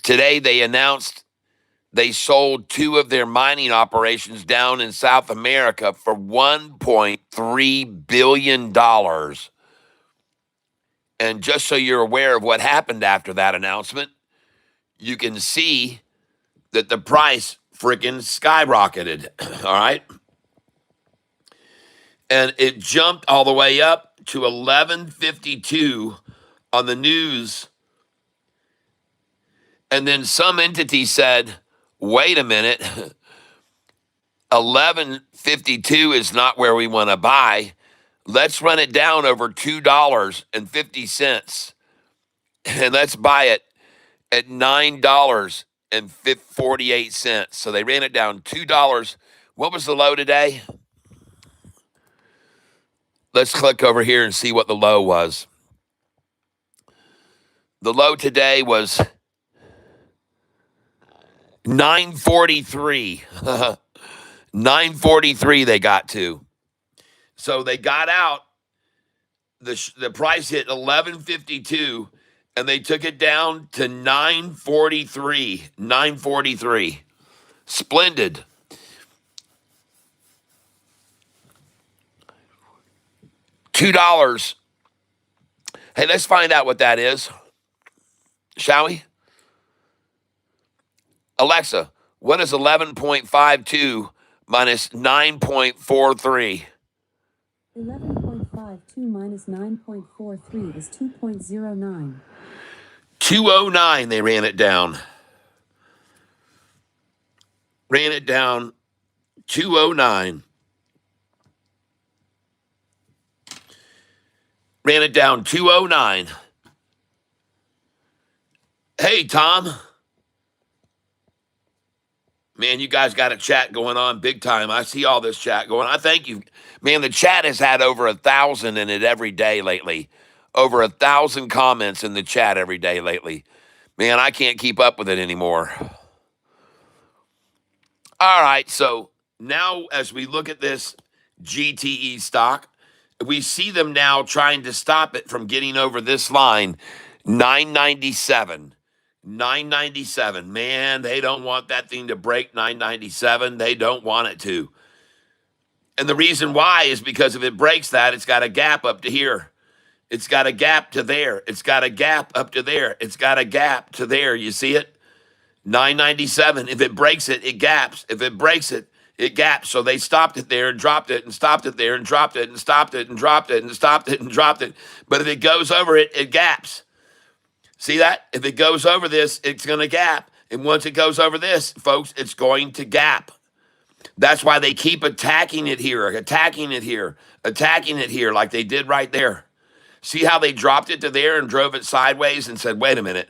[SPEAKER 3] Today they announced they sold 2 of their mining operations down in South America for $1.3 billion. And just so you're aware of what happened after that announcement, you can see that the price freaking skyrocketed. All right. And it jumped all the way up to 1152 on the news. And then some entity said, wait a minute, 1152 is not where we want to buy. Let's run it down over $2.50 and let's buy it at $9.48. So they ran it down $2. What was the low today? Let's click over here and see what the low was. The low today was 943. 943 they got to. So they got out. The price hit 1152 and they took it down to 943. 943. Splendid. $2. Hey, let's find out what that is, shall we? Alexa, what is 11.52 minus 9.43?
[SPEAKER 2] 11.52 minus 9.43 is 2.09.
[SPEAKER 3] 209, they ran it down. Ran it down 209. Ran it down 209. Hey, Tom. Man, you guys got a chat going on big time. I see all this chat going on. I thank you. Man, the chat has had over 1,000 in it every day lately. Over 1,000 comments in the chat every day lately. Man, I can't keep up with it anymore. All right, so now as we look at this GTE stock, we see them now trying to stop it from getting over this line, 997. 997. Man, they don't want that thing to break 997. They don't want it to. And the reason why is because if it breaks that, it's got a gap up to here. It's got a gap to there. It's got a gap up to there. It's got a gap to there. You see it? 997. If it breaks it, it gaps. If it breaks it, it gaps. So they stopped it there and dropped it and stopped it there and dropped it and stopped it and dropped it and stopped it and dropped it. But if it goes over it, it gaps. See that? If it goes over this, it's going to gap. And once it goes over this, folks, it's going to gap. That's why they keep attacking it here, attacking it here, attacking it here like they did right there. See how they dropped it to there and drove it sideways and said, wait a minute,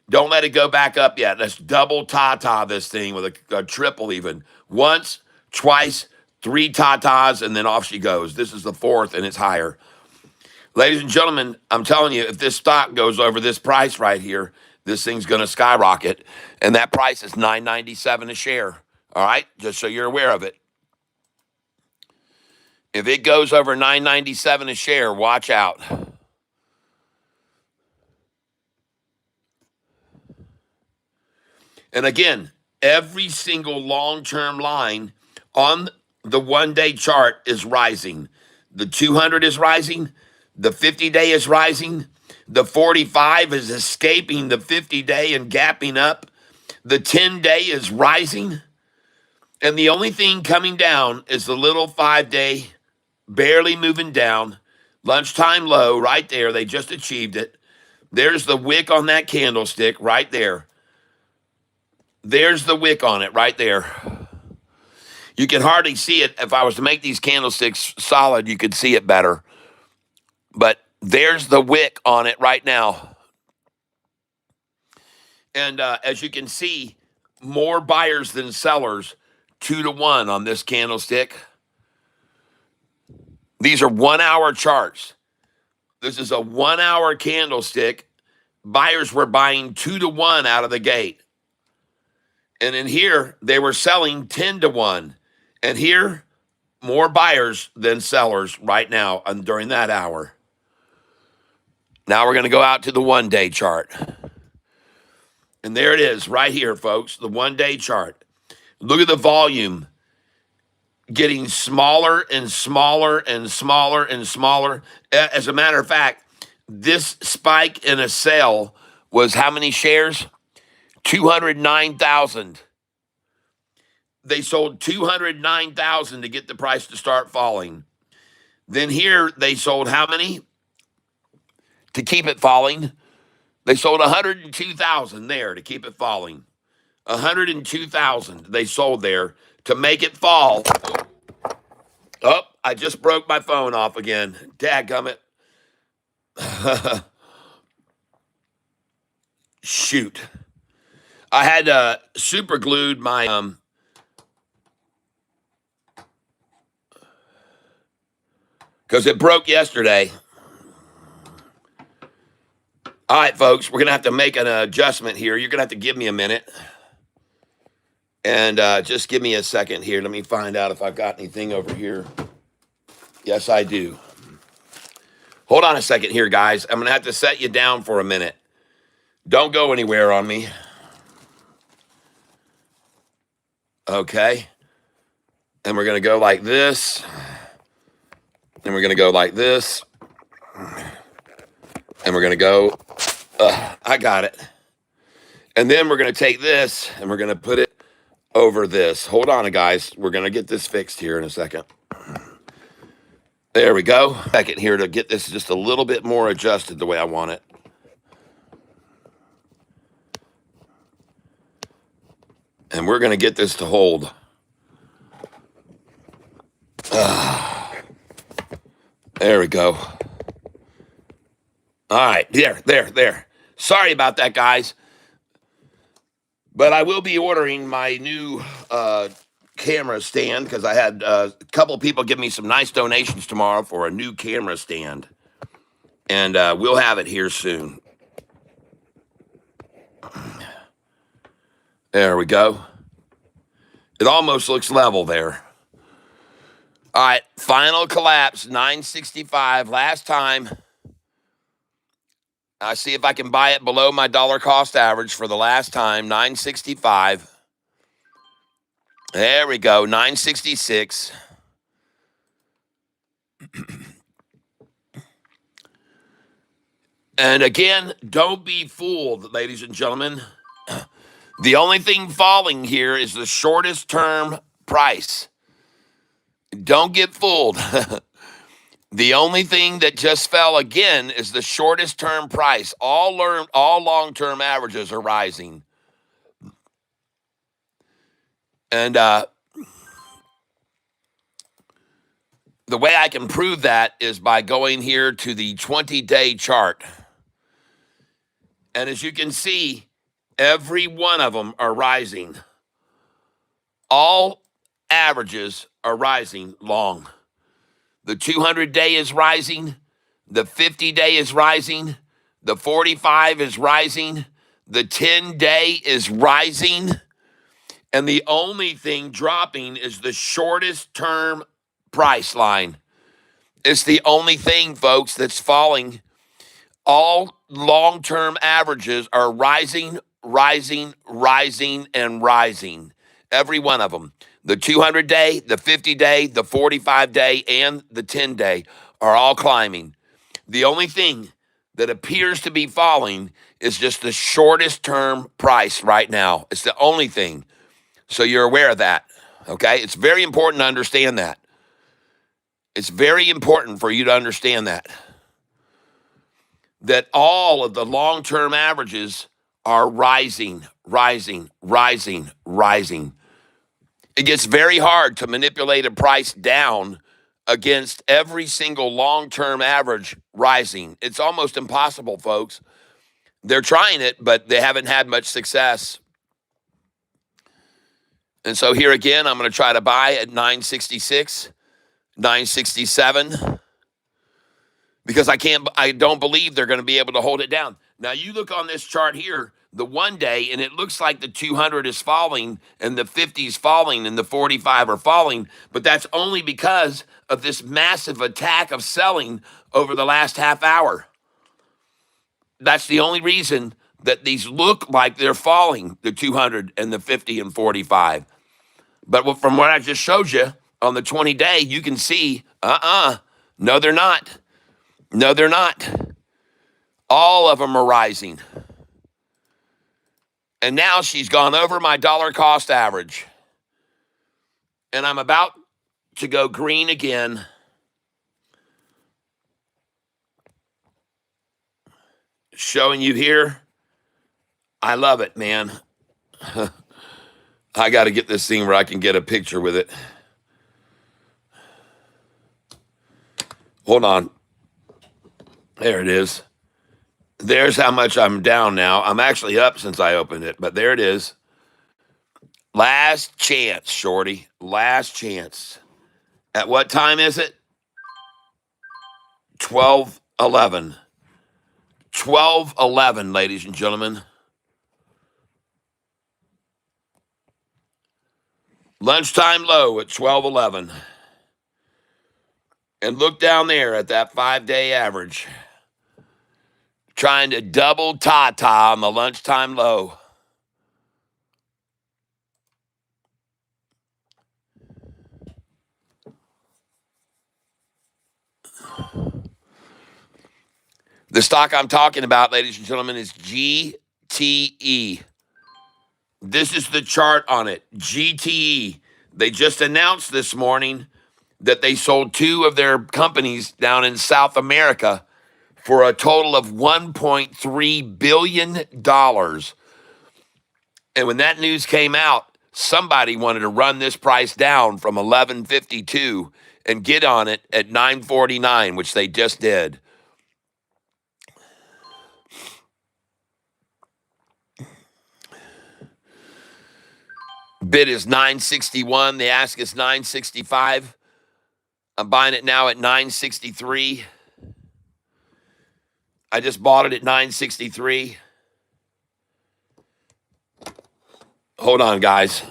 [SPEAKER 3] don't let it go back up yet. Let's double ta-ta this thing with a triple even. Once, twice, 3 ta-tas, and then off she goes. This is the 4th, and it's higher. Ladies and gentlemen, I'm telling you, if this stock goes over this price right here, this thing's going to skyrocket. And that price is $9.97 a share. All right? Just so you're aware of it. If it goes over $9.97 a share, watch out. And again, every single long-term line on the one-day chart is rising. The 200 is rising. The 50-day is rising. The 45 is escaping the 50-day and gapping up. The 10-day is rising. And the only thing coming down is the little 5-day, barely moving down. Lunchtime low right there. They just achieved it. There's the wick on that candlestick right there. There's the wick on it right there. You can hardly see it. If I was to make these candlesticks solid, you could see it better. But there's the wick on it right now. And as you can see, more buyers than sellers, 2-to-1 on this candlestick. These are 1 hour charts. This is a 1 hour candlestick. Buyers were buying 2-to-1 out of the gate. And in here, they were selling 10-to-1. And here, more buyers than sellers right now and during that hour. Now we're going to go out to the 1-day chart. And there it is right here, folks, the 1-day chart. Look at the volume getting smaller and smaller and smaller and smaller. As a matter of fact, this spike in a sale was how many shares? 209,000. They sold 209,000 to get the price to start falling. Then here they sold how many? To keep it falling. They sold 102,000 there to keep it falling. 102,000 they sold there to make it fall. Oh, I just broke my phone off again. Dadgummit. Shoot. I had super glued my because it broke yesterday. All right, folks, we're going to have to make an adjustment here. You're going to have to give me a minute. And just give me a second here. Let me find out if I've got anything over here. Yes, I do. Hold on a second here, guys. I'm going to have to set you down for a minute. Don't go anywhere on me. Okay. And we're going to go like this. And we're going to go like this. And we're going to go, I got it. And then we're going to take this and we're going to put it over this. Hold on, guys. We're going to get this fixed here in a second. There we go. Second here to get this just a little bit more adjusted the way I want it. And we're going to get this to hold. There we go. All right, there. Sorry about that, guys. But I will be ordering my new camera stand because I had a couple of people give me some nice donations tomorrow for a new camera stand. And we'll have it here soon. There we go. It almost looks level there. All right, final collapse, 965. Last time. I see if I can buy it below my dollar cost average for the last time, 965. There we go, 966. And again, don't be fooled, ladies and gentlemen. The only thing falling here is the shortest term price. Don't get fooled. The only thing that just fell again is the shortest term price. All long-term averages are rising. And the way I can prove that is by going here to the 20-day chart. And as you can see, every one of them are rising. All averages are rising long. The 200-day is rising. The 50-day is rising. The 45 is rising. The 10-day is rising. And the only thing dropping is the shortest term price line. It's the only thing, folks, that's falling. All long-term averages are rising, rising, rising, and rising. Every one of them. The 200-day, the 50-day, the 45-day, and the 10-day are all climbing. The only thing that appears to be falling is just the shortest term price right now. It's the only thing. So you're aware of that, okay? It's very important to understand that. It's very important for you to understand that. that all of the long-term averages are rising, rising, rising, rising. It gets very hard to manipulate a price down against every single long-term average rising. It's almost impossible, folks. They're trying it, but they haven't had much success. And so here again, I'm going to try to buy at 966, 967, because I don't believe they're going to be able to hold it down. Now you look on this chart here, the 1 day, and it looks like the 200 is falling and the 50 is falling and the 45 are falling, but that's only because of this massive attack of selling over the last half hour. That's the only reason that these look like they're falling, the 200 and the 50 and 45. But from what I just showed you on the 20-day, you can see, no, they're not. No, they're not. All of them are rising. And now she's gone over my dollar cost average. And I'm about to go green again. Showing you here. I love it, man. I got to get this thing where I can get a picture with it. Hold on. There it is. There's how much I'm down now. I'm actually up since I opened it, but there it is. Last chance, shorty. Last chance. At what time is it? 12:11. 12:11, ladies and gentlemen. Lunchtime low at 12:11. And look down there at that 5-day average. Trying to double Tata on the lunchtime low. The stock I'm talking about, ladies and gentlemen, is GTE. This is the chart on it, GTE. They just announced this morning that they sold 2 of their companies down in South America for a total of $1.3 billion. And when that news came out, somebody wanted to run this price down from 11.52 and get on it at 9.49, which they just did. Bid is 961. The ask is 965. I'm buying it now at 963. I just bought it at 963. Hold on, guys.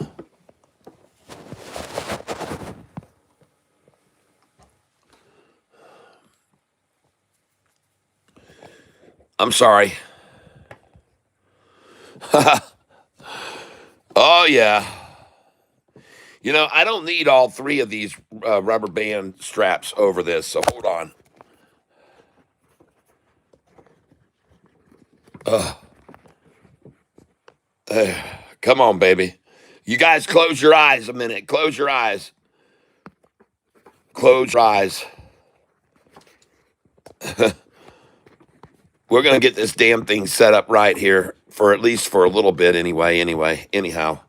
[SPEAKER 3] I'm sorry. Oh, yeah. You know, I don't need all 3 of these rubber band straps over this, so hold on. Come on, baby. You guys close your eyes a minute. Close your eyes. Close your eyes. We're going to get this damn thing set up right here for at least for a little bit anyhow.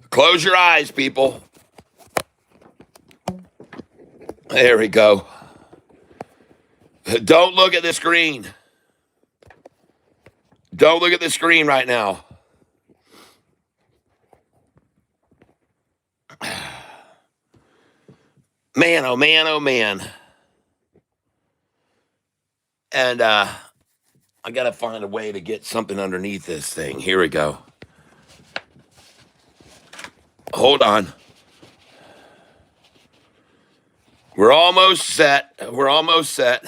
[SPEAKER 3] Close your eyes, people. There we go. Don't look at the screen. Don't look at the screen right now. Man, oh man, oh man. And I got to find a way to get something underneath this thing. Here we go. Hold on. We're almost set. We're almost set.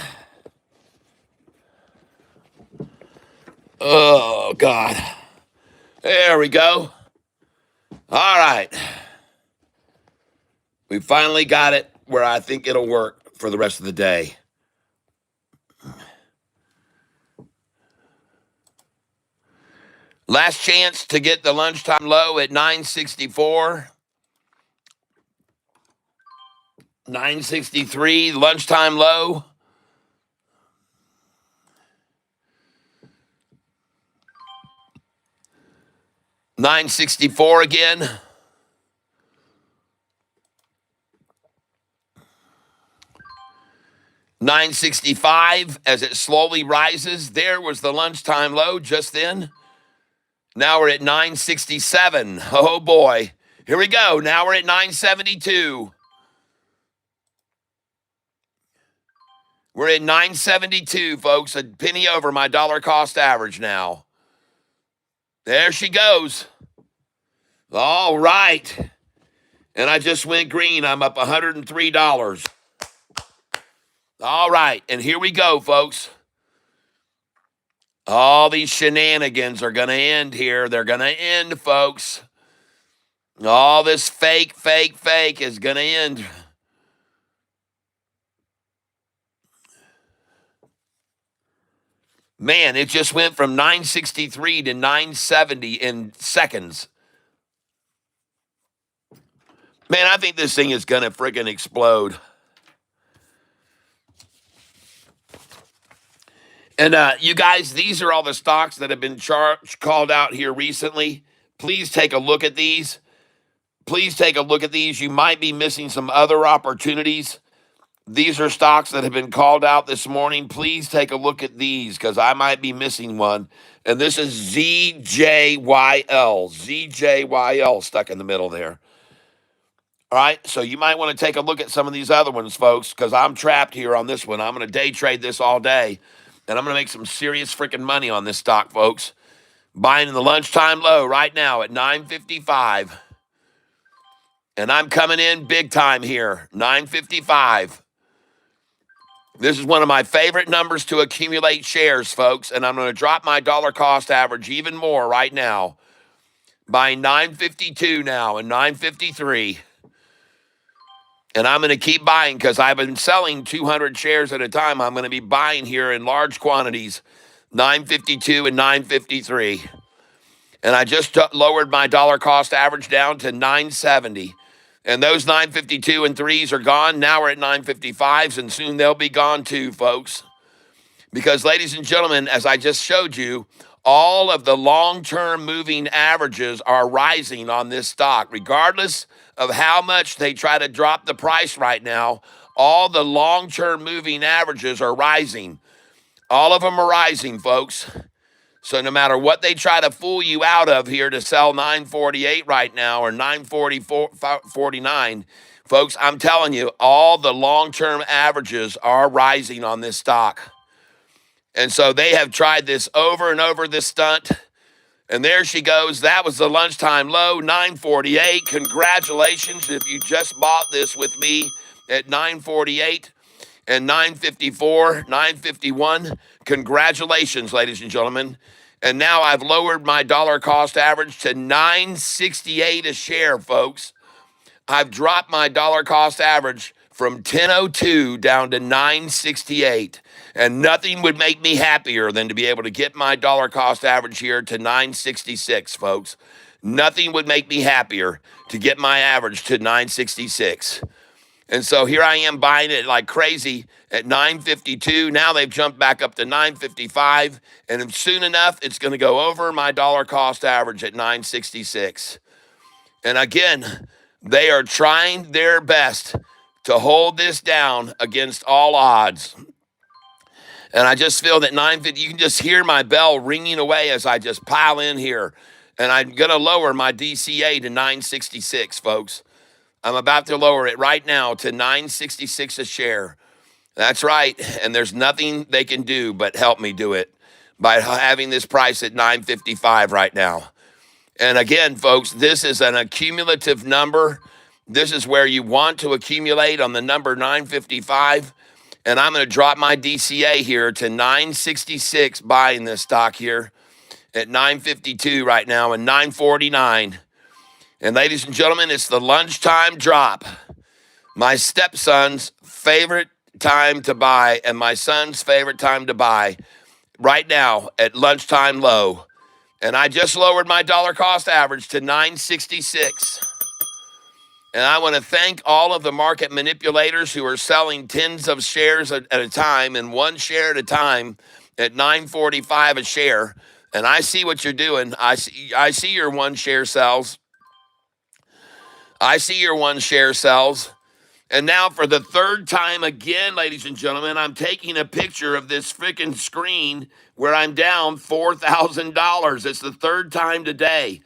[SPEAKER 3] Oh, God. There we go. All right. We finally got it where I think it'll work for the rest of the day. Last chance to get the lunchtime low at 964. 963, lunchtime low. $9.64 again. $9.65 as it slowly rises. There was the lunchtime low just then. Now we're at $9.67. Oh boy. Here we go. Now we're at $9.72. We're at $9.72, folks. A penny over my dollar cost average now. There she goes. All right. And I just went green. I'm up $103. All right. And here we go, folks. All these shenanigans are going to end here. They're going to end, folks. All this fake is going to end. Man, it just went from 963 to 970 in seconds. Man, I think this thing is going to friggin' explode. And you guys, these are all the stocks that have been called out here recently. Please take a look at these. Please take a look at these. You might be missing some other opportunities. These are stocks that have been called out this morning. Please take a look at these because I might be missing one. And this is ZJYL. ZJYL stuck in the middle there. All right, so you might want to take a look at some of these other ones, folks, because I'm trapped here on this one. I'm going to day trade this all day, and I'm going to make some serious freaking money on this stock, folks. Buying in the lunchtime low right now at $9.55. And I'm coming in big time here, $9.55. This is one of my favorite numbers to accumulate shares, folks, and I'm going to drop my dollar cost average even more right now. Buying $9.52 now and $9.53. And I'm going to keep buying because I've been selling 200 shares at a time. I'm going to be buying here in large quantities, $9.52 and $9.53. And I just lowered my dollar cost average down to $9.70. And those 9.52 and 3s are gone. Now we're at 9.55s, and soon they'll be gone too, folks. Because, ladies and gentlemen, as I just showed you, all of the long-term moving averages are rising on this stock. Regardless of how much they try to drop the price right now, all the long-term moving averages are rising. All of them are rising, folks. So no matter what they try to fool you out of here to sell 948 right now or 949, folks, I'm telling you, all the long-term averages are rising on this stock. And so they have tried this over and over, this stunt. And there she goes. That was the lunchtime low, 948. Congratulations if you just bought this with me at 948 and 954, 951. Congratulations, ladies and gentlemen. And now I've lowered my dollar cost average to 968 a share, folks. I've dropped my dollar cost average from 1002 down to 968. And nothing would make me happier than to be able to get my dollar cost average here to 966, folks. Nothing would make me happier to get my average to 966. And so here I am buying it like crazy at 952. Now they've jumped back up to 955. And soon enough, it's going to go over my dollar cost average at 966. And again, they are trying their best to hold this down against all odds. And I just feel that 950, you can just hear my bell ringing away as I just pile in here. And I'm going to lower my DCA to 966, folks. I'm about to lower it right now to 966 a share. That's right. And there's nothing they can do but help me do it by having this price at 955 right now. And again, folks, this is an accumulative number. This is where you want to accumulate on the number 955. And I'm going to drop my DCA here to 966 buying this stock here at 952 right now and 949. And ladies and gentlemen, it's the lunchtime drop. My stepson's favorite time to buy and my son's favorite time to buy right now at lunchtime low. And I just lowered my dollar cost average to 966. And I want to thank all of the market manipulators who are selling tens of shares at a time and one share at a time at 9.45 a share. And I see what you're doing. I see your one share sells. I see your one share sells. And now for the third time again, ladies and gentlemen, I'm taking a picture of this freaking screen where I'm down $4,000. It's the third time today.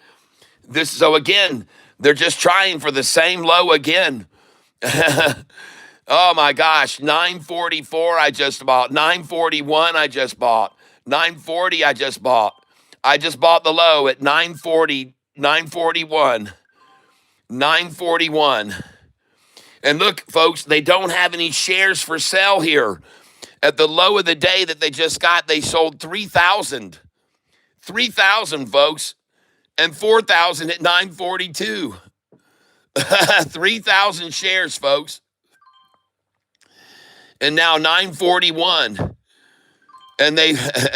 [SPEAKER 3] So again, they're just trying for the same low again. Oh my gosh, 944 I just bought, 941 I just bought, 940 I just bought. I just bought the low at 940, 941, 941. And look, folks, they don't have any shares for sale here. At the low of the day that they just got, they sold 3,000. 3,000, folks, and 4,000 at 942. 3,000 shares, folks. And now 941. And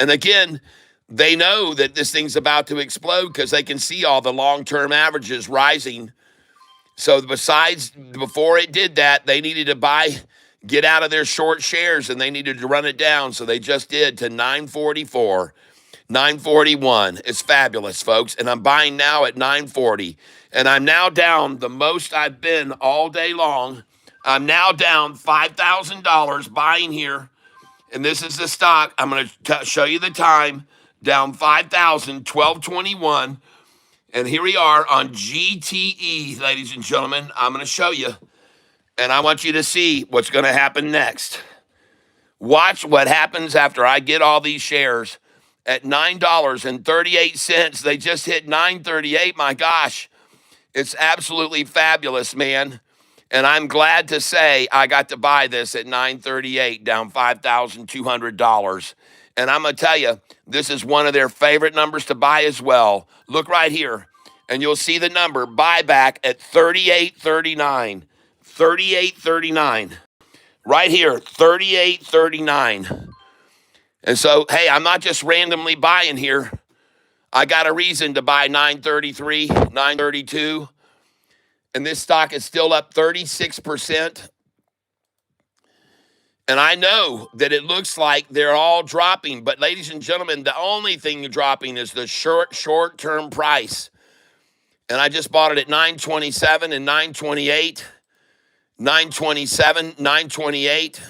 [SPEAKER 3] again, they know that this thing's about to explode because they can see all the long-term averages rising. So before it did that, they needed to get out of their short shares, and they needed to run it down. So they just did to 944, 941. It's fabulous, folks. And I'm buying now at 940. And I'm now down the most I've been all day long. I'm now down $5,000 buying here. And this is the stock. I'm going to show you the time. Down 5,000, 1221. And here we are on GTE, ladies and gentlemen. I'm going to show you. And I want you to see what's going to happen next. Watch what happens after I get all these shares at $9.38. They just hit $9.38. My gosh. It's absolutely fabulous, man. And I'm glad to say I got to buy this at $9.38, down $5,200. And I'm going to tell you, this is one of their favorite numbers to buy as well. Look right here, and you'll see the number, buyback at $38.39. $38.39. Right here, $38.39. And so, hey, I'm not just randomly buying here. I got a reason to buy 933, 932. And this stock is still up 36%. And I know that it looks like they're all dropping. But ladies and gentlemen, the only thing dropping is the short-term price. And I just bought it at 927 and 928. 927, 928.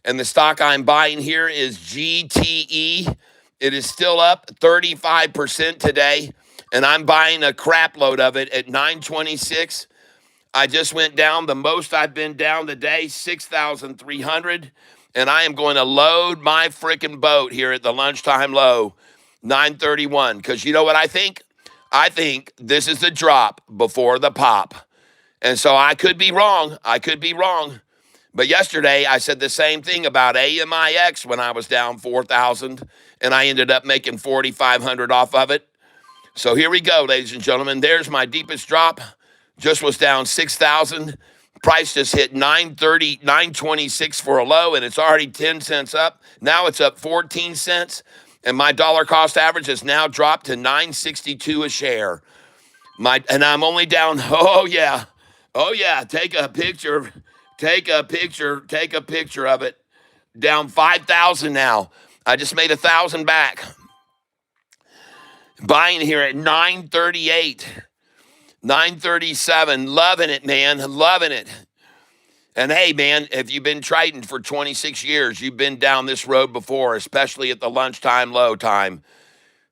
[SPEAKER 3] And the stock I'm buying here is GTE. It is still up 35% today. And I'm buying a crap load of it at 926. I just went down the most I've been down today, 6,300. And I am going to load my freaking boat here at the lunchtime low, 931. Because you know what I think? I think this is the drop before the pop. And so I could be wrong. But yesterday I said the same thing about AMIX when I was down 4,000. And I ended up making 4,500 off of it. So here we go, ladies and gentlemen. There's my deepest drop. Just was down 6,000. Price just hit 930, 926 for a low, and it's already 10 cents up. Now it's up 14 cents, and my dollar cost average has now dropped to 962 a share. And I'm only down, oh yeah, take a picture of it. Down 5,000 now. I just made 1,000 back. Buying here at 938, 937. Loving it, man. Loving it. And hey, man, if you've been trading for 26 years, you've been down this road before, especially at the lunchtime low time.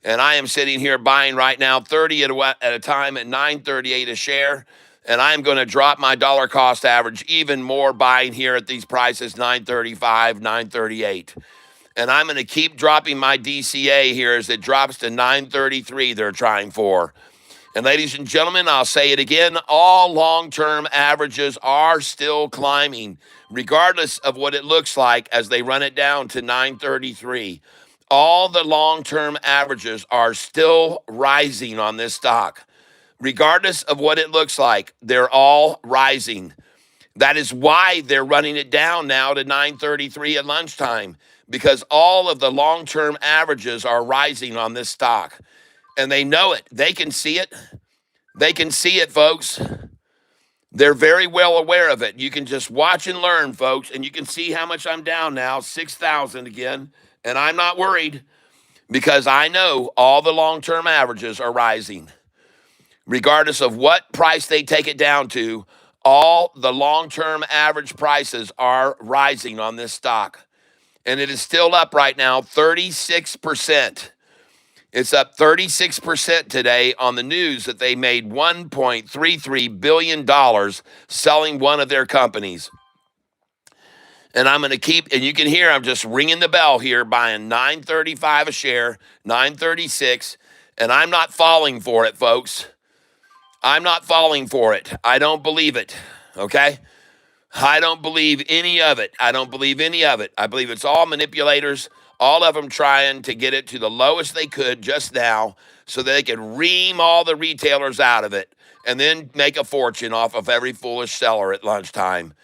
[SPEAKER 3] And I am sitting here buying right now 30 at a time at 938 a share. And I'm going to drop my dollar cost average even more buying here at these prices, 935, 938. And I'm going to keep dropping my DCA here as it drops to 933 they're trying for. And ladies and gentlemen, I'll say it again, all long-term averages are still climbing, regardless of what it looks like as they run it down to 933. All the long-term averages are still rising on this stock. Regardless of what it looks like, they're all rising. That is why they're running it down now to 933 at lunchtime, because all of the long-term averages are rising on this stock. And they know it. They can see it. They can see it, folks. They're very well aware of it. You can just watch and learn, folks, and you can see how much I'm down now, 6,000 again. And I'm not worried because I know all the long term averages are rising. Regardless of what price they take it down to, all the long term average prices are rising on this stock. And it is still up right now, 36%. It's up 36% today on the news that they made $1.33 billion selling one of their companies. And I'm going to keep, and you can hear I'm just ringing the bell here, buying 935 a share, 936, and I'm not falling for it, folks. I'm not falling for it. I don't believe it, okay? I don't believe any of it. I don't believe any of it. I believe it's all manipulators, all of them trying to get it to the lowest they could just now so that they could ream all the retailers out of it and then make a fortune off of every foolish seller at lunchtime.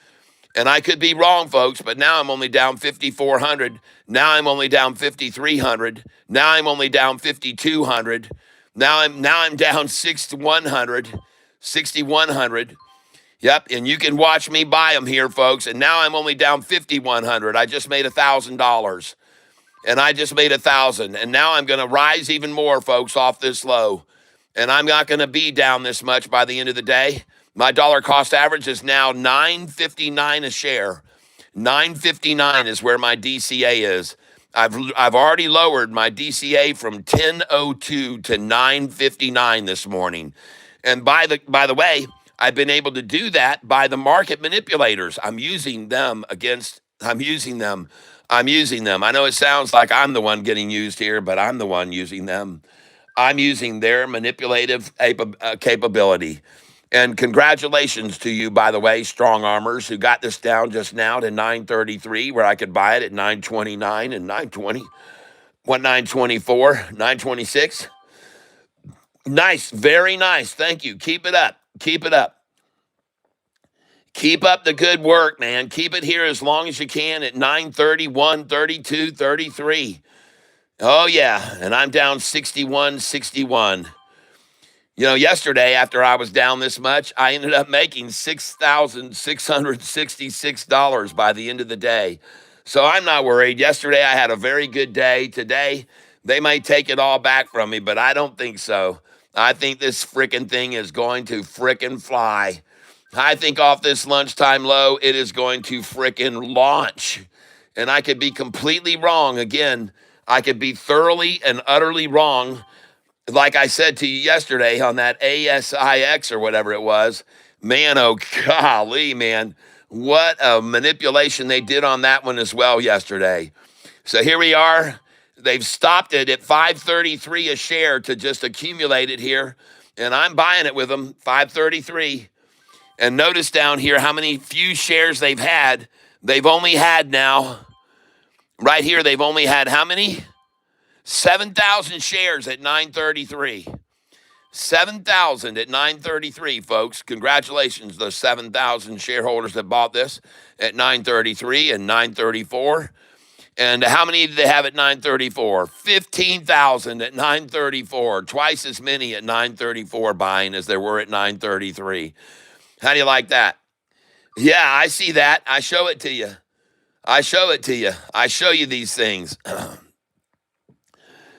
[SPEAKER 3] And I could be wrong, folks, but now I'm only down 5,400. Now I'm only down 5,300. Now I'm only down 5,200. Now I'm down 6,100, 6,100. Yep, and you can watch me buy them here, folks. And now I'm only down 5,100. I just made $1,000, and I just made 1,000. And now I'm going to rise even more, folks, off this low. And I'm not going to be down this much by the end of the day. My dollar cost average is now $9.59 a share. $9.59 is where my DCA is. I've already lowered my DCA from 10.02 to $9.59 this morning. And by the way, I've been able to do that by the market manipulators. I'm using them. I know it sounds like I'm the one getting used here, but I'm the one using them. I'm using their manipulative capability. And congratulations to you, by the way, strong armors, who got this down just now to 933, where I could buy it at 929 and 920. 924, 926. Nice, very nice. Thank you. Keep it up. Keep it up. Keep up the good work, man. Keep it here as long as you can at 931, 32, 33. Oh, yeah. And I'm down 61, 61. You know, yesterday, after I was down this much, I ended up making $6,666 by the end of the day. So I'm not worried. Yesterday, I had a very good day. Today, they may take it all back from me, but I don't think so. I think this frickin' thing is going to frickin' fly. I think off this lunchtime low, it is going to frickin' launch. And I could be completely wrong. Again, I could be thoroughly and utterly wrong. Like I said to you yesterday on that ASIX or whatever it was, man, oh golly, man, what a manipulation they did on that one as well yesterday. So here we are. They've stopped it at 533 a share to just accumulate it here, and I'm buying it with them, 533. And notice down here how many few shares they've had. They've only had now, right here, they've only had how many? 7,000 shares at 933. 7,000 at 933, folks. Congratulations, those 7,000 shareholders that bought this at 933 and 934. And how many did they have at 934? 15,000 at 934. Twice as many at 934 buying as there were at 933. How do you like that? Yeah, I see that. I show it to you. I show you these things.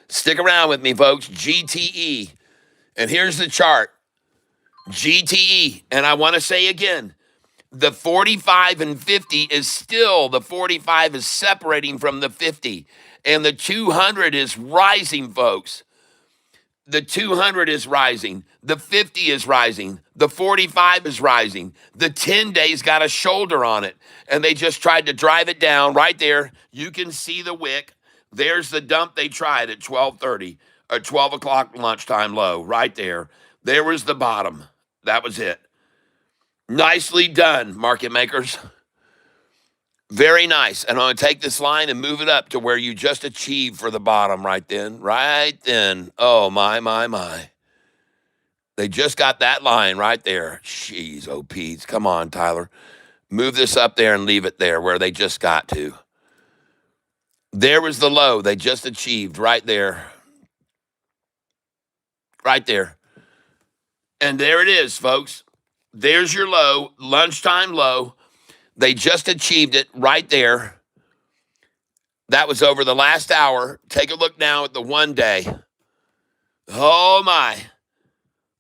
[SPEAKER 3] Stick around with me, folks. GTE. And here's the chart. GTE. And I want to say again, the 45 and 50 is still, the 45 is separating from the 50. And the 200 is rising, folks. The 200 is rising. The 50 is rising. The 45 is rising. The 10 days got a shoulder on it. And they just tried to drive it down right there. You can see the wick. There's the dump they tried at 12:30, or 12 o'clock lunchtime low, right there. There was the bottom. That was it. Nicely done, market makers. Very nice. And I'm going to take this line and move it up to where you just achieved for the bottom right then. Right then. Oh, my. They just got that line right there. Jeez, oh, Pete. Come on, Tyler. Move this up there and leave it there where they just got to. There was the low they just achieved right there. Right there. And there it is, folks. There's your low, lunchtime low. They just achieved it right there. That was over the last hour. Take a look now at the 1 day. Oh my.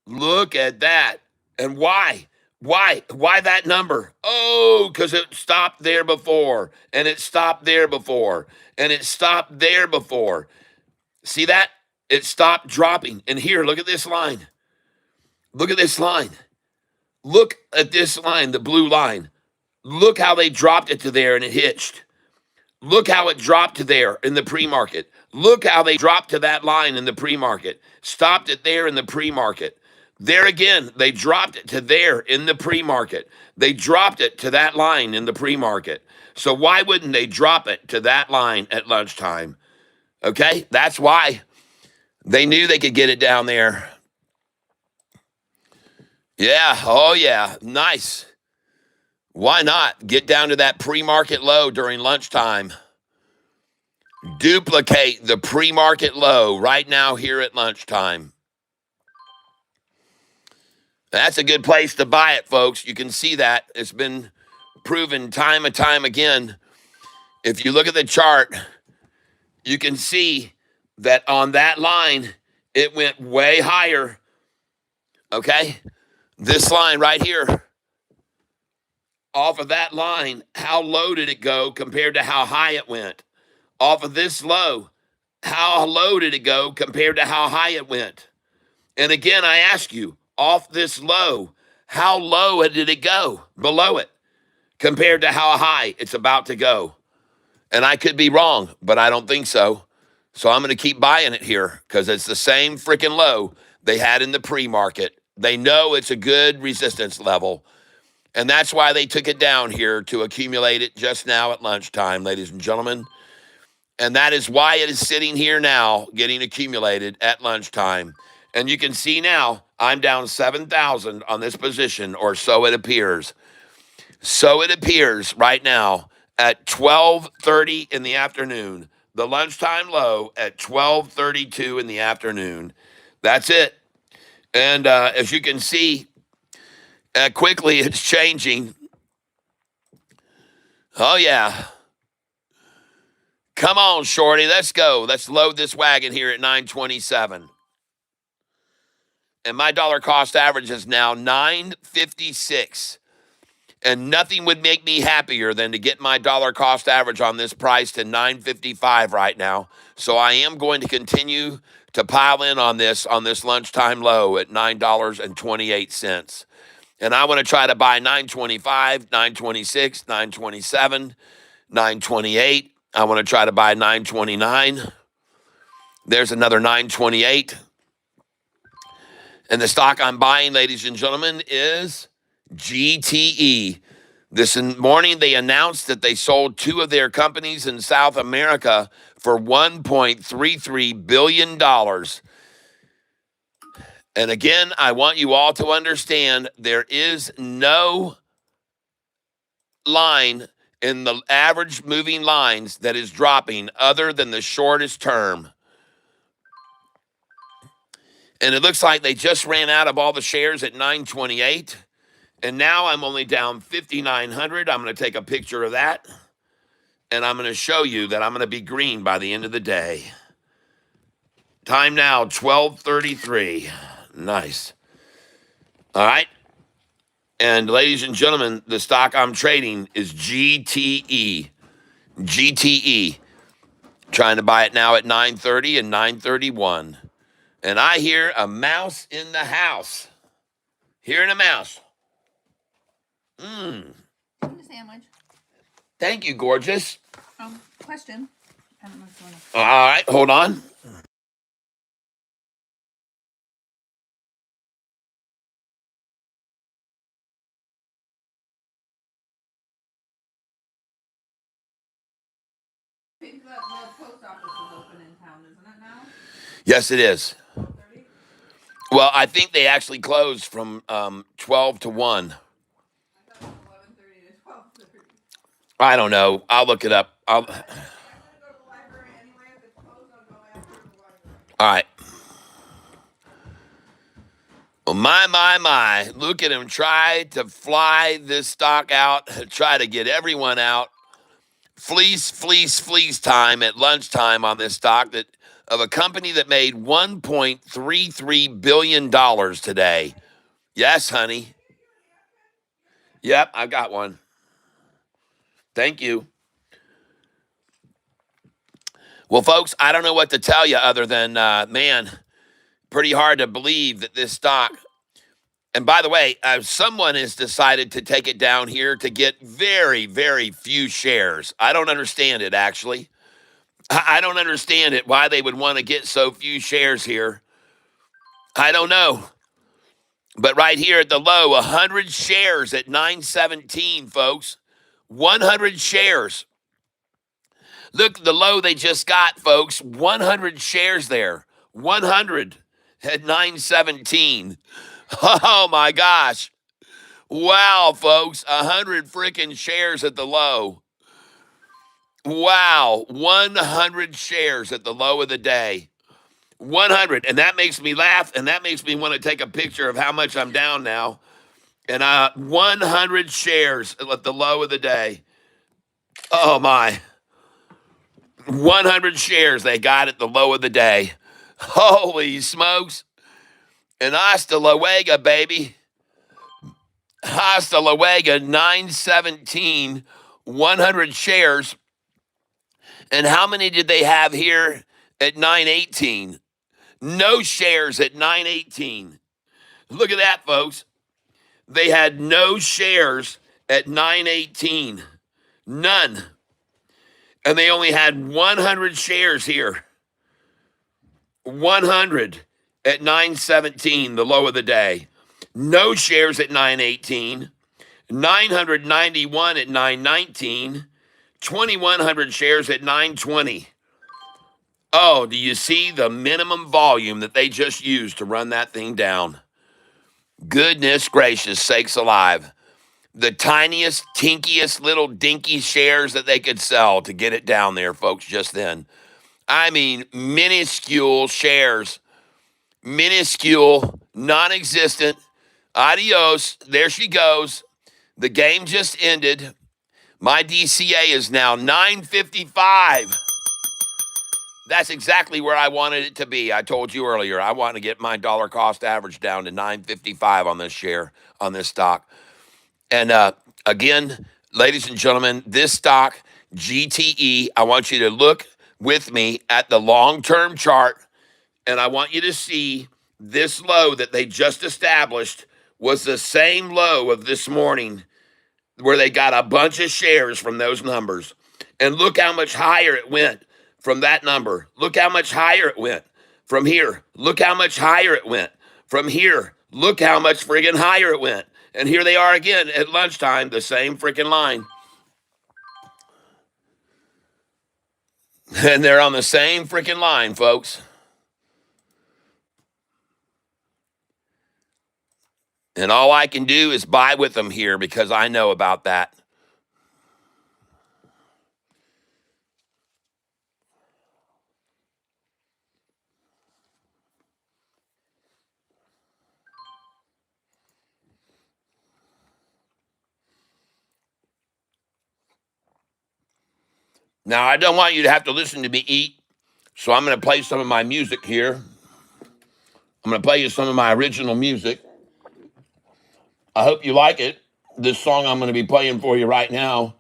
[SPEAKER 3] Look at that. And why? Why? Why that number? Oh, because it stopped there before, and it stopped there before, and it stopped there before. See that? It stopped dropping. And here, look at this line. Look at this line. Look at this line, the blue line. Look how they dropped it to there and it hitched. Look how it dropped to there in the pre-market. Look how they dropped to that line in the pre-market. Stopped it there in the pre-market. There again, they dropped it to there in the pre-market. They dropped it to that line in the pre-market. So why wouldn't they drop it to that line at lunchtime? Okay, that's why. They knew they could get it down there. Yeah, oh yeah, nice. Why not get down to that pre-market low during lunchtime? Duplicate the pre-market low right now here at lunchtime. That's a good place to buy it, folks. You can see that. It's been proven time and time again. If you look at the chart, you can see that on that line, it went way higher. Okay? This line right here, off of that line, how low did it go compared to how high it went? Off of this low, how low did it go compared to how high it went? And again, I ask you, off this low, how low did it go below it compared to how high it's about to go? And I could be wrong, but I don't think so. So I'm going to keep buying it here because it's the same freaking low they had in the pre-market. They know it's a good resistance level. And that's why they took it down here to accumulate it just now at lunchtime, ladies and gentlemen. And that is why it is sitting here now, getting accumulated at lunchtime. And you can see now, I'm down 7,000 on this position, or so it appears. So it appears right now at 12:30 in the afternoon. The lunchtime low at 12:32 in the afternoon. That's it. And as you can see, quickly it's changing. Oh, yeah. Come on, Shorty. Let's go. Let's load this wagon here at 927. And my dollar cost average is now 956. And nothing would make me happier than to get my dollar cost average on this price to 955 right now. So I am going to continue to pile in on this lunchtime low at $9.28. And I want to try to buy 925, 926, 927, 928. I want to try to buy 929. There's another 928. And the stock I'm buying, ladies and gentlemen, is GTE. This morning, they announced that they sold two of their companies in South America for $1.33 billion. And again, I want you all to understand there is no line in the average moving lines that is dropping other than the shortest term. And it looks like they just ran out of all the shares at 928. And now I'm only down 5,900. I'm going to take a picture of that. And I'm going to show you that I'm going to be green by the end of the day. Time now, 12:33. Nice. All right. And ladies and gentlemen, the stock I'm trading is GTE. GTE. Trying to buy it now at 9:30 and 9:31. And I hear a mouse in the house. Hearing a mouse.
[SPEAKER 4] Chicken sandwich.
[SPEAKER 3] Thank you, gorgeous.
[SPEAKER 4] Question. I don't know if you want to.
[SPEAKER 3] All right, hold on.
[SPEAKER 4] I think that the post office is open in town, isn't it now?
[SPEAKER 3] Yes, it is.
[SPEAKER 4] 12:30?
[SPEAKER 3] Well, I think they actually closed from 12 to 1.
[SPEAKER 4] I thought it was 11:30 to 12:30.
[SPEAKER 3] I don't know. I'll look it up.
[SPEAKER 4] I'm gonna go to the library anyway. If it's closed, I'll go after the library.
[SPEAKER 3] All right. My. Look at him try to fly this stock out, try to get everyone out. Fleece time at lunchtime on this stock that of a company that made $1.33 billion today. Yes, honey. Yep, I got one. Thank you. Well, folks, I don't know what to tell you other than, man, pretty hard to believe that this stock. And by the way, someone has decided to take it down here to get very, very few shares. I don't understand it, actually. I don't understand it, why they would want to get so few shares here. I don't know. But right here at the low, 100 shares at 917, folks. 100 shares. Look at the low they just got, folks. 100 shares there. 100 at 917. Oh my gosh. Wow, folks. 100 freaking shares at the low. Wow. 100 shares at the low of the day. 100. And that makes me laugh, and that makes me want to take a picture of how much I'm down now. And 100 shares at the low of the day. Oh my. 100 shares they got at the low of the day. Holy smokes. And hasta luego, baby. Hasta luego, 917, 100 shares. And how many did they have here at 918? No shares at 918. Look at that, folks. They had no shares at 918. None. And they only had 100 shares here. 100 at 917, the low of the day. No shares at 918. 991 at 919. 2,100 shares at 920. Oh, do you see the minimum volume that they just used to run that thing down? Goodness gracious sakes alive. The tiniest, tinkiest little dinky shares that they could sell to get it down there, folks, just then. I mean, minuscule shares. Minuscule, non-existent. Adios. There she goes. The game just ended. My DCA is now 955. That's exactly where I wanted it to be. I told you earlier, I want to get my dollar cost average down to 955 on this share, on this stock. And again, ladies and gentlemen, this stock, GTE, I want you to look with me at the long-term chart, and I want you to see this low that they just established was the same low of this morning where they got a bunch of shares from those numbers. And look how much higher it went from that number. Look how much higher it went from here. Look how much higher it went from here. Look how much friggin' higher it went. And here they are again at lunchtime, the same freaking line. And they're on the same freaking line, folks. And all I can do is buy with them here because I know about that. Now, I don't want you to have to listen to me eat, so I'm going to play some of my music here. I'm going to play you some of my original music. I hope you like it. This song I'm going to be playing for you right now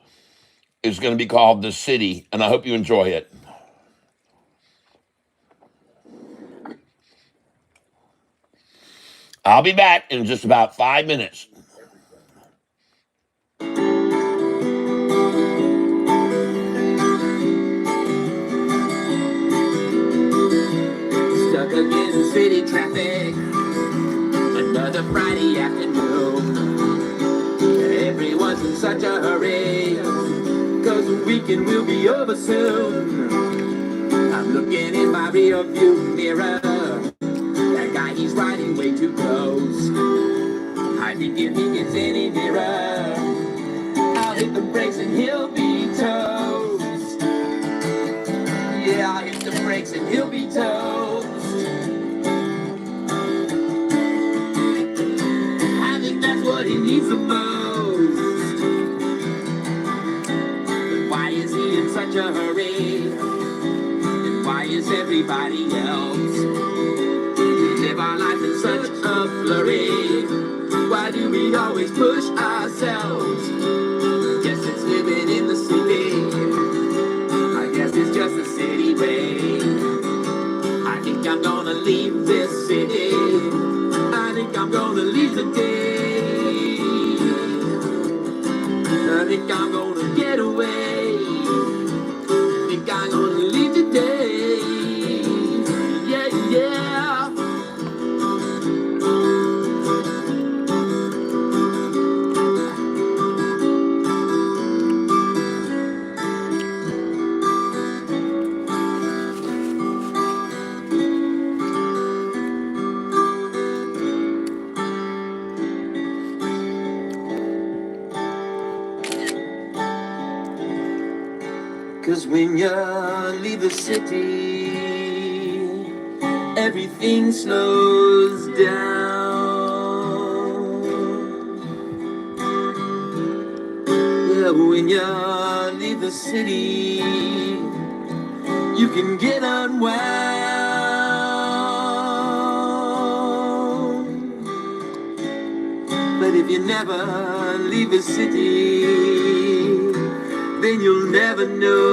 [SPEAKER 3] is going to be called The City, and I hope you enjoy it. I'll be back in just about 5 minutes.
[SPEAKER 5] Stuck against city traffic, another Friday afternoon. Everyone's in such a hurry, 'cause the weekend will be over soon. I'm looking in my rear view mirror. That guy, he's riding way too close. I think if he gets any nearer, I'll hit the brakes and he'll be toast. Yeah, I'll hit the brakes and he'll be toast. the most? And why is he in such a hurry? And why is everybody else live our life in such a flurry? Why do we always push ourselves? Guess it's living in the city. I guess it's just a city way. I think I'm gonna leave this city. I think I'm gonna leave today. I think I'm gonna get away. I think I'm gonna leave today. Yeah, yeah. Cause when you leave the city, everything slows down. Yeah, when you leave the city, you can get unwound. But if you never leave the city, then you'll never know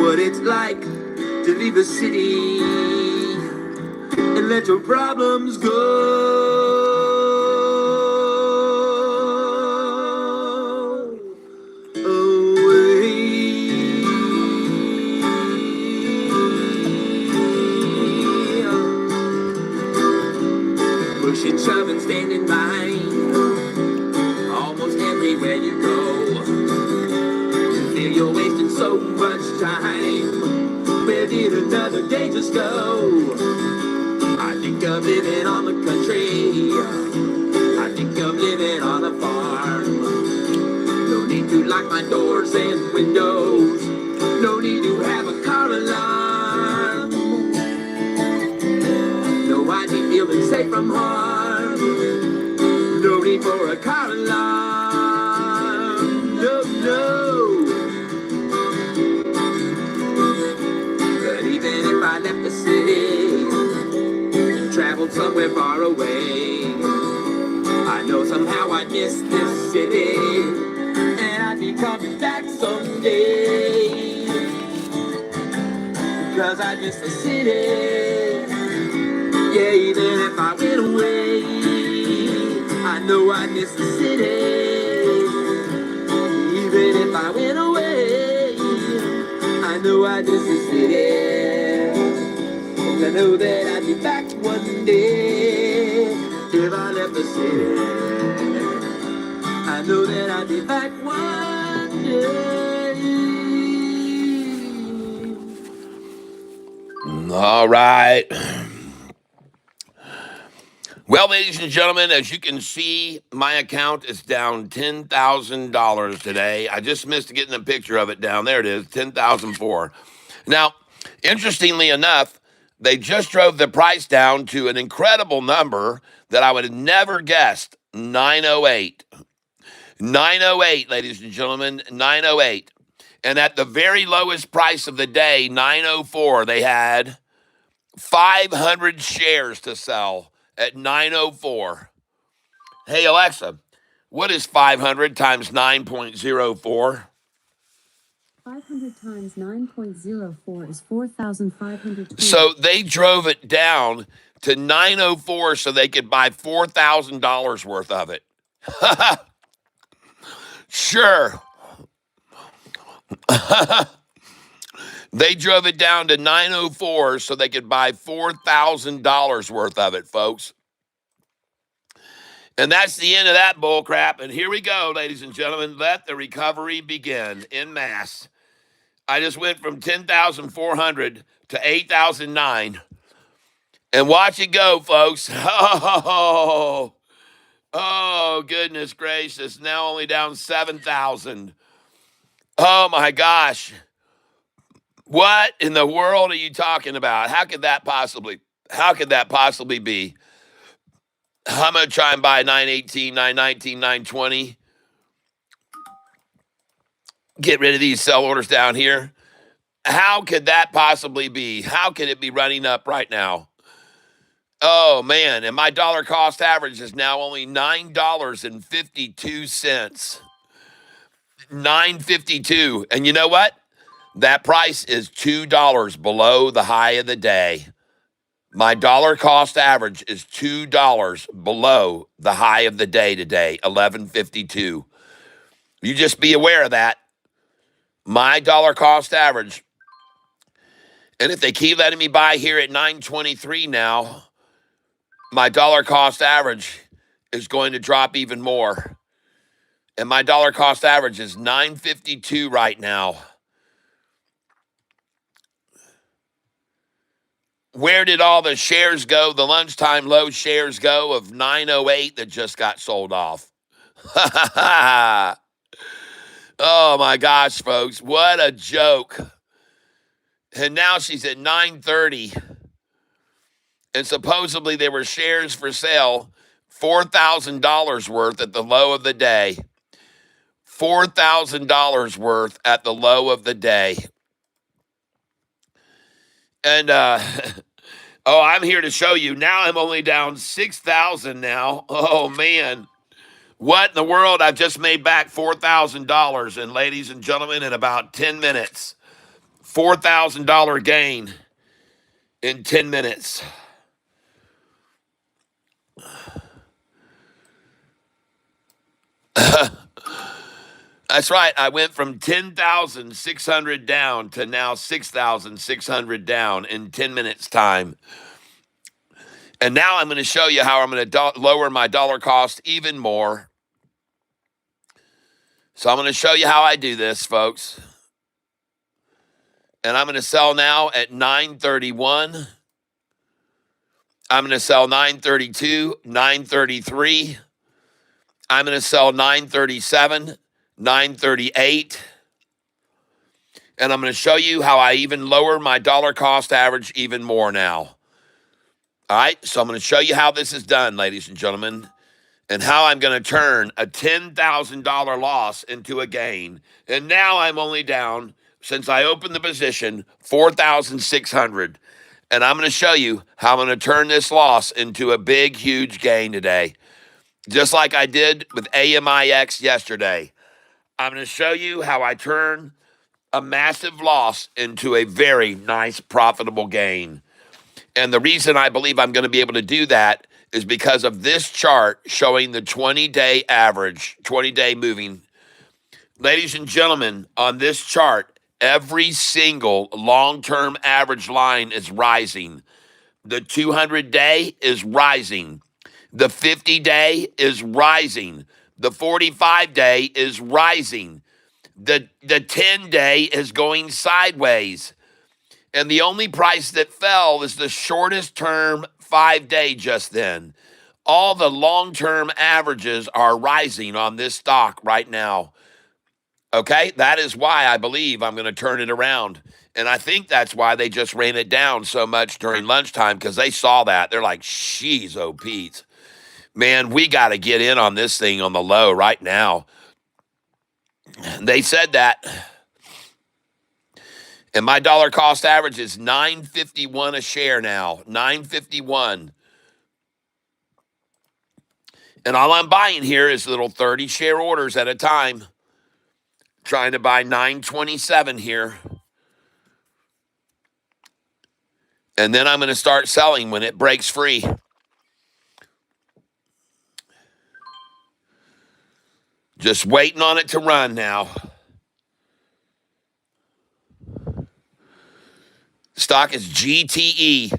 [SPEAKER 5] what it's like to leave the city and let your problems go away. Pushing, shoving, standing by, almost everywhere you go. You feel you're wasting so much time. Where did another day just go? I think of living on the country. I think of living on a farm. No need to lock my doors and windows. No need to have a car alarm. No, I'd be feeling safe from harm. No need for a car alarm. No, no. But even if I left the city and traveled somewhere far away, I know somehow I'd miss this city, and I'd be coming back someday. Because I miss the city. Yeah, even if I went away, I know I miss the city. Even if I went away, I know I miss the city. I know that I'd be back one day if I left the city. I know that I'd be back one day.
[SPEAKER 3] All right. Well, ladies and gentlemen, as you can see, my account is down $10,000 today. I just missed getting a picture of it down. There it is, 10,004. Now, interestingly enough, they just drove the price down to an incredible number that I would have never guessed, 908. 908, ladies and gentlemen, 908. And at the very lowest price of the day, 904, they had 500 shares to sell at 904. Hey, Alexa, what is 500 times 9.04?
[SPEAKER 2] 500 times 9.04 is 4,520.
[SPEAKER 3] So they drove it down to 904 so they could buy $4,000 worth of it. Sure. They drove it down to 904 so they could buy $4,000 worth of it, folks. And that's the end of that bull crap. And here we go, ladies and gentlemen. Let the recovery begin en masse. I just went from 10,400 to 8,009. And watch it go, folks. Oh, goodness gracious. Now only down 7,000. Oh, my gosh. What in the world are you talking about? How could that possibly How could that possibly be? I'm going to try and buy 918, 919, 920. Get rid of these sell orders down here. How could that possibly be? How could it be running up right now? Oh, man. And my dollar cost average is now only $9.52. $9.52. And you know what? That price is $2 below the high of the day. My dollar cost average is $2 below the high of the day today, 11.52. You just be aware of that. My dollar cost average. And if they keep letting me buy here at 9.23 now, my dollar cost average is going to drop even more. And my dollar cost average is 9.52 right now. Where did all the shares go? The lunchtime low shares go of 908 that just got sold off. Oh my gosh, folks. What a joke. And now she's at 930. And supposedly there were shares for sale, $4,000 worth at the low of the day. $4,000 worth at the low of the day. And oh, I'm here to show you. Now I'm only down 6,000 now. Oh, man. What in the world? I've just made back $4,000. And ladies and gentlemen, in about 10 minutes, $4,000 gain in 10 minutes. That's right. I went from 10,600 down to now 6,600 down in 10 minutes time. And now I'm going to show you how I'm going to lower my dollar cost even more. So I'm going to show you how I do this, folks. And I'm going to sell now at 931. I'm going to sell 932, 933. I'm going to sell 937, 938. And I'm going to show you how I even lower my dollar cost average even more now. All right, so I'm going to show you how this is done, ladies and gentlemen, and how I'm going to turn a $10,000 loss into a gain. And now I'm only down, since I opened the position, 4,600. And I'm going to show you how I'm going to turn this loss into a big, huge gain today, just like I did with AMIX yesterday. I'm going to show you how I turn a massive loss into a very nice, profitable gain. And the reason I believe I'm going to be able to do that is because of this chart showing the 20-day average, 20-day moving. Ladies and gentlemen, on this chart, every single long-term average line is rising. The 200-day is rising. The 50-day is rising. The 45-day is rising. The 10-day is going sideways. And the only price that fell is the shortest term 5-day just then. All the long-term averages are rising on this stock right now. Okay, that is why I believe I'm going to turn it around. And I think that's why they just ran it down so much during lunchtime, because they saw that. They're like, "Jeez, oh, Pete. Man, we got to get in on this thing on the low right now." They said that. And my dollar cost average is $9.51 a share now. $9.51. And all I'm buying here is little 30 share orders at a time. Trying to buy 927 here. And then I'm going to start selling when it breaks free. Just waiting on it to run now. Stock is GTE.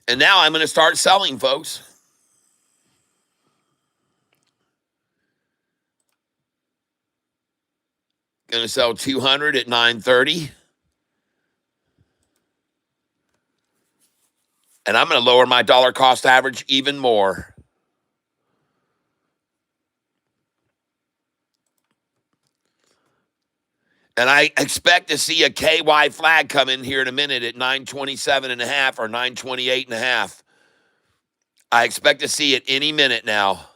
[SPEAKER 3] And now I'm going to start selling, folks. Going to sell 200 at 930. And I'm going to lower my dollar cost average even more. And I expect to see a KY flag come in here in a minute at 927.5 or 928.5. I expect to see it any minute now.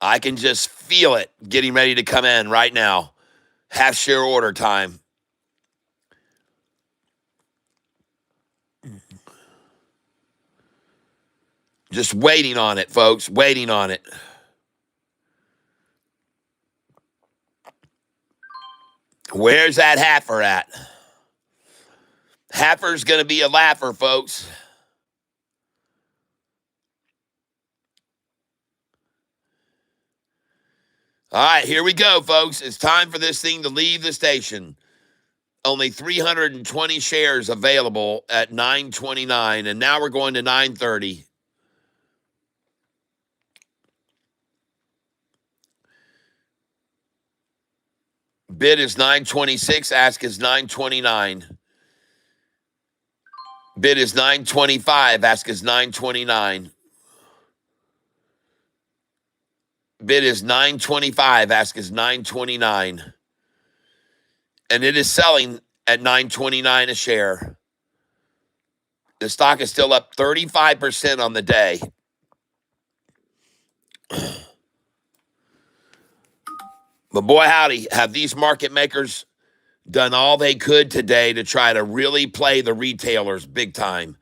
[SPEAKER 3] I can just feel it getting ready to come in right now. Half share order time. Just waiting on it, folks. Waiting on it. Where's that heifer at? Heifer's going to be a laugher, folks. All right, here we go, folks. It's time for this thing to leave the station. Only 320 shares available at 929, and now we're going to 930. Bid is 926, ask is 929. Bid is 925, ask is 929. Bid is 925, ask is 929. And it is selling at 929 a share. The stock is still up 35% on the day. But boy, howdy, have these market makers done all they could today to try to really play the retailers big time.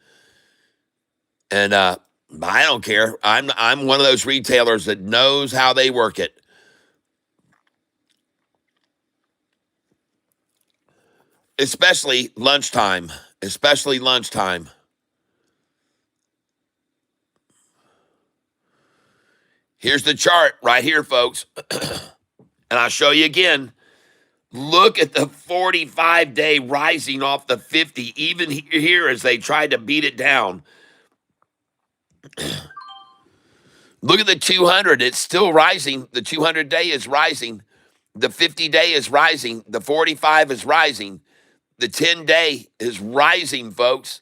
[SPEAKER 3] And I don't care. I'm one of those retailers that knows how they work it. Especially lunchtime. Especially lunchtime. Here's the chart right here, folks. And I'll show you again. Look at the 45-day rising off the 50, even here as they tried to beat it down. Look at the 200. It's still rising. The 200-day is rising. The 50-day is rising. The 45 is rising. The 10-day is rising, folks.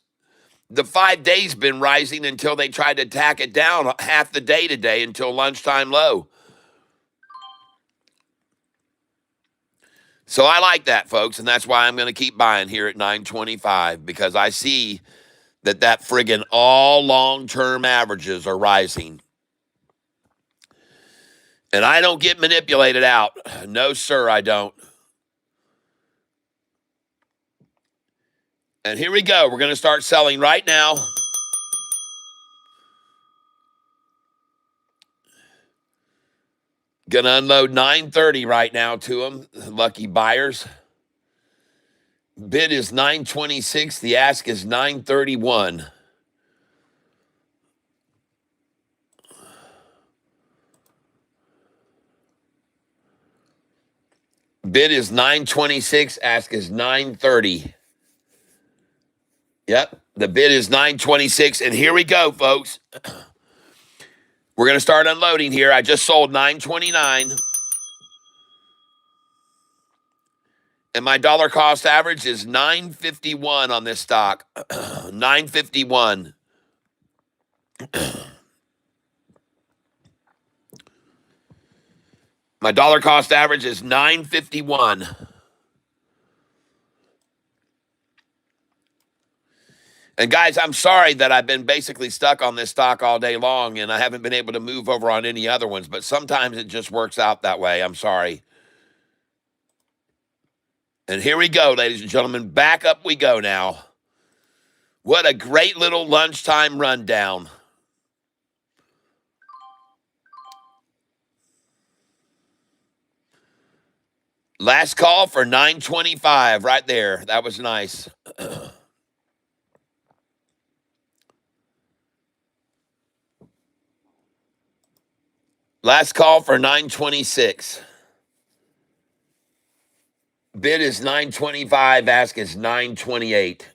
[SPEAKER 3] The 5 days been rising until they tried to tack it down half the day today until lunchtime low. So I like that, folks, and that's why I'm going to keep buying here at 925 because I see that friggin' all long-term averages are rising. And I don't get manipulated out. No, sir, I don't. And here we go. We're going to start selling right now. Going to unload 930 right now to them, lucky buyers. Bid is 926. The ask is 931. Bid is 926. Ask is 930. Yep, the bid is 926. And here we go, folks. We're going to start unloading here. I just sold 929. And my dollar cost average is 951 on this stock. 951. My dollar cost average is 951. And guys, I'm sorry that I've been basically stuck on this stock all day long and I haven't been able to move over on any other ones, but sometimes it just works out that way. I'm sorry. And here we go, ladies and gentlemen. Back up we go now. What a great little lunchtime rundown. Last call for 925 right there. That was nice. Last call for 926. Bid is 925. Ask is 928.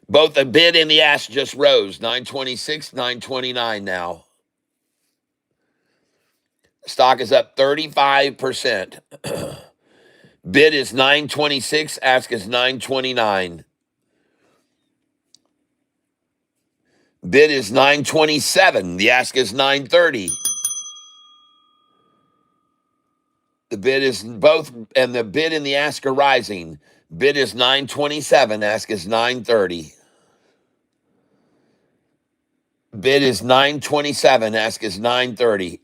[SPEAKER 3] Both the bid and the ask just rose. 926, 929 now. Stock is up 35%. Bid is 926. Ask is 929. Bid is 927. The ask is 930. The bid is both, and the bid and the ask are rising. Bid is 927, ask is 930. Bid is 927, ask is 930.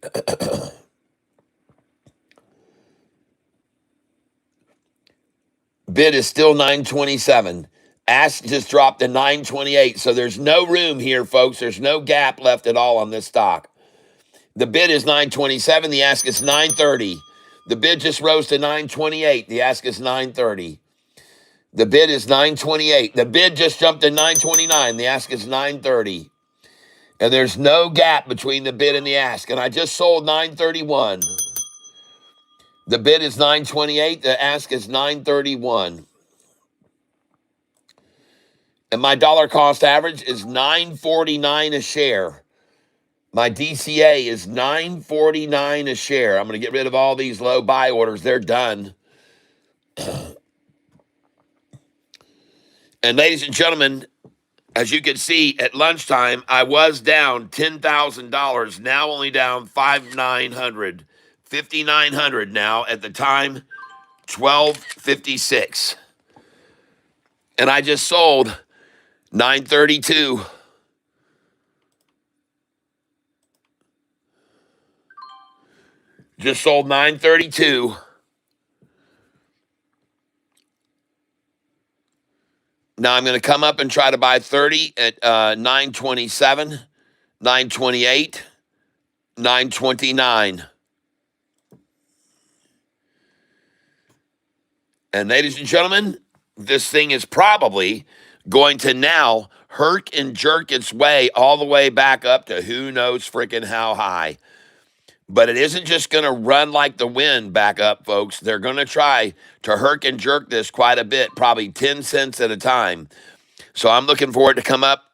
[SPEAKER 3] Bid is still 927. Ask just dropped to 928. So there's no room here, folks. There's no gap left at all on this stock. The bid is 927. The ask is 930. The bid just rose to 928. The ask is 930. The bid is 928. The bid just jumped to 929. The ask is 930. And there's no gap between the bid and the ask. And I just sold 931. The bid is 928. The ask is 931. And my dollar cost average is 949 a share. My DCA is 949 a share. I'm going to get rid of all these low buy orders. They're done. And ladies and gentlemen, as you can see, at lunchtime, I was down $10,000. Now only down $5,900. $5,900 now. At the time, $12.56. And I just sold 932. Just sold 932. Now I'm going to come up and try to buy 30 at 927, 928, 929. And ladies and gentlemen, this thing is probably going to now herk and jerk its way all the way back up to who knows freaking how high. But it isn't just going to run like the wind back up, folks. They're going to try to herk and jerk this quite a bit, probably 10 cents at a time. So I'm looking for it to come up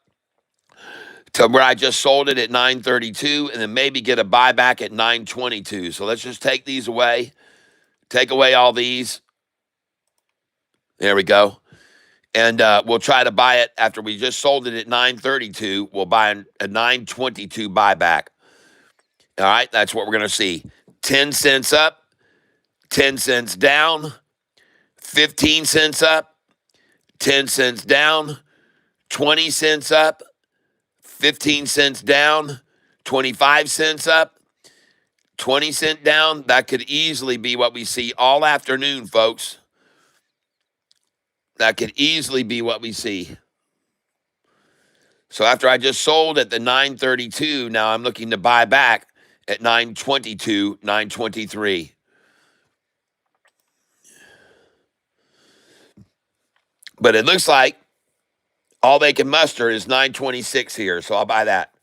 [SPEAKER 3] to where I just sold it at 932 and then maybe get a buyback at 922. So let's just take these away. Take away all these. There we go. And we'll try to buy it after we just sold it at 932. We'll buy a 922 buyback. All right, that's what we're going to see. 10 cents up, 10 cents down, 15 cents up, 10 cents down, 20 cents up, 15 cents down, 25 cents up, 20 cents down. That could easily be what we see all afternoon, folks. That could easily be what we see. So after I just sold at the 932, now I'm looking to buy back at 922, 923. But it looks like all they can muster is 926 here, so I'll buy that.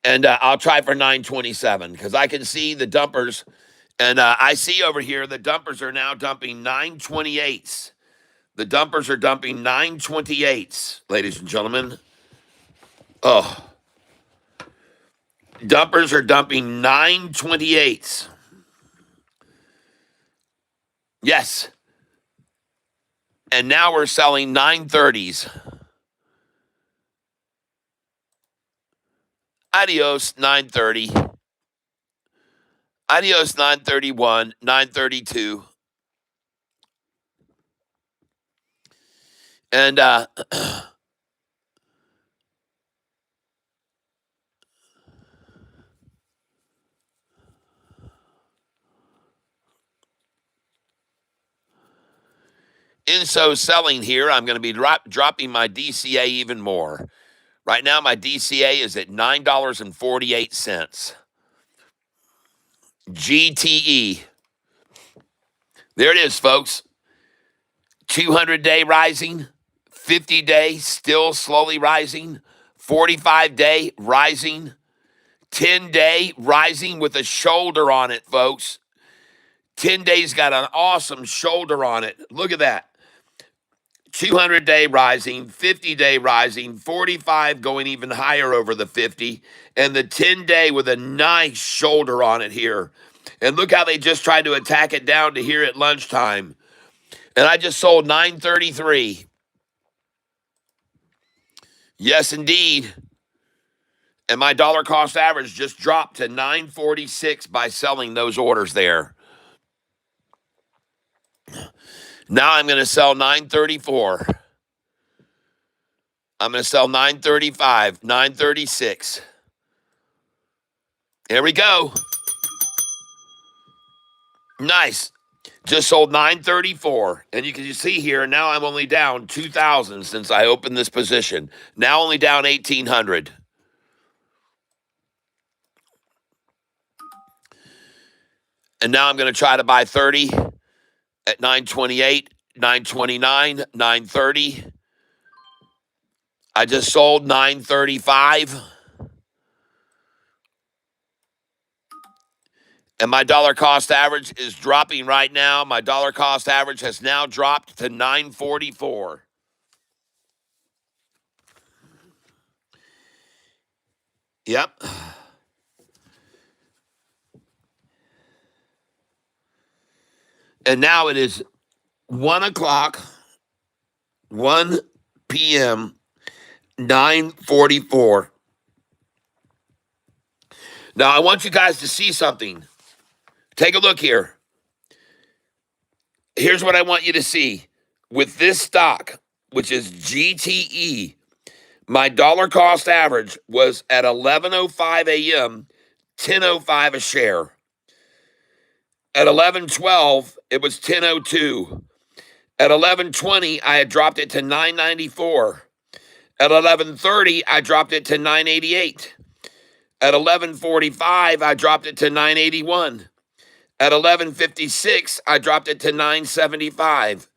[SPEAKER 3] And I'll try for 927 because I can see the dumpers. And I see over here the dumpers are now dumping 928s. The dumpers are dumping 928s, ladies and gentlemen. Oh. Dumpers are dumping 928s. Yes. And now we're selling 930s. Adios, 930. Adios, 931, 932. And in so selling here, I'm going to be dropping my DCA even more. Right now, my DCA is at $9.48. GTE. There it is, folks. 200-day rising, 50-day still slowly rising, 45-day rising, 10-day rising with a shoulder on it, folks. 10 days got an awesome shoulder on it. Look at that. 200-day rising, 50-day rising, 45 going even higher over the 50, and the 10-day with a nice shoulder on it here. And look how they just tried to attack it down to here at lunchtime. And I just sold 933. Yes, indeed. And my dollar cost average just dropped to 946 by selling those orders there. Now I'm going to sell 934. I'm going to sell 935, 936. Here we go. Nice. Just sold 934. And you can see here, now I'm only down 2,000 since I opened this position. Now only down 1,800. And now I'm going to try to buy 30 at 928, 929, 930. I just sold 935. And my dollar cost average is dropping right now. My dollar cost average has now dropped to 944. Yep. And now it is 1 o'clock, 1 p.m., 9:44. Now, I want you guys to see something. Take a look here. Here's what I want you to see. With this stock, which is GTE, my dollar cost average was at 11:05 a.m., 10:05 a share. At 11:12, it was 10:02. At 11:20, I had dropped it to 994. At 11:30, I dropped it to 988. At 11:45, I dropped it to 981. At 11:56, I dropped it to 975.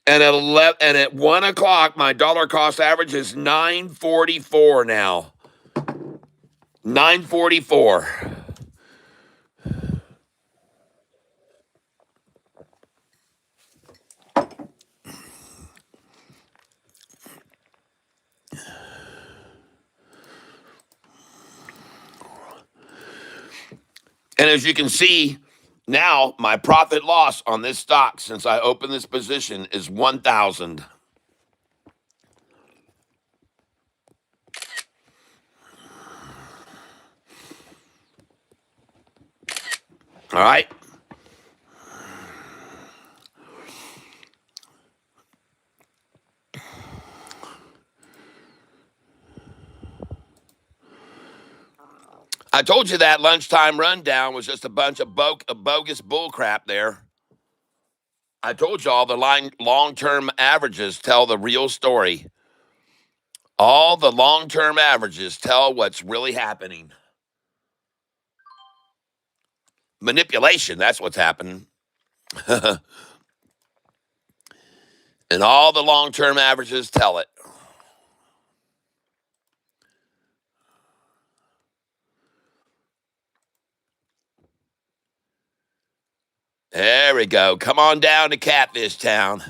[SPEAKER 3] And at 1 o'clock, my dollar cost average is 944 now. 944. And as you can see, now my profit loss on this stock since I opened this position is 1,000. All right. I told you that lunchtime rundown was just a bunch of bogus bullcrap there. I told you all the long-term averages tell the real story. All the long-term averages tell what's really happening. Manipulation, that's what's happening. And all the long-term averages tell it. There we go. Come on down to Catfish Town.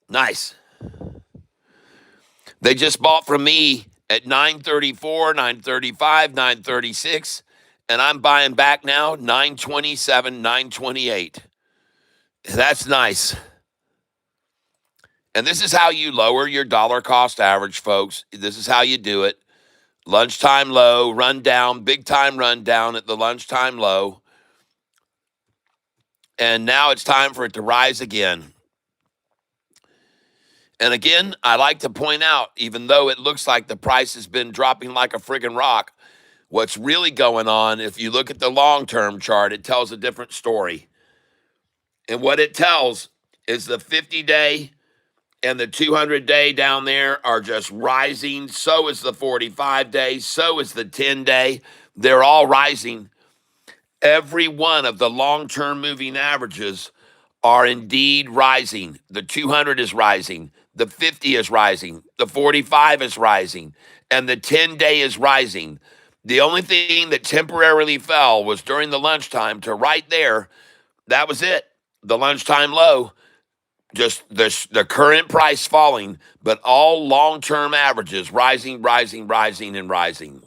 [SPEAKER 3] Nice. They just bought from me at 934, 935, 936, and I'm buying back now 927, 928. That's nice. And this is how you lower your dollar cost average, folks. This is how you do it. Lunchtime low, run down, big time run down at the lunchtime low. And now it's time for it to rise again. And again, I like to point out, even though it looks like the price has been dropping like a friggin' rock, what's really going on, if you look at the long-term chart, it tells a different story. And what it tells is the 50-day and the 200-day down there are just rising. So is the 45-day. So is the 10-day. They're all rising. Every one of the long-term moving averages are indeed rising. The 200 is rising. The 50 is rising. The 45 is rising. And the 10-day is rising. The only thing that temporarily fell was during the lunchtime to right there. That was it. The lunchtime low. Just the current price falling, but all long-term averages rising, rising, rising, and rising.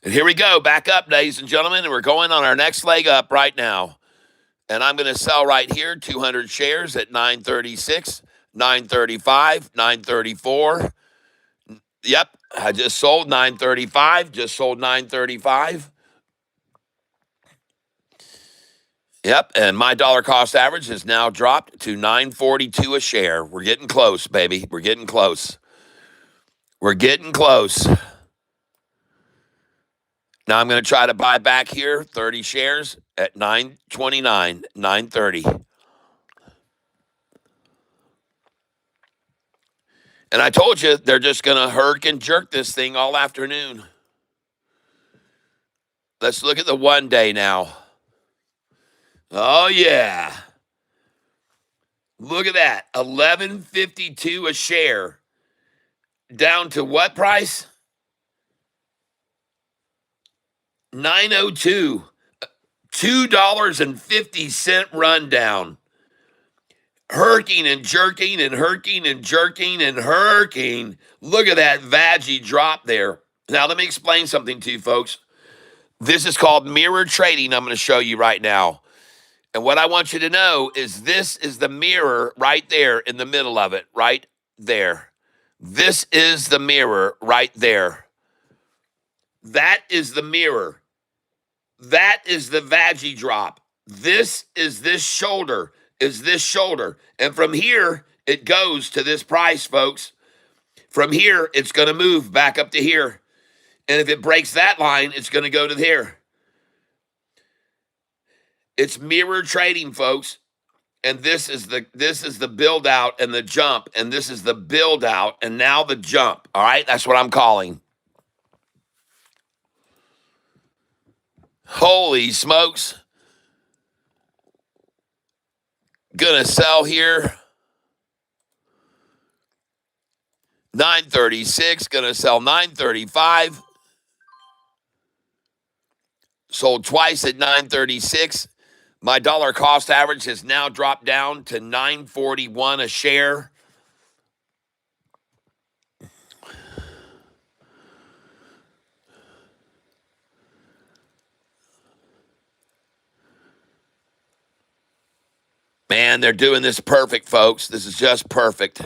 [SPEAKER 3] And here we go, back up, ladies and gentlemen, and we're going on our next leg up right now. And I'm going to sell right here 200 shares at 936, 935, 934. Yep, I just sold 935, just sold 935. Yep, and my dollar cost average has now dropped to 942 a share. We're getting close, baby. We're getting close. We're getting close. Now I'm going to try to buy back here 30 shares at 929, 930. And I told you they're just going to herk and jerk this thing all afternoon. Let's look at the 1 day now. Oh, yeah. Look at that. 11.52 a share. Down to what price? 902. $2.50 rundown. Herking and jerking and herking and jerking and herking. Look at that veggie drop there. Now, let me explain something to you, folks. This is called mirror trading. I'm going to show you right now. And what I want you to know is this is the mirror right there in the middle of it, right there. This is the mirror right there. That is the mirror. That is the veggie drop. This is this shoulder, And from here, it goes to this price, folks. From here, it's going to move back up to here. And if it breaks that line, it's going to go to here. It's mirror trading, folks. And this is the build out and the jump. And this is the build out and now the jump. All right? That's what I'm calling. Holy smokes. Gonna sell here. 936. Gonna sell 935. Sold twice at 936. My dollar cost average has now dropped down to 941 a share. Man, they're doing this perfect, folks. This is just perfect.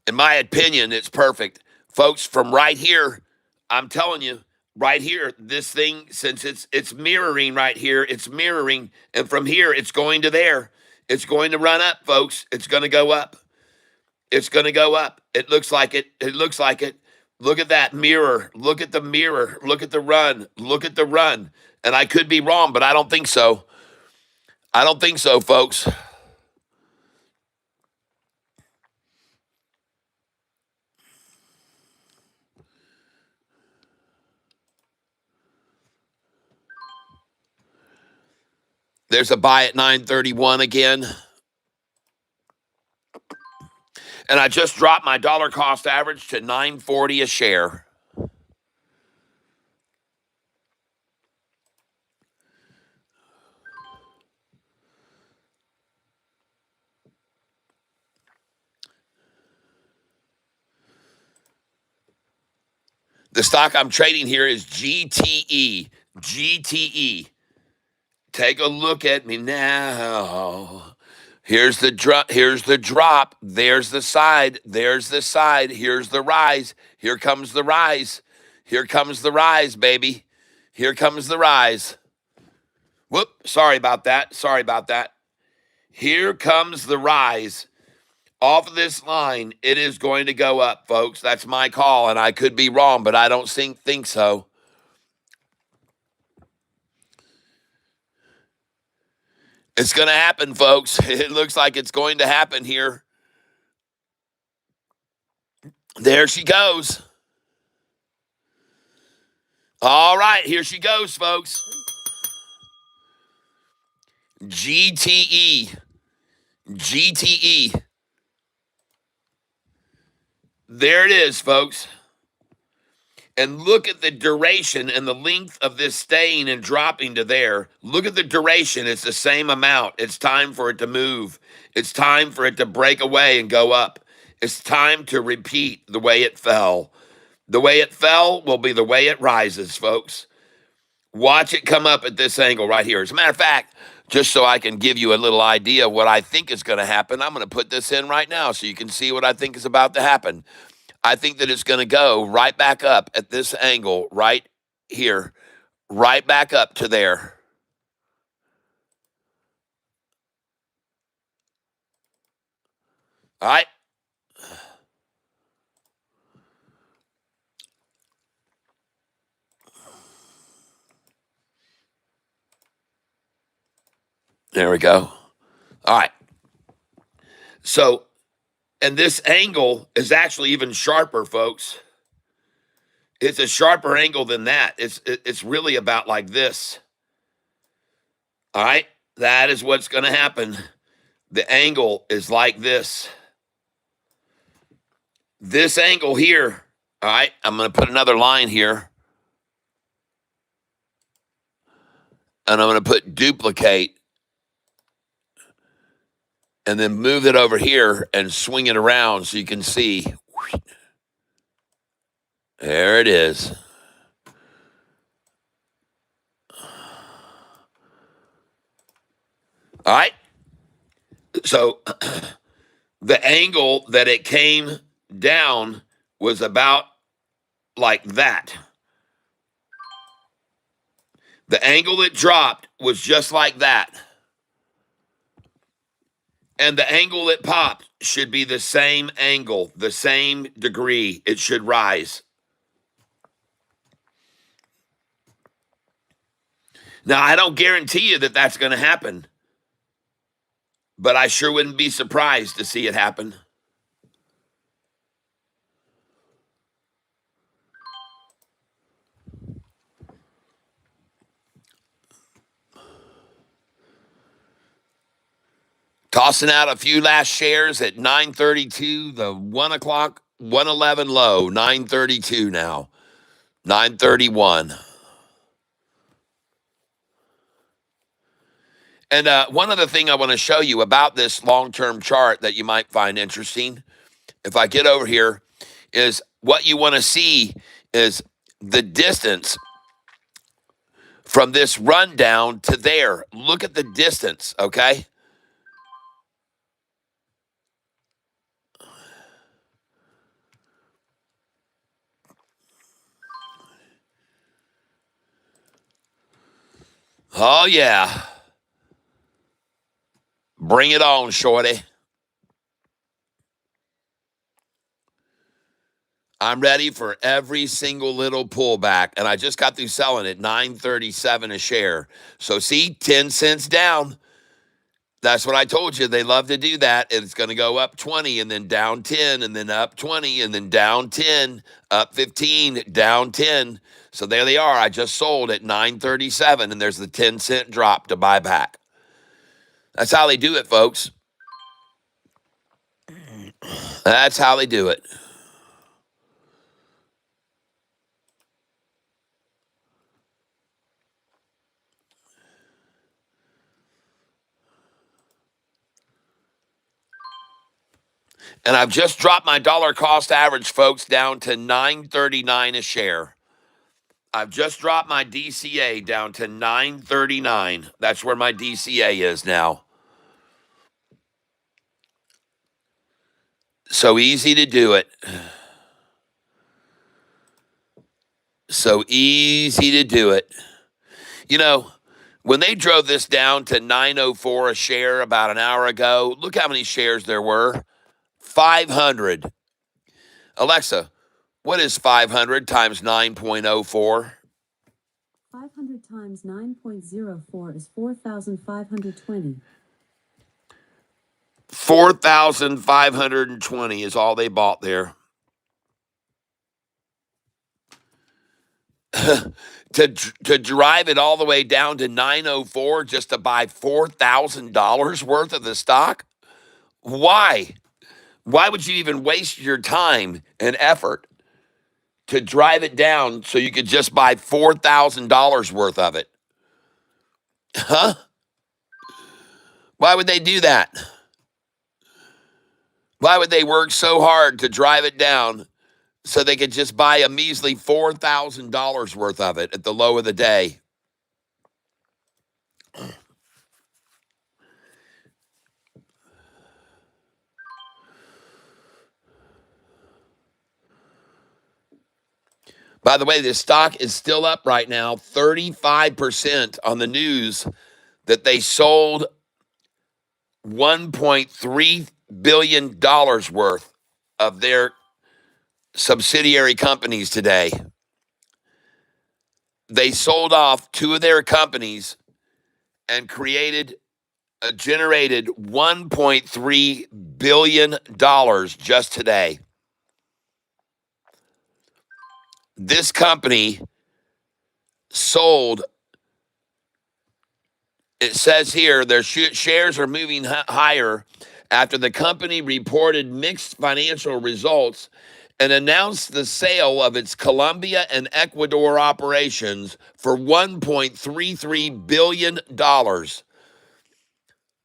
[SPEAKER 3] In my opinion, it's perfect. Folks, from right here, I'm telling you, right here, this thing, since it's mirroring right here, it's mirroring, and from here, it's going to there. It's going to run up, folks. It's going to go up. It's going to go up. It looks like it. It looks like it. Look at that mirror. Look at the mirror. Look at the run. Look at the run. And I could be wrong, but I don't think so. I don't think so, folks. There's a buy at 931 again. And I just dropped my dollar cost average to 940 a share. The stock I'm trading here is GTE. GTE. Take a look at me now. Here's the drop. Here's the drop. There's the side. There's the side. Here's the rise. Here comes the rise. Here comes the rise, baby. Here comes the rise. Whoop. Sorry about that. Sorry about that. Here comes the rise. Off of this line, it is going to go up, folks. That's my call, and I could be wrong, but I don't think so. It's going to happen, folks. It looks like it's going to happen here. There she goes. All right, here she goes, folks. GTE. GTE. There it is, folks. And look at the duration and the length of this staying and dropping to there. Look at the duration. It's the same amount. It's time for it to move. It's time for it to break away and go up. It's time to repeat the way it fell. The way it fell will be the way it rises, folks. Watch it come up at this angle right here. As a matter of fact, just so I can give you a little idea of what I think is going to happen, I'm going to put this in right now so you can see what I think is about to happen. I think that it's going to go right back up at this angle right here, right back up to there. All right. There we go. All right. So, and this angle is actually even sharper, folks. It's a sharper angle than that. It's really about like this. All right. That is what's going to happen. The angle is like this. This angle here. All right. I'm going to put another line here. And I'm going to put duplicate. And then move it over here and swing it around so you can see. There it is. All right. So the angle that it came down was about like that. The angle it dropped was just like that. And the angle it popped should be the same angle, the same degree. It should rise. Now, I don't guarantee you that that's going to happen, but I sure wouldn't be surprised to see it happen. Tossing out a few last shares at 9:32, the 1 o'clock, 111 low, 9:32 now, 9:31. And one other thing I want to show you about this long-term chart that you might find interesting, if I get over here, is what you want to see is the distance from this rundown to there. Look at the distance, okay? Oh, yeah. Bring it on, shorty. I'm ready for every single little pullback, and I just got through selling at $9.37 a share. So see, 10 cents down. That's what I told you. They love to do that. It's going to go up 20 and then down 10 and then up 20 and then down 10, up 15, down 10. So there they are. I just sold at 9.37 and there's the 10-cent drop to buy back. That's how they do it, folks. That's how they do it. And I've just dropped my dollar cost average, folks, down to $9.39 a share. I've just dropped my DCA down to $9.39. That's where my DCA is now. So easy to do it. So easy to do it. You know, when they drove this down to $9.04 a share about an hour ago, look how many shares there were. 500. Alexa, what is 500 times 9.04?
[SPEAKER 2] 500 times 9.04 is 4,520.
[SPEAKER 3] 4,520 is all they bought there. to drive it all the way down to 904 just to buy $4,000 worth of the stock? Why? Why would you even waste your time and effort to drive it down so you could just buy $4,000 worth of it? Huh? Why would they do that? Why would they work so hard to drive it down so they could just buy a measly $4,000 worth of it at the low of the day. By the way, this stock is still up right now, 35% on the news that they sold $1.3 billion worth of their subsidiary companies today. They sold off two of their companies and generated $1.3 billion just today. This company sold, it says here, their shares are moving higher after the company reported mixed financial results and announced the sale of its Colombia and Ecuador operations for $1.33 billion.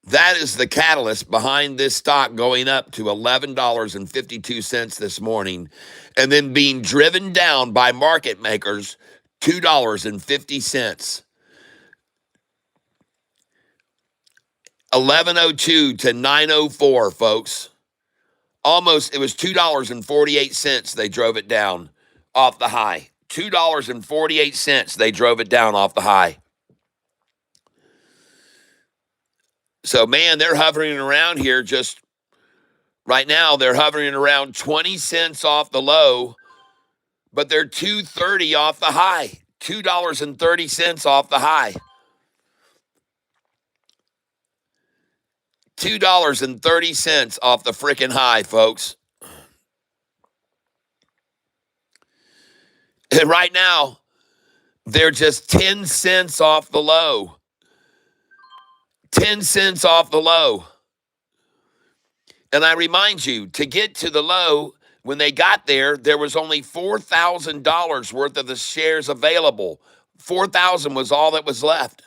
[SPEAKER 3] That is the catalyst behind this stock going up to $11.52 this morning and then being driven down by market makers, $2.50. 1102 to 904, folks. Almost, it was $2.48 they drove it down off the high. $2.48 they drove it down off the high. So, man, they're hovering around here just right now. They're hovering around 20 cents off the low, but they're 2.30 off the high. $2.30 off the high. $2.30 off the freaking high, folks. And right now, they're just 10 cents off the low. 10 cents off the low. And I remind you, to get to the low, when they got there, there was only $4,000 worth of the shares available. 4,000 was all that was left.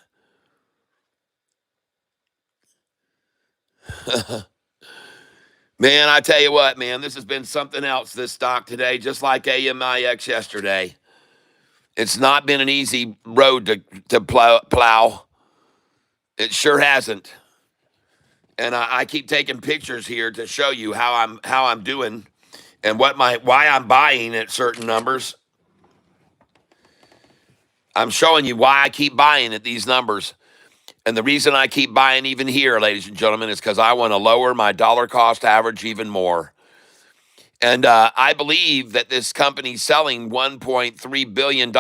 [SPEAKER 3] Man, I tell you what, man, this has been something else, this stock today, just like AMIX yesterday. It's not been an easy road to plow. It sure hasn't. And I keep taking pictures here to show you how I'm doing and why I'm buying at certain numbers. I'm showing you why I keep buying at these numbers. And the reason I keep buying even here, ladies and gentlemen, is because I want to lower my dollar cost average even more. And I believe that this company selling $1.3 billion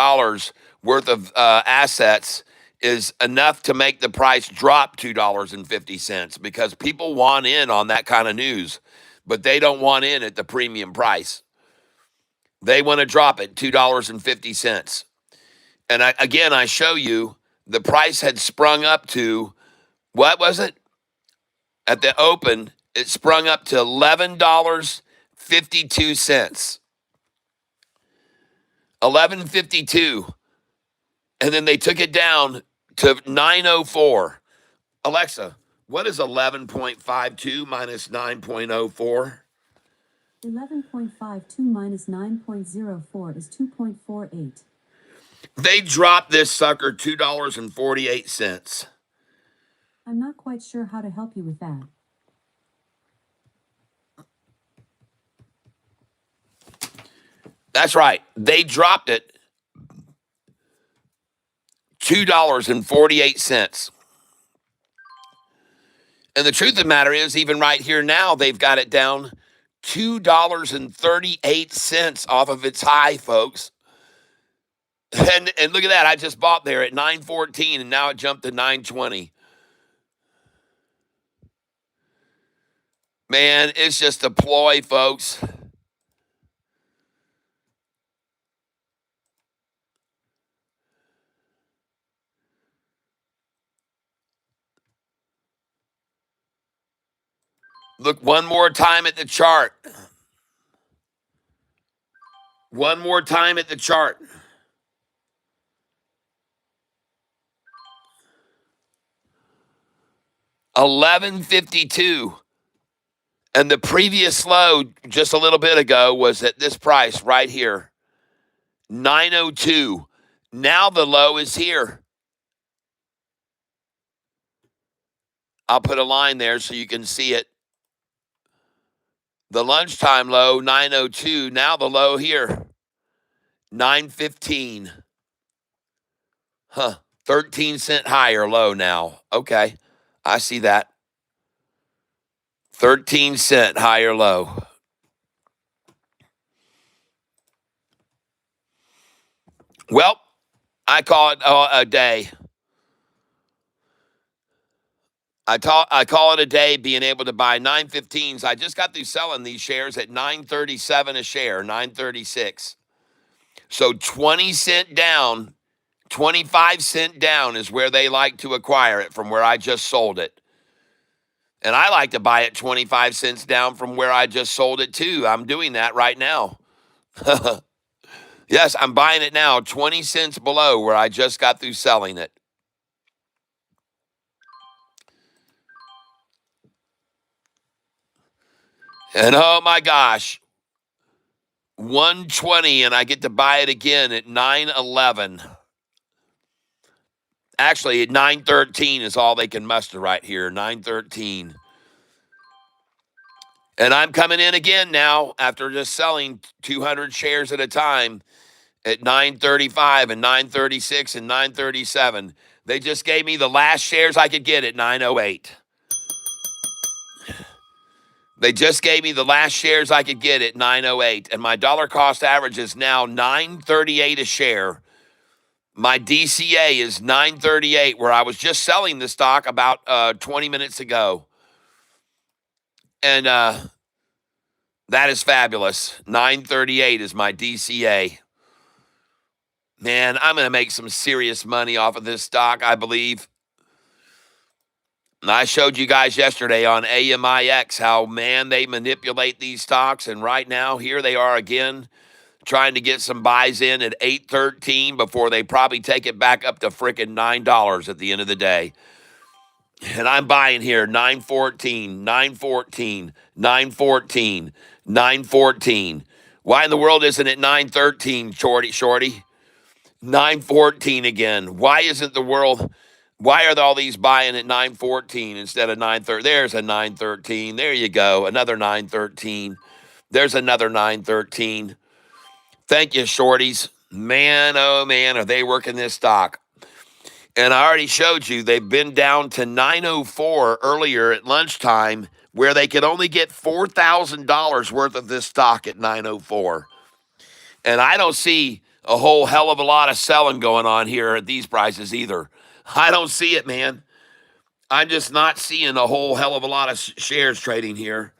[SPEAKER 3] worth of assets is enough to make the price drop $2.50 because people want in on that kind of news, but they don't want in at the premium price. They want to drop it $2.50. And I show you the price had sprung up to, what was it? At the open, it sprung up to $11.52. $11.52. And then they took it down to 904. Alexa, what is 11.52 minus 9.04?
[SPEAKER 2] 11.52 minus 9.04 is 2.48.
[SPEAKER 3] They dropped this sucker $2.48.
[SPEAKER 2] I'm not quite sure how to help you with that.
[SPEAKER 3] That's right. They dropped it $2.48. And the truth of the matter is, even right here now, they've got it down $2.38 off of its high, folks. And look at that. I just bought there at 914 and now it jumped to 920. Man, it's just a ploy, folks. Look one more time at the chart. One more time at the chart. $11.52. And the previous low just a little bit ago was at this price right here, 902. Now the low is here. I'll put a line there so you can see it. The lunchtime low, 902. Now the low here, 915. Huh. 13-cent higher low now. Okay. I see that. 13-cent higher low. Well, I call it a day. I call it a day being able to buy 915s. I just got through selling these shares at 937 a share, 936. So 20 cent down, 25 cent down is where they like to acquire it from where I just sold it. And I like to buy it 25 cents down from where I just sold it too. I'm doing that right now. Yes, I'm buying it now 20 cents below where I just got through selling it. And oh my gosh, 120 and I get to buy it again at 911. Actually, at 913 is all they can muster right here, 913. And I'm coming in again now after just selling 200 shares at a time at 935 and 936 and 937. They just gave me the last shares I could get at 908. They just gave me the last shares I could get at 908, and my dollar cost average is now 938 a share. My DCA is 938, where I was just selling the stock about 20 minutes ago. And that is fabulous. 938 is my DCA. Man, I'm going to make some serious money off of this stock, I believe. And I showed you guys yesterday on AMIX how, man, they manipulate these stocks. And right now, here they are again, trying to get some buys in at 8.13 before they probably take it back up to frickin' $9 at the end of the day. And I'm buying here 914, 914, 914, 914. Why in the world isn't it 913, shorty? 914 again. Why isn't the world... Why are all these buying at 914 instead of 913? There's a 913. There you go. Another 913. There's another 913. Thank you, shorties. Man, oh man, are they working this stock. And I already showed you they've been down to 904 earlier at lunchtime where they could only get $4,000 worth of this stock at 904. And I don't see a whole hell of a lot of selling going on here at these prices either. I don't see it, man. I'm just not seeing a whole hell of a lot of shares trading here.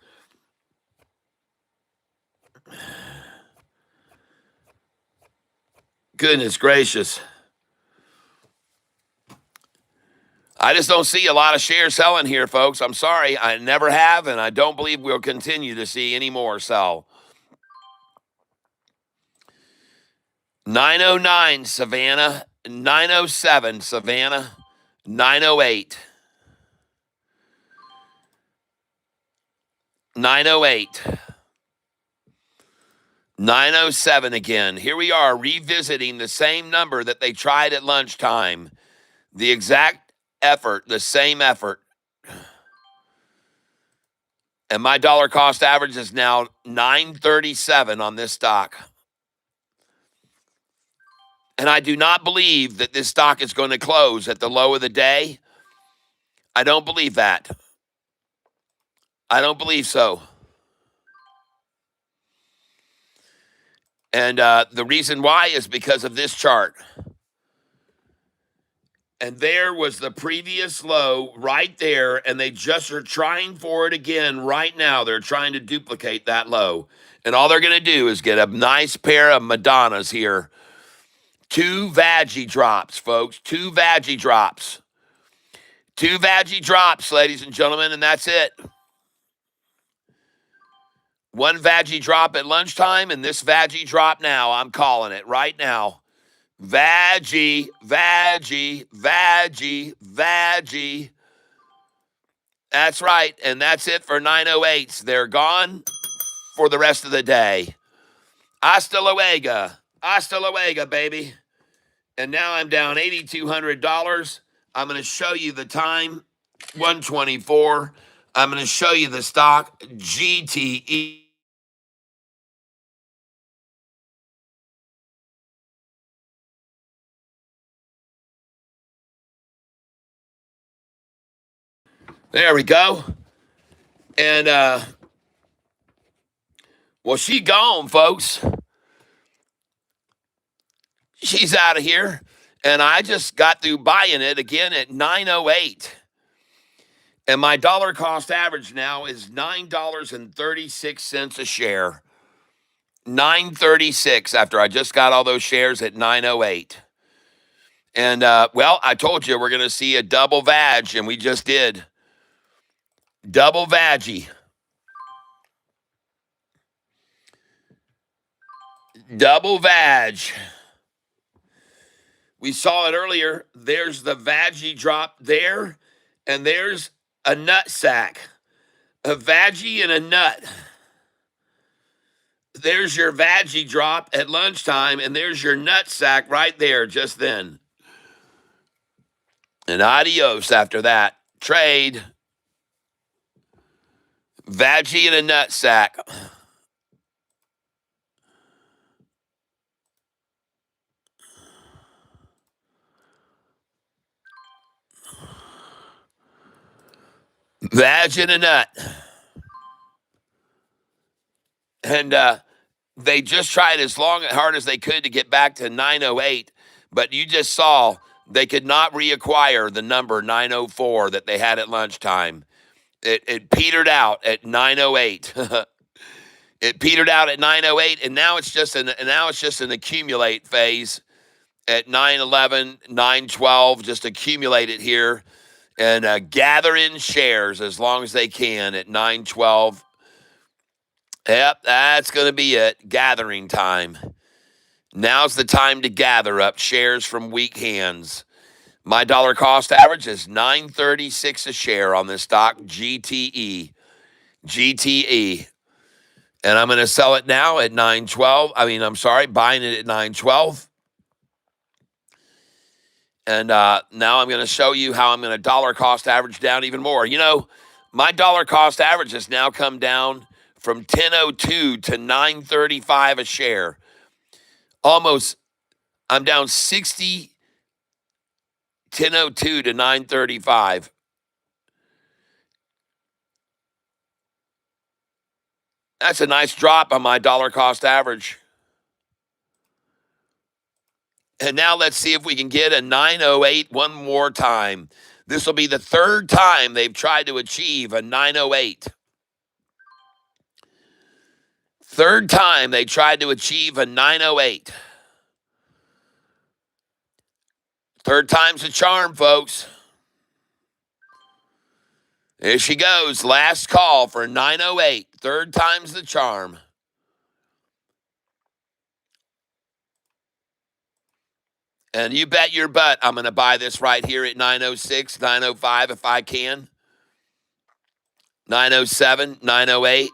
[SPEAKER 3] Goodness gracious. I just don't see a lot of shares selling here, folks. I'm sorry. I never have, and I don't believe we'll continue to see any more sell. 909 Savannah, 907 Savannah, 908. 908. 907 again. Here we are revisiting the same number that they tried at lunchtime. The exact effort, the same effort. And my dollar cost average is now 937 on this stock. And I do not believe that this stock is going to close at the low of the day. I don't believe that. I don't believe so. And the reason why is because of this chart. And there was the previous low right there, and they just are trying for it again right now. They're trying to duplicate that low. And all they're going to do is get a nice pair of Madonnas here. 2 Vaggie drops, folks. 2 Vaggie drops. 2 Vaggie drops, ladies and gentlemen, and that's it. 1 Vaggie drop at lunchtime, and this Vaggie drop now. I'm calling it right now. Vaggie, Vaggie, Vaggie, Vaggie. That's right. And that's it for 908s. They're gone for the rest of the day. Hasta luego. Hasta luego, baby. And now I'm down $8,200. I'm going to show you the time, 124. I'm going to show you the stock, GTE. There we go. And, well, she gone, folks. She's out of here. And I just got through buying it again at 908. And my dollar cost average now is $9.36 a share. 936 after I just got all those shares at 908. And well, I told you we're going to see a double vag, and we just did. Double vaggy. Double vag. We saw it earlier. There's the vaggy drop there, and there's a nut sack. A vaggy and a nut. There's your vaggy drop at lunchtime, and there's your nut sack right there just then. And adios after that. Trade. Vaggie and a nut sack. Vag and a nut. And they just tried as long and hard as they could to get back to 908, but you just saw they could not reacquire the number 904 that they had at lunchtime. It petered out at 908. It petered out at 908, and now it's just an accumulate phase at 911, 912. Just accumulate it here and gather in shares as long as they can at 912. Yep, that's going to be it. Gathering time. Now's the time to gather up shares from weak hands. My dollar cost average is 936 a share on this stock, GTE. GTE. And I'm going to sell it now at 912. Buying it at 912. And now I'm going to show you how I'm going to dollar cost average down even more. You know, my dollar cost average has now come down from 1002 to 935 a share. Almost, I'm down 60, 1002 to 935. That's a nice drop on my dollar cost average. And now let's see if we can get a 908 one more time. This will be the third time they've tried to achieve a 908. Third time they tried to achieve a 908. Third time's a charm, folks. There she goes. Last call for 908. Third time's the charm. And you bet your butt I'm going to buy this right here at 906, 905 if I can. 907, 908.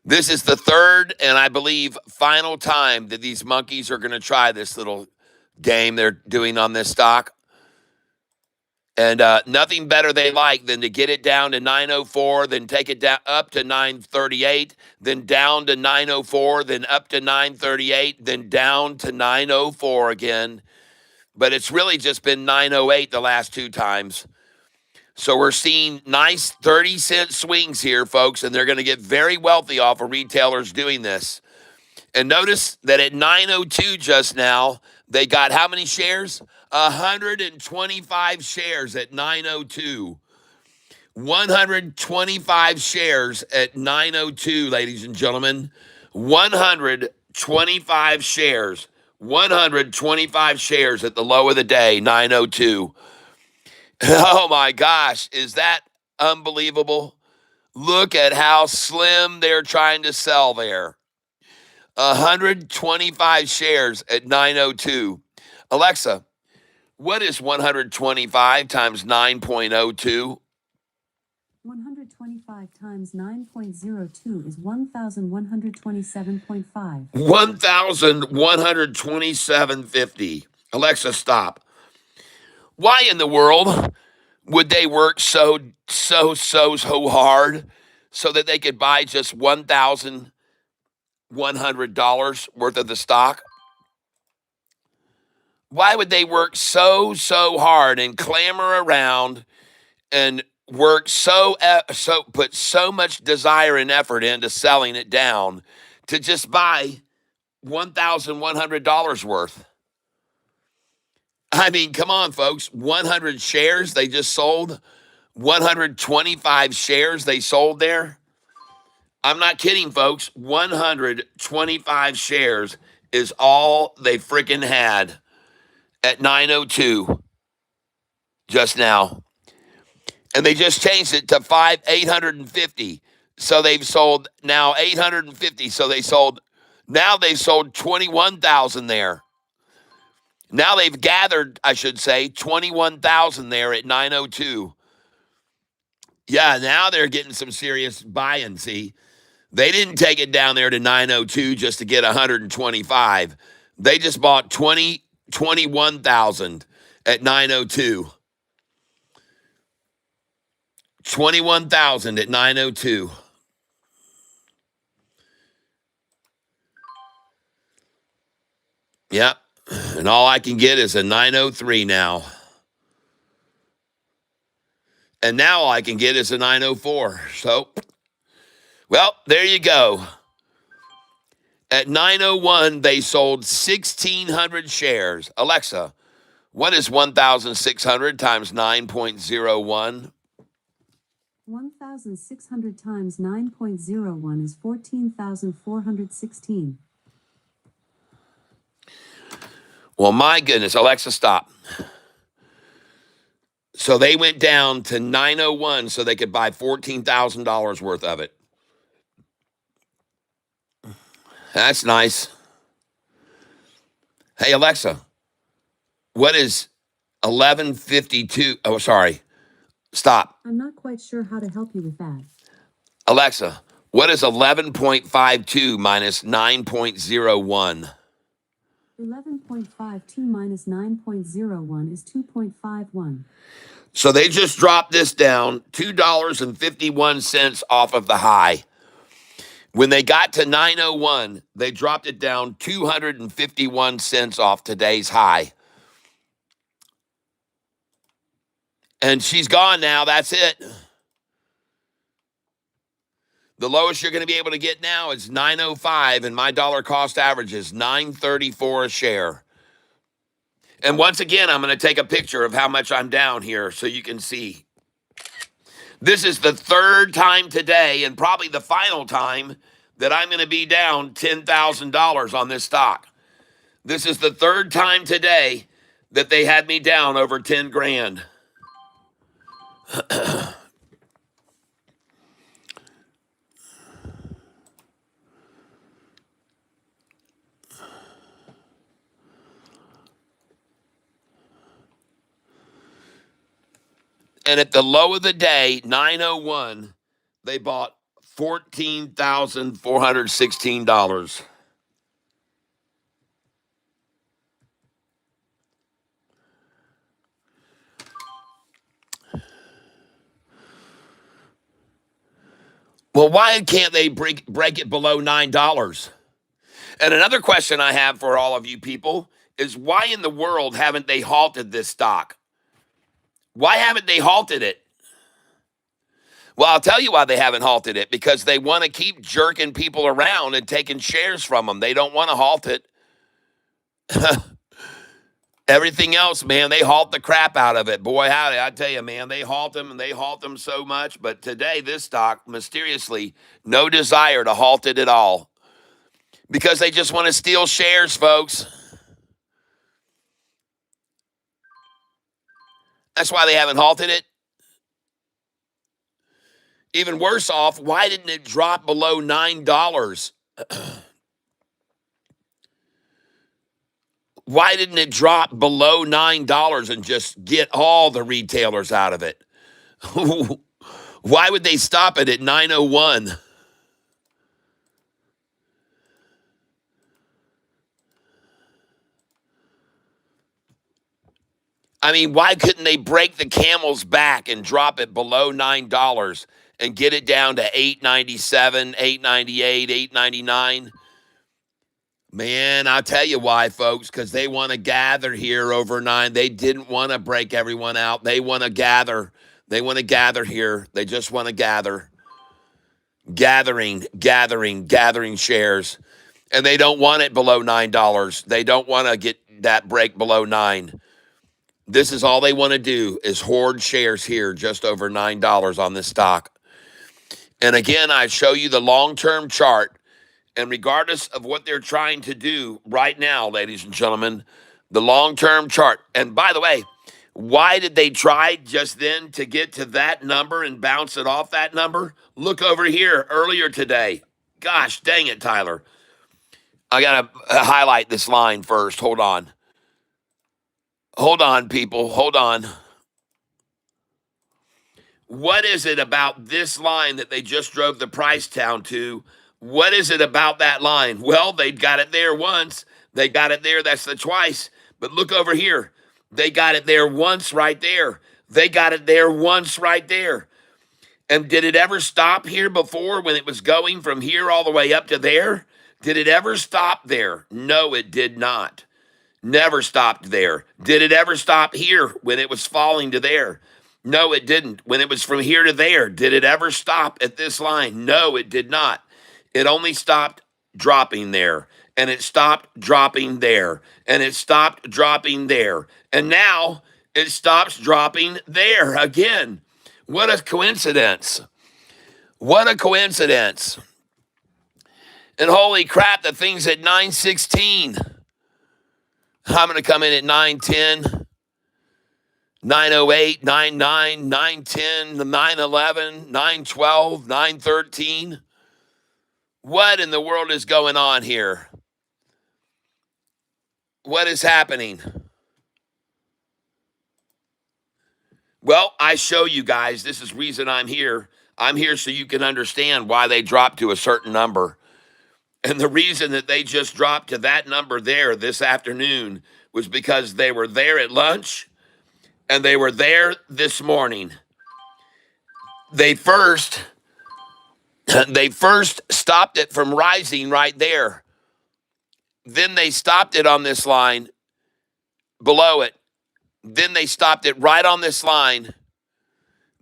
[SPEAKER 3] This is the third and I believe final time that these monkeys are going to try this little game they're doing on this stock. And nothing better they like than to get it down to 904, then take it down up to 938, then down to 904, then up to 938, then down to 904 again. But it's really just been 908 the last two times. So we're seeing nice 30-cent swings here, folks, and they're going to get very wealthy off of retailers doing this. And notice that at 902 just now, they got how many shares? 125 shares at 902. 125 shares at 902, ladies and gentlemen. 125 shares. 125 shares at the low of the day, 902. Oh my gosh, is that unbelievable? Look at how slim they're trying to sell there. 125 shares at 902. Alexa, What is 125 times 9.02?
[SPEAKER 2] 125 times 9.02 is 1,127.5.
[SPEAKER 3] 1,127.50. Alexa, stop. Why in the world would they work so hard so that they could buy just $1,100 worth of the stock? Why would they work so hard and clamor around and work put so much desire and effort into selling it down to just buy $1,100 worth? I mean, come on, folks. 100 shares they just sold. 125 shares they sold there. I'm not kidding, folks. 125 shares is all they freaking had at 9:02 just now. And they just changed it to 850. So they've sold now 850. So they've sold 21,000 there. Now they've gathered, I should say, 21,000 there at 9:02. Yeah, now they're getting some serious buy-in. See, they didn't take it down there to 9:02 just to get 125. They just bought 21,000 at 9:02. 21,000 at 9:02. Yep. And all I can get is a 9:03 now. And now all I can get is a 9:04. So, well, there you go. At 9:01, they sold 1,600 shares. Alexa, what is 1,600 times 9.01?
[SPEAKER 2] 1,600 times 9.01 is 14,416.
[SPEAKER 3] Well, my goodness. Alexa, stop. So they went down to 9:01 so they could buy $14,000 worth of it. That's nice. Hey, Alexa, what is 11:52? Oh, sorry. Stop.
[SPEAKER 2] I'm not quite sure how to help you with that.
[SPEAKER 3] Alexa, what is 11.52 minus 9.01?
[SPEAKER 2] 11.52 minus 9.01 is 2.51.
[SPEAKER 3] So they just dropped this down $2.51 off of the high. When they got to 9:01, they dropped it down 251 cents off today's high. And she's gone now. That's it. The lowest you're going to be able to get now is 9:05, and my dollar cost average is 9.34 a share. And once again, I'm going to take a picture of how much I'm down here so you can see. This is the third time today, and probably the final time, that I'm going to be down $10,000 on this stock. This is the third time today that they had me down over 10 grand. And at the low of the day, 9:01, they bought $14,416. Well, why can't they break it below $9? And another question I have for all of you people is, why in the world haven't they halted this stock? Why haven't they halted it? Well, I'll tell you why they haven't halted it. Because they want to keep jerking people around and taking shares from them. They don't want to halt it. Everything else, man, they halt the crap out of it. Boy, howdy, I tell you, man, they halt them, and they halt them so much. But today, this stock, mysteriously, no desire to halt it at all. Because they just want to steal shares, folks. That's why they haven't halted it. Even worse off, why didn't it drop below $9? Why didn't it drop below $9 and just get all the retailers out of it? Why would they stop it at 901? I mean, why couldn't they break the camel's back and drop it below $9 and get it down to 897, 898, 899? Man, I'll tell you why, folks, because they want to gather here over 9. They didn't want to break everyone out. They want to gather. They want to gather here. They just want to gather. Gathering shares. And they don't want it below $9. They don't want to get that break below 9. This is all they want to do is hoard shares here just over $9 on this stock. And again, I show you the long-term chart. And regardless of what they're trying to do right now, ladies and gentlemen, the long-term chart. And by the way, why did they try just then to get to that number and bounce it off that number? Look over here earlier today. Gosh, dang it, Tyler. I got to highlight this line first. Hold on. Hold on, people. Hold on. What is it about this line that they just drove the price down to? What is it about that line? Well, they got it there once. They got it there. That's the twice. But look over here. They got it there once right there. They got it there once right there. And did it ever stop here before when it was going from here all the way up to there? Did it ever stop there? No, it did not. Never stopped there. Did it ever stop here when it was falling to there? No, it didn't. When it was from here to there, did it ever stop at this line? No, it did not. It only stopped dropping there, and it stopped dropping there, and it stopped dropping there. And now it stops dropping there again. What a coincidence. What a coincidence. And holy crap, the thing's at 916. I'm going to come in at 910, 908, 99, 910, 911, 912, 913. What in the world is going on here? What is happening? Well, I show you guys. This is the reason I'm here. I'm here so you can understand why they dropped to a certain number. And the reason that they just dropped to that number there this afternoon was because they were there at lunch and they were there this morning. They first stopped it from rising right there. Then they stopped it on this line below it. Then they stopped it right on this line.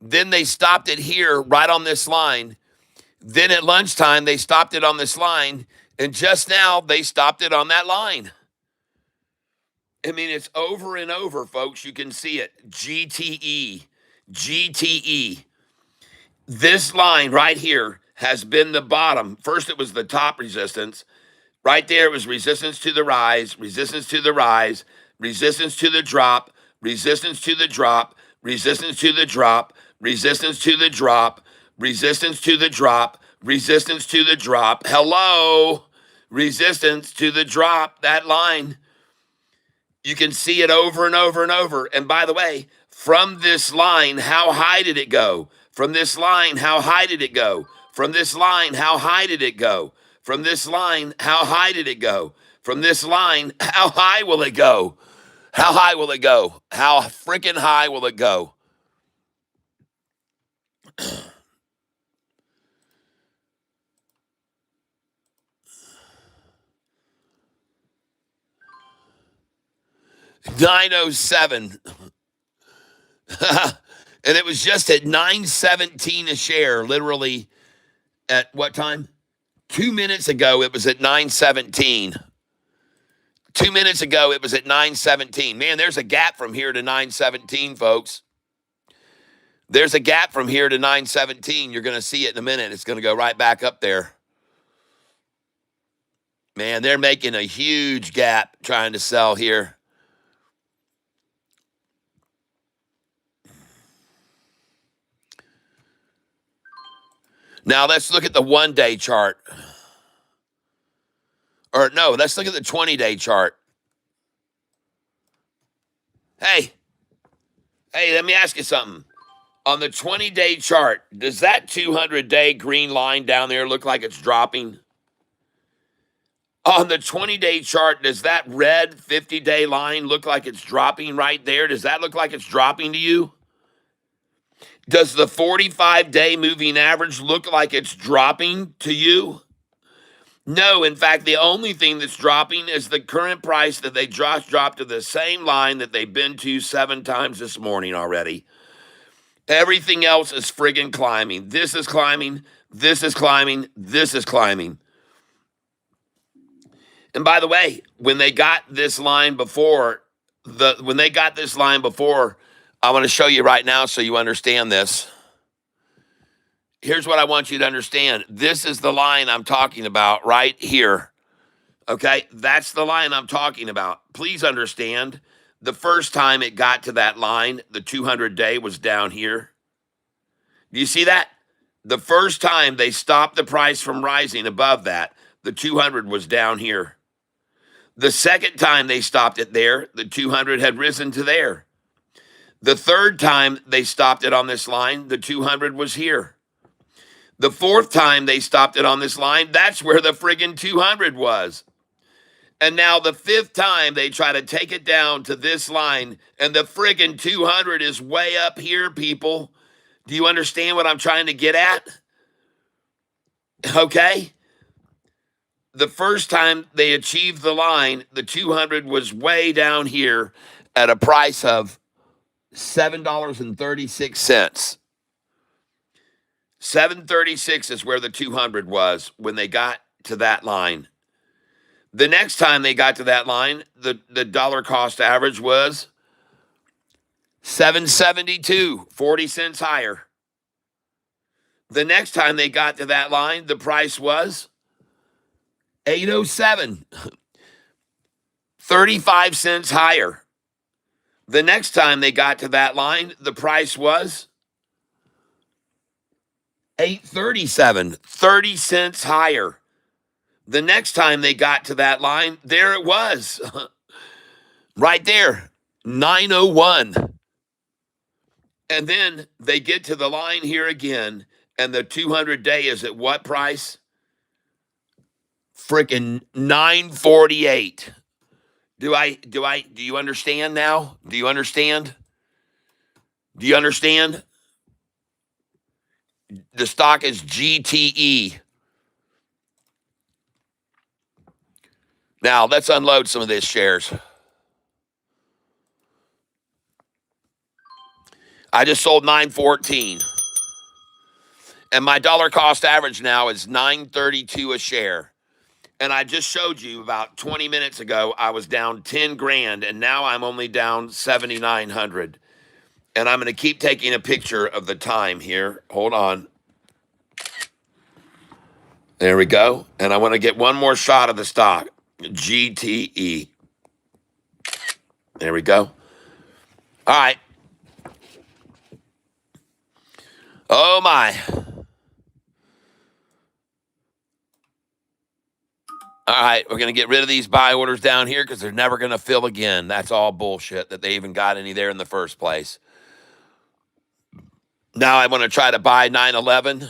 [SPEAKER 3] Then they stopped it here right on this line. Then at lunchtime, they stopped it on this line. And just now, they stopped it on that line. I mean, it's over and over, folks. You can see it. GTE. GTE. This line right here has been the bottom. First, it was the top resistance. Right there, it was resistance to the rise, resistance to the rise, resistance to the drop, resistance to the drop, resistance to the drop, resistance to the drop, resistance to the drop, resistance to the drop. Hello, resistance to the drop, that line. You can see it over and over and over. And by the way, from this line, how high did it go? From this line, how high did it go? From this line, how high did it go? From this line, how high did it go? From this line, how high will it go? How high will it go? How freaking high will it go? $907. And it was just at $917 a share, literally at what time? 2 minutes ago, it was at 917. 2 minutes ago, it was at 917. Man, there's a gap from here to 917, folks. There's a gap from here to 917. You're going to see it in a minute. It's going to go right back up there. Man, they're making a huge gap trying to sell here. Now, let's look at the one-day chart. Or no, let's look at the 20-day chart. Hey, let me ask you something. On the 20-day chart, does that 200-day green line down there look like it's dropping? On the 20-day chart, does that red 50-day line look like it's dropping right there? Does that look like it's dropping to you? Does the 45-day moving average look like it's dropping to you? No, in fact, the only thing that's dropping is the current price that they just dropped to the same line that they've been to 7 times this morning already. Everything else is friggin' climbing. This is climbing. This is climbing. This is climbing. And by the way, when they got this line before, I want to show you right now so you understand this. Here's what I want you to understand. This is the line I'm talking about right here. Okay? That's the line I'm talking about. Please understand, the first time it got to that line, the 200-day was down here. Do you see that? The first time they stopped the price from rising above that, the 200 was down here. The second time they stopped it there, the 200 had risen to there. The third time they stopped it on this line, the 200 was here. The fourth time they stopped it on this line, that's where the friggin' 200 was. And now the fifth time they try to take it down to this line, and the friggin' 200 is way up here, people. Do you understand what I'm trying to get at? Okay? The first time they achieved the line, the 200 was way down here at a price of $7.36. 736 is where the 200 was when they got to that line. The next time they got to that line, the dollar cost average was 772, 40 cents higher. The next time they got to that line, the price was 807, 35 cents higher. The next time they got to that line, the price was 837, 30 cents higher. The next time they got to that line, there it was. Right there, 901. And then they get to the line here again, and the 200-day is at what price? Freaking 948. Do you understand now? Do you understand? Do you understand? The stock is GTE. Now, let's unload some of these shares. I just sold 914. And my dollar cost average now is 932 a share. And I just showed you about 20 minutes ago, I was down 10 grand, and now I'm only down 7,900. And I'm going to keep taking a picture of the time here. Hold on. There we go. And I want to get one more shot of the stock. GTE. There we go. All right. Oh, my. All right, we're going to get rid of these buy orders down here because they're never going to fill again. That's all bullshit that they even got any there in the first place. Now I want to try to buy 911.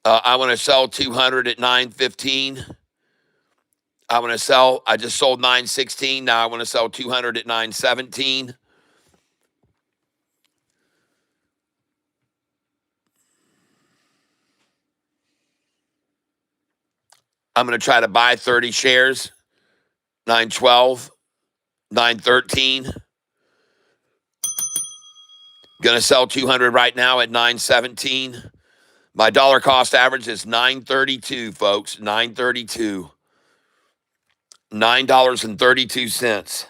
[SPEAKER 3] I want to sell 200 at 915. I just sold 916. Now I want to sell 200 at 917. I'm going to try to buy 30 shares, 912, 913. Going to sell 200 right now at 917. My dollar cost average is 932, folks, 932. $9.32.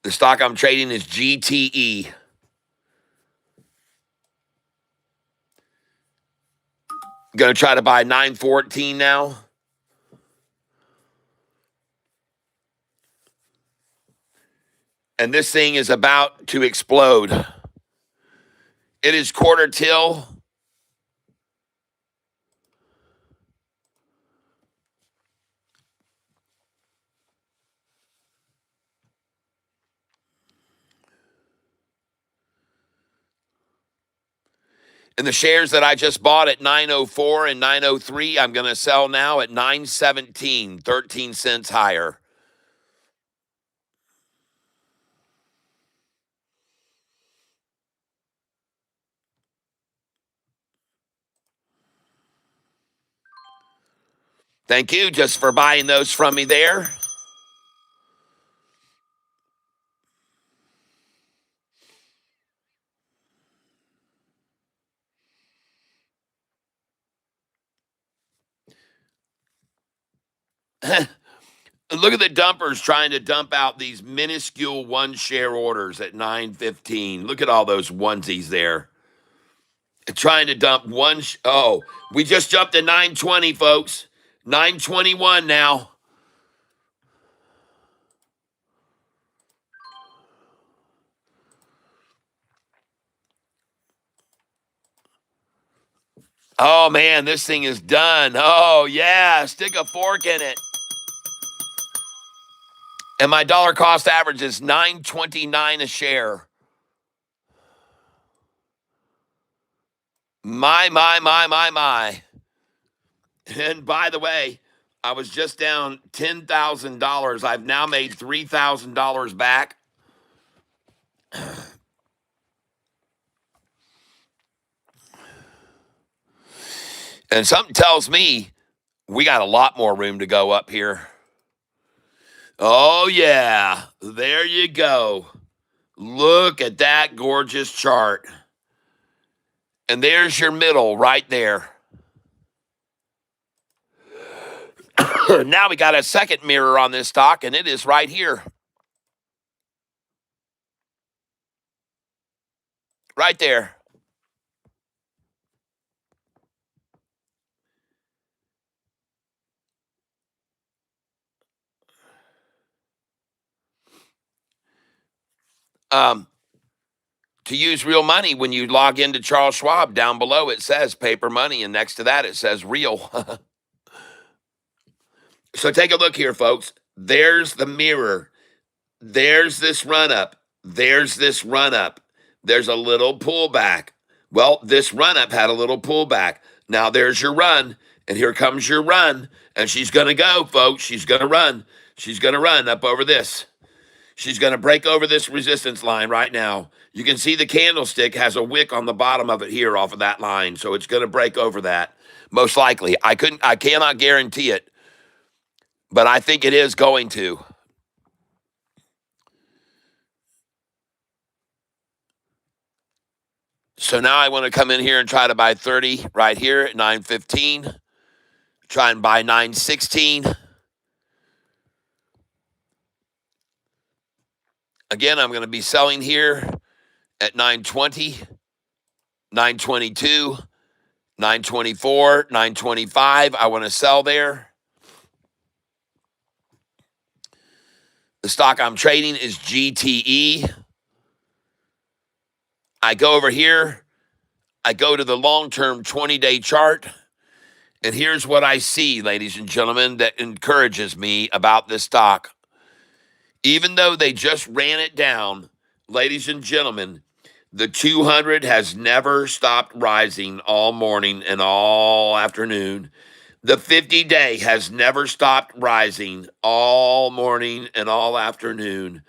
[SPEAKER 3] The stock I'm trading is GTE. Going to try to buy 914 now. And this thing is about to explode. It is quarter till. And the shares that I just bought at 904 and 903, I'm going to sell now at 917, 13 cents higher. Thank you just for buying those from me there. Look at the dumpers trying to dump out these minuscule one share orders at 915. Look at all those onesies there. Trying to dump one. Oh, we just jumped to 920, folks. 921 now. Oh, man, this thing is done. Oh, yeah, stick a fork in it. And my dollar cost average is $9.29 a share. My. And by the way, I was just down $10,000. I've now made $3,000 back. And something tells me we got a lot more room to go up here. Oh, yeah. There you go. Look at that gorgeous chart. And there's your middle right there. Now we got a second mirror on this stock, and it is right here. Right there. To use real money, when you log into Charles Schwab, down below it says paper money, and next to that it says real. So take a look here, folks. There's the mirror. There's this run up. There's this run up. There's a little pullback. Well, this run up had a little pullback. Now there's your run, and here comes your run. And she's going to go, folks. She's going to run. She's going to run up over this. She's going to break over this resistance line right now. You can see the candlestick has a wick on the bottom of it here off of that line. So it's going to break over that. Most likely. I cannot guarantee it, but I think it is going to. So now I want to come in here and try to buy 30 right here at 915. Try and buy 916. Again, I'm going to be selling here at 920, 922, 924, 925. I want to sell there. The stock I'm trading is GTE. I go over here. I go to the long-term 20-day chart. And here's what I see, ladies and gentlemen, that encourages me about this stock. Even though they just ran it down, ladies and gentlemen, the 200 has never stopped rising all morning and all afternoon. The 50-day has never stopped rising all morning and all afternoon.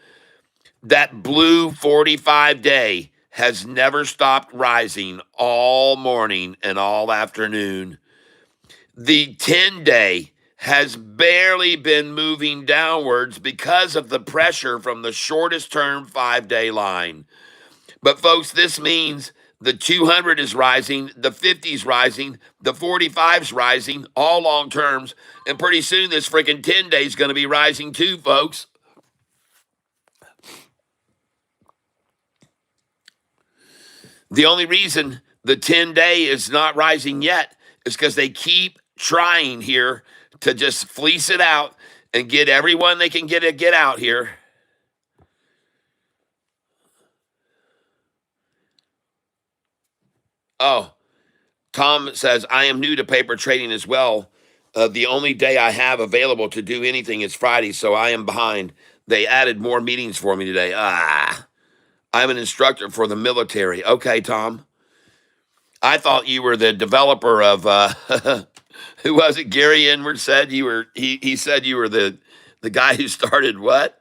[SPEAKER 3] That blue 45-day has never stopped rising all morning and all afternoon. The 10-day has barely been moving downwards because of the pressure from the shortest term 5-day line. But folks, this means the 200 is rising, the 50 is rising, the 45 is rising, all long terms, and pretty soon this freaking 10-day is going to be rising too, folks. The only reason the 10-day is not rising yet is because they keep trying here to just fleece it out and get everyone they can get out here. Oh, Tom says, I am new to paper trading as well. The only day I have available to do anything is Friday, so I am behind. They added more meetings for me today. I'm an instructor for the military. Okay, Tom. I thought you were the developer of who was it? Gary Inward said you were. He said you were the guy who started what?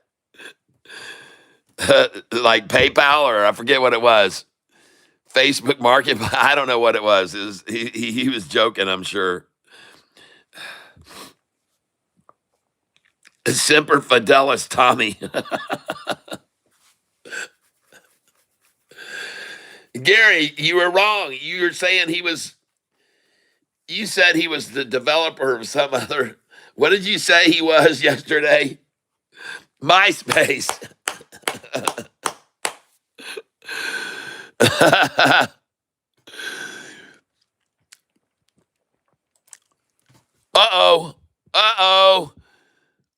[SPEAKER 3] Like PayPal, or I forget what it was. Facebook Market. I don't know what it was. He was joking, I'm sure. Semper Fidelis, Tommy. Gary, you were wrong. You were saying he was. You said he was the developer of some other. What did you say he was yesterday? MySpace. Uh-oh. Uh-oh.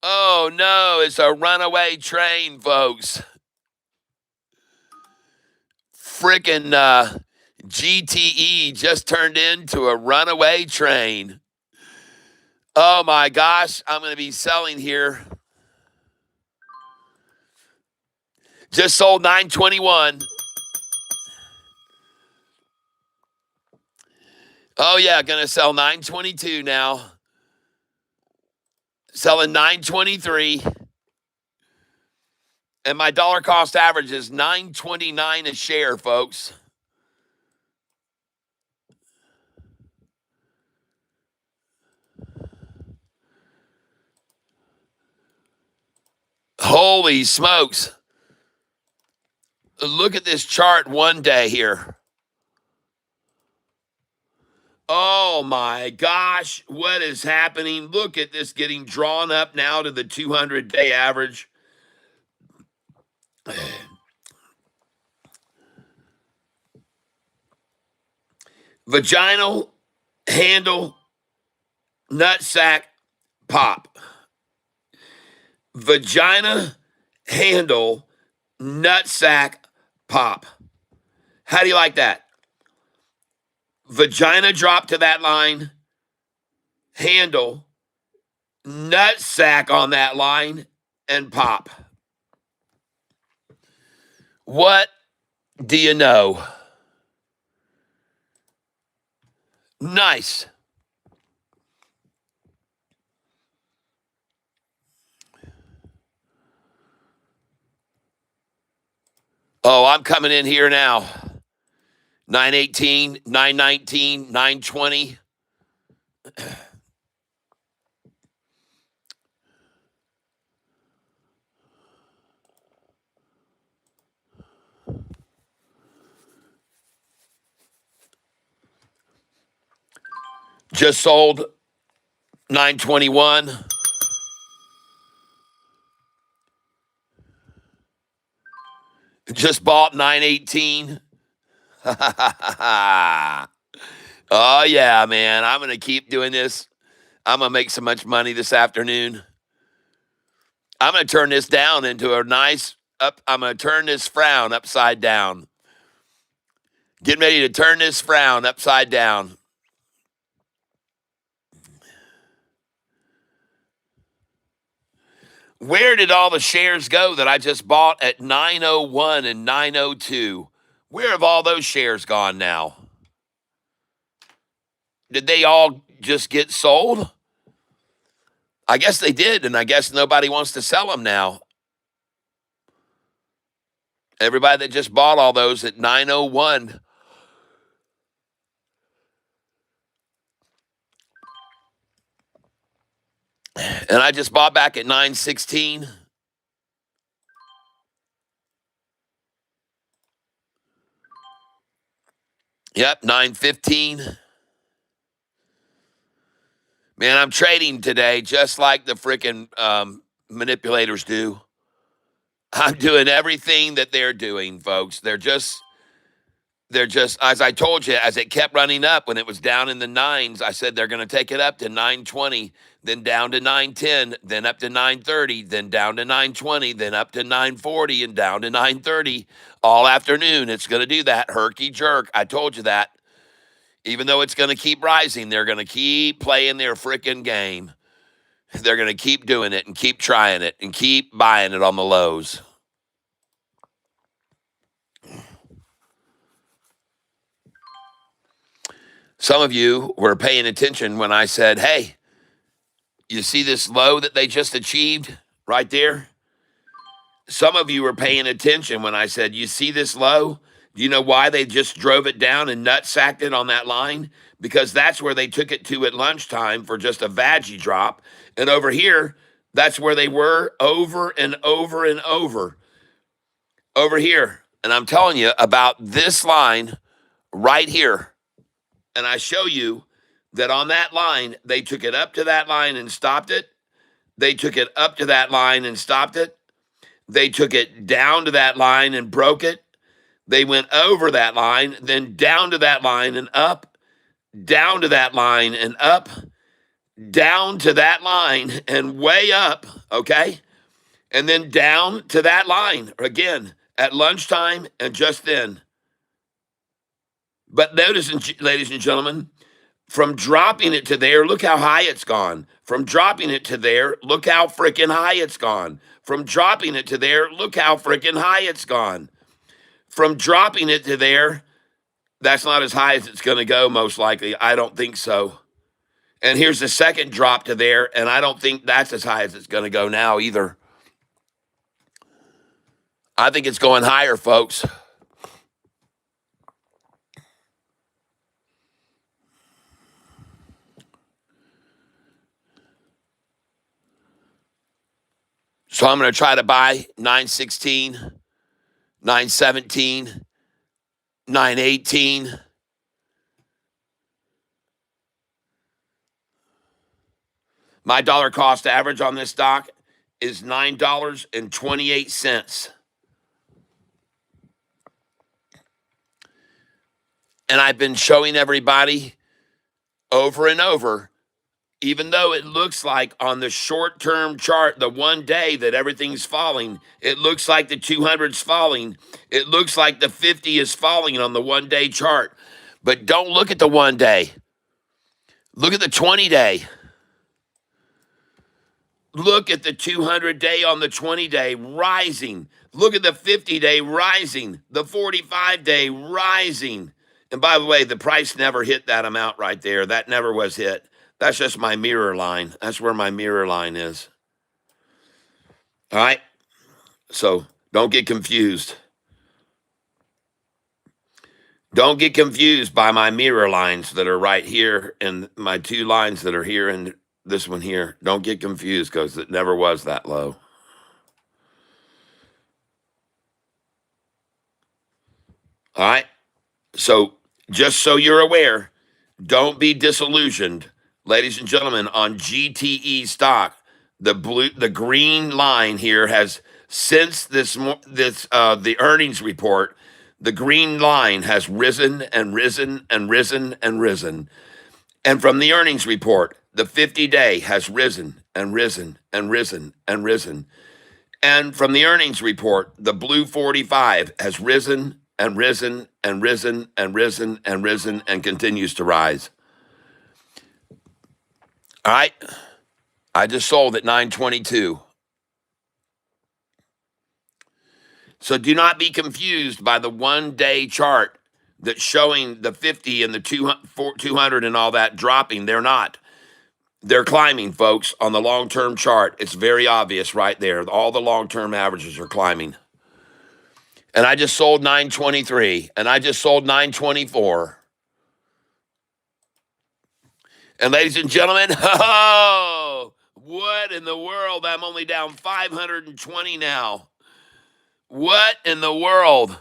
[SPEAKER 3] Oh, no. It's a runaway train, folks. Frickin' GTE just turned into a runaway train. Oh, my gosh. I'm going to be selling here. Just sold 921. Oh, yeah. Going to sell 922 now. Selling 923. And my dollar cost average is 929 a share, folks. Holy smokes. Look at this chart one day here. Oh my gosh, what is happening? Look at this getting drawn up now to the 200-day average. Vaginal handle nutsack pop. Vagina handle nutsack pop. How do you like that? Vagina drop to that line, handle, nutsack on that line, and pop. What do you know? Nice. Oh, I'm coming in here now. 918, 919, 920. Just sold 921. Just bought 918. Oh, yeah, man. I'm going to keep doing this. I'm going to make so much money this afternoon. I'm going to turn this down into a nice up. I'm going to turn this frown upside down. Getting ready to turn this frown upside down. Where did all the shares go that I just bought at 901 and 902? Where have all those shares gone now? Did they all just get sold? I guess they did, and I guess nobody wants to sell them now. Everybody that just bought all those at 901. And I just bought back at 916. Yep, 915. Man, I'm trading today just like the freaking manipulators do. I'm doing everything that they're doing, folks. They're just, as I told you, as it kept running up when it was down in the nines, I said they're going to take it up to 920, then down to 910, then up to 930, then down to 920, then up to 940, and down to 930. All afternoon, it's going to do that herky jerk. I told you that. Even though it's going to keep rising, they're going to keep playing their freaking game. They're going to keep doing it and keep trying it and keep buying it on the lows. Some of you were paying attention when I said, hey, you see this low that they just achieved right there? Some of you were paying attention when I said, you see this low? Do you know why they just drove it down and nutsacked it on that line? Because that's where they took it to at lunchtime for just a veggie drop. And over here, that's where they were over and over and over. Over here. And I'm telling you about this line right here. And I show you that on that line, they took it up to that line and stopped it. They took it up to that line and stopped it. They took it down to that line and broke it. They went over that line, then down to that line and up, down to that line and up, down to that line and way up, okay? And then down to that line again at lunchtime and just then. But notice, ladies and gentlemen, from dropping it to there, look how high it's gone. From dropping it to there, look how freaking high it's gone. From dropping it to there, look how freaking high it's gone. From dropping it to there, that's not as high as it's going to go, most likely. I don't think so. And here's the second drop to there, and I don't think that's as high as it's going to go now either. I think it's going higher, folks. So I'm going to try to buy 916, 917, 918. My dollar cost average on this stock is $9.28. And I've been showing everybody over and over, even though it looks like on the short-term chart, the 1 day that everything's falling, it looks like the 200's falling. It looks like the 50 is falling on the 1 day chart. But don't look at the 1 day. Look at the 20 day. Look at the 200 day on the 20 day rising. Look at the 50 day rising. The 45 day rising. And by the way, the price never hit that amount right there. That never was hit. That's just my mirror line. That's where my mirror line is. All right? So don't get confused. Don't get confused by my mirror lines that are right here and my two lines that are here and this one here. Don't get confused because it never was that low. All right? So just so you're aware, don't be disillusioned, ladies and gentlemen, on GTE stock. The green line here has, since the earnings report, the green line has risen and risen and risen and risen. And from the earnings report, the 50-day has risen and risen and risen and risen. And from the earnings report, the blue 45 has risen and risen and risen and risen and risen and continues to rise. All right. I just sold at 922. So do not be confused by the 1 day chart that's showing the 50 and the 200 and all that dropping. They're not. They're climbing, folks, on the long-term chart. It's very obvious right there. All the long-term averages are climbing. And I just sold 923, and I just sold 924. And ladies and gentlemen, oh, what in the world? I'm only down 520 now. What in the world?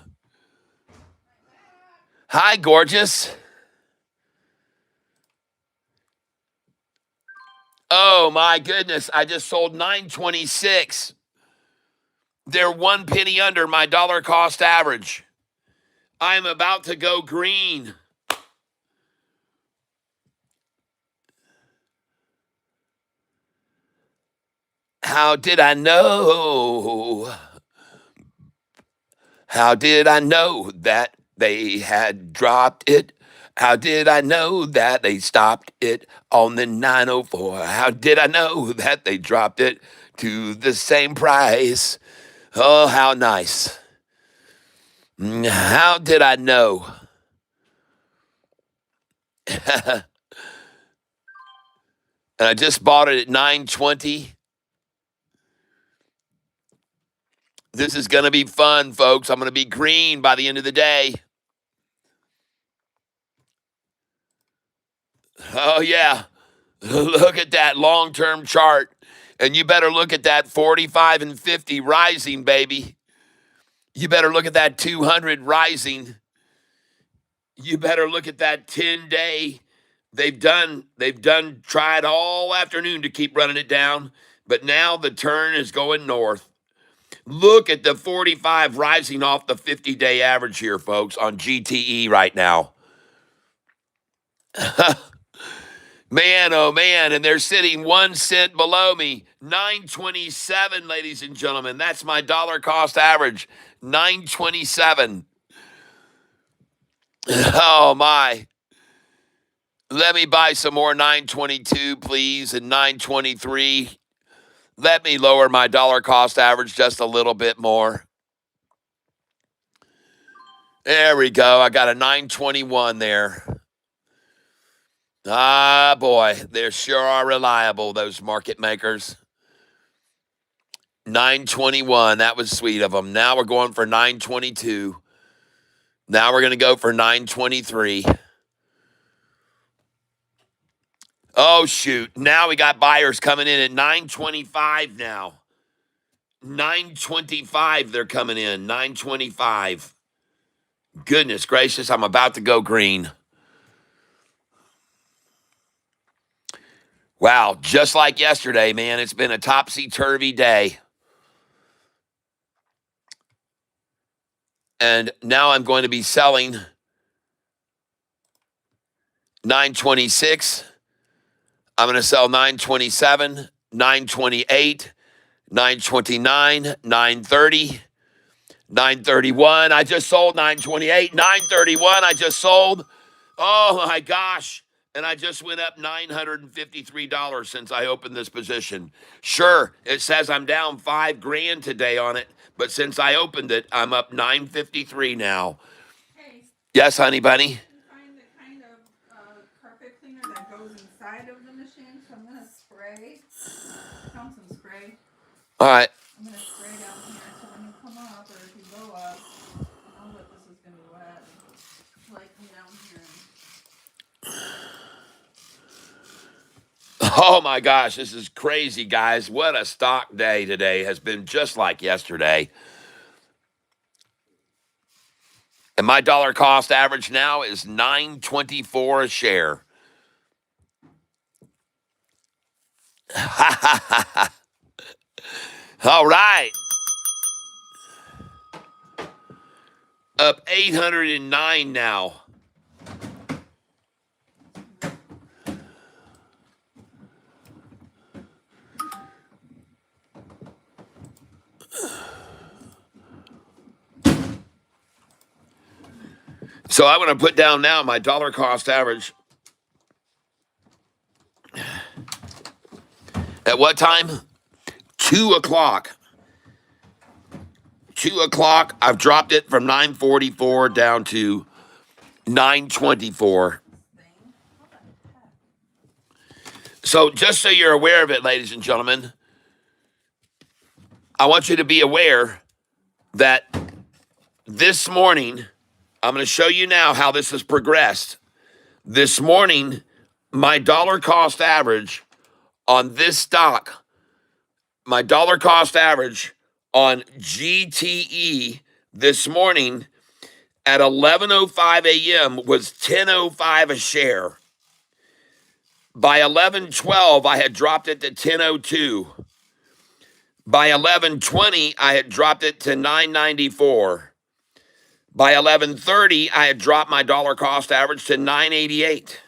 [SPEAKER 3] Hi, gorgeous. Oh, my goodness. I just sold 926. They're 1 penny under my dollar cost average. I'm about to go green. How did I know? How did I know that they had dropped it? How did I know that they stopped it on the 904? How did I know that they dropped it to the same price? Oh, how nice. How did I know? And I just bought it at 920. This is going to be fun, folks. I'm going to be green by the end of the day. Oh, yeah. Look at that long-term chart. And you better look at that 45 and 50 rising, baby. You better look at that 200 rising. You better look at that 10-day. They've tried all afternoon to keep running it down, but now the turn is going north. Look at the 45 rising off the 50-day average here, folks, on GTE right now. Man, oh man, and they're sitting 1 cent below me. 927, ladies and gentlemen. That's my dollar cost average. 927. Oh my. Let me buy some more 922, please, and 923. Let me lower my dollar cost average just a little bit more. There we go. I got a 921 there. Ah, boy, they sure are reliable, those market makers. 921, that was sweet of them. Now we're going for 922. Now we're going to go for 923. Oh, shoot. Now we got buyers coming in at 925 now. 925, they're coming in. 925. Goodness gracious, I'm about to go green. Wow, just like yesterday, man, it's been a topsy-turvy day. And now I'm going to be selling 926. I'm going to sell 927, 928, 929, 930, 931. I just sold 928, 931. I just sold. Oh my gosh. And I just went up $953 since I opened this position. Sure, it says I'm down $5,000 today on it, but since I opened it, I'm up $953 now.
[SPEAKER 4] Hey,
[SPEAKER 3] Yes, honey bunny.
[SPEAKER 4] you find the kind of carpet cleaner that goes inside of the machine? So I'm gonna spray. Found some spray.
[SPEAKER 3] All right.
[SPEAKER 4] I'm gonna spray down here so when you come up or if you go up, I know that this is gonna be wet. Like come down here and
[SPEAKER 3] Oh my gosh, this is crazy, guys. What a stock day today has been just like yesterday. And my dollar cost average now is $9.24 a share. All right. Up 809 now. So I'm going to put down now my dollar cost average. At what time? 2 o'clock. 2 o'clock, I've dropped it from 944 down to 924.
[SPEAKER 4] thing. What the heck?
[SPEAKER 3] So just so you're aware of it, ladies and gentlemen, I want you to be aware that this morning, I'm going to show you now how this has progressed. This morning, my dollar cost average on this stock, my dollar cost average on GTE this morning at 11:05 a.m. was 10.05 a share. By 11:12, I had dropped it to 10.02. By 11:20, I had dropped it to 9.94. By 11:30, I had dropped my dollar cost average to 9.88.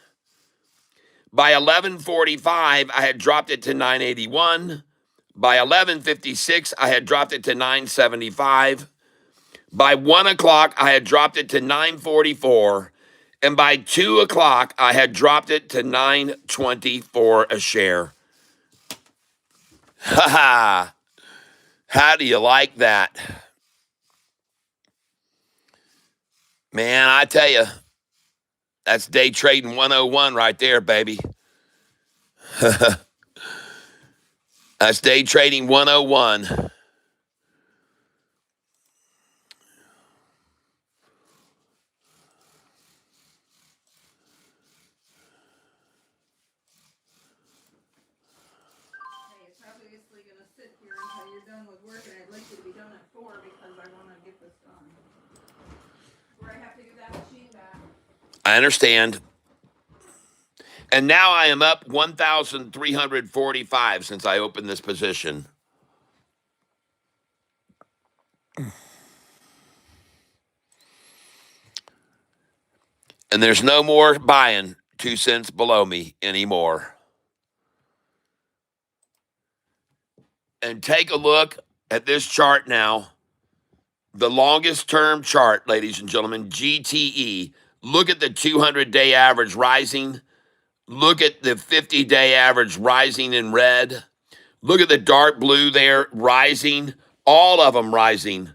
[SPEAKER 3] By 11:45, I had dropped it to 9.81. By 11:56, I had dropped it to 9.75. By 1 o'clock, I had dropped it to 9.44. And by 2 o'clock, I had dropped it to 9.24 a share. Ha ha. How do you like that? Man, I tell you, That's day trading 101 right there, baby. That's day trading 101.
[SPEAKER 4] Hey, it's obviously gonna sit here until you're done with work, and I'd like you to be done at 4 because I wanna get this done. Or I have to give that machine back.
[SPEAKER 3] I understand. And now I am up 1,345 since I opened this position. And there's no more buying 2 cents below me anymore. And take a look at this chart now. The longest term chart, ladies and gentlemen, GTE. Look at the 200-day average rising. Look at the 50-day average rising in red. Look at the dark blue there rising. All of them rising.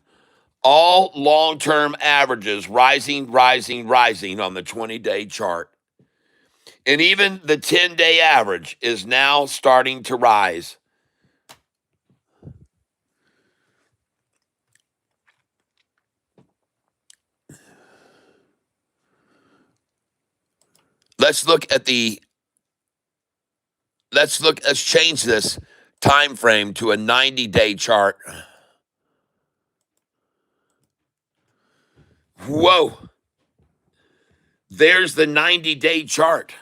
[SPEAKER 3] All long-term averages rising, rising, rising on the 20-day chart. And even the 10-day average is now starting to rise. Let's change this time frame to a 90-day chart. Whoa. There's the 90-day chart.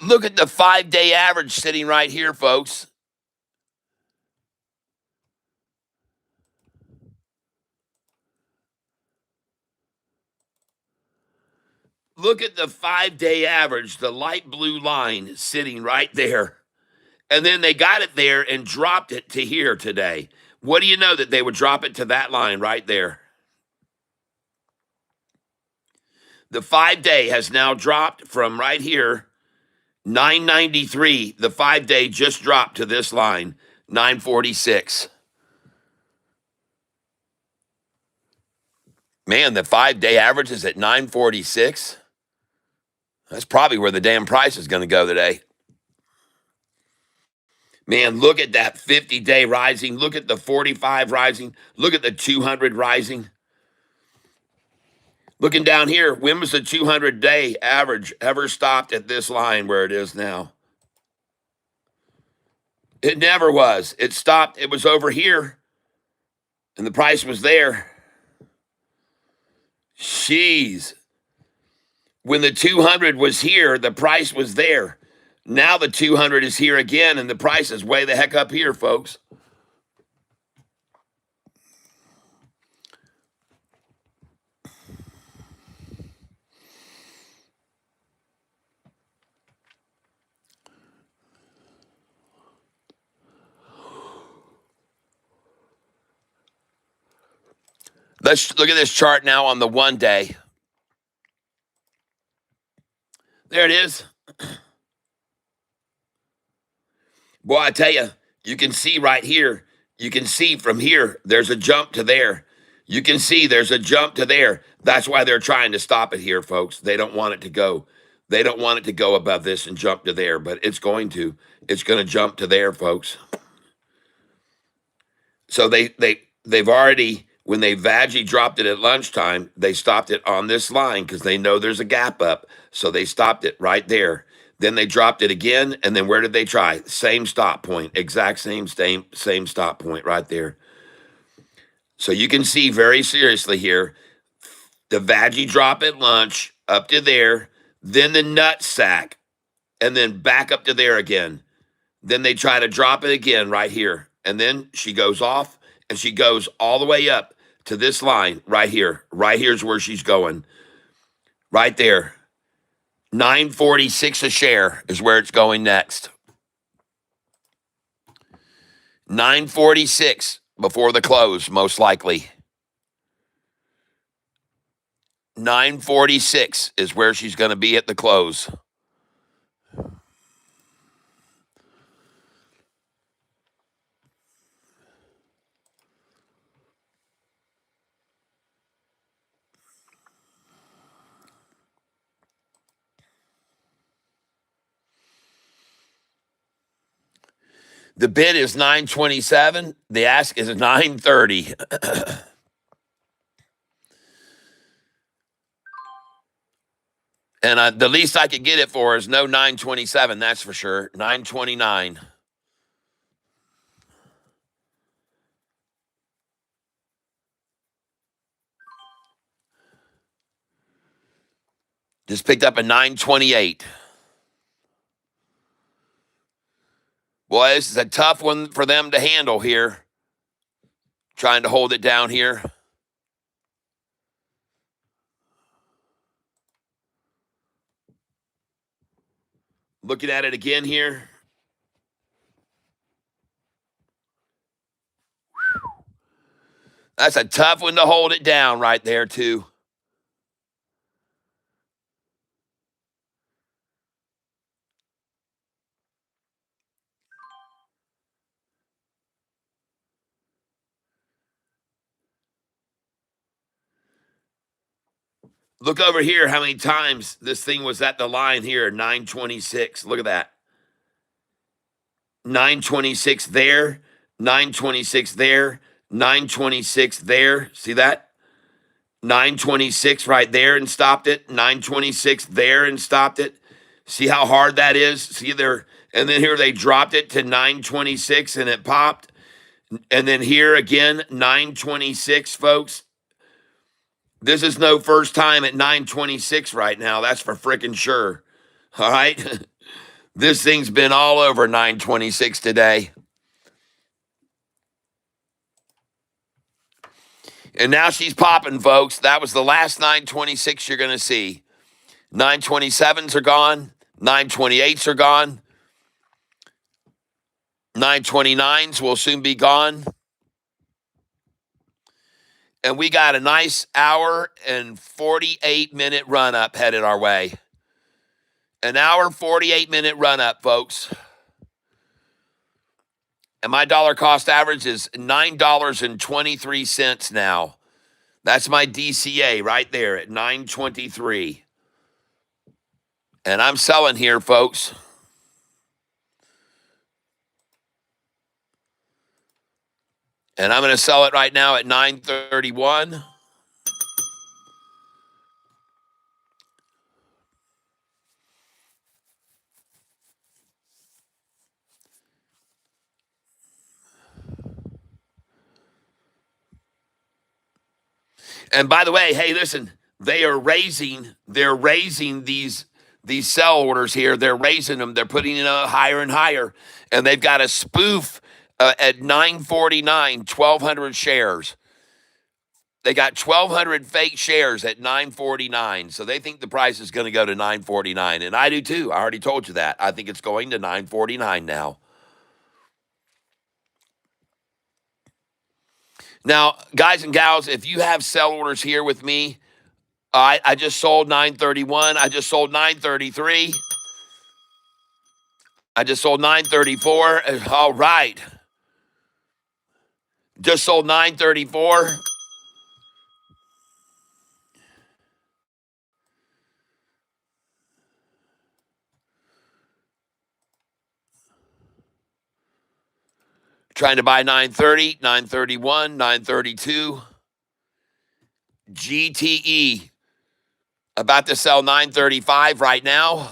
[SPEAKER 3] Look at the 5-day average sitting right here, folks. Look at the 5-day average, the light blue line sitting right there. And then they got it there and dropped it to here today. What do you know that they would drop it to that line right there? The 5-day has now dropped from right here, 993. The 5-day just dropped to this line, 946. Man, the 5-day average is at 946. That's probably where the damn price is going to go today. Man, look at that 50-day rising. Look at the 45 rising. Look at the 200 rising. Looking down here, when was the 200-day average ever stopped at this line where it is now? It never was. It stopped. It was over here, and the price was there. Jeez. When the 200 was here, the price was there. Now the 200 is here again, and the price is way the heck up here, folks. Let's look at this chart now on the 1-day. There it is. Boy, I tell you, you can see right here. You can see from here, there's a jump to there. You can see there's a jump to there. That's why they're trying to stop it here, folks. They don't want it to go. They don't want it to go above this and jump to there, but it's going to. It's going to jump to there, folks. So they've already, when they vaggy dropped it at lunchtime, they stopped it on this line because they know there's a gap up. So they stopped it right there. Then they dropped it again, and then where did they try? Same stop point, exact same stop point right there. So you can see very seriously here, the vaggy drop at lunch up to there, then the nut sack, and then back up to there again. Then they try to drop it again right here. And then she goes off and she goes all the way up to this line right here. Right here's where she's going. Right there. 946 a share is where it's going next. 946 before the close, most likely. 946 is where she's going to be at the close. The bid is 927. The ask is 930. And the least I could get it for is no 927, that's for sure. 929. Just picked up a 928. Boy, this is a tough one for them to handle here. Trying to hold it down here. Looking at it again here. That's a tough one to hold it down right there, too. Look over here how many times this thing was at the line here, 926. Look at that. 926 there, 926 there, 926 there. See that? 926 right there and stopped it. 926 there and stopped it. See how hard that is? See there, and then here they dropped it to 926 and it popped. And then here again, 926, folks. This is no first time at 926 right now. That's for frickin' sure. All right? This thing's been all over 926 today. And now she's popping, folks. That was the last 926 you're going to see. 927s are gone. 928s are gone. 929s will soon be gone. And we got a nice hour and 48-minute run-up headed our way. An hour, 48-minute run-up, folks. And my dollar cost average is $9.23 now. That's my DCA right there at 923. And I'm selling here, folks. And I'm going to sell it right now at 931. And by the way, hey, listen, they're raising these sell orders here. They're raising them. They're putting it higher and higher. And they've got a spoof at 949, 1,200 shares. They got 1,200 fake shares at 949. So they think the price is going to go to 949. And I do too. I already told you that. I think it's going to 949 now. Now, guys and gals, if you have sell orders here with me, I just sold 931. I just sold 933. I just sold 934. All right. Just sold 934. Trying to buy 930, 931, 932. GTE. About to sell 935 right now.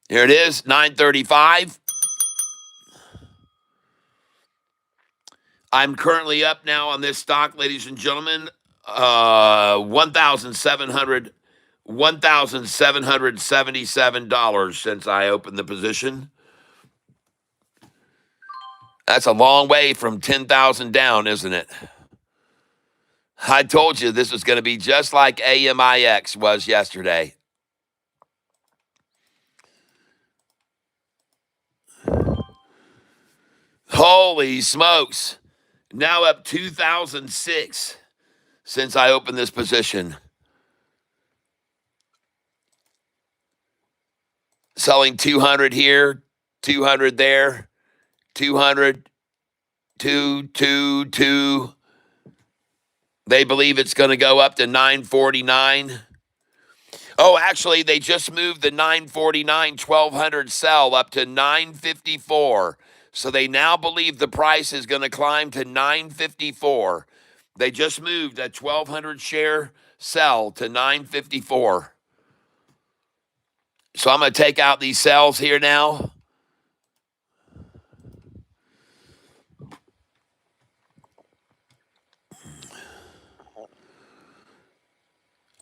[SPEAKER 3] Here it is, 935. I'm currently up now on this stock, ladies and gentlemen, $1,777 since I opened the position. That's a long way from 10,000 down, isn't it? I told you this was going to be just like AMIX was yesterday. Holy smokes. Now up 2,006 since I opened this position. Selling 200 here, 200 there, 200, 2. They believe it's going to go up to 949. Oh, actually, they just moved the 949 1200 sell up to 954. So they now believe the price is going to climb to 954. They just moved a 1200 share sell to 954. So I'm going to take out these sells here now.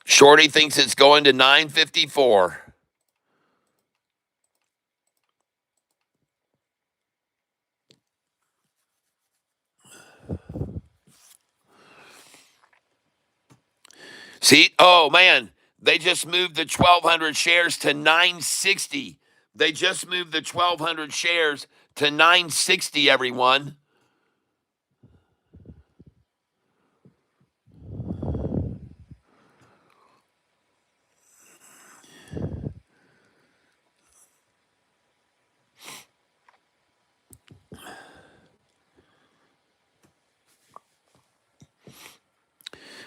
[SPEAKER 3] Shorty thinks it's going to 954. See, oh man, they just moved the 1200 shares to 960. They just moved the 1200 shares to 960, everyone.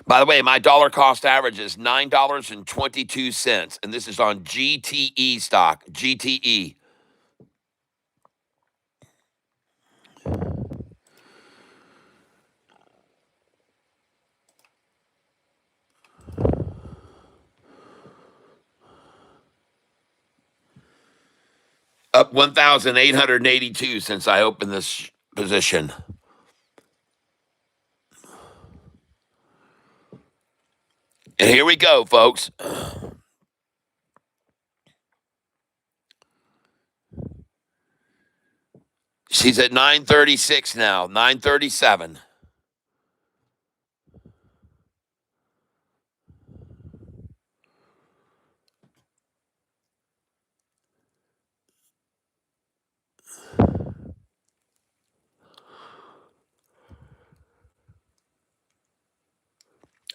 [SPEAKER 3] By the way, my dollar cost average is $9.22, and this is on GTE stock. GTE. Up 1,882 since I opened this position. And here we go, folks. She's at 936 now, 937.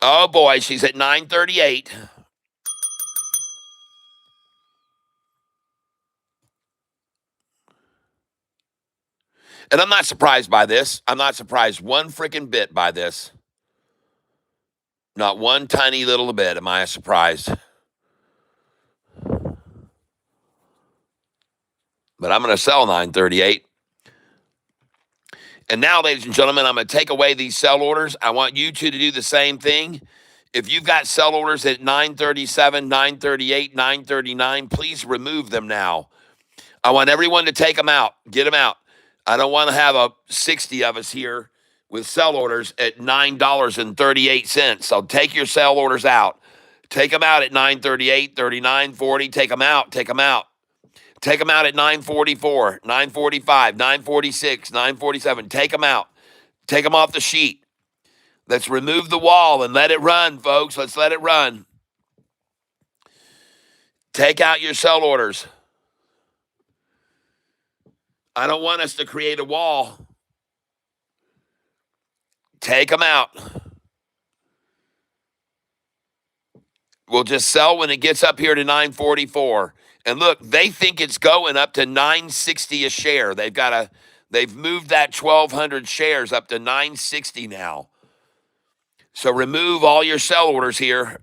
[SPEAKER 3] Oh boy, she's at 938. And I'm not surprised by this. I'm not surprised one freaking bit by this. Not one tiny little bit am I surprised. But I'm going to sell 938. And now, ladies and gentlemen, I'm going to take away these sell orders. I want you two to do the same thing. If you've got sell orders at 937, 938, 939, please remove them now. I want everyone to take them out. Get them out. I don't want to have 60 of us here with sell orders at $9.38. So take your sell orders out. Take them out at 938, 39, 40. Take them out. Take them out. Take them out at 944, 945, 946, 947. Take them out. Take them off the sheet. Let's remove the wall and let it run, folks. Let's let it run. Take out your sell orders. I don't want us to create a wall. Take them out. We'll just sell when it gets up here to 944. And look, they think it's going up to 960 a share. They've moved that 1,200 shares up to 960 now. So remove all your sell orders here.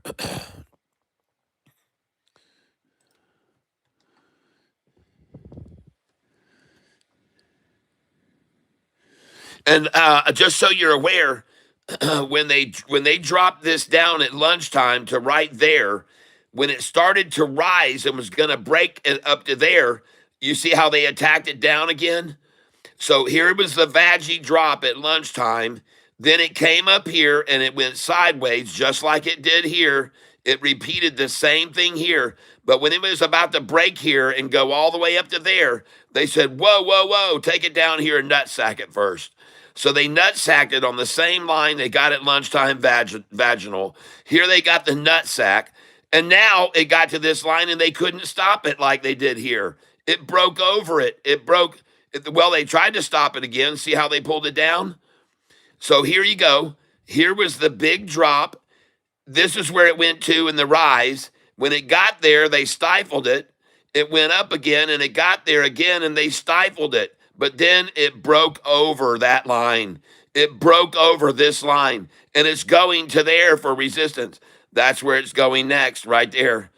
[SPEAKER 3] And just so you're aware, when they dropped this down at lunchtime to right there, when it started to rise and was going to break it up to there, you see how they attacked it down again? So here was the Vaggie drop at lunchtime. Then it came up here and it went sideways just like it did here. It repeated the same thing here. But when it was about to break here and go all the way up to there, they said, whoa, whoa, whoa, take it down here and nutsack it first. So they nutsacked it on the same line they got at lunchtime vaginal. Here they got the nutsack. And now it got to this line and they couldn't stop it like they did here. It broke over it. Well, they tried to stop it again. See how they pulled it down? So here you go. Here was the big drop. This is where it went to in the rise. When it got there, they stifled it. It went up again and it got there again and they stifled it. But then it broke over that line. It broke over this line and it's going to there for resistance. That's where it's going next, right there.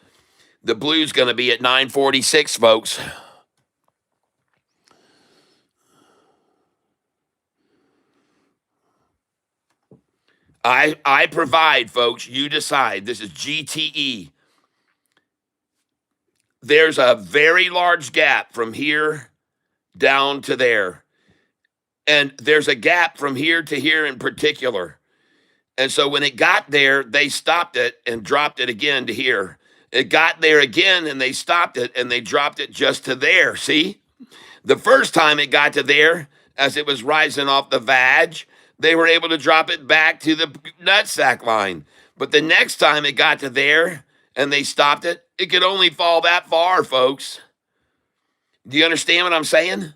[SPEAKER 3] The blue's going to be at 946, folks. I provide, folks. You decide. This is GTE. There's a very large gap from here down to there. And there's a gap from here to here in particular. And so when it got there, they stopped it and dropped it again to here. It got there again and they stopped it and they dropped it just to there. See? The first time it got to there, as it was rising off the vag, they were able to drop it back to the nutsack line. But the next time it got to there and they stopped it, it could only fall that far, folks. Do you understand what I'm saying?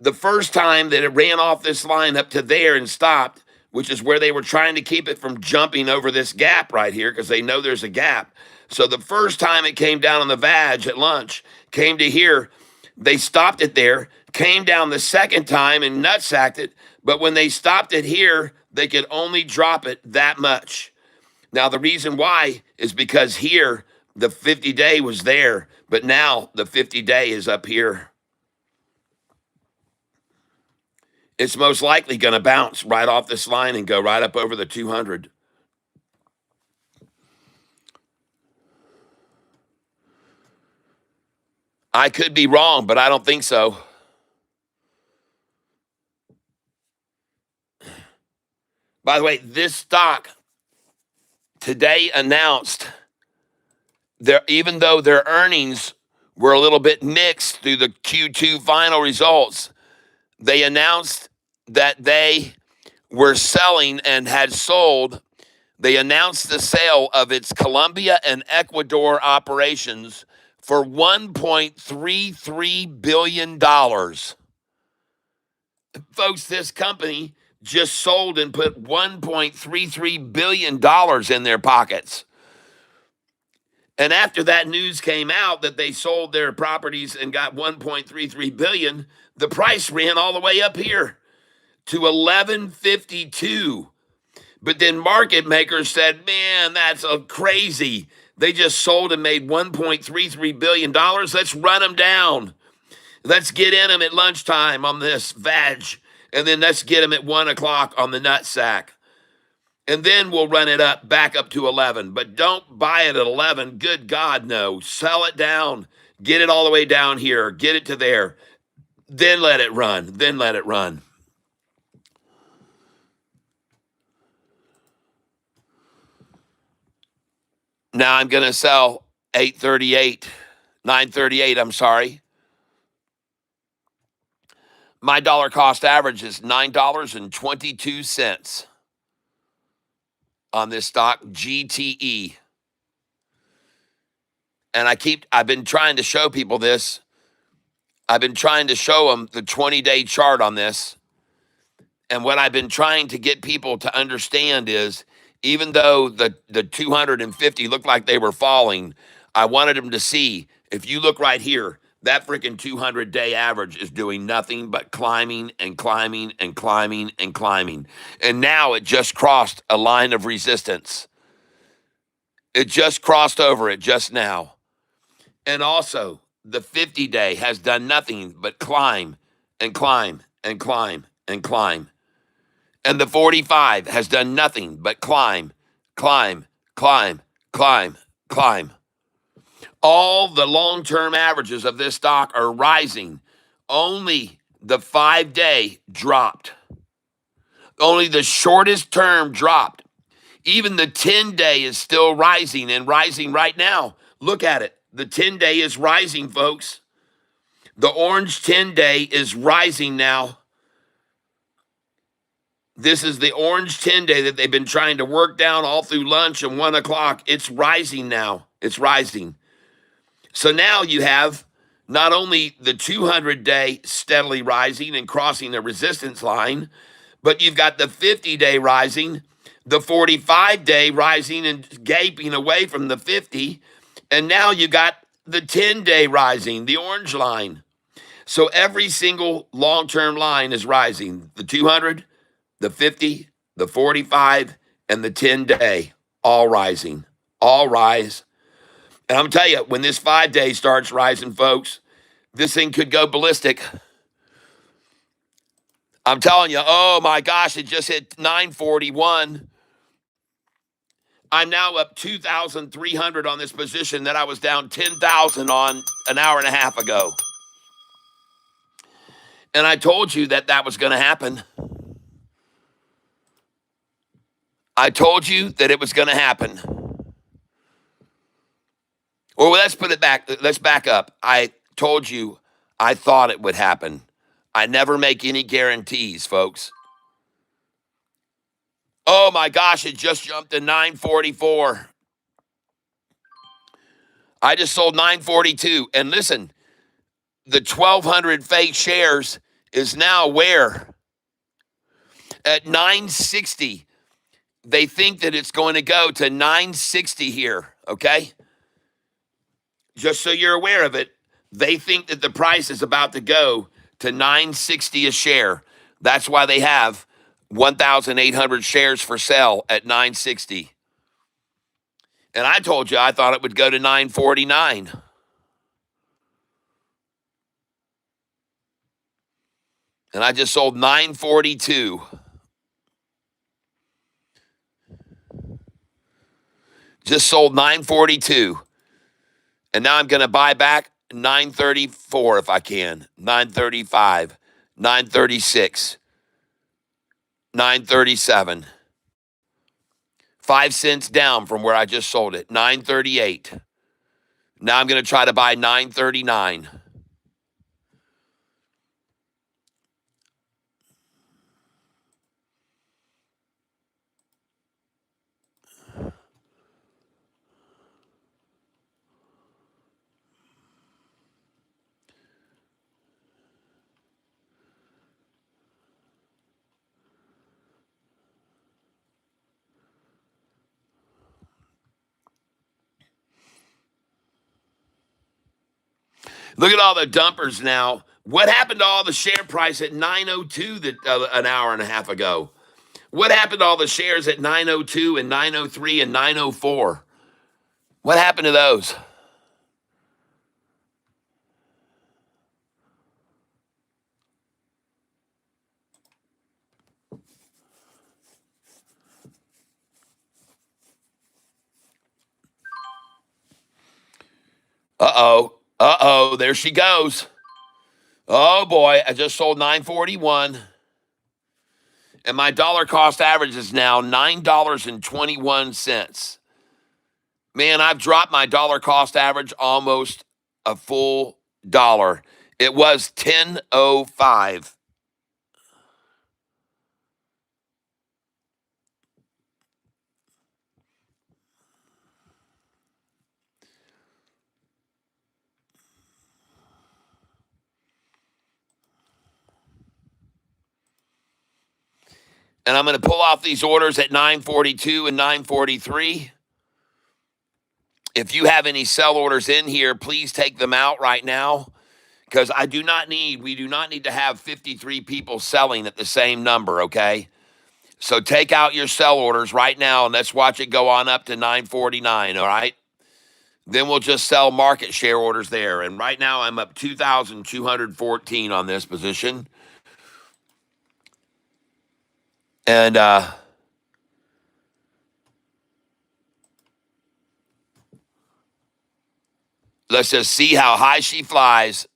[SPEAKER 3] The first time that it ran off this line up to there and stopped, which is where they were trying to keep it from jumping over this gap right here because they know there's a gap. So the first time it came down on the vag at lunch, came to here, they stopped it there, came down the second time and nutsacked it. But when they stopped it here, they could only drop it that much. Now, the reason why is because here, the 50-day was there, but now the 50-day is up here. It's most likely going to bounce right off this line and go right up over the 200. I could be wrong, but I don't think so. By the way, this stock today announced, even though their earnings were a little bit mixed through the Q2 final results, they announced that they were selling and had sold. They announced the sale of its Colombia and Ecuador operations for $1.33 billion. Folks, this company just sold and put $1.33 billion in their pockets. And after that news came out that they sold their properties and got $1.33 billion, the price ran all the way up here to $11.52. But then market makers said, man, that's crazy. They just sold and made $1.33 billion. Let's run them down. Let's get in them at lunchtime on this vag. And then let's get them at 1 o'clock on the nutsack. And then we'll run it up back up to 11. But don't buy it at 11. Good God, no. Sell it down. Get it all the way down here. Get it to there. Then let it run. Then let it run. Now I'm going to sell 938, I'm sorry. My dollar cost average is $9.22 on this stock, GTE. And I've been trying to show people this. I've been trying to show them the 20-day chart on this. And what I've been trying to get people to understand is, even though the 250 looked like they were falling, I wanted them to see, if you look right here, that freaking 200-day average is doing nothing but climbing and climbing and climbing and climbing. And now it just crossed a line of resistance. It just crossed over it just now. And also, the 50-day has done nothing but climb and climb and climb and climb. And the 45 has done nothing but climb, climb, climb, climb, climb. All the long-term averages of this stock are rising. Only the 5-day dropped. Only the shortest term dropped. Even the 10-day is still rising and rising right now. Look at it. The 10-day is rising, folks. The orange 10-day is rising now. This is the orange 10-day that they've been trying to work down all through lunch and 1 o'clock. It's rising now. It's rising. So now you have not only the 200-day steadily rising and crossing the resistance line, but you've got the 50-day rising, the 45-day rising and gaping away from the 50, and now you got the 10-day rising, the orange line. So every single long-term line is rising. The 200, the 50, the 45, and the 10-day, all rising, all rise. And I'm telling you, when this 5-day starts rising, folks, this thing could go ballistic. I'm telling you, oh my gosh, it just hit 941. I'm now up 2,300 on this position that I was down 10,000 on an hour and a half ago. And I told you that that was going to happen. I told you that it was going to happen. Or let's put it back. Let's back up. I told you I thought it would happen. I never make any guarantees, folks. Oh my gosh, it just jumped to 944. I just sold 942. And listen, the 1,200 fake shares is now where? At 960. They think that it's going to go to 960 here, okay? Just so you're aware of it, they think that the price is about to go to 960 a share. That's why they have 1,800 shares for sale at 960. And I told you I thought it would go to 949. And I just sold 942. Just sold 942. And now I'm going to buy back 934 if I can. 935, 936, 937. 5 cents down from where I just sold it. 938. Now I'm going to try to buy 939. Look at all the dumpers now. What happened to all the share price at 902 an hour and a half ago? What happened to all the shares at 902 and 903 and 904? What happened to those? Uh-oh. Uh-oh. There she goes. Oh, boy. I just sold 941. And my dollar cost average is now $9.21. Man, I've dropped my dollar cost average almost a full dollar. It was 10.05. And I'm going to pull off these orders at 942 and 943. If you have any sell orders in here, please take them out right now because we do not need to have 53 people selling at the same number, okay? So take out your sell orders right now and let's watch it go on up to 949, all right? Then we'll just sell market share orders there. And right now I'm up 2,214 on this position. And let's just see how high she flies.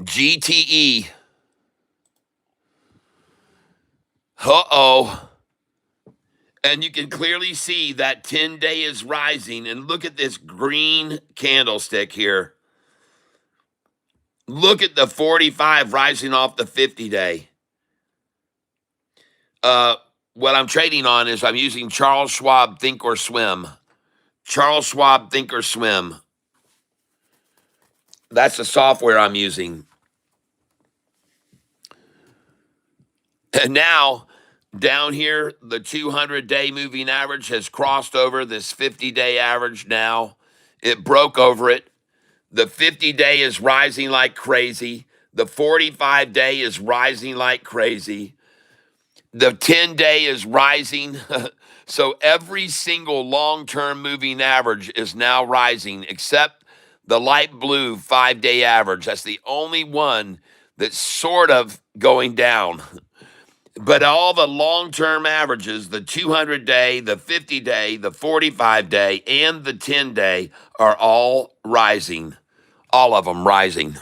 [SPEAKER 3] GTE. Uh-oh. And you can clearly see that 10-day is rising. And look at this green candlestick here. Look at the 45 rising off the 50-day. What I'm trading on is I'm using Charles Schwab Think or Swim. Charles Schwab Think or Swim. That's the software I'm using. And now, down here, the 200-day moving average has crossed over this 50-day average now. It broke over it. The 50-day is rising like crazy. The 45-day is rising like crazy. The 10-day is rising. So every single long-term moving average is now rising, except the light blue 5-day average. That's the only one that's sort of going down. But all the long-term averages, the 200-day, the 50-day, the 45-day, and the 10-day are all rising. All of them rising.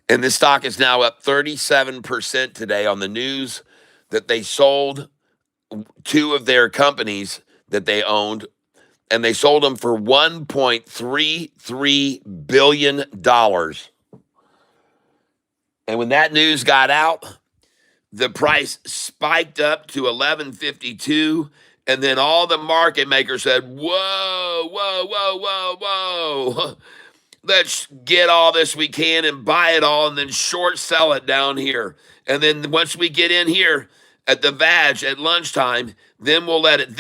[SPEAKER 3] And this stock is now up 37% today on the news that they sold two of their companies that they owned, and they sold them for $1.33 billion. And when that news got out, the price spiked up to 11.52, and then all the market makers said, whoa, whoa, whoa, whoa, whoa. Let's get all this we can and buy it all and then short sell it down here. And then once we get in here at the VAG at lunchtime, then we'll let it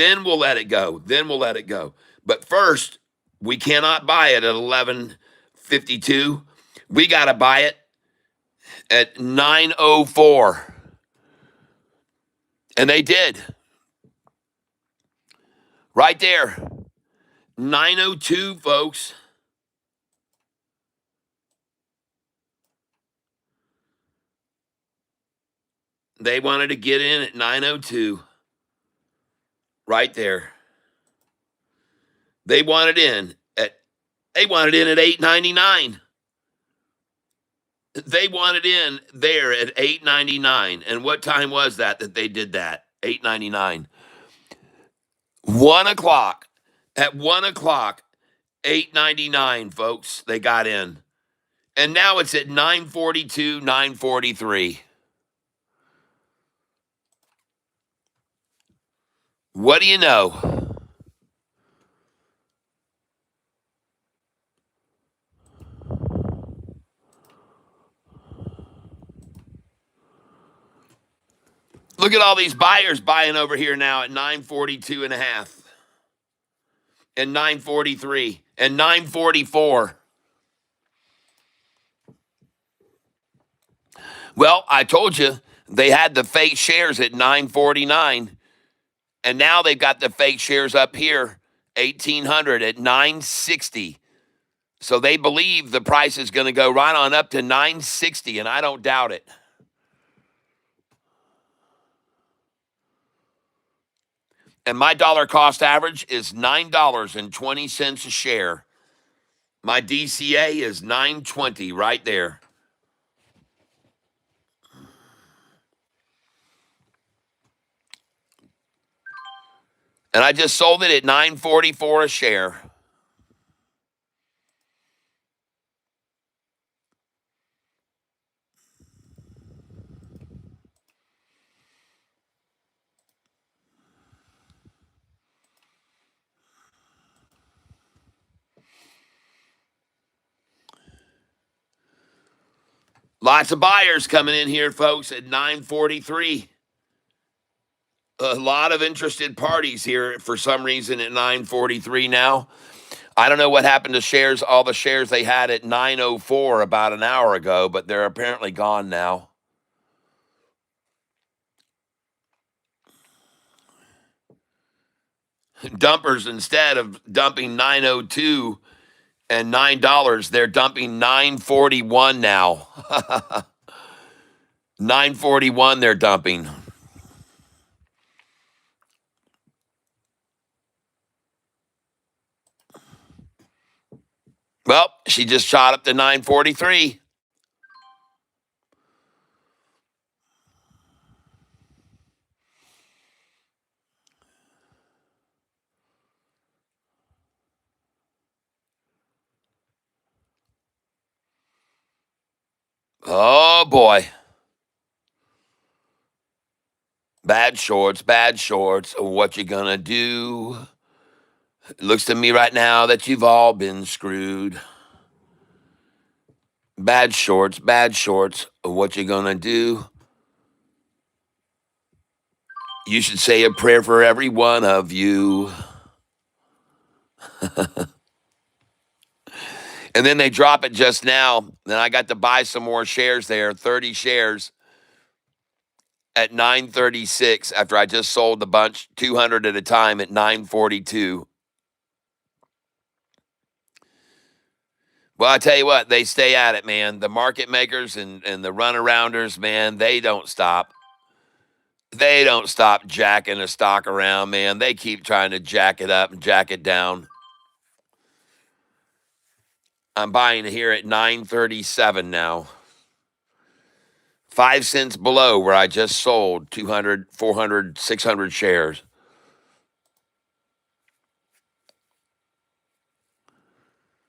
[SPEAKER 3] go. Then we'll let it go. But first, we cannot buy it at 11.52. We got to buy it at 9.04. And they did. Right there. 9.02, folks. They wanted to get in at 9.02. Right there. They wanted in at 8.99. They wanted in there at 8.99. And what time was that they did that? 8.99. 1 o'clock. At 1 o'clock, 8.99, folks. They got in. And now it's at 9.42, 9.43. What do you know? Look at all these buyers buying over here now at 9.42 and a half, and 9.43 and 9.44. Well, I told you they had the fake shares at 9.49, and now they've got the fake shares up here, 1,800 at 9.60. So they believe the price is going to go right on up to 9.60, and I don't doubt it. And my dollar cost average is $9.20 a share. My DCA is 9.20 right there. And I just sold it at 9.44 a share. Lots of buyers coming in here, folks, at 9.43. A lot of interested parties here for some reason at 9.43 now. I don't know what happened to shares, all the shares they had at 9.04 about an hour ago, but they're apparently gone now. Dumpers, instead of dumping 9.02 and $9, they're dumping 9.41 now. 9.41 they're dumping. Well, she just shot up to 9.43. Oh boy. Bad shorts, bad shorts. What you gonna do? It looks to me right now that you've all been screwed. Bad shorts, bad shorts. What you gonna do? You should say a prayer for every one of you. And then they drop it just now. Then I got to buy some more shares there, 30 shares at 936 after I just sold the bunch 200 at a time at 942. Well, I tell you what, they stay at it, man. The market makers and the runarounders, man, they don't stop. They don't stop jacking the stock around, man. They keep trying to jack it up and jack it down. I'm buying here at 937 now. 5 cents below where I just sold 200, 400, 600 shares.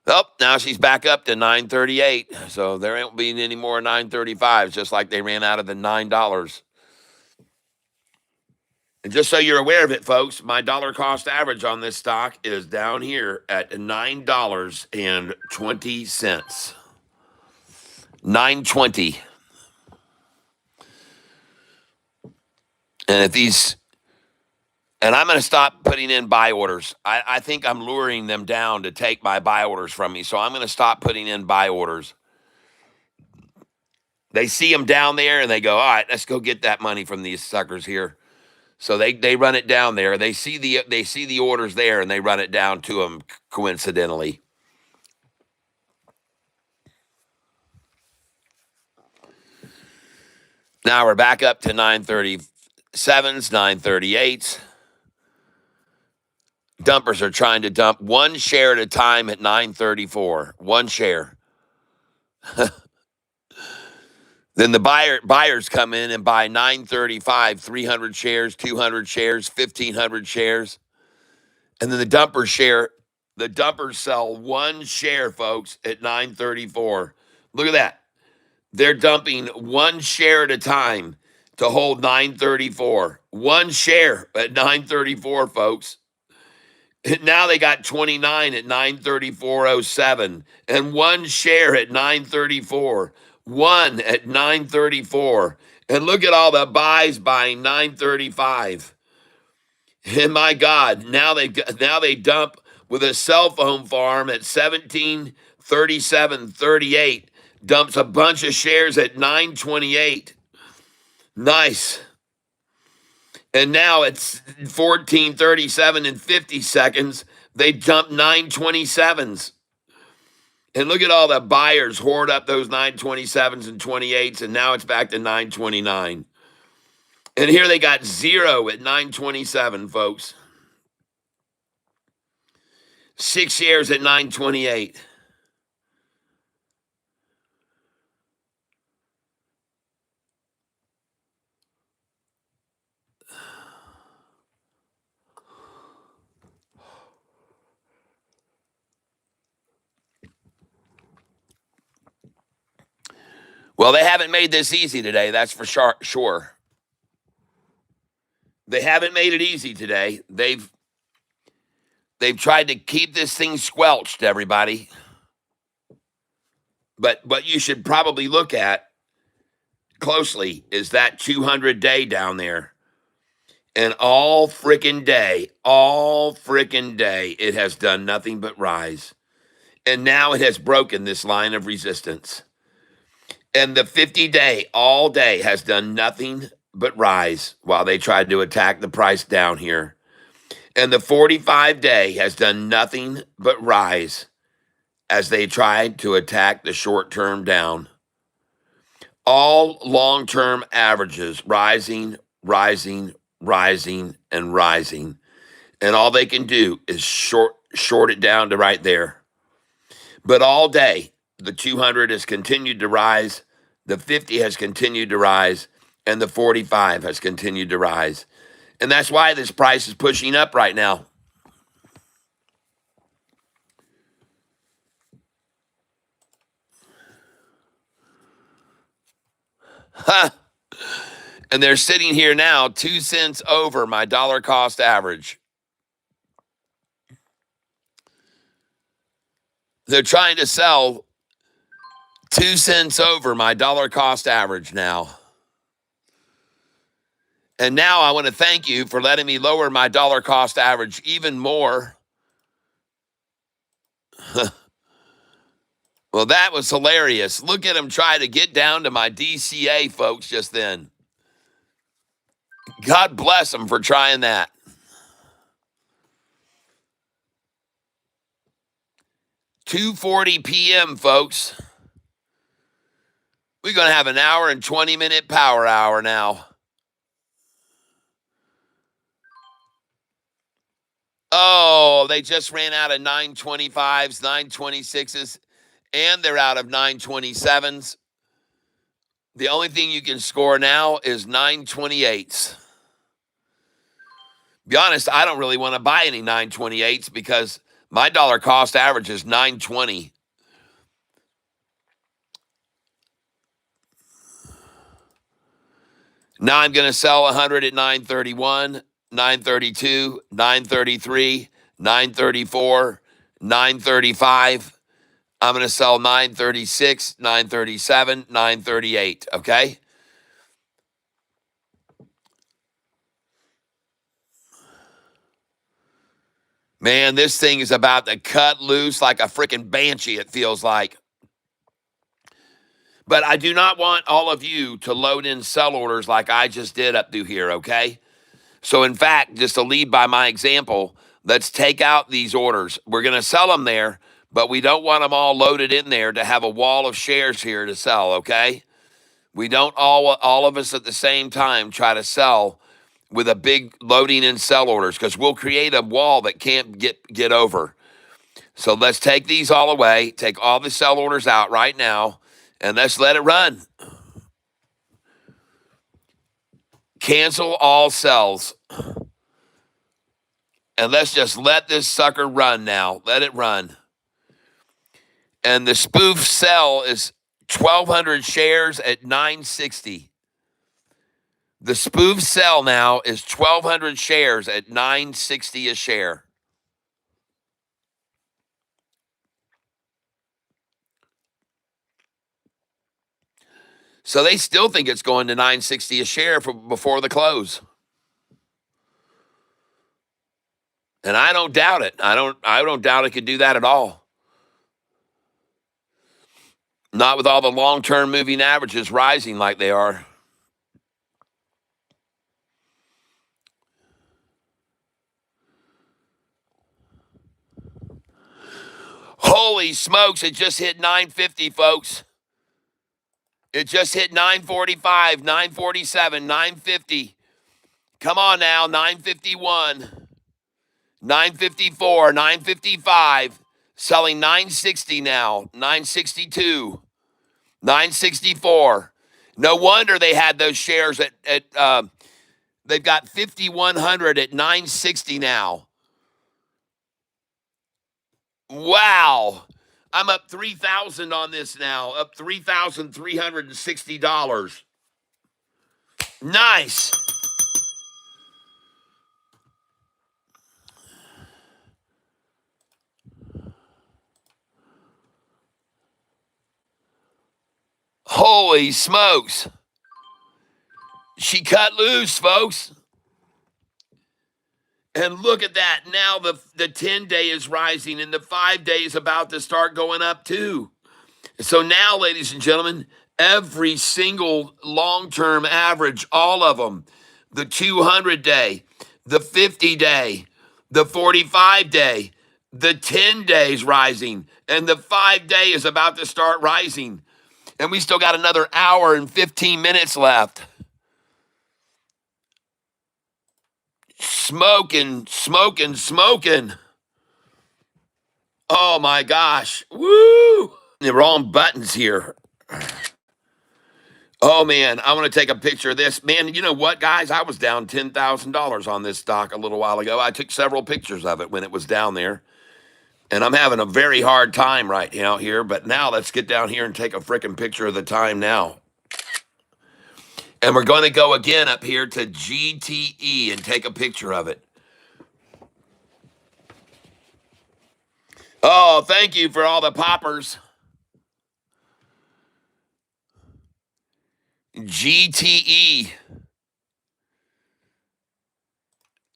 [SPEAKER 3] Oh, now she's back up to 938. So there ain't being any more 935s, just like they ran out of the $9. And just so you're aware of it, folks, my dollar cost average on this stock is down here at $9.20. 920. And I'm going to stop putting in buy orders. I think I'm luring them down to take my buy orders from me. So I'm going to stop putting in buy orders. They see them down there and they go, all right, let's go get that money from these suckers here. So they run it down there. They see the orders there and they run it down to them coincidentally. Now we're back up to 937s, 938s. Dumpers are trying to dump one share at a time at 934. One share. Then the buyers come in and buy 935, 300 shares, 200 shares, 1,500 shares. And then the dumpers sell one share, folks, at 934. Look at that. They're dumping one share at a time to hold 934. One share at 934, folks. And now they got 29 at 934.07 and one share at 934. One at 934. And look at all the buys buying 935. And my God, now they dump with a cell phone farm at 1737.38. Dumps a bunch of shares at 928. Nice. And now it's 1437 and 50 seconds. They dumped 927s. And look at all the buyers hoard up those 927s and 28s, and now it's back to 929. And here they got zero at 927, folks. 6 shares at 928. Well, they haven't made this easy today, that's for sure. They haven't made it easy today. They've tried to keep this thing squelched, everybody. But what you should probably look at closely is that 200-day down there. And all freaking day, it has done nothing but rise. And now it has broken this line of resistance. And the 50-day all day has done nothing but rise while they tried to attack the price down here. And the 45-day has done nothing but rise as they tried to attack the short-term down. All long-term averages rising, rising, rising, and rising. And all they can do is short it down to right there. But all day, the 200 has continued to rise, the 50 has continued to rise, and the 45 has continued to rise. And that's why this price is pushing up right now. Ha! And they're sitting here now 2 cents over my dollar cost average. They're trying to sell 2 cents over my dollar cost average now. And now I want to thank you for letting me lower my dollar cost average even more. Well, that was hilarious. Look at them try to get down to my DCA, folks, just then. God bless them for trying that. $2:40 p.m., folks. We're going to have an hour and 20-minute power hour now. Oh, they just ran out of 925s, 926s, and they're out of 927s. The only thing you can score now is 928s. Be honest, I don't really want to buy any 928s because my dollar cost average is 920. Now I'm going to sell 100 at 931, 932, 933, 934, 935. I'm going to sell 936, 937, 938, okay? Man, this thing is about to cut loose like a freaking banshee, it feels like. But I do not want all of you to load in sell orders like I just did up through here, okay? So, in fact, just to lead by my example, let's take out these orders. We're going to sell them there, but we don't want them all loaded in there to have a wall of shares here to sell, okay? We don't all of us at the same time try to sell with a big loading in sell orders because we'll create a wall that can't get over. So let's take these all away, take all the sell orders out right now, and let's let it run. Cancel all sells. And let's just let this sucker run now. Let it run. And the spoof sell is 1,200 shares at 960. The spoof sell now is 1,200 shares at 960 a share. So they still think it's going to 960 a share before the close. And I don't doubt it. I don't doubt it could do that at all. Not with all the long-term moving averages rising like they are. Holy smokes, it just hit 950, folks. It just hit 945, 947, 950. Come on now, 951, 954, 955. Selling 960 now, 962, 964. No wonder they had those shares they've got 5,100 at 960 now. Wow. I'm up 3,000 on this now, up $3,360. Nice. Holy smokes. She cut loose, folks. And look at that. Now the 10-day is rising and the 5-day is about to start going up too. So now, ladies and gentlemen, every single long-term average, all of them, the 200-day, the 50-day, the 45-day, the 10 days rising, and the 5-day is about to start rising. And we still got another hour and 15 minutes left. Smoking. Oh my gosh. Woo! The wrong buttons here. Oh man, I want to take a picture of this. Man, you know what, guys? I was down $10,000 on this stock a little while ago. I took several pictures of it when it was down there. And I'm having a very hard time right now here. But now let's get down here and take a freaking picture of the time now. And we're going to go again up here to GTE and take a picture of it. Oh, thank you for all the poppers. GTE.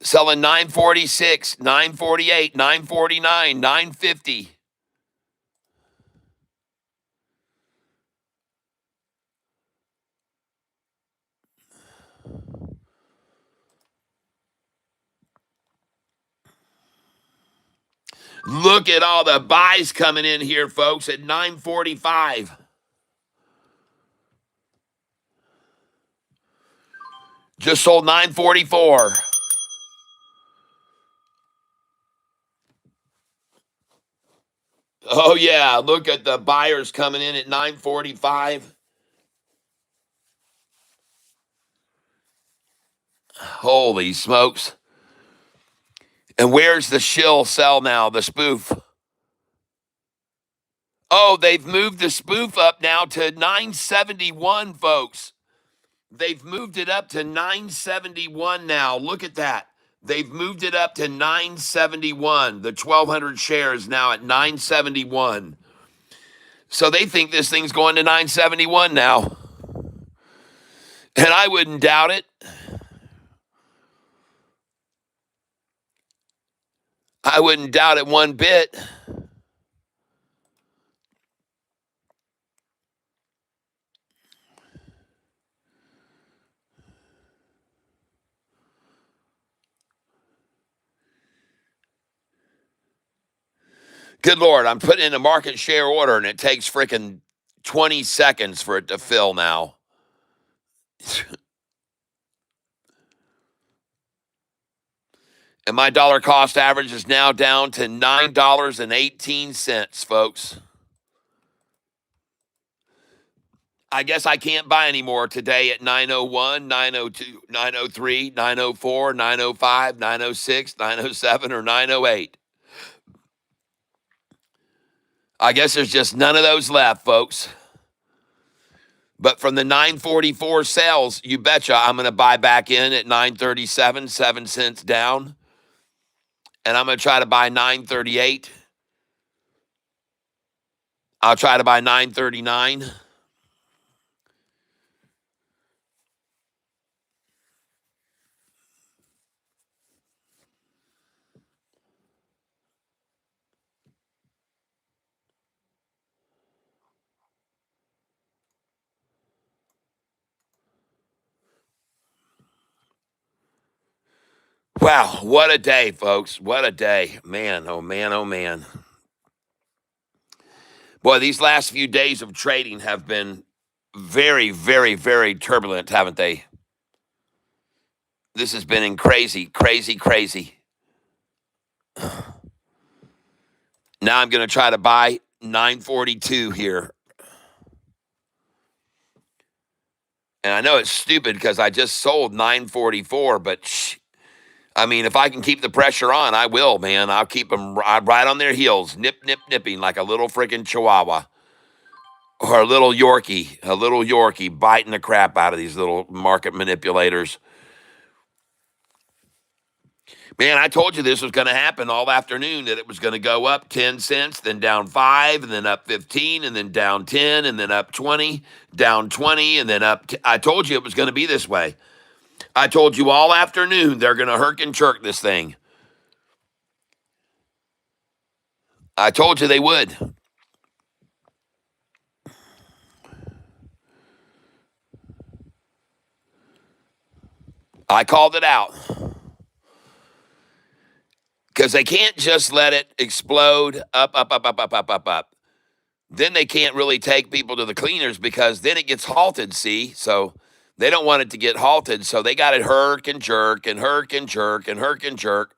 [SPEAKER 3] Selling 946, 948, 949, 950. Look at all the buys coming in here, folks, at 945. Just sold 944. Oh, yeah. Look at the buyers coming in at 945. Holy smokes. And where's the shill sell now, the spoof? Oh, they've moved the spoof up now to 971, folks. They've moved it up to 971 now. Look at that. They've moved it up to 971. The 1,200 shares now at 971. So they think this thing's going to 971 now. And I wouldn't doubt it. I wouldn't doubt it one bit. Good Lord, I'm putting in a market share order and it takes freaking 20 seconds for it to fill now. And my dollar cost average is now down to $9.18, folks. I guess I can't buy anymore today at 901, 902, 903, 904, 905, 906, 907, or 908. I guess there's just none of those left, folks. But from the 944 sales, you betcha I'm going to buy back in at 937, 7 cents down. And I'm going to try to buy 938. I'll try to buy 939. Wow, what a day, folks. What a day. Man, oh man, oh man. Boy, these last few days of trading have been very, very, very turbulent, haven't they? This has been in crazy, crazy, crazy. Now I'm going to try to buy 942 here. And I know it's stupid because I just sold 944, but I mean, if I can keep the pressure on, I will, man. I'll keep them right on their heels, nip, nip, nipping like a little freaking chihuahua or a little Yorkie biting the crap out of these little market manipulators. Man, I told you this was going to happen all afternoon, that it was going to go up 10 cents, then down 5, and then up 15, and then down 10, and then up 20, down 20, and then up. I told you it was going to be this way. I told you all afternoon they're going to herk and chirk this thing. I told you they would. I called it out. Because they can't just let it explode up, up, up, up, up, up, up, up. Then they can't really take people to the cleaners because then it gets halted, see? So they don't want it to get halted. So they got it herk and jerk and herk and jerk and herk and jerk.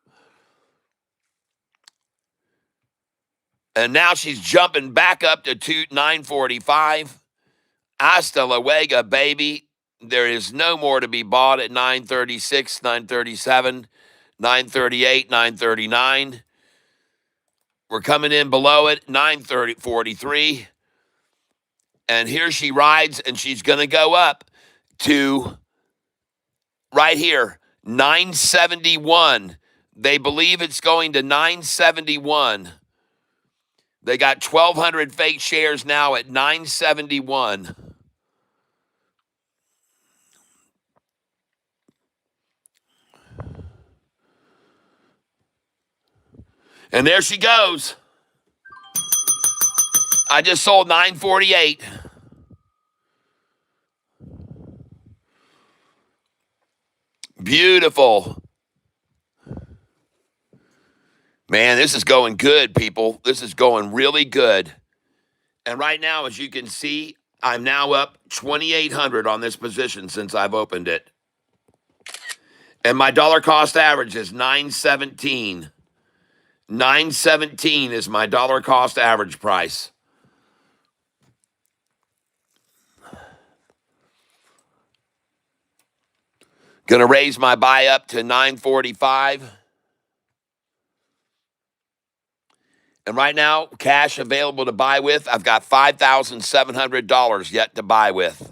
[SPEAKER 3] And now she's jumping back up to 945. Hasta luego, baby. There is no more to be bought at 936, 937, 938, 939. We're coming in below it, 943. And here she rides, and she's going to go up to right here, 971. They believe it's going to 971. They got 1,200 fake shares now at 971. And there she goes. I just sold 948. Beautiful. Man, this is going good, people. This is going really good. And right now, as you can see, I'm now up 2,800 on this position since I've opened it. And my dollar cost average is 917. 917 is my dollar cost average price. Gonna raise my buy up to 945. And right now, cash available to buy with, I've got $5,700 yet to buy with.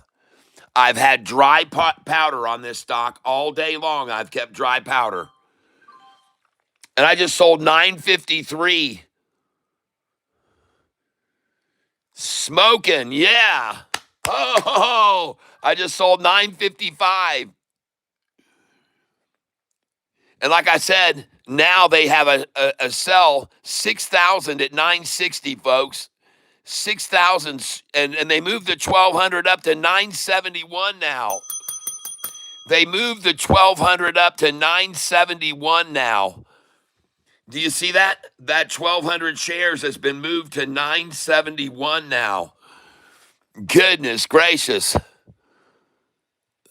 [SPEAKER 3] I've had dry powder on this stock all day long. I've kept dry powder. And I just sold 953. Smoking, yeah. Oh, I just sold 955. And like I said, now they have a sell 6,000 at 960, folks. 6,000, and they moved the 1,200 up to 971 now. They moved the 1,200 up to 971 now. Do you see that? That 1,200 shares has been moved to 971 now. Goodness gracious.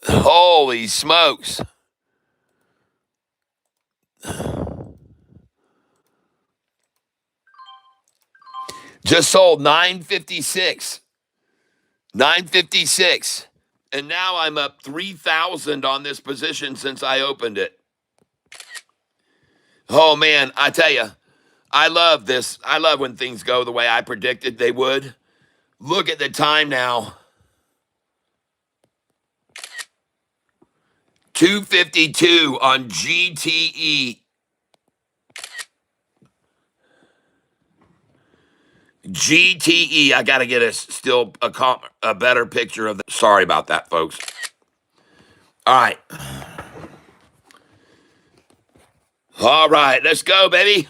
[SPEAKER 3] Holy smokes. Just sold 956. 956. And now I'm up 3,000 on this position since I opened it. Oh, man, I tell you, I love this. I love when things go the way I predicted they would. Look at the time now. 252 on GTE. GTE. I got to get a better picture of that. Sorry about that, folks. All right. All right, let's go, baby.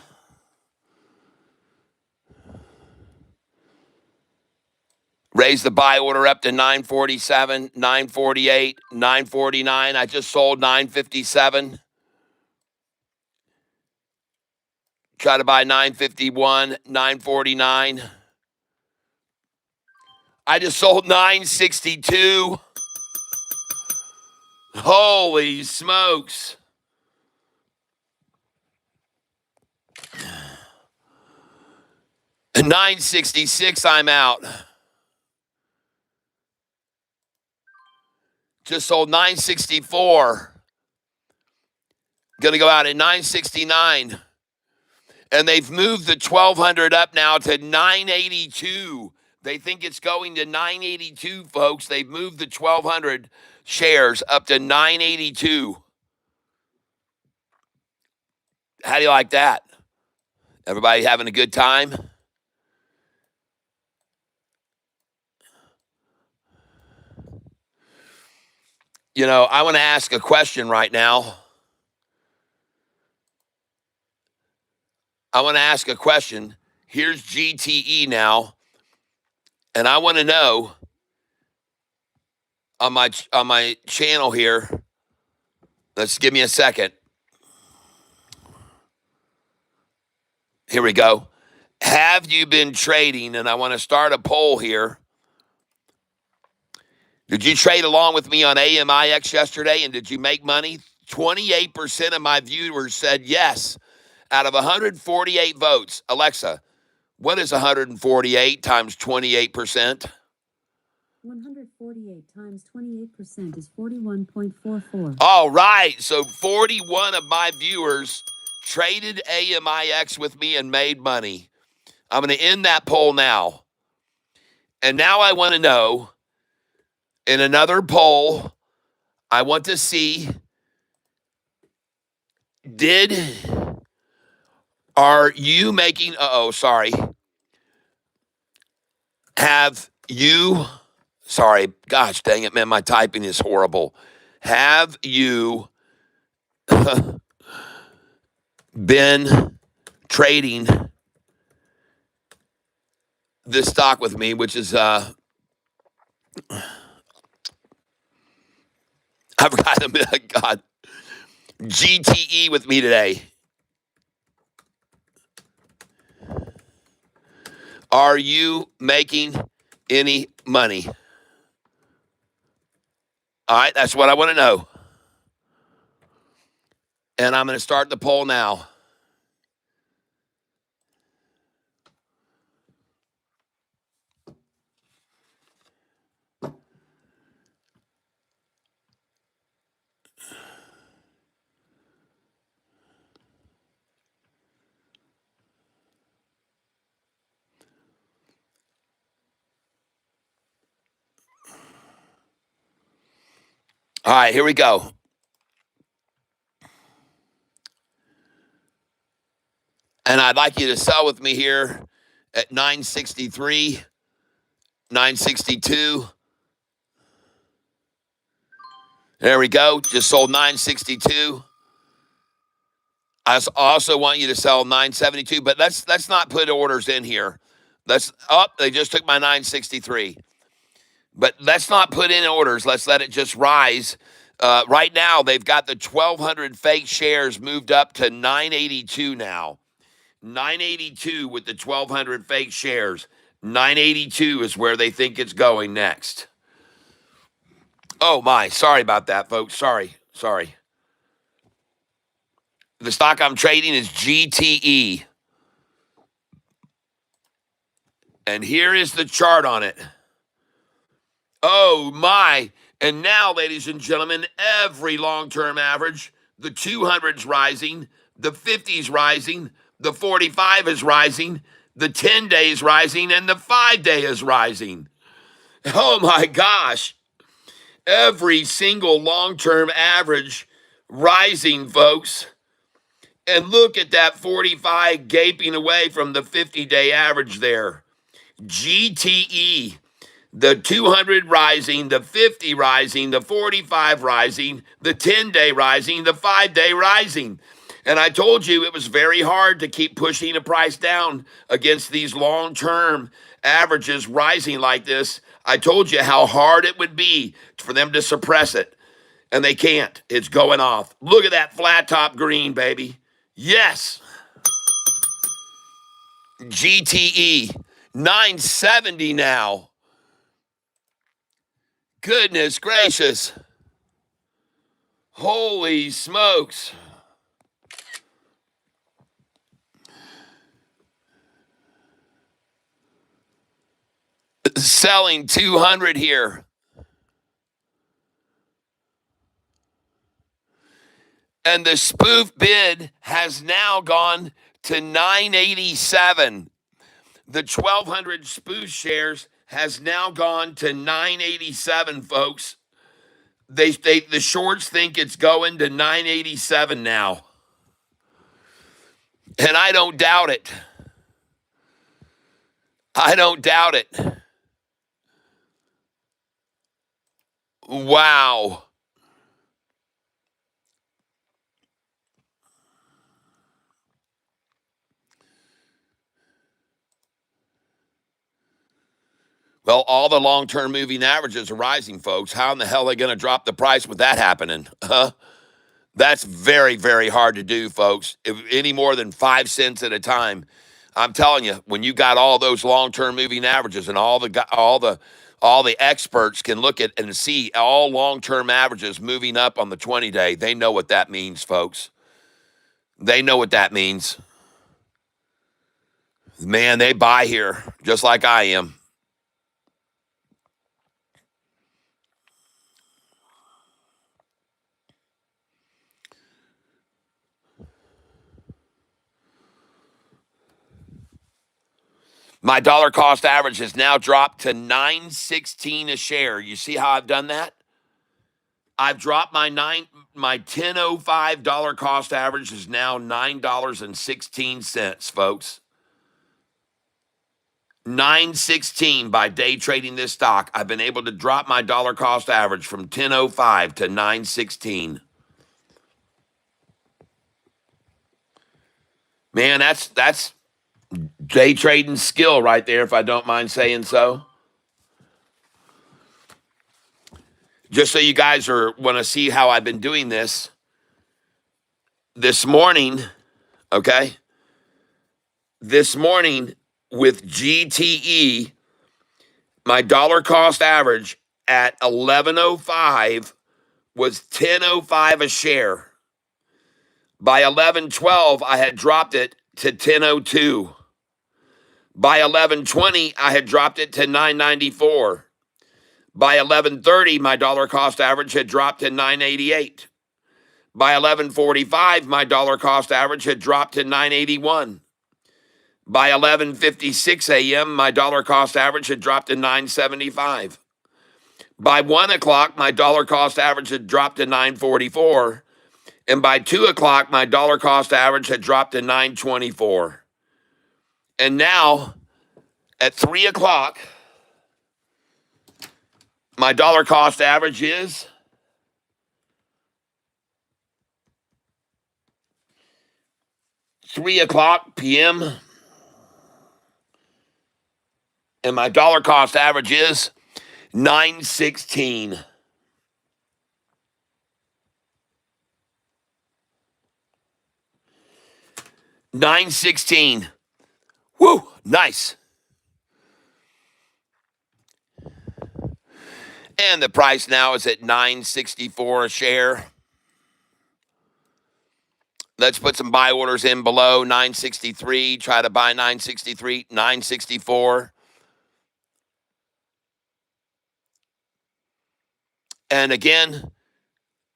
[SPEAKER 3] Raise the buy order up to 947, 948, 949. I just sold 957. Try to buy 951, 949. I just sold 962. Holy smokes. And 966, I'm out. Just sold 964. Going to go out at 969. And they've moved the 1,200 up now to 982. They think it's going to 982, folks. They've moved the 1,200 shares up to 982. How do you like that? Everybody having a good time? You know, I want to ask a question right now. I want to ask a question. Here's GTE now, and I want to know on my channel here. Let's give me a second. Here we go. Have you been trading? And I want to start a poll here. Did you trade along with me on AMIX yesterday, and did you make money? 28% of my viewers said yes. Out of 148 votes, Alexa, what is 148 times 28%?
[SPEAKER 2] 148 times 28% is 41.44.
[SPEAKER 3] All right, so 41 of my viewers traded AMIX with me and made money. I'm going to end that poll now. And now I want to know, in another poll, I want to see, are you making, have you, gosh dang it, man, my typing is horrible. Have you been trading this stock with me, which is, I forgot God, GTE with me today? Are you making any money? All right, that's what I want to know. And I'm going to start the poll now. All right, here we go. And I'd like you to sell with me here at 963, 962. There we go. Just sold 962. I also want you to sell 972, but let's not put orders in here. They just took my 963. But let's not put in orders. Let's let it just rise. Right now, they've got the 1,200 fake shares moved up to 982 now. 982 with the 1,200 fake shares. 982 is where they think it's going next. Oh, my. Sorry about that, folks. Sorry. The stock I'm trading is GTE. And here is the chart on it. Oh, my. And now, ladies and gentlemen, every long-term average, the 200's rising, the 50's rising, the 45 is rising, the 10-day is rising, and the 5-day is rising. Oh, my gosh. Every single long-term average rising, folks. And look at that 45 gaping away from the 50-day average there. GTE. The 200 rising, the 50 rising, the 45 rising, the 10-day rising, the 5-day rising. And I told you it was very hard to keep pushing the price down against these long-term averages rising like this. I told you how hard it would be for them to suppress it. And they can't. It's going off. Look at that flat top green, baby. Yes. GTE, 970 now. Goodness gracious. Holy smokes. Selling 200 here. And the spoof bid has now gone to 987. The 1,200 spoof shares has now gone to 987, folks. The shorts think it's going to 987 now. And I don't doubt it. I don't doubt it. Wow. Well, all the long-term moving averages are rising, folks. How in the hell are they going to drop the price with that happening? That's very, very hard to do, folks. If any more than 5 cents at a time. I'm telling you, when you got all those long-term moving averages and all the experts can look at and see all long-term averages moving up on the 20-day, they know what that means, folks. They know what that means. Man, they buy here just like I am. My dollar cost average has now dropped to $9.16 a share. You see how I've done that? I've dropped my 10.05 dollar cost average is now $9.16, folks. 9.16 by day trading this stock. I've been able to drop my dollar cost average from 10.05 to 9.16. Man, that's day trading skill right there, if I don't mind saying so. Just so you guys want to see how I've been doing this morning, okay? This morning, with GTE, my dollar cost average at 11.05 was 10.05 a share. By 11.12, I had dropped it to 10.02. By 11.20, I had dropped it to 9.94. By 11.30, my dollar cost average had dropped to 9.88. By 11.45, my dollar cost average had dropped to 9.81. By 11:56 a.m., my dollar cost average had dropped to 9.75. By 1 o'clock, my dollar cost average had dropped to 9.44. And by 2 o'clock, my dollar cost average had dropped to 9.24. And now, at 3 o'clock, my dollar cost average is 3 o'clock p.m. And my dollar cost average is 9.16. $9.16. Woo, nice. And the price now is at $9.64 a share. Let's put some buy orders in below $9.63. Try to buy $9.63, $9.64. And again,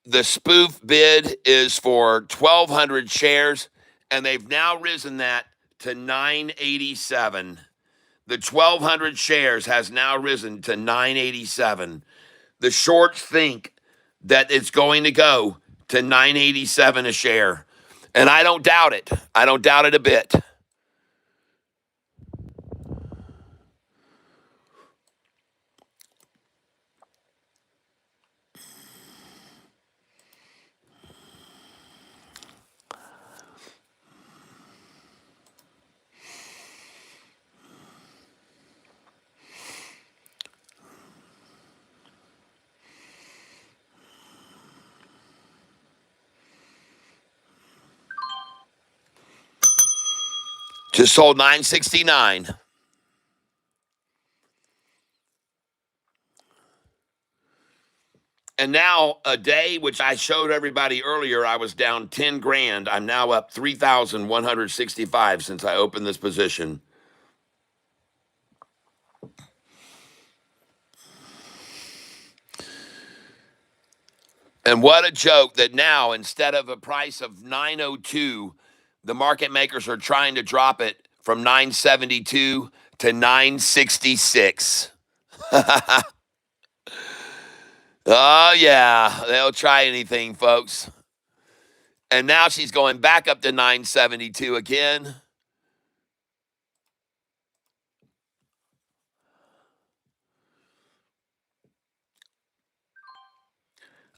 [SPEAKER 3] the spoof bid is for 1,200 shares, and they've now risen that to 987. The 1,200 shares has now risen to 987. The shorts think that it's going to go to 987 a share. And I don't doubt it. I don't doubt it a bit. Just sold 969. And now a day, which I showed everybody earlier, I was down 10 grand. I'm now up 3,165 since I opened this position. And what a joke that now, instead of a price of 902, the market makers are trying to drop it from 972 to 966. Oh, yeah, they'll try anything, folks. And now she's going back up to 972 again.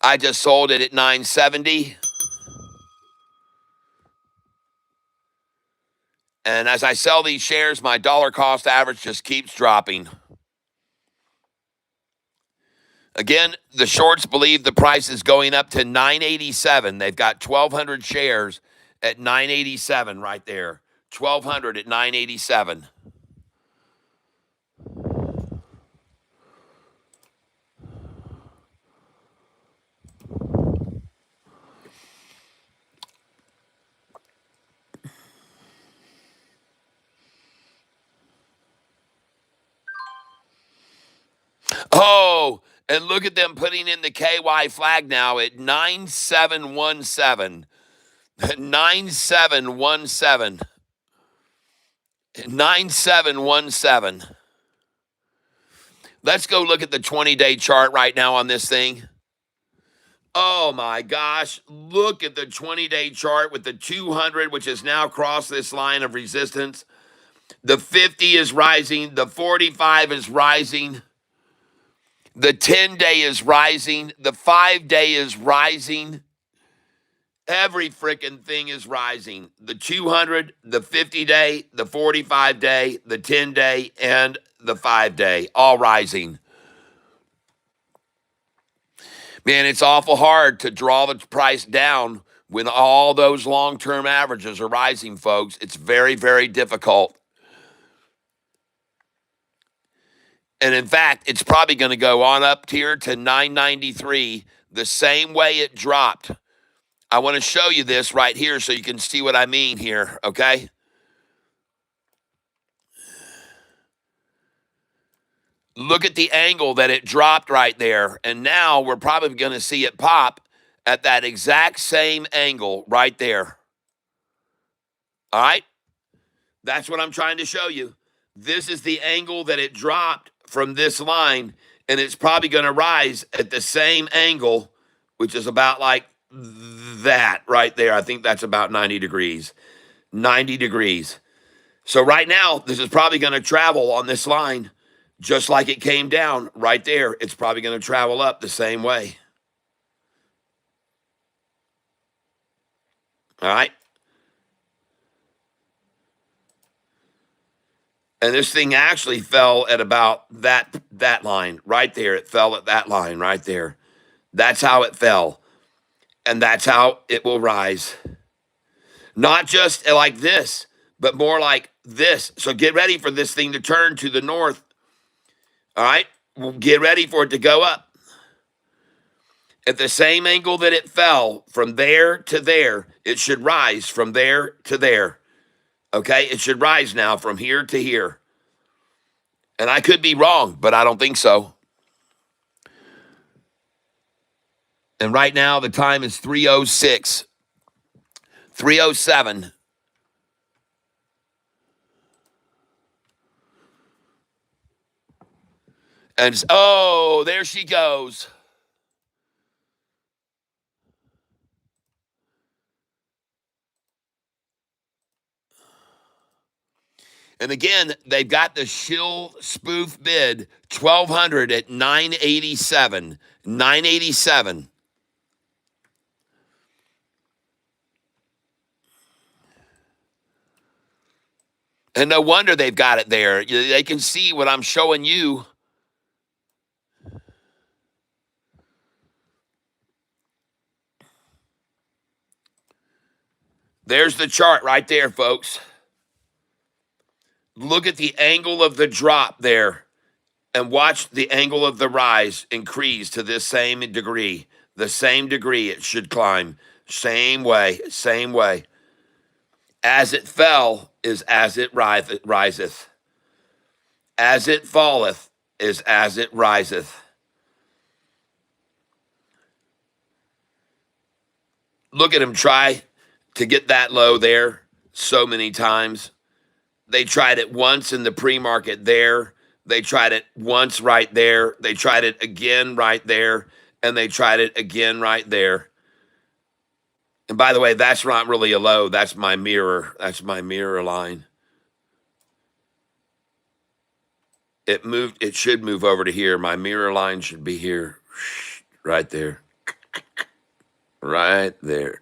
[SPEAKER 3] I just sold it at 970. And as I sell these shares, my dollar cost average just keeps dropping. Again, the shorts believe the price is going up to 987. They've got 1,200 shares at 987 right there. 1,200 at 987. Oh, and look at them putting in the KY flag now at 9717. 9717. 9717. Let's go look at the 20-day chart right now on this thing. Oh my gosh, look at the 20-day chart with the 200, which has now crossed this line of resistance. The 50 is rising. The 45 is rising. The 10-day is rising. The 5-day is rising. Every freaking thing is rising. The 200, the 50-day, the 45-day, the 10-day, and the 5-day, all rising. Man, it's awful hard to draw the price down when all those long-term averages are rising, folks. It's very, very difficult. And in fact, it's probably going to go on up here to 993 the same way it dropped. I want to show you this right here so you can see what I mean here, okay? Look at the angle that it dropped right there. And now we're probably going to see it pop at that exact same angle right there. All right? That's what I'm trying to show you. This is the angle that it dropped from this line, and it's probably going to rise at the same angle, which is about like that right there. I think that's about 90 degrees. 90 degrees. So right now, this is probably going to travel on this line just like it came down right there. It's probably going to travel up the same way. All right? And this thing actually fell at about that line right there. It fell at that line right there. That's how it fell. And that's how it will rise. Not just like this, but more like this. So get ready for this thing to turn to the north. All right? Get ready for it to go up. At the same angle that it fell from there to there, it should rise from there to there. Okay? It should rise now from here to here. And I could be wrong, but I don't think so. And right now, the time is 3:06, 3:07. And oh, there she goes. And again, they've got the shill spoof bid 1,200 at 987. 987. And no wonder they've got it there. They can see what I'm showing you. There's the chart right there, folks. Look at the angle of the drop there and watch the angle of the rise increase to this same degree. The same degree it should climb. Same way, same way. As it fell is as it riseth. As it falleth is as it riseth. Look at him try to get that low there so many times. They tried it once in the pre-market there. They tried it once right there. They tried it again right there. And they tried it again right there. And by the way, that's not really a low. That's my mirror. That's my mirror line. It moved. It should move over to here. My mirror line should be here. Right there. Right there.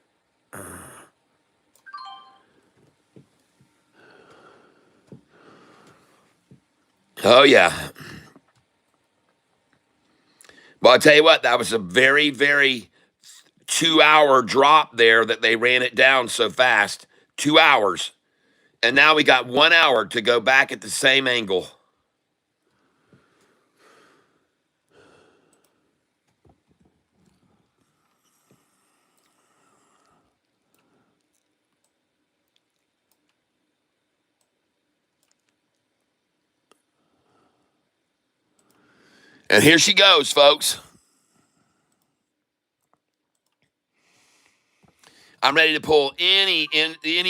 [SPEAKER 3] Oh, yeah. Well, I'll tell you what, that was a very, very 2-hour drop there that they ran it down so fast. 2 hours. And now we got 1 hour to go back at the same angle. And here she goes, folks. I'm ready to pull any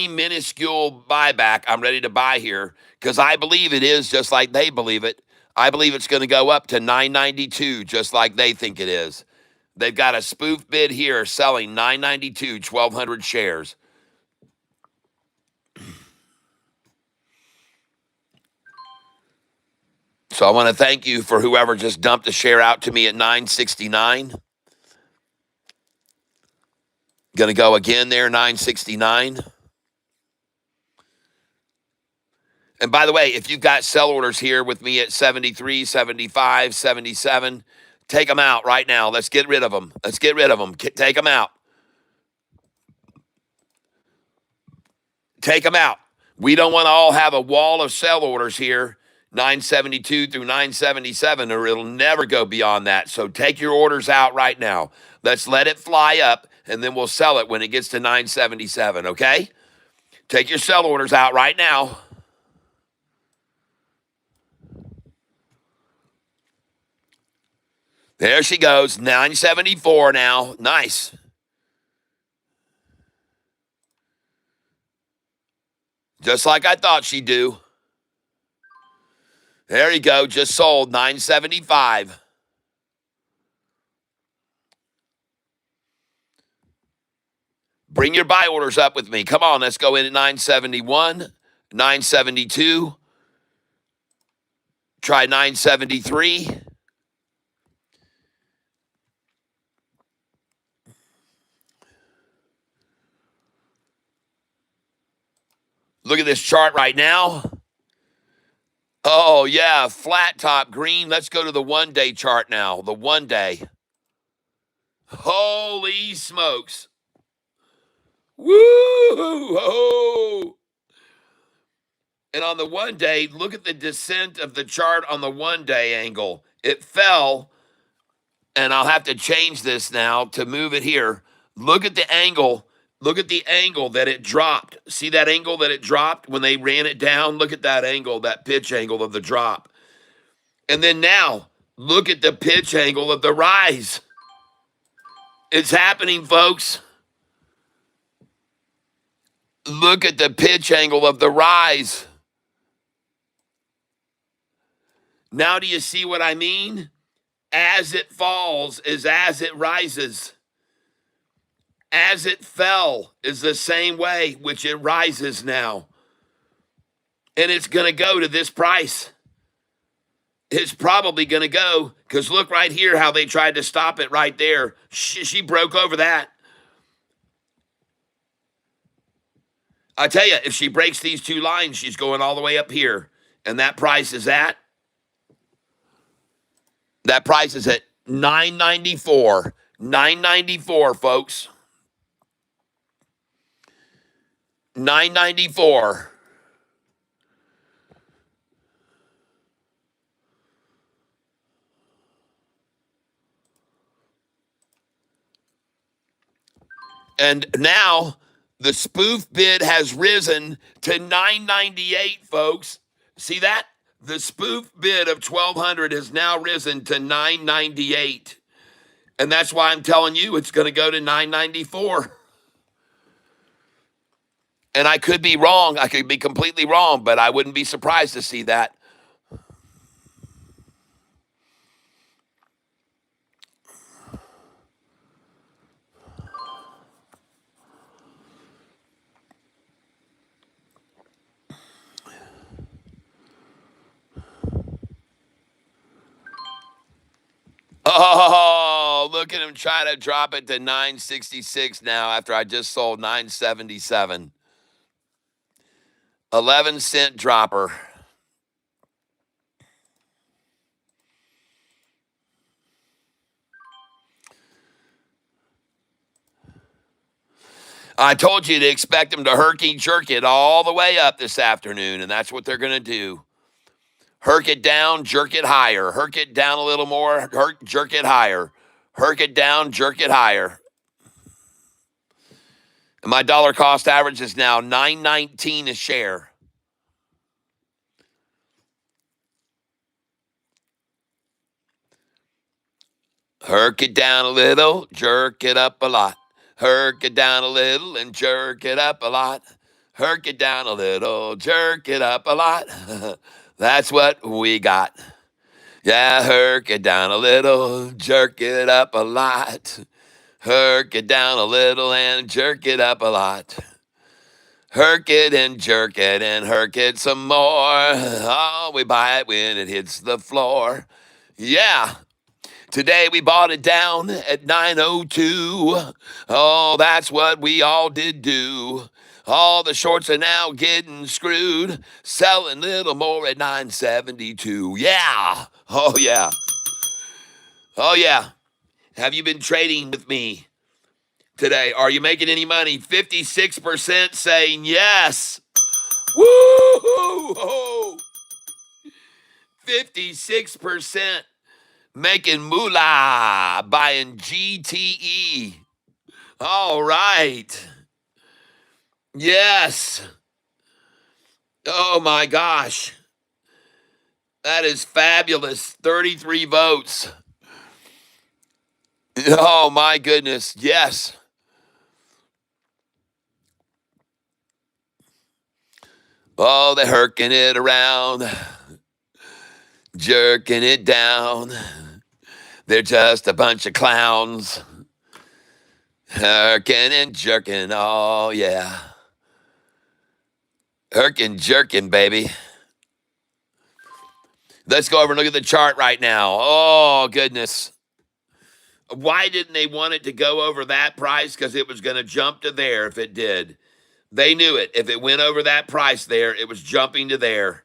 [SPEAKER 3] minuscule buyback. I'm ready to buy here because I believe it is just like they believe it. I believe it's going to go up to 992 just like they think it is. They've got a spoof bid here selling 992, 1,200 shares. So I want to thank you for whoever just dumped a share out to me at 969. Going to go again there, 969. And by the way, if you've got sell orders here with me at 73, 75, 77, take them out right now. Let's get rid of them. Let's get rid of them. Take them out. Take them out. We don't want to all have a wall of sell orders here 972 through 977, or it'll never go beyond that. So take your orders out right now. Let's let it fly up, and then we'll sell it when it gets to 977, okay? Take your sell orders out right now. There she goes, 974 now. Nice. Just like I thought she'd do. There you go, just sold, 975. Bring your buy orders up with me. Come on, let's go in at 971, 972. Try 973. Look at this chart right now. Oh, yeah, flat top green. Let's go to the one-day chart now. The one-day. Holy smokes. Woo! And on the one-day, look at the descent of the chart on the one-day angle. It fell, and I'll have to change this now to move it here. Look at the angle. Look at the angle that it dropped. See that angle that it dropped when they ran it down? Look at that angle, that pitch angle of the drop. And then now, look at the pitch angle of the rise. It's happening, folks. Look at the pitch angle of the rise. Now do you see what I mean? As it falls is as it rises. As it fell is the same way, which it rises now. And it's going to go to this price. It's probably going to go, because look right here how they tried to stop it right there. She broke over that. I tell you, if she breaks these two lines, she's going all the way up here. And that price is at? That price is at $994. $994, folks. $994. And now the spoof bid has risen to $998, folks. See that? The spoof bid of $1,200 has now risen to $998. And that's why I'm telling you it's going to go to $994. And I could be wrong. I could be completely wrong, but I wouldn't be surprised to see that. Oh, look at him try to drop it to 966 now after I just sold 977. 11-cent dropper. I told you to expect them to herky-jerk it all the way up this afternoon, and that's what they're going to do. Herk it down, jerk it higher. Herk it down a little more, jerk it higher. Herk it down, jerk it higher. And my dollar cost average is now $9.19 a share. Herk it down a little, jerk it up a lot. Herk it down a little and jerk it up a lot. Herk it down a little, jerk it up a lot. That's what we got. Yeah, herk it down a little, jerk it up a lot. Herk it down a little and jerk it up a lot. Herk it and jerk it and herk it some more. Oh, we buy it when it hits the floor. Yeah. Today we bought it down at 902. Oh, that's what we all did do. All the shorts are now getting screwed, selling little more at 972. Yeah. Oh, yeah. Oh, yeah. Have you been trading with me today? Are you making any money? 56% saying yes. Woo-hoo! 56% making moolah buying GTE. All right. Yes. Oh my gosh. That is fabulous. 33 votes. Oh my goodness. Yes. Oh, they're herking it around, jerking it down. They're just a bunch of clowns. Herking and jerking. Oh, yeah. Herking, jerking, baby. Let's go over and look at the chart right now. Oh, goodness. Why didn't they want it to go over that price? Because it was going to jump to there if it did. They knew it. If it went over that price there, it was jumping to there.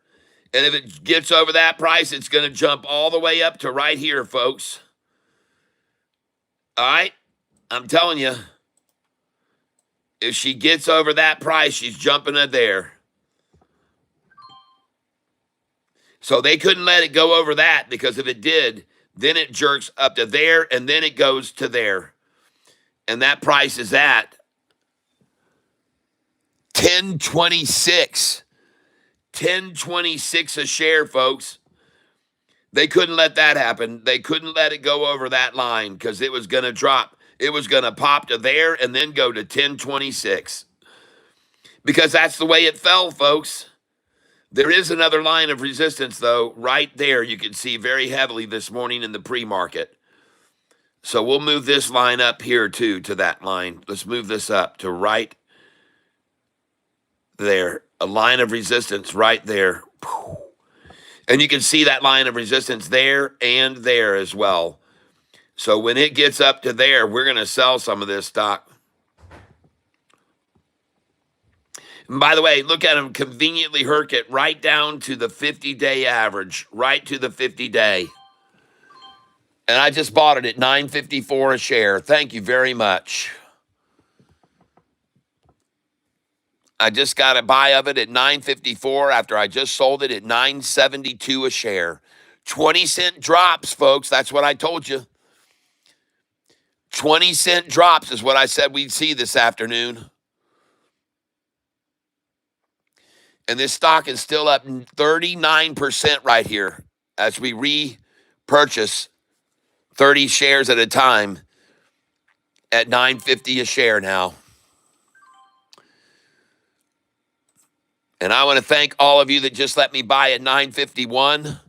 [SPEAKER 3] And if it gets over that price, it's going to jump all the way up to right here, folks. All right? I'm telling you. If she gets over that price, she's jumping to there. So they couldn't let it go over that, because if it did, then it jerks up to there, and then it goes to there. And that price is at 1026. 1026 a share, folks. They couldn't let that happen. They couldn't let it go over that line, because it was going to drop. It was going to pop to there and then go to 1026. Because that's the way it fell, folks. There is another line of resistance, though, right there. You can see very heavily this morning in the pre-market. So we'll move this line up here, too, to that line. Let's move this up to right there. A line of resistance right there. And you can see that line of resistance there and there as well. So when it gets up to there, we're going to sell some of this stock. And by the way, look at them conveniently herc it right down to the 50-day average, right to the 50-day. And I just bought it at $9.54 a share. Thank you very much. I just got a buy of it at $9.54 after I just sold it at $9.72 a share. 20-cent drops, folks. That's what I told you. 20-cent drops is what I said we'd see this afternoon. And this stock is still up 39% right here as we repurchase 30 shares at a time at $9.50 a share now. And I want to thank all of you that just let me buy at $9.51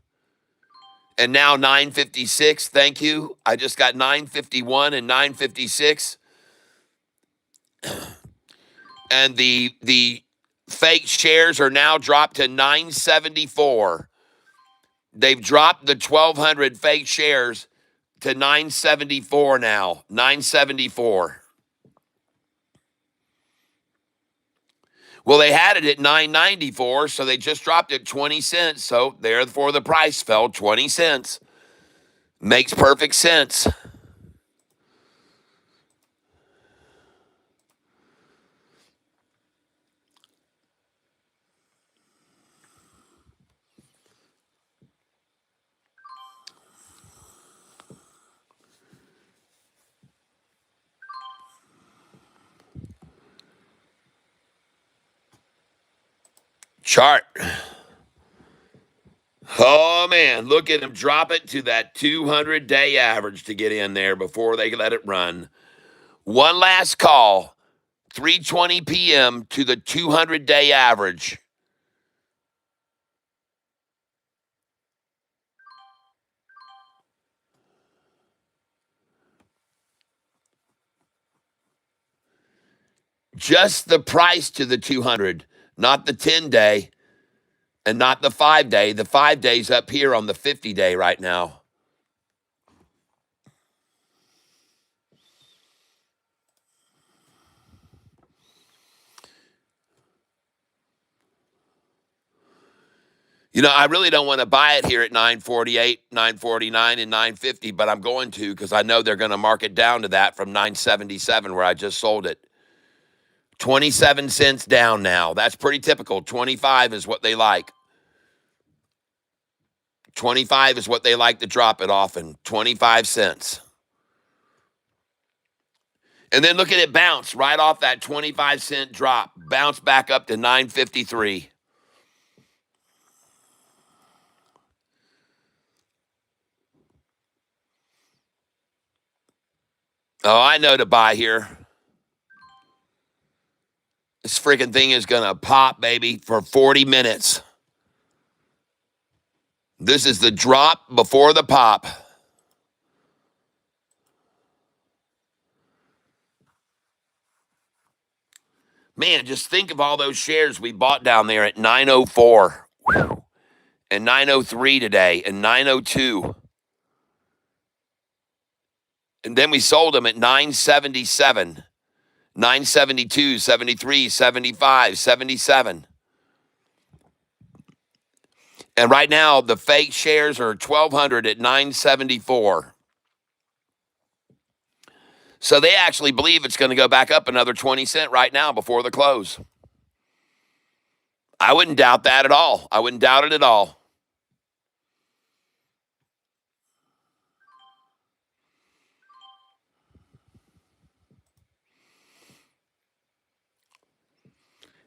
[SPEAKER 3] and now $9.56. Thank you. I just got $9.51 and $9.56. And the fake shares are now dropped to $9.74. They've dropped the 1,200 fake shares to $9.74 now. $9.74. Well, they had it at $9.94, so they just dropped it 20 cents. So therefore the price fell 20 cents. Makes perfect sense. Chart. Oh, man, look at them drop it to that 200-day average to get in there before they let it run. One last call, 3:20 p.m. to the 200-day average. Just the price to the 200, not the 10-day and not the 5-day. The 5-day's up here on the 50-day right now. You know, I really don't want to buy it here at 948, 949, and 950, but I'm going to because I know they're going to mark it down to that from 977 where I just sold it. 27 cents down now. That's pretty typical. 25 is what they like. 25 is what they like to drop it often. 25 cents. And then look at it bounce right off that 25-cent drop. Bounce back up to 9.53. Oh, I know to buy here. This freaking thing is going to pop, baby, for 40 minutes. This is the drop before the pop. Man, just think of all those shares we bought down there at 904 and 903 today and 902. And then we sold them at 977, 972, 73, 75, 77. And right now, the fake shares are 1,200 at 974. So they actually believe it's going to go back up another 20 cents right now before the close. I wouldn't doubt that at all. I wouldn't doubt it at all.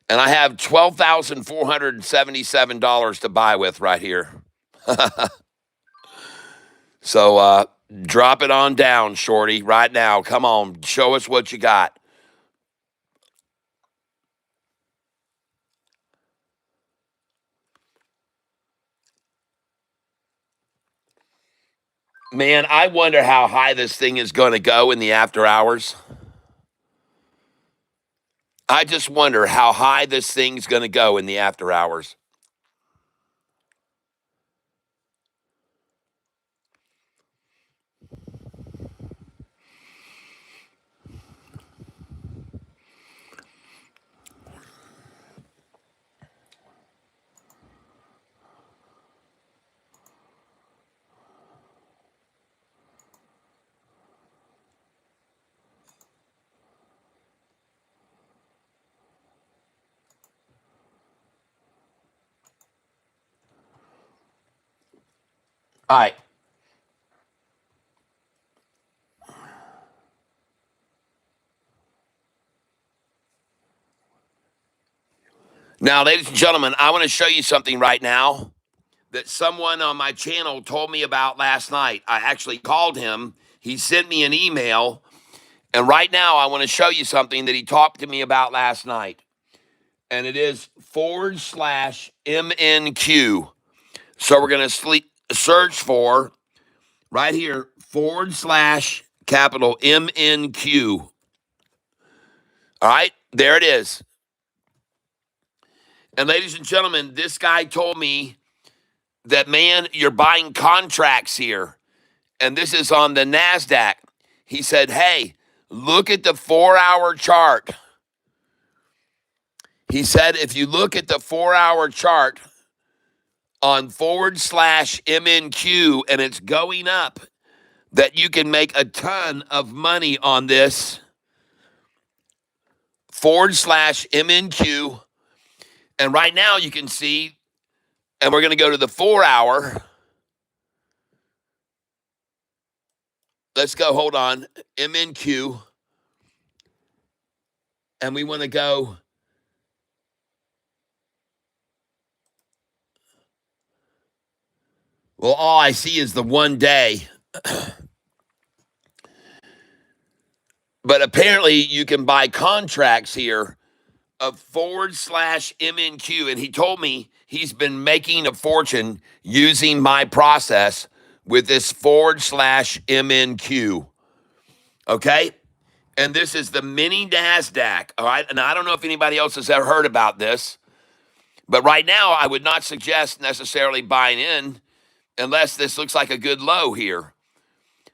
[SPEAKER 3] And I have $12,477 to buy with right here. So drop it on down, Shorty, right now. Come on, show us what you got. Man, I wonder how high this thing is going to go in the after hours. I just wonder how high this thing's going to go in the after hours. All right. Now, ladies and gentlemen, I want to show you something right now that someone on my channel told me about last night. I actually called him. He sent me an email. And right now, I want to show you something that he talked to me about last night. And it is /MNQ. So we're going to search for right here /capital MNQ. All right, there it is. And ladies and gentlemen, this guy told me that, man, you're buying contracts here. And this is on the NASDAQ. He said, hey, look at the 4-hour chart. He said, if you look at the 4-hour chart on /MNQ and it's going up, that you can make a ton of money on this /MNQ. And right now you can see, and we're going to go to the 4-hour. Let's go, hold on, MNQ. And we want to go, well, all I see is the 1 day. But apparently you can buy contracts here of /MNQ. And he told me he's been making a fortune using my process with this /MNQ. Okay? And this is the mini NASDAQ. All right? And I don't know if anybody else has ever heard about this. But right now, I would not suggest necessarily buying in unless this looks like a good low here.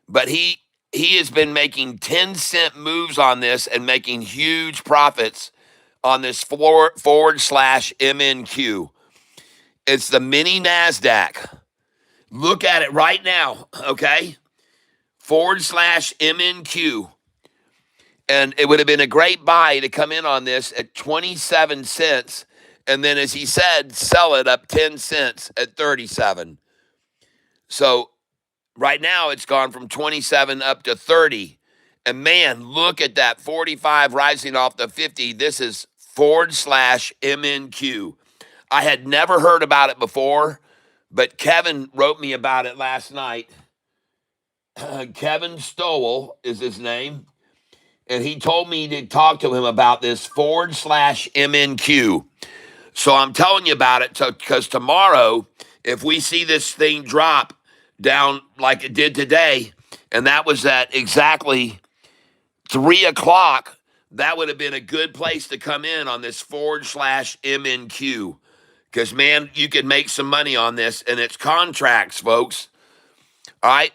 [SPEAKER 3] But he has been making 10-cent moves on this and making huge profits on this /MNQ. It's the mini NASDAQ. Look at it right now, okay? /MNQ. And it would have been a great buy to come in on this at 27 cents. And then, as he said, sell it up 10 cents at 37. So right now it's gone from 27 up to 30. And man, look at that 45 rising off the 50. This is /MNQ. I had never heard about it before, but Kevin wrote me about it last night. Kevin Stowell is his name. And he told me to talk to him about this /MNQ. So I'm telling you about it because tomorrow, if we see this thing drop down like it did today, and that was at exactly 3 o'clock, that would have been a good place to come in on this /MNQ. Because, man, you can make some money on this, and it's contracts, folks. All right?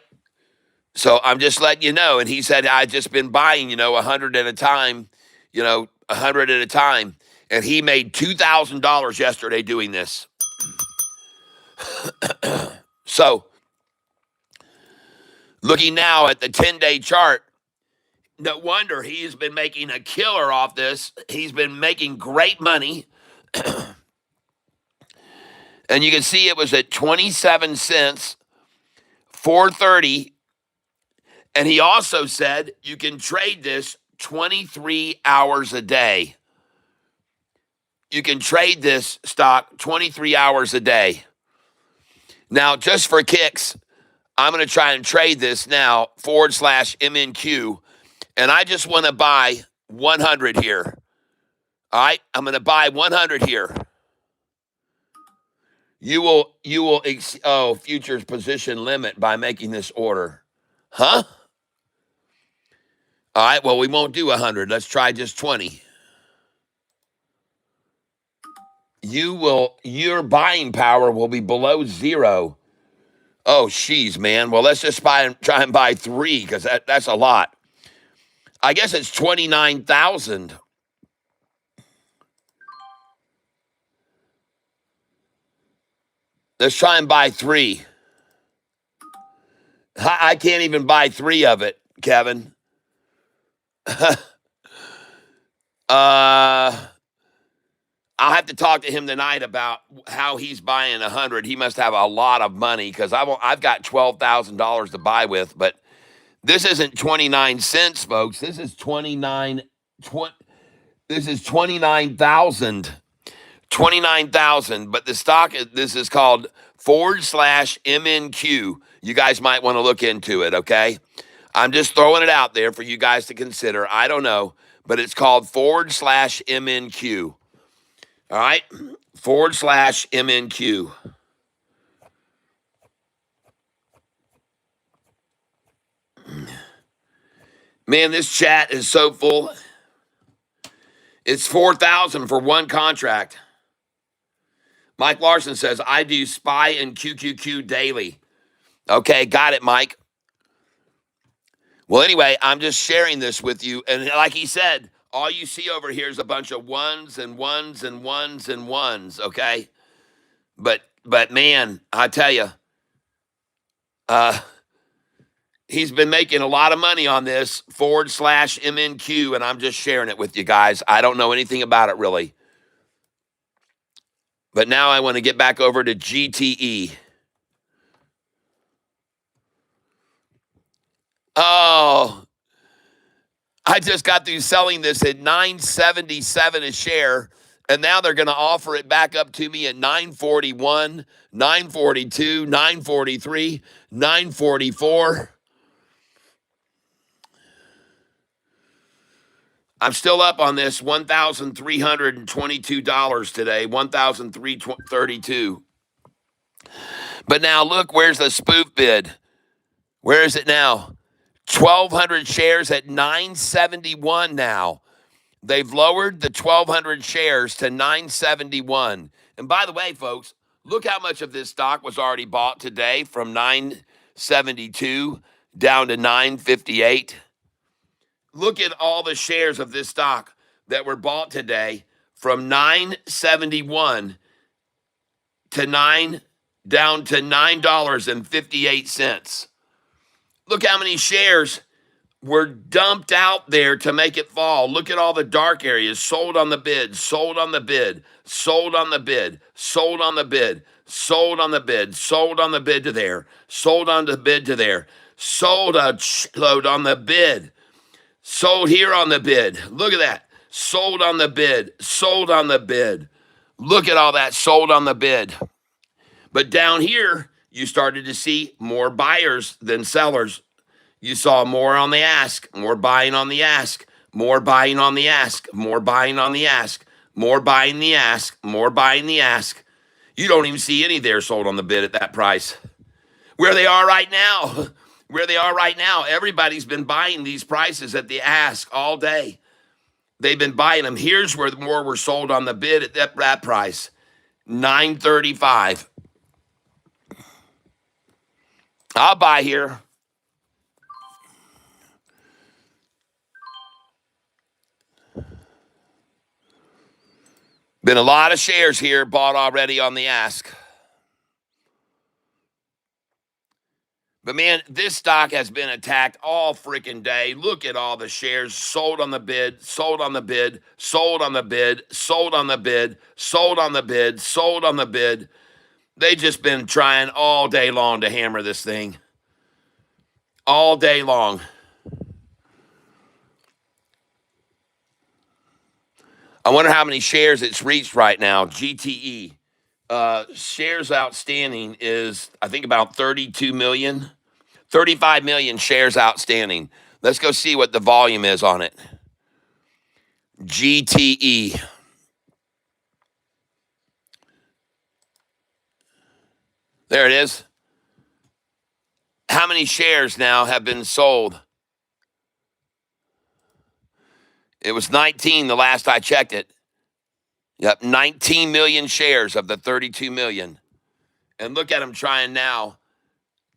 [SPEAKER 3] So I'm just letting you know. And he said, I've just been buying, 100 at a time, 100 at a time. And he made $2,000 yesterday doing this. So looking now at the 10-day chart, no wonder he has been making a killer off this. He's been making great money. And you can see it was at 27 cents, 430. And he also said you can trade this 23 hours a day. You can trade this stock 23 hours a day. Now, just for kicks, I'm going to try and trade this now, /MNQ. And I just want to buy 100 here. All right? I'm going to buy 100 here. You will, futures position limit by making this order. Huh? All right, well, we won't do 100. Let's try just 20. Your buying power will be below zero. Oh, jeez, man. Well, let's just try and buy 3 because that's a lot. I guess it's 29,000. Let's try and buy 3. I can't even buy 3 of it, Kevin. I'll have to talk to him tonight about how he's buying 100. He must have a lot of money because I've got $12,000 to buy with, but this isn't 29 cents, folks. This is 29,000. 29,000, but the stock, this is called /MNQ. You guys might want to look into it, okay? I'm just throwing it out there for you guys to consider. I don't know, but it's called /MNQ. All right? /MNQ. Man, this chat is so full. It's 4,000 for one contract. Mike Larson says, I do SPY and QQQ daily. Okay, got it, Mike. Well, anyway, I'm just sharing this with you. And like he said, all you see over here is a bunch of ones and ones and ones and ones, okay? But man, I tell you, he's been making a lot of money on this /MNQ, and I'm just sharing it with you guys. I don't know anything about it really. But now I want to get back over to GTE. Oh, I just got through selling this at $9.77 a share, and now they're going to offer it back up to me at $9.41, $9.42, $9.43, $9.44. I'm still up on this, $1,322 today, $1,332. But now look, where's the spoof bid? Where is it now? 1,200 shares at $9.71 now. They've lowered the 1,200 shares to $9.71. And by the way, folks, look how much of this stock was already bought today from $9.72 down to $9.58. Look at all the shares of this stock that were bought today from $9.71 to down to $9.58. Look how many shares were dumped out there to make it fall. Look at all the dark areas. Sold on the bid, sold on the bid, sold on the bid, sold on the bid, sold on the bid, sold on the bid to there, sold on the bid to there, sold a load on the bid, sold here on the bid. Look at that. Sold on the bid, sold on the bid. Look at all that sold on the bid. But down here, you started to see more buyers than sellers. You saw more on the ask, more buying on the ask, more buying on the ask, more buying on the ask, more buying the ask, more buying the ask. You don't even see any there sold on the bid at that price. Where they are right now, everybody's been buying these prices at the ask all day. They've been buying them. Here's where more were sold on the bid at that price, $935. I'll buy here. Been a lot of shares here bought already on the ask. But man, this stock has been attacked all freaking day. Look at all the shares sold on the bid, sold on the bid, sold on the bid, sold on the bid, sold on the bid, sold on the bid. They just been trying all day long to hammer this thing. All day long. I wonder how many shares it's reached right now. GTE. Shares outstanding is, I think, about 32 million. 35 million shares outstanding. Let's go see what the volume is on it. GTE. There it is. How many shares now have been sold? It was 19 the last I checked it. Yep, 19 million shares of the 32 million. And look at them trying now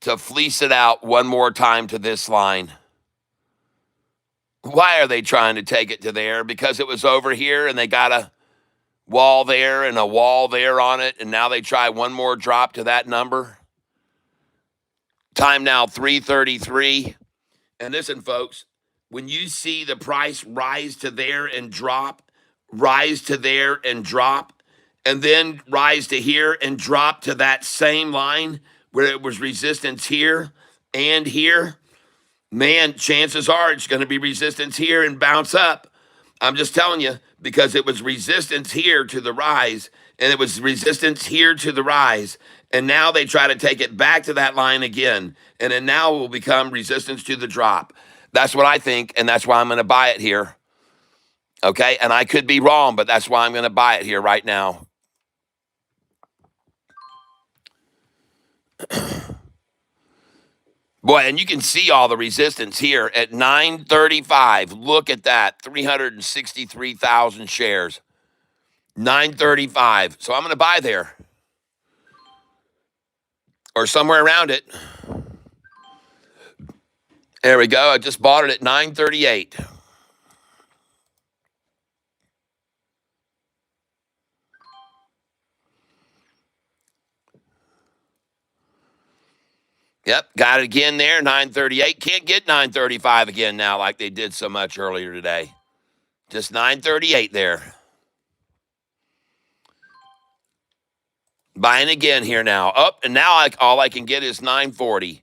[SPEAKER 3] to fleece it out one more time to this line. Why are they trying to take it to there? Because it was over here and they got a wall there and a wall there on it, and now they try one more drop to that number. Time now 3:33. And listen, folks, when you see the price rise to there and drop, rise to there and drop, and then rise to here and drop to that same line where it was resistance here and here, man, chances are it's going to be resistance here and bounce up. I'm just telling you, because it was resistance here to the rise, and it was resistance here to the rise, and now they try to take it back to that line again, and it now will become resistance to the drop. That's what I think, and that's why I'm going to buy it here. Okay, and I could be wrong, but that's why I'm going to buy it here right now. Boy, and you can see all the resistance here at 935. Look at that, 363,000 shares. 935. So I'm going to buy there. Or somewhere around it. There we go. I just bought it at 938. Yep, got it again there, 938. Can't get 935 again now like they did so much earlier today. Just 938 there. Buying again here now. Up, and now all I can get is 940.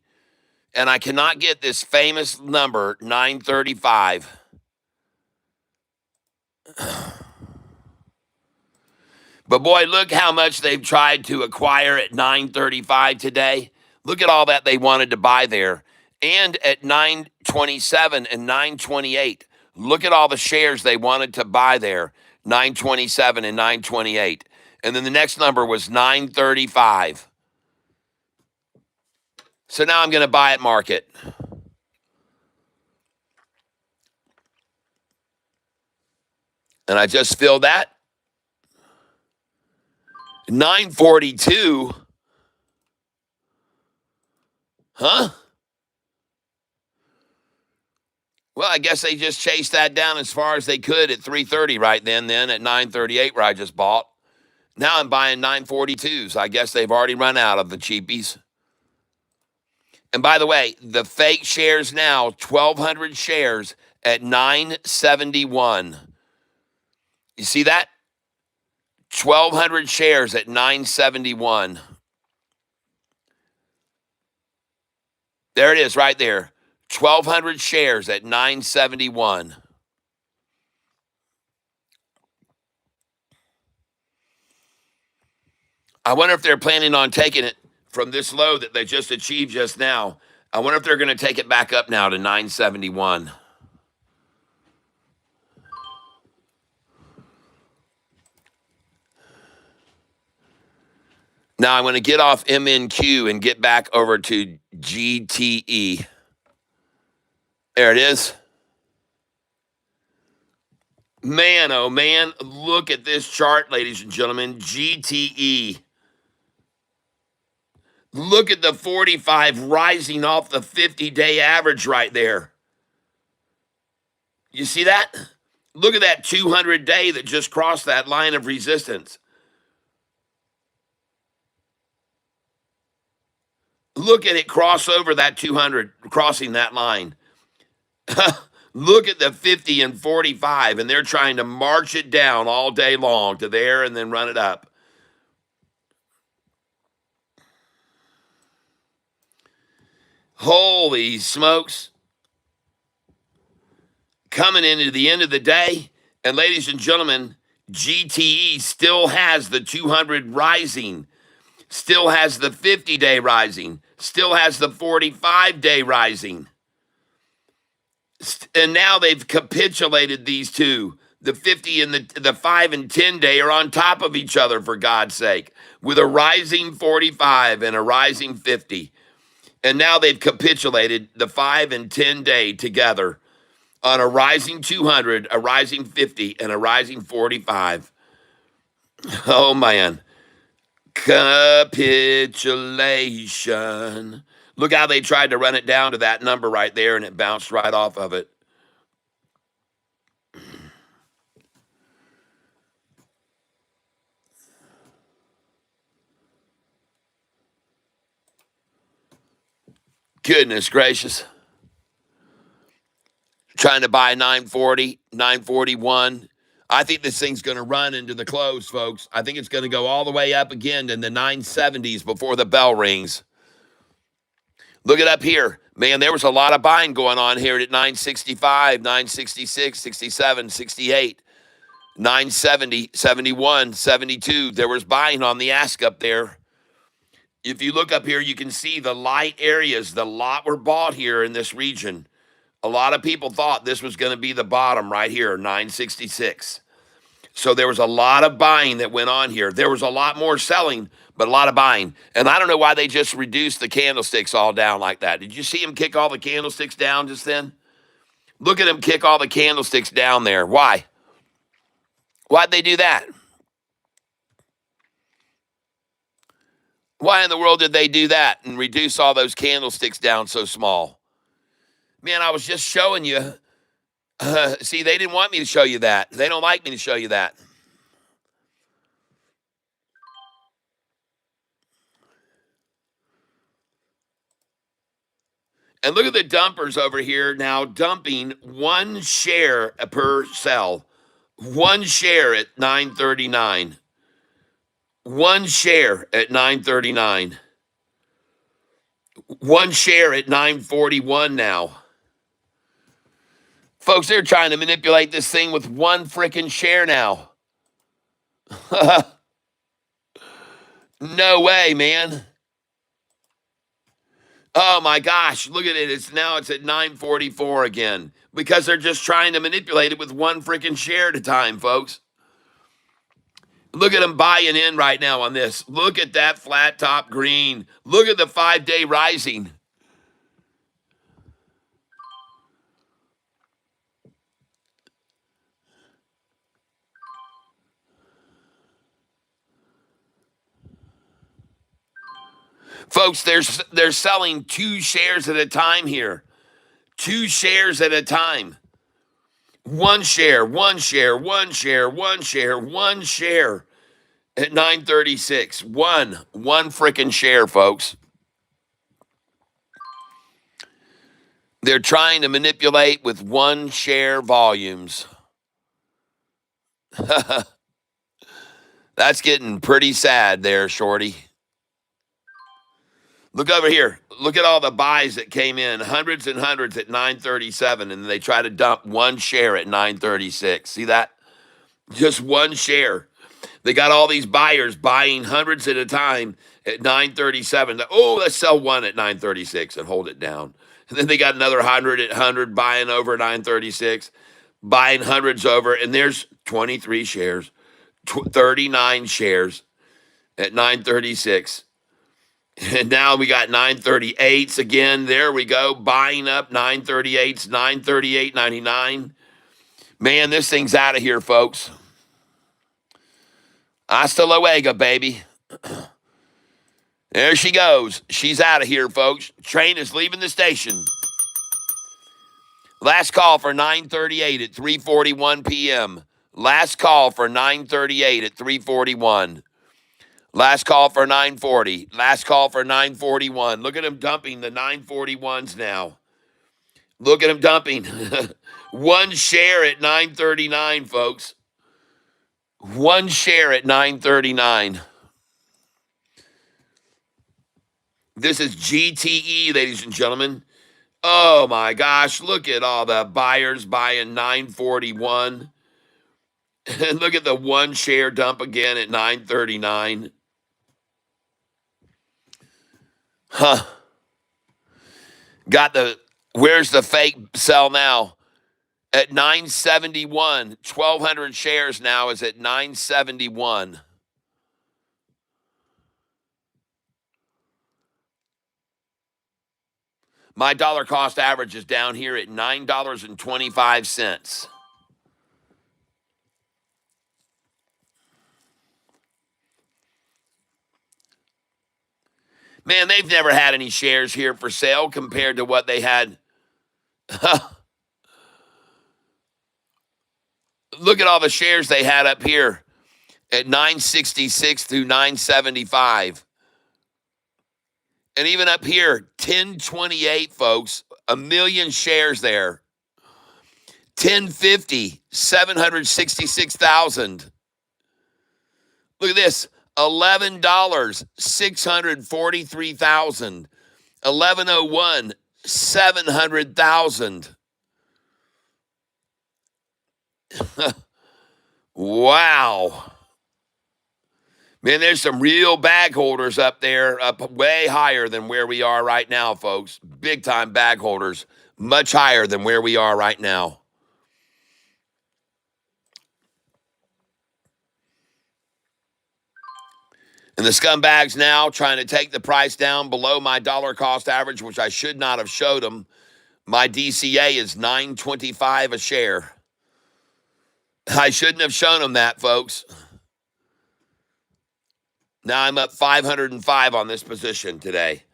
[SPEAKER 3] And I cannot get this famous number, 935. But boy, look how much they've tried to acquire at 935 today. Look at all that they wanted to buy there. And at 927 and 928. Look at all the shares they wanted to buy there. 927 and 928. And then the next number was 935. So now I'm going to buy at market. And I just filled that. 942. Huh? Well, I guess they just chased that down as far as they could at 330 right then at 938 where I just bought. Now I'm buying 942s. I guess they've already run out of the cheapies. And by the way, the fake shares now, 1,200 shares at 971. You see that? 1,200 shares at 971. There it is right there. 1,200 shares at 971. I wonder if they're planning on taking it from this low that they just achieved just now. I wonder if they're going to take it back up now to 971. Now I'm going to get off MNQ and get back over to GTE. There it is. Man, oh man, look at this chart, ladies and gentlemen. GTE. Look at the 45 rising off the 50-day average right there. You see that? Look at that 200-day that just crossed that line of resistance. Look at it cross over that 200, crossing that line. Look at the 50 and 45, and they're trying to march it down all day long to there and then run it up. Holy smokes. Coming into the end of the day, and ladies and gentlemen, GTE still has the 200 rising, still has the 50-day rising, still has the 45-day rising. And now they've capitulated these two. The 50 and the 5 and 10 day are on top of each other, for God's sake, with a rising 45 and a rising 50. And now they've capitulated the 5 and 10 day together on a rising 200, a rising 50, and a rising 45. Oh, man. Capitulation. Look how they tried to run it down to that number right there, and it bounced right off of it. Goodness gracious. Trying to buy 940, 941. I think this thing's going to run into the close, folks. I think it's going to go all the way up again in the 970s before the bell rings. Look it up here. Man, there was a lot of buying going on here at 965, 966, 67, 68, 970, 71, 72. There was buying on the ask up there. If you look up here, you can see the light areas. The lot were bought here in this region. A lot of people thought this was going to be the bottom right here, 966. So there was a lot of buying that went on here. There was a lot more selling, but a lot of buying. And I don't know why they just reduced the candlesticks all down like that. Did you see him kick all the candlesticks down just then? Look at him kick all the candlesticks down there. Why? Why'd they do that? Why in the world did they do that and reduce all those candlesticks down so small? Man, I was just showing you. See, they didn't want me to show you that. They don't like me to show you that. And look at the dumpers over here now dumping 1 share per sell. 1 share at 939. 1 share at 939. 1 share at 941 now. Folks, they're trying to manipulate this thing with 1 freaking share now. No way, man. Oh my gosh, look at it. It's at 944 again because they're just trying to manipulate it with 1 freaking share at a time, folks. Look at them buying in right now on this. Look at that flat top green. Look at the 5-day rising. Folks, they're selling 2 shares at a time here. 2 shares at a time. 1 share, 1 share, 1 share, 1 share, 1 share at 936. One freaking share, folks. They're trying to manipulate with one share volumes. That's getting pretty sad there, Shorty. Look over here. Look at all the buys that came in, hundreds and hundreds at 937, and they try to dump one share at 936. See that? Just one share. They got all these buyers buying hundreds at a time at 937. Oh, let's sell one at 936 and hold it down. And then they got another 100 at 100 buying over 936, buying hundreds over, and there's 23 shares, 39 shares at 936. And now we got 938s again. There we go, buying up 938s, 938.99. Man, this thing's out of here, folks. Hasta luego, baby. There she goes. She's out of here, folks. Train is leaving the station. Last call for 938 at 3:41 p.m. Last call for 938 at 3:41. Last call for 940. Last call for 941. Look at him dumping the 941s now. Look at him dumping. One share at 939, folks. One share at 939. This is GTE, ladies and gentlemen. Oh my gosh, look at all the buyers buying 941. And look at the one share dump again at 939. Huh. Where's the fake sell now? At 971. 1,200 shares now is at 971. My dollar cost average is down here at $9.25. Man, they've never had any shares here for sale compared to what they had. Look at all the shares they had up here at 966 through 975. And even up here, 1028, folks, 1 million shares there. 1050, 766,000. Look at this, $11, 643,000. 1101, 700,000. Wow. Man, there's some real bag holders up there, up way higher than where we are right now, folks. Big time bag holders, much higher than where we are right now. And the scumbags now trying to take the price down below my dollar cost average, which I should not have showed them. My DCA is $9.25 a share. I shouldn't have shown them that, folks. Now I'm up 505 on this position today.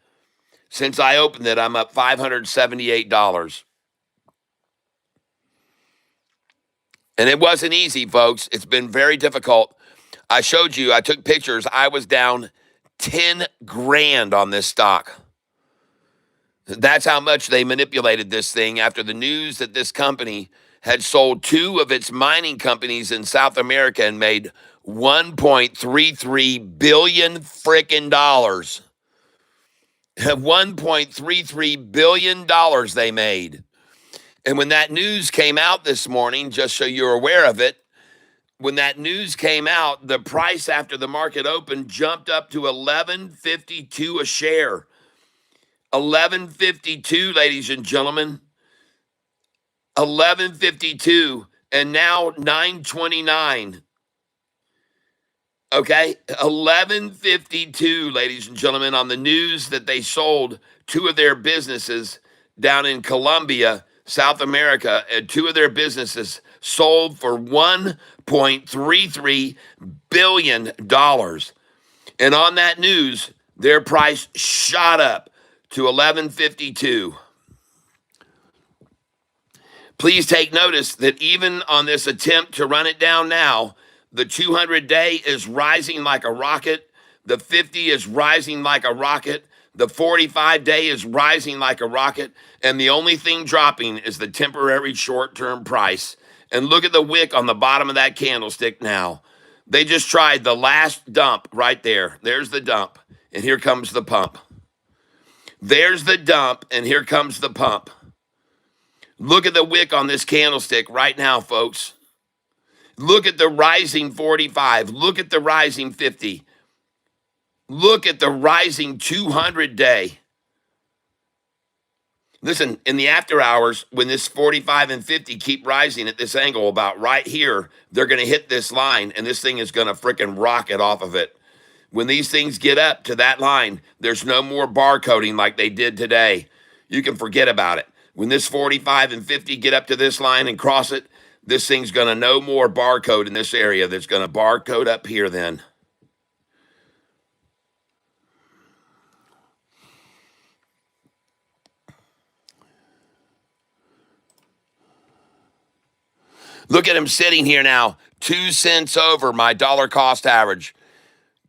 [SPEAKER 3] Since I opened it, I'm up $578. And it wasn't easy, folks. It's been very difficult. I showed you, I took pictures. I was down 10 grand on this stock. That's how much they manipulated this thing after the news that this company had sold 2 of its mining companies in South America and made $1.33 billion frickin' dollars. $1.33 billion they made. And when that news came out this morning, just so you're aware of it, when that news came out, the price after the market opened jumped up to $11.52 a share. $11.52, ladies and gentlemen. $11.52, and now $9.29. Okay, $11.52, ladies and gentlemen, on the news that they sold 2 of their businesses down in Colombia, South America, and 2 of their businesses sold for $1.33 billion. And on that news, their price shot up to $11.52. Please take notice that even on this attempt to run it down now, the 200-day is rising like a rocket. The 50 is rising like a rocket. The 45-day is rising like a rocket, and the only thing dropping is the temporary short-term price. And look at the wick on the bottom of that candlestick now. They just tried the last dump right there. There's the dump, and here comes the pump. There's the dump, and here comes the pump. Look at the wick on this candlestick right now, folks. Look at the rising 45. Look at the rising 50. Look at the rising 200-day. Listen, in the after hours, when this 45 and 50 keep rising at this angle about right here, they're going to hit this line, and this thing is going to frickin' rocket off of it. When these things get up to that line, there's no more barcoding like they did today. You can forget about it. When this 45 and 50 get up to this line and cross it, this thing's going to no more barcode in this area. That's going to barcode up here then. Look at him sitting here now, 2 cents over my dollar cost average.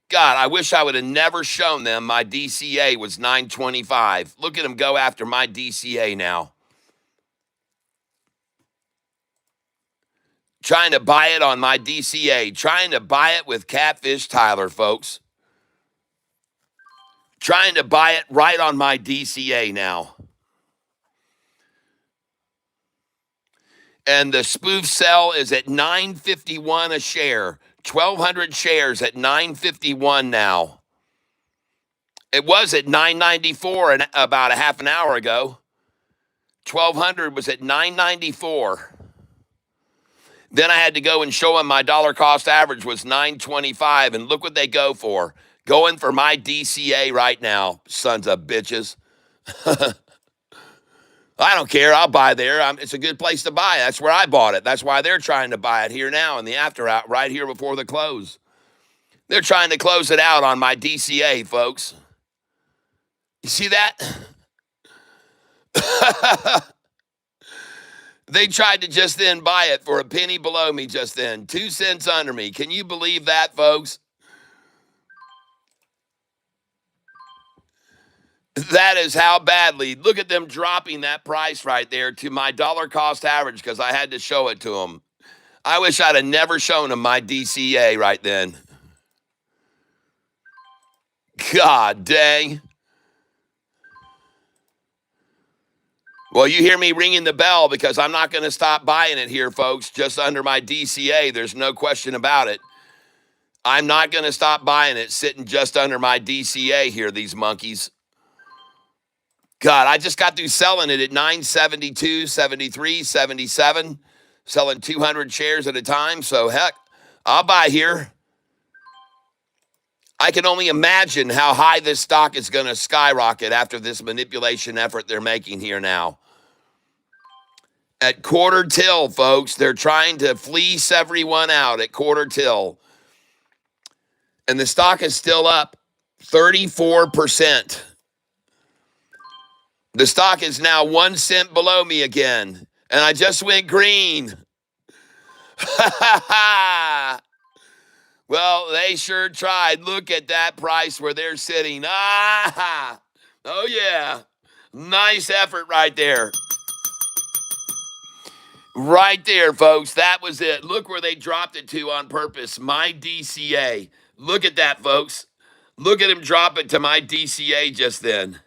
[SPEAKER 3] God, I wish I would have never shown them my DCA was 925. Look at him go after my DCA now. Trying to buy it on my DCA. Trying to buy it with Catfish Tyler, folks. Trying to buy it right on my DCA now. And the spoof sell is at $9.51 a share. 1,200 shares at $9.51 now. It was at $9.94 about a half an hour ago. 1,200 was at $9.94. Then I had to go and show them my dollar cost average was $9.25, and look what they go for. Going for my DCA right now, sons of bitches. I don't care. I'll buy there. It's a good place to buy. That's where I bought it. That's why they're trying to buy it here now in the after out, right here before the close. They're trying to close it out on my DCA, folks. You see that? They tried to just then buy it for a penny below me just then. 2 cents under me. Can you believe that, folks? That is how badly. Look at them dropping that price right there to my dollar cost average because I had to show it to them. I wish I'd have never shown them my DCA right then. God dang. Well, you hear me ringing the bell because I'm not going to stop buying it here, folks, just under my DCA. There's no question about it. I'm not going to stop buying it sitting just under my DCA here, these monkeys. God, I just got through selling it at 972, 73, 77, selling 200 shares at a time. So, heck, I'll buy here. I can only imagine how high this stock is going to skyrocket after this manipulation effort they're making here now. At quarter till, folks, they're trying to fleece everyone out at quarter till. And the stock is still up 34%. The stock is now 1 cent below me again. And I just went green. Well, they sure tried. Look at that price where they're sitting. Oh, yeah. Nice effort right there. Right there, folks. That was it. Look where they dropped it to on purpose. My DCA. Look at that, folks. Look at him drop it to my DCA just then.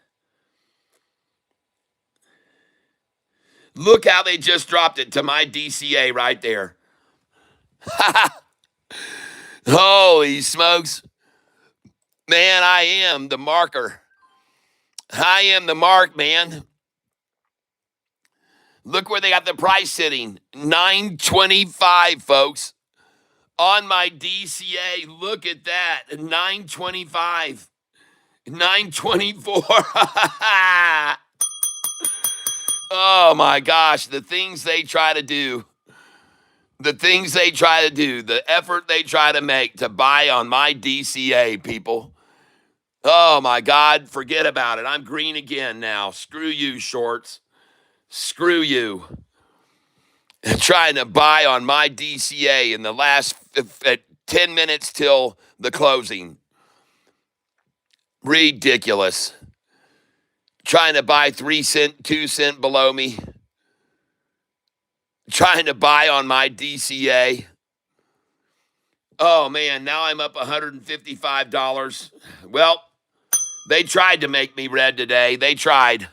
[SPEAKER 3] Look how they just dropped it to my DCA right there. Holy smokes. Man, I am the marker. I am the mark, man. Look where they got the price sitting. $9.25, folks. On my DCA, look at that. $9.25. $9.24. Oh my gosh, the things they try to do. The things they try to do, the effort they try to make to buy on my DCA, people. Oh my God, forget about it. I'm green again now. Screw you, shorts. Screw you. Trying to buy on my DCA in the last 10 minutes till the closing. Ridiculous. Trying to buy 3 cent, 2 cent below me. Trying to buy on my DCA. Oh man, now I'm up $155. Well, they tried to make me red today. They tried.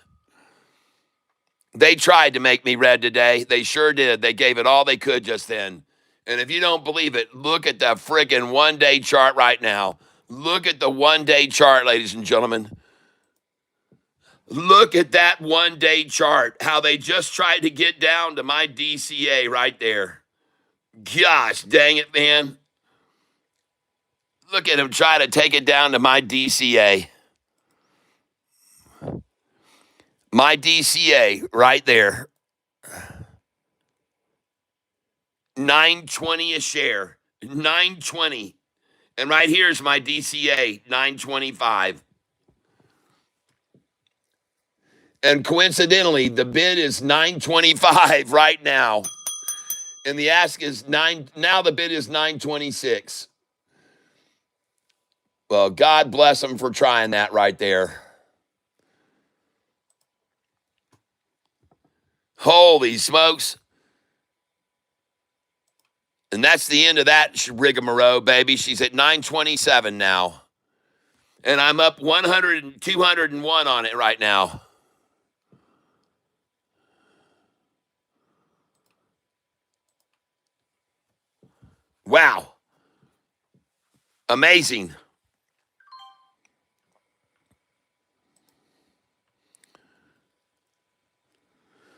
[SPEAKER 3] They tried to make me red today. They sure did. They gave it all they could just then. And if you don't believe it, look at the freaking 1-day chart right now. Look at the 1-day chart, ladies and gentlemen. Look at that 1-day chart. How they just tried to get down to my DCA right there. Gosh, dang it, man. Look at him try to take it down to my DCA. My DCA right there. 920 a share. 920. And right here's my DCA, 925. And coincidentally, the bid is 925 right now. And the ask is now the bid is 926. Well, God bless them for trying that right there. Holy smokes. And that's the end of that rigmarole, baby. She's at 927 now. And I'm up 201 on it right now. Wow. Amazing.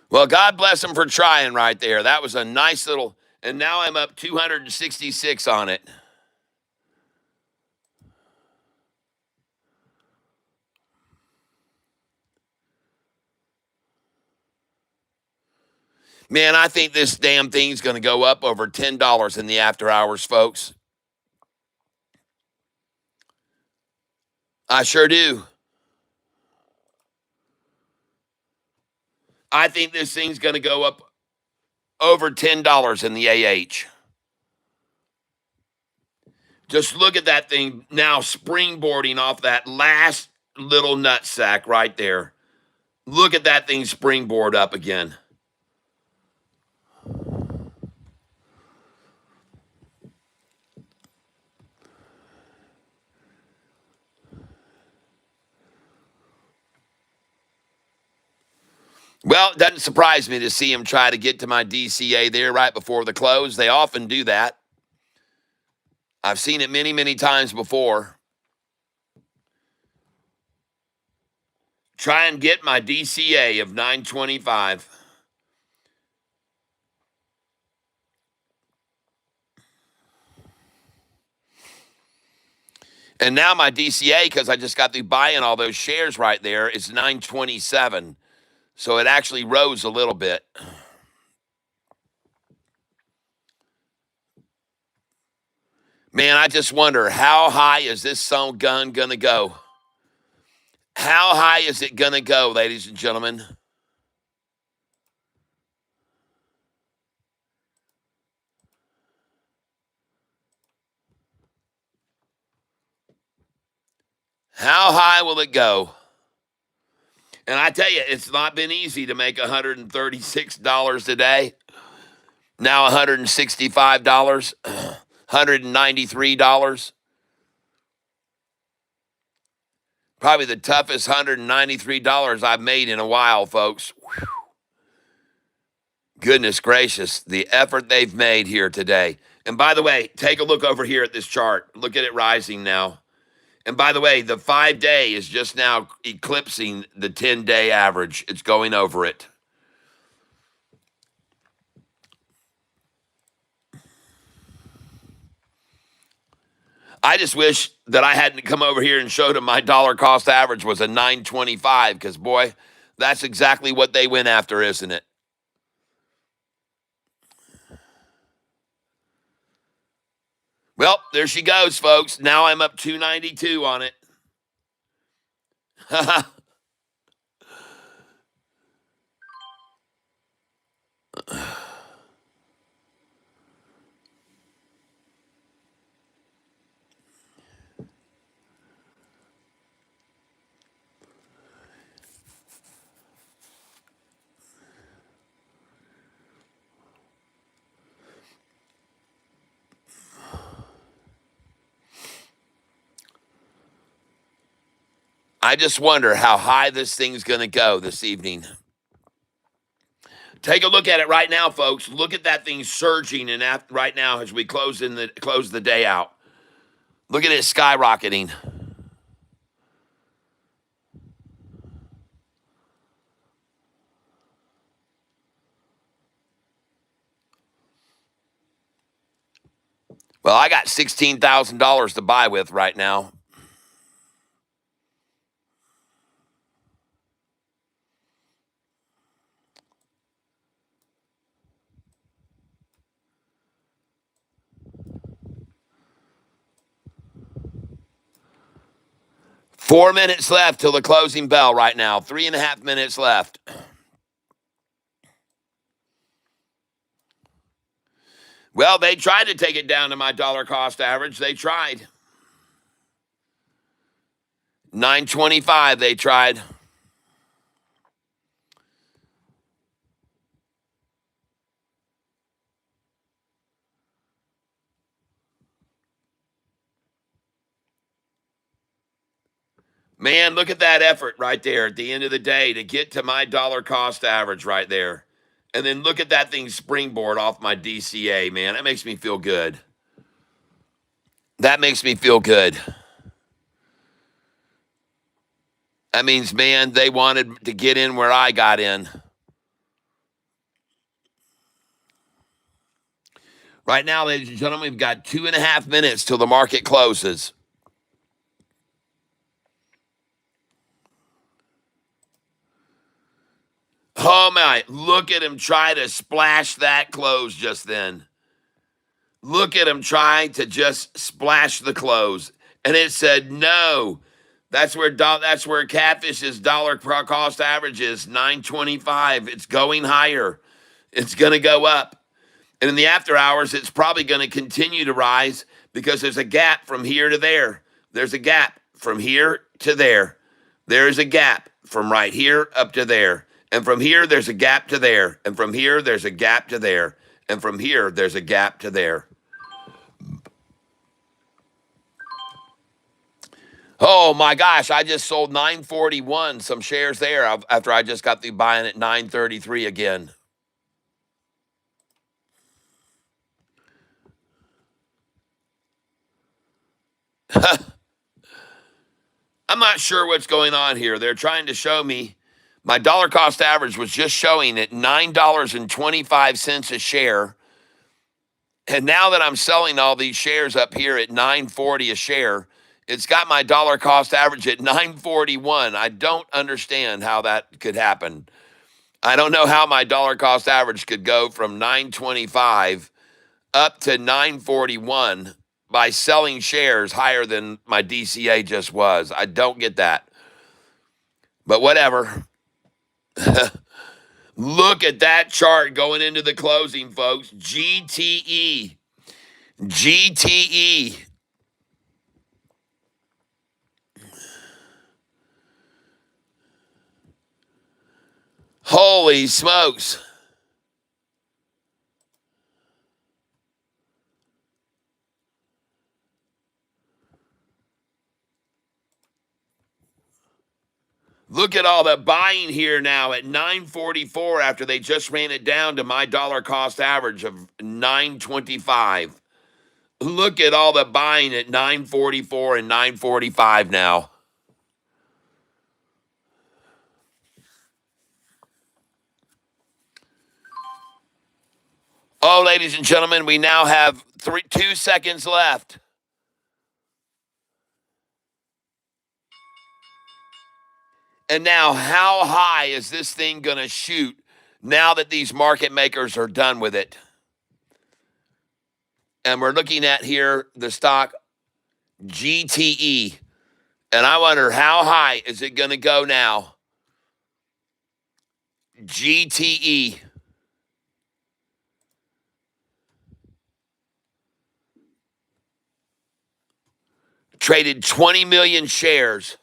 [SPEAKER 3] Well, God bless them for trying right there. That was a nice little, and now I'm up 266 on it. Man, I think this damn thing's going to go up over $10 in the after hours, folks. I sure do. I think this thing's going to go up over $10 in the AH. Just look at that thing now springboarding off that last little nutsack right there. Look at that thing springboard up again. Well, it doesn't surprise me to see him try to get to my DCA there right before the close. They often do that. I've seen it many, many times before. Try and get my DCA of 925. And now my DCA, because I just got through buying all those shares right there, is 927. So it actually rose a little bit. Man, I just wonder, how high is this son gun going to go? How high is it going to go, ladies and gentlemen? How high will it go? And I tell you, it's not been easy to make $136 today. Now $165, $193. Probably the toughest $193 I've made in a while, folks. Whew. Goodness gracious, the effort they've made here today. And by the way, take a look over here at this chart. Look at it rising now. And by the way, the 5-day is just now eclipsing the 10-day average. It's going over it. I just wish that I hadn't come over here and showed them my dollar cost average was a 925, because boy, that's exactly what they went after, isn't it? Well, there she goes, folks. Now I'm up 292 on it. I just wonder how high this thing's going to go this evening. Take a look at it right now, folks. Look at that thing surging, and right now as we close the day out, look at it skyrocketing. Well, I got $16,000 to buy with right now. Four minutes left till the closing bell right now. 3.5 minutes left. Well, they tried to take it down to my dollar cost average. They tried. 925, they tried. Man, look at that effort right there at the end of the day to get to my dollar cost average right there. And then look at that thing springboard off my DCA, man. That makes me feel good. That makes me feel good. That means, man, they wanted to get in where I got in. Right now, ladies and gentlemen, we've got 2.5 minutes till the market closes. Oh my, look at him try to splash that close just then. Look at him trying to just splash the close. And it said no. That's where Catfish's dollar cost average is 925. It's going higher. It's going to go up. And in the after hours, it's probably going to continue to rise because there's a gap from here to there. There's a gap from here to there. There's a gap from right here up to there. And from here, there's a gap to there. And from here, there's a gap to there. And from here, there's a gap to there. Oh my gosh, I just sold 941, some shares there after I just got the buying at 933 again. I'm not sure what's going on here. They're trying to show me my dollar cost average was just showing at $9.25 a share. And now that I'm selling all these shares up here at $9.40 a share, it's got my dollar cost average at $9.41. I don't understand how that could happen. I don't know how my dollar cost average could go from $9.25 up to $9.41 by selling shares higher than my DCA just was. I don't get that. But whatever. Look at that chart going into the closing, folks. GTE. GTE. Holy smokes. Look at all the buying here now at 944 after they just ran it down to my dollar cost average of 925. Look at all the buying at 944 and 945 now. Oh, ladies and gentlemen, we now have 2 seconds left. And now, how high is this thing going to shoot now that these market makers are done with it? And we're looking at here the stock GTE. And I wonder how high is it going to go now? GTE. Traded 20 million shares.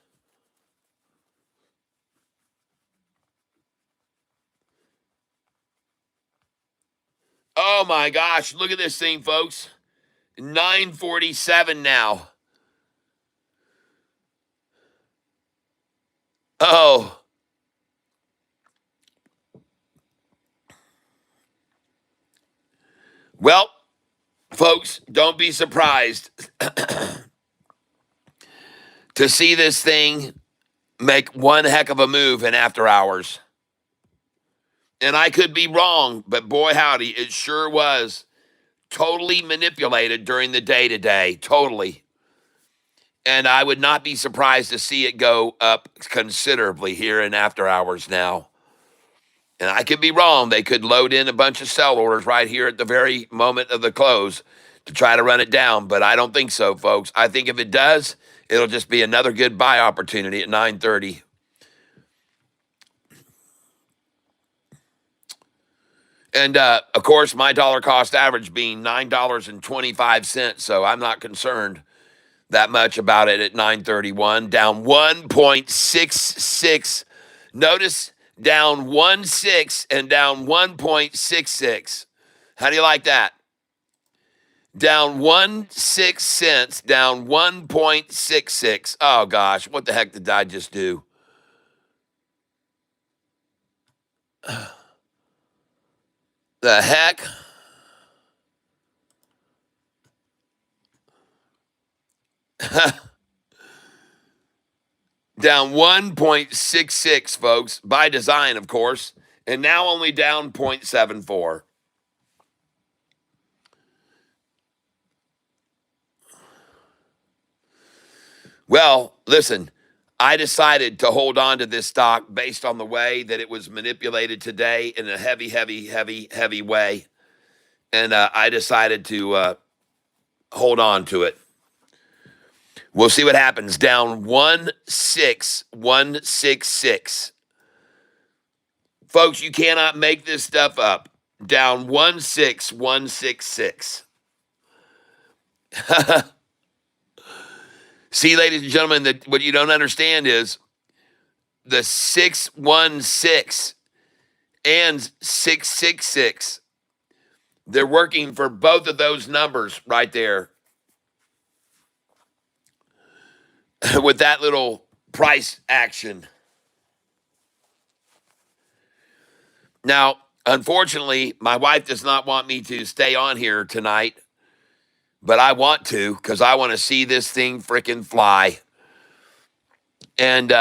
[SPEAKER 3] Oh my gosh, look at this thing, folks. 947 now. Oh, well, folks, don't be surprised to see this thing make one heck of a move in after hours. And I could be wrong, but boy, howdy, it sure was totally manipulated during the day today. Totally. And I would not be surprised to see it go up considerably here in after hours now. And I could be wrong. They could load in a bunch of sell orders right here at the very moment of the close to try to run it down. But I don't think so, folks. I think if it does, it'll just be another good buy opportunity at 9:30. And of course, my dollar cost average being $9.25. So I'm not concerned that much about it at 9:31, down 1.66. Notice down 1.6 and down 1.66. How do you like that? Down 1.6 cents, down 1.66. Oh gosh, what the heck did I just do? The heck? Down 1.66, folks, by design, of course, and now only down 0.74. Well, listen, I decided to hold on to this stock based on the way that it was manipulated today in a heavy, heavy, heavy, heavy way. And I decided to hold on to it. We'll see what happens. Down 16166. Folks, you cannot make this stuff up. Down 16166. See, ladies and gentlemen, that what you don't understand is the 616 and 666. They're working for both of those numbers right there with that little price action. Now, unfortunately, my wife does not want me to stay on here tonight, but I want to because I want to see this thing freaking fly. And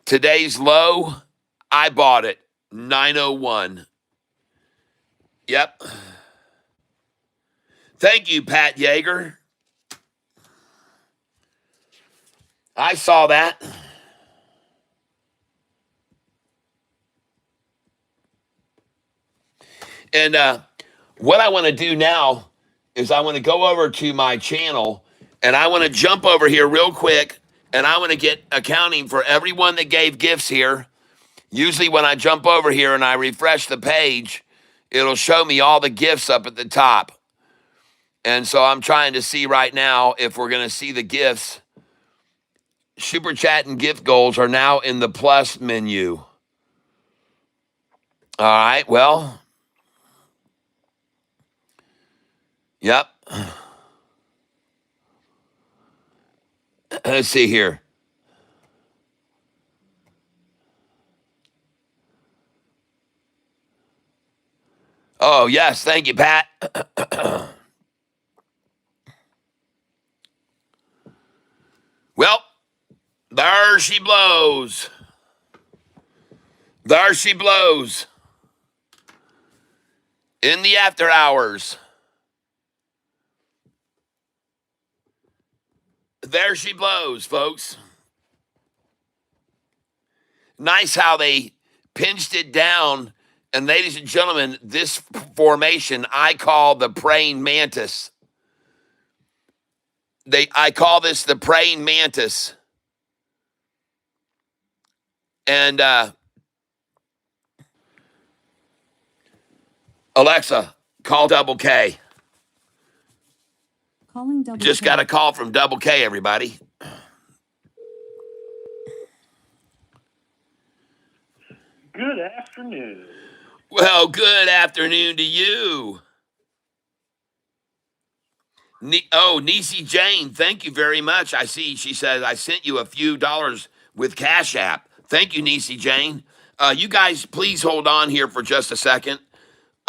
[SPEAKER 3] today's low, I bought it, 901. Yep. Thank you, Pat Yeager. I saw that. And what I want to do now is I want to go over to my channel and I want to jump over here real quick and I want to get accounting for everyone that gave gifts here. Usually when I jump over here and I refresh the page, it'll show me all the gifts up at the top. And so I'm trying to see right now if we're going to see the gifts. Super Chat and gift goals are now in the plus menu. All right, well, yep. Let's see here. Oh, yes, thank you, Pat. Well, there she blows. There she blows. In the after hours. There she blows, folks. Nice how they pinched it down. And ladies and gentlemen, this formation I call the praying mantis. I call this the praying mantis. And Alexa, call Double K.
[SPEAKER 2] Calling Double
[SPEAKER 3] Just
[SPEAKER 2] K.
[SPEAKER 3] got a call from Double K, everybody.
[SPEAKER 6] Good afternoon.
[SPEAKER 3] Well, good afternoon to you. Niecy Jane, thank you very much. I see. She says I sent you a few dollars with Cash App. Thank you, Niecy Jane. You guys, please hold on here for just a second.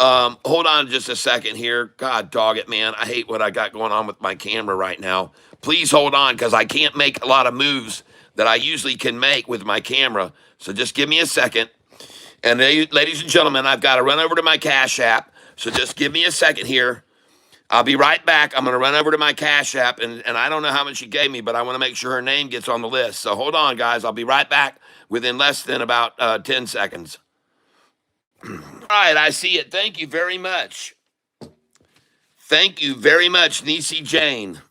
[SPEAKER 3] Hold on just a second here. God dog it, man. I hate what I got going on with my camera right now. Please hold on because I can't make a lot of moves that I usually can make with my camera. So just give me a second. And ladies and gentlemen, I've got to run over to my Cash App. So just give me a second here. I'll be right back. I'm going to run over to my Cash App, and I don't know how much she gave me, but I want to make sure her name gets on the list. So hold on, guys. I'll be right back within less than about 10 seconds. All right, I see it. Thank you very much. Thank you very much, Niecy Jane.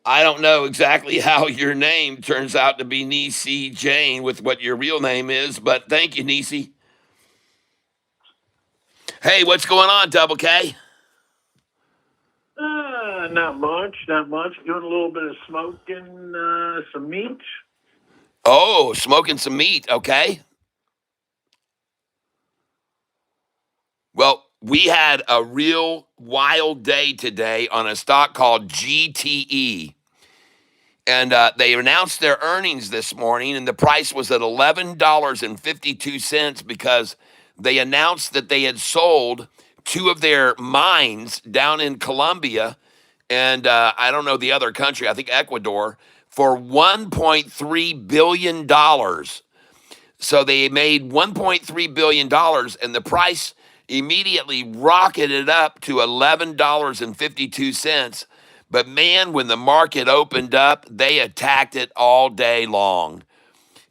[SPEAKER 3] I don't know exactly how your name turns out to be Niecy Jane with what your real name is, but thank you, Niecy. Hey, what's going on, Double K?
[SPEAKER 6] Not much, not much. Doing a little bit of smoking, some meat.
[SPEAKER 3] Oh, smoking some meat. Okay. Well, we had a real wild day today on a stock called GTE. And they announced their earnings this morning, and the price was at $11.52 because they announced that they had sold two of their mines down in Colombia and I don't know the other country, I think Ecuador, for $1.3 billion. So they made $1.3 billion, and the price immediately rocketed up to $11.52. But man, when the market opened up, they attacked it all day long.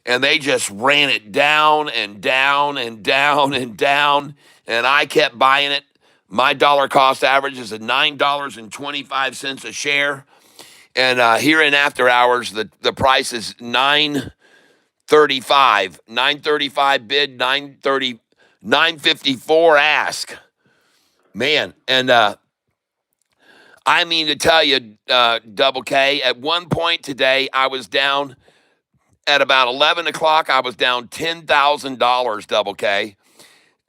[SPEAKER 3] And they just ran it down and down and down and down. And I kept buying it. My dollar cost average is at $9.25 a share. And here in after hours, the price is $9.35 bid, 954 ask. Man, and I mean to tell you, Double K, at one point today, I was down at about 11 o'clock, I was down $10,000, Double K.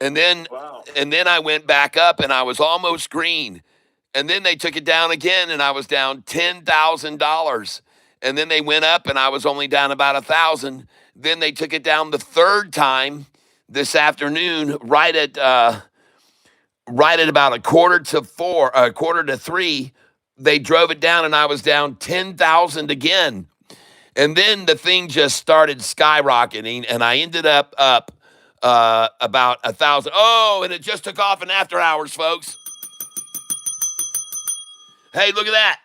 [SPEAKER 3] And then,
[SPEAKER 6] Wow.
[SPEAKER 3] and then I went back up and I was almost green. And then they took it down again and I was down $10,000. And then they went up and I was only down about 1,000. Then they took it down the third time this afternoon, right at about a quarter to 3. They drove it down and I was down 10,000 again. And then the thing just started skyrocketing and I ended up about 1,000. Oh, and it just took off in after hours, folks. Hey, look at that.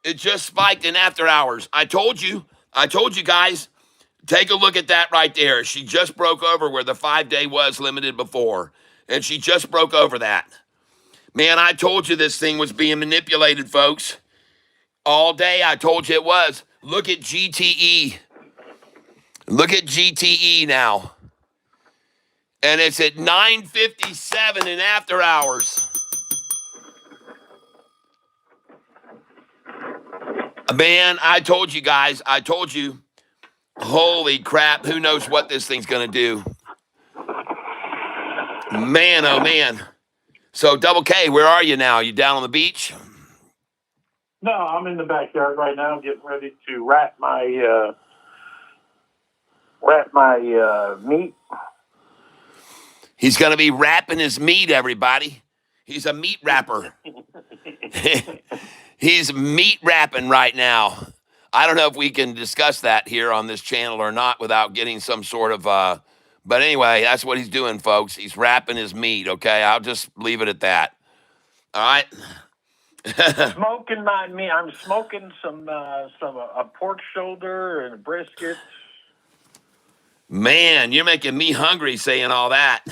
[SPEAKER 3] It just spiked in after hours. I told you guys. Take a look at that right there. She just broke over where the 5-day was limited before. And she just broke over that. Man, I told you this thing was being manipulated, folks. All day I told you it was. Look at GTE. Look at GTE now. And it's at 9:57 in after hours. Man, I told you guys. I told you. Holy crap. Who knows what this thing's going to do? Man, oh man. So, Double K, where are you now? You down on the beach?
[SPEAKER 6] No, I'm in the backyard right now, getting ready to wrap my meat.
[SPEAKER 3] He's going to be wrapping his meat, everybody. He's a meat wrapper. He's meat wrapping right now. I don't know if we can discuss that here on this channel or not without getting some sort of, but anyway, that's what he's doing, folks. He's wrapping his meat, okay? I'll just leave it at that. All right?
[SPEAKER 6] Smoking my meat. I'm smoking some a pork shoulder and a brisket.
[SPEAKER 3] Man, you're making me hungry saying all that.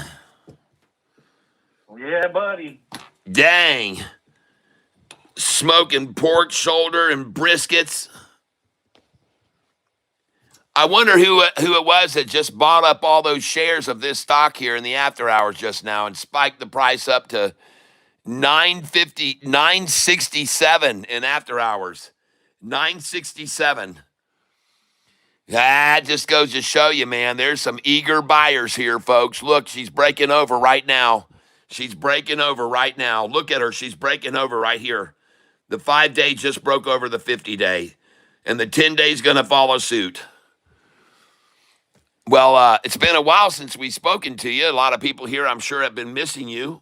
[SPEAKER 6] Yeah, buddy.
[SPEAKER 3] Dang. Smoking pork shoulder and briskets. I wonder who it was that just bought up all those shares of this stock here in the after hours just now and spiked the price up to 967 in after hours. 967. That just goes to show you, man, there's some eager buyers here, folks. Look, she's breaking over right now. She's breaking over right now. Look at her. She's breaking over right here. The 5-day just broke over the 50-day, and the 10-day is going to follow suit. Well, it's been a while since we've spoken to you. A lot of people here, I'm sure, have been missing you.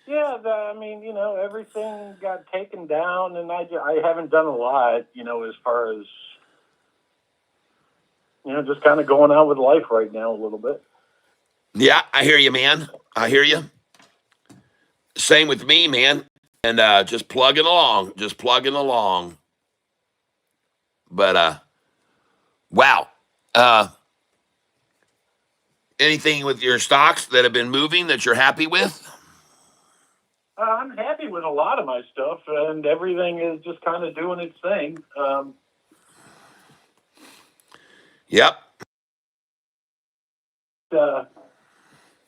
[SPEAKER 6] Yeah, I mean, everything got taken down, and I haven't done a lot, as far as, just kind of going on with life right now a little bit.
[SPEAKER 3] Yeah, I hear you, man. I hear you. Same with me, man. And just plugging along, But wow. Anything with your stocks that have been moving that you're happy with?
[SPEAKER 6] I'm happy with a lot of my stuff, and everything is just kind of doing its thing.
[SPEAKER 3] Yep.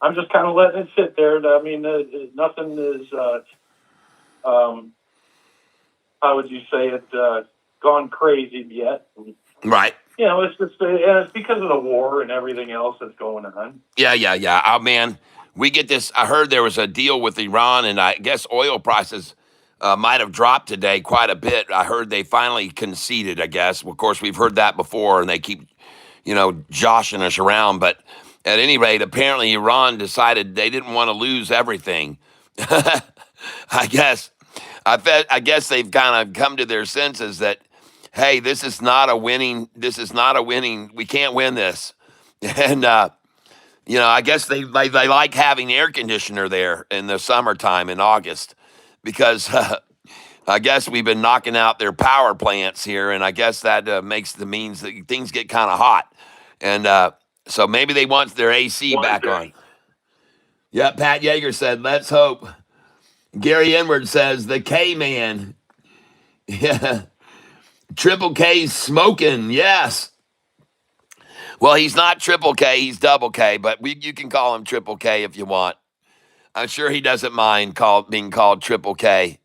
[SPEAKER 6] I'm just kind of letting it sit there. I mean, nothing is, how would you say it, gone crazy yet.
[SPEAKER 3] Right.
[SPEAKER 6] It's just, and it's because of the war and everything else that's going on.
[SPEAKER 3] Yeah. Oh, man, we get this. I heard there was a deal with Iran, and I guess oil prices might have dropped today quite a bit. I heard they finally conceded, I guess. Of course, we've heard that before, and they keep, joshing us around. But at any rate, apparently Iran decided they didn't want to lose everything. I guess. I guess they've kind of come to their senses that, hey, this is not a winning. We can't win this. And I guess they like having air conditioner there in the summertime in August, because I guess we've been knocking out their power plants here, and I guess that means that things get kind of hot, and so maybe they want their AC back on. Yeah, Pat Yeager said, "Let's hope." Gary Edwards says, "The K Man." Yeah, Triple K's smoking. Yes. Well, he's not Triple K, he's Double K, but you can call him Triple K if you want. I'm sure he doesn't mind being called Triple K.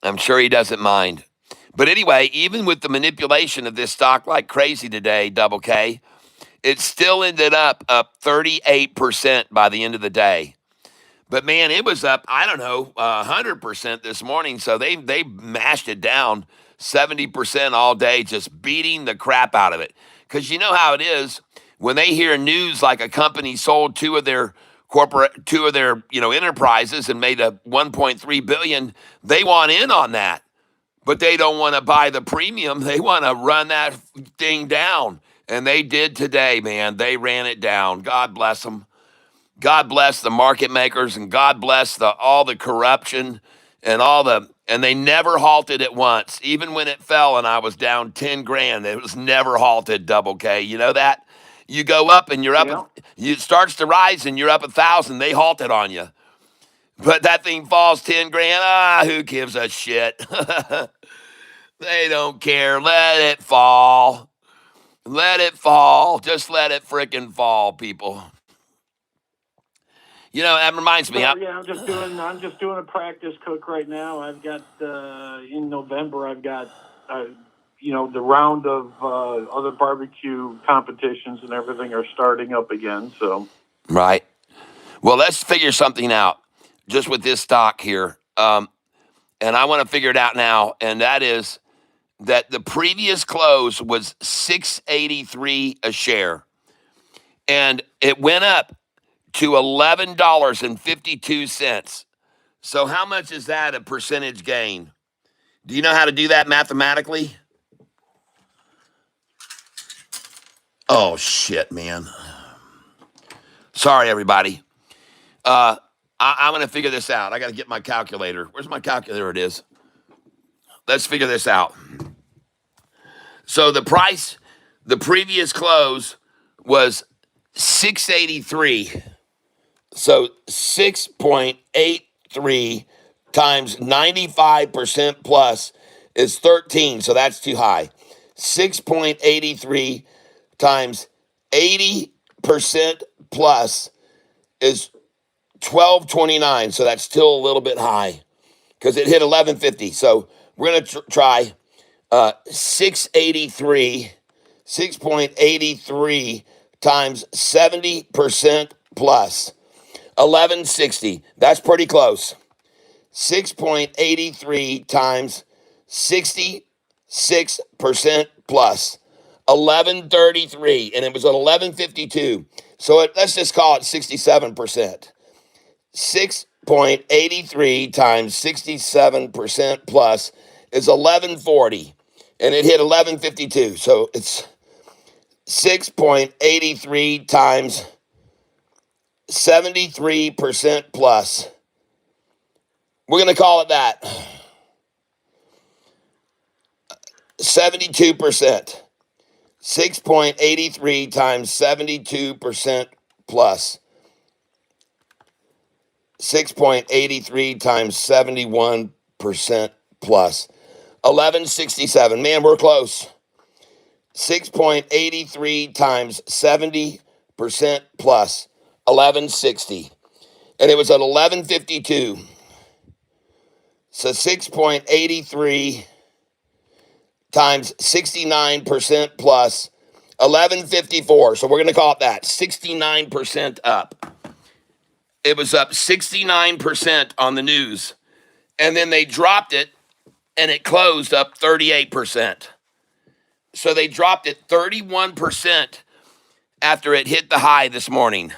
[SPEAKER 3] I'm sure he doesn't mind. But anyway, even with the manipulation of this stock like crazy today, Double K, it still ended up 38% by the end of the day. But man, it was up, I don't know, 100% this morning. So they mashed it down 70% all day, just beating the crap out of it. Because you know how it is when they hear news like a company sold two of their enterprises and made a 1.3 billion, they want in on that. But they don't want to buy the premium. They want to run that thing down. And they did today, man. They ran it down. God bless them. God bless the market makers, and God bless all the corruption and they never halted it once. Even when it fell and I was down 10 grand, it was never halted, Double K. You know that? You go up and you're up, it starts to rise and you're up 1,000, they halted on you. But that thing falls 10 grand, who gives a shit? They don't care. Let it fall. Let it fall. Just let it frickin' fall, people. That reminds me.
[SPEAKER 6] I'm just doing a practice cook right now. I've got in November. I've got the round of other barbecue competitions and everything are starting up again. So
[SPEAKER 3] right. Well, let's figure something out just with this stock here, and I want to figure it out now. And that is that the previous close was $6.83 a share, and it went up to $11.52. So how much is that a percentage gain? Do you know how to do that mathematically? Oh, shit, man. Sorry, everybody. I'm going to figure this out. I got to get my calculator. Where's my calculator? It is. Let's figure this out. So the previous close was $6.83. So 6.83 times 95% plus is 13. So that's too high. 6.83 times 80% plus is 12.29. So that's still a little bit high because it hit 11.50. So we're going to try 6.83 times 70% plus. 1160. That's pretty close. 6.83 times 66% plus. 1133, and it was at 1152. So let's just call it 67%. 6.83 times 67% plus is 1140, and it hit 1152. So it's 6.83 times 73% plus. We're going to call it that. 72%. 6.83 times 72% plus. 6.83 times 71% plus. 1167. Man, we're close. 6.83 times 70% plus. 1160. And it was at 1152. So 6.83 times 69% plus 1154. So we're going to call it that. 69% up. It was up 69% on the news. And then they dropped it and it closed up 38%. So they dropped it 31% after it hit the high this morning.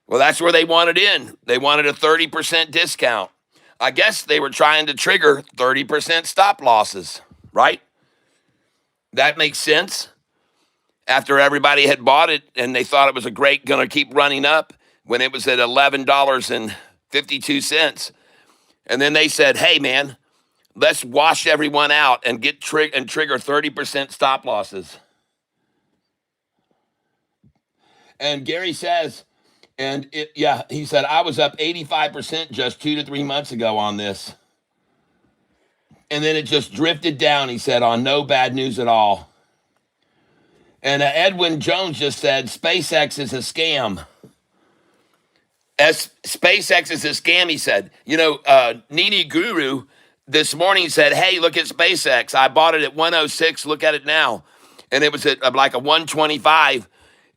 [SPEAKER 3] Well, that's where they wanted in. They wanted a 30% discount. I guess they were trying to trigger 30% stop losses, right? That makes sense. After everybody had bought it and they thought it was going to keep running up when it was at $11.52. And then they said, hey, man, let's wash everyone out and trigger 30% stop losses. And Gary says, he said, I was up 85% just 2 to 3 months ago on this. And then it just drifted down, he said, on no bad news at all. And Edwin Jones just said, SpaceX is a scam. SpaceX is a scam, he said. Nini Guru this morning said, hey, look at SpaceX. I bought it at 106. Look at it now. And it was at like a 125.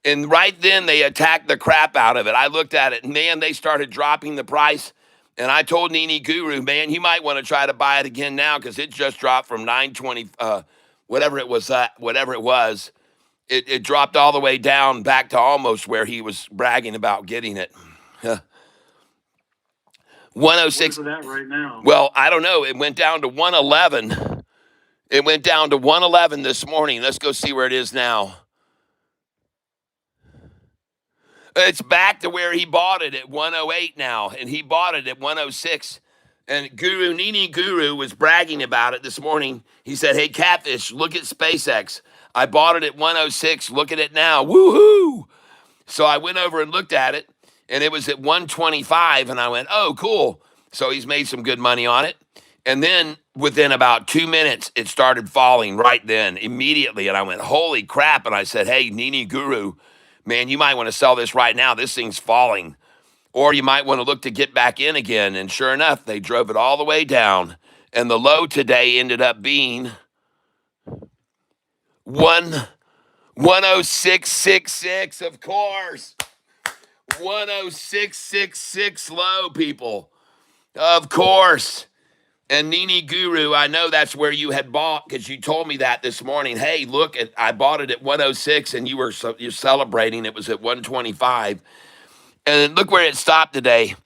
[SPEAKER 3] And right then they attacked the crap out of it. I looked at it, and man, they started dropping the price. And I told Nini Guru, man, you might want to try to buy it again now because it just dropped from 920, whatever it was. It dropped all the way down back to almost where he was bragging about getting it. 106.
[SPEAKER 6] Where's it at right now?
[SPEAKER 3] Well, I don't know. It went down to 111. It went down to 111 this morning. Let's go see where it is now. It's back to where he bought it at 108 now, and he bought it at 106. And Nini Guru was bragging about it this morning. He said, hey, Catfish, look at SpaceX. I bought it at 106. Look at it now. Woohoo! So I went over and looked at it, and it was at 125, and I went, oh, cool. So he's made some good money on it. And then within about 2 minutes, it started falling right then, immediately. And I went, holy crap. And I said, hey, Nini Guru, man, you might want to sell this right now. This thing's falling. Or you might want to look to get back in again. And sure enough, they drove it all the way down. And the low today ended up being 106.66, of course. 106.66 low, people. Of course. And Nini Guru, I know that's where you had bought because you told me that this morning. Hey, look, I bought it at 106 and you're celebrating. It was at 125. And look where it stopped today.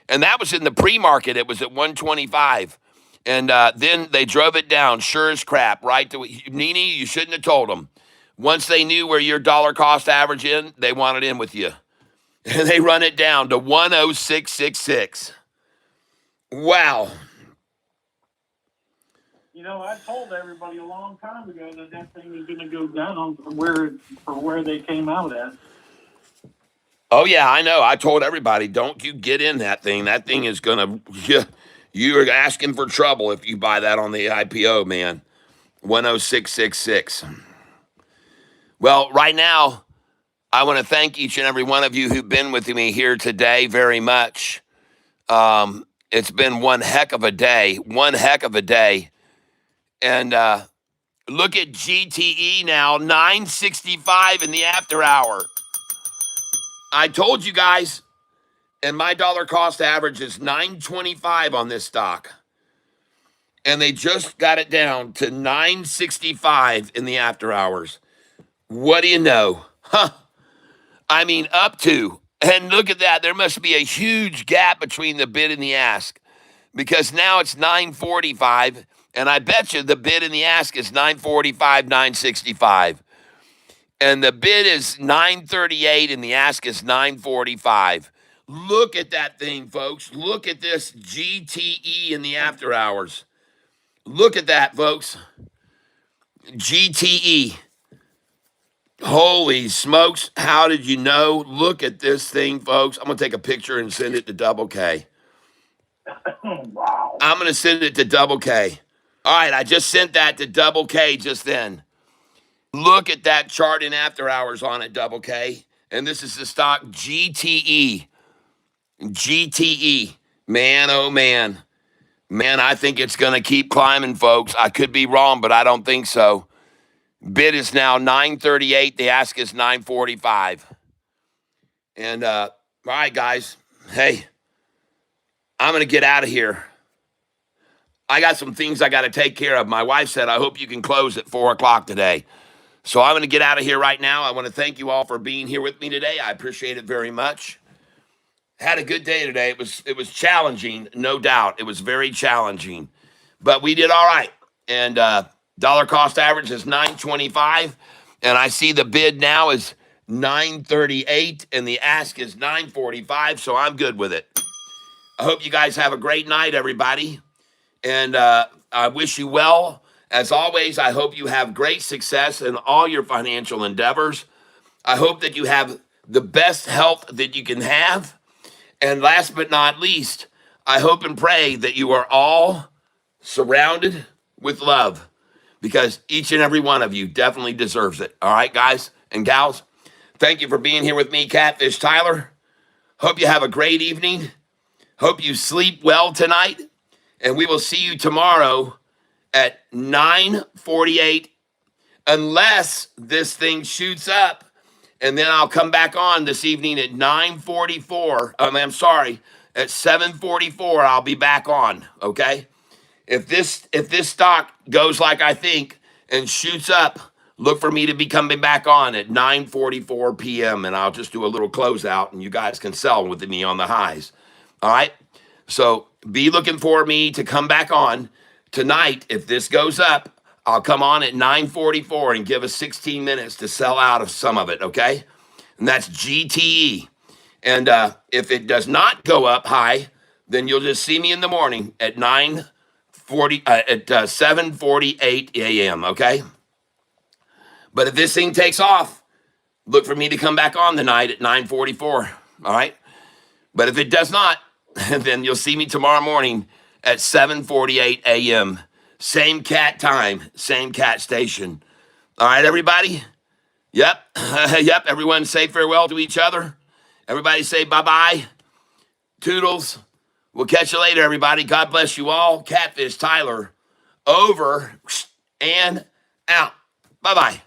[SPEAKER 3] And that was in the pre-market. It was at 125. And then they drove it down, sure as crap, right? Nini, you shouldn't have told them. Once they knew where your dollar cost average in, they wanted in with you. And they run it down to 106.66. Wow.
[SPEAKER 6] I told everybody a long time ago that thing was going to go down from where they came out at.
[SPEAKER 3] Oh, yeah, I know. I told everybody, don't you get in that thing. That thing is going to, you're asking for trouble if you buy that on the IPO, man. 106.66. Well, right now, I want to thank each and every one of you who've been with me here today very much. It's been one heck of a day. And look at GTE now, 965 in the after hour. I told you guys, And my dollar cost average is 925 on this stock. And they just got it down to 965 in the after hours. What do you know? Huh. I mean, up to. And look at that. There must be a huge gap between the bid and the ask because now it's 945. And I bet you the bid and the ask is 945, 965. And the bid is 938 and the ask is 945. Look at that thing, folks. Look at this GTE in the after hours. Look at that, folks. GTE. Holy smokes. How did you know? Look at this thing, folks. I'm going to take a picture and send it to Double K.
[SPEAKER 6] Wow.
[SPEAKER 3] I'm going to send it to Double K. All right, I just sent that to Double K just then. Look at that chart in after hours on it, Double K. And this is the stock GTE. GTE. Man, oh man. Man, I think it's going to keep climbing, folks. I could be wrong, but I don't think so. Bid is now 938. The ask is 945. And, all right, guys. Hey, I'm going to get out of here. I got some things I got to take care of. My wife said, I hope you can close at 4 o'clock today. So I'm going to get out of here right now. I want to thank you all for being here with me today. I appreciate it very much. Had a good day today. It was challenging, no doubt. It was very challenging, but we did all right. And dollar cost average is 925, and I see the bid now is 938, and the ask is 945. So I'm good with it. I hope you guys have a great night, everybody, and I wish you well. As always, I hope you have great success in all your financial endeavors. I hope that you have the best health that you can have. And last but not least, I hope and pray that you are all surrounded with love because each and every one of you definitely deserves it. All right, guys and gals, thank you for being here with me, Catfish Tyler. Hope you have a great evening. Hope you sleep well tonight. And we will see you tomorrow at 9:48, unless this thing shoots up, and then I'll come back on this evening at 9:44. I'm sorry, at 7:44 I'll be back on. Okay, if this stock goes like I think and shoots up, look for me to be coming back on at 9:44 p.m. and I'll just do a little closeout, and you guys can sell with me on the highs. All right, so be looking for me to come back on. Tonight, if this goes up, I'll come on at 9:44 and give us 16 minutes to sell out of some of it, okay? And that's GTE. And if it does not go up high, then you'll just see me in the morning at 7:48 a.m., okay? But if this thing takes off, look for me to come back on tonight at 9:44, all right? But if it does not, then you'll see me tomorrow morning at 7:48 a.m. Same cat time, same cat station. All right, everybody? Yep. Yep. Everyone say farewell to each other. Everybody say bye-bye. Toodles. We'll catch you later, everybody. God bless you all. Catfish Tyler, over and out. Bye-bye.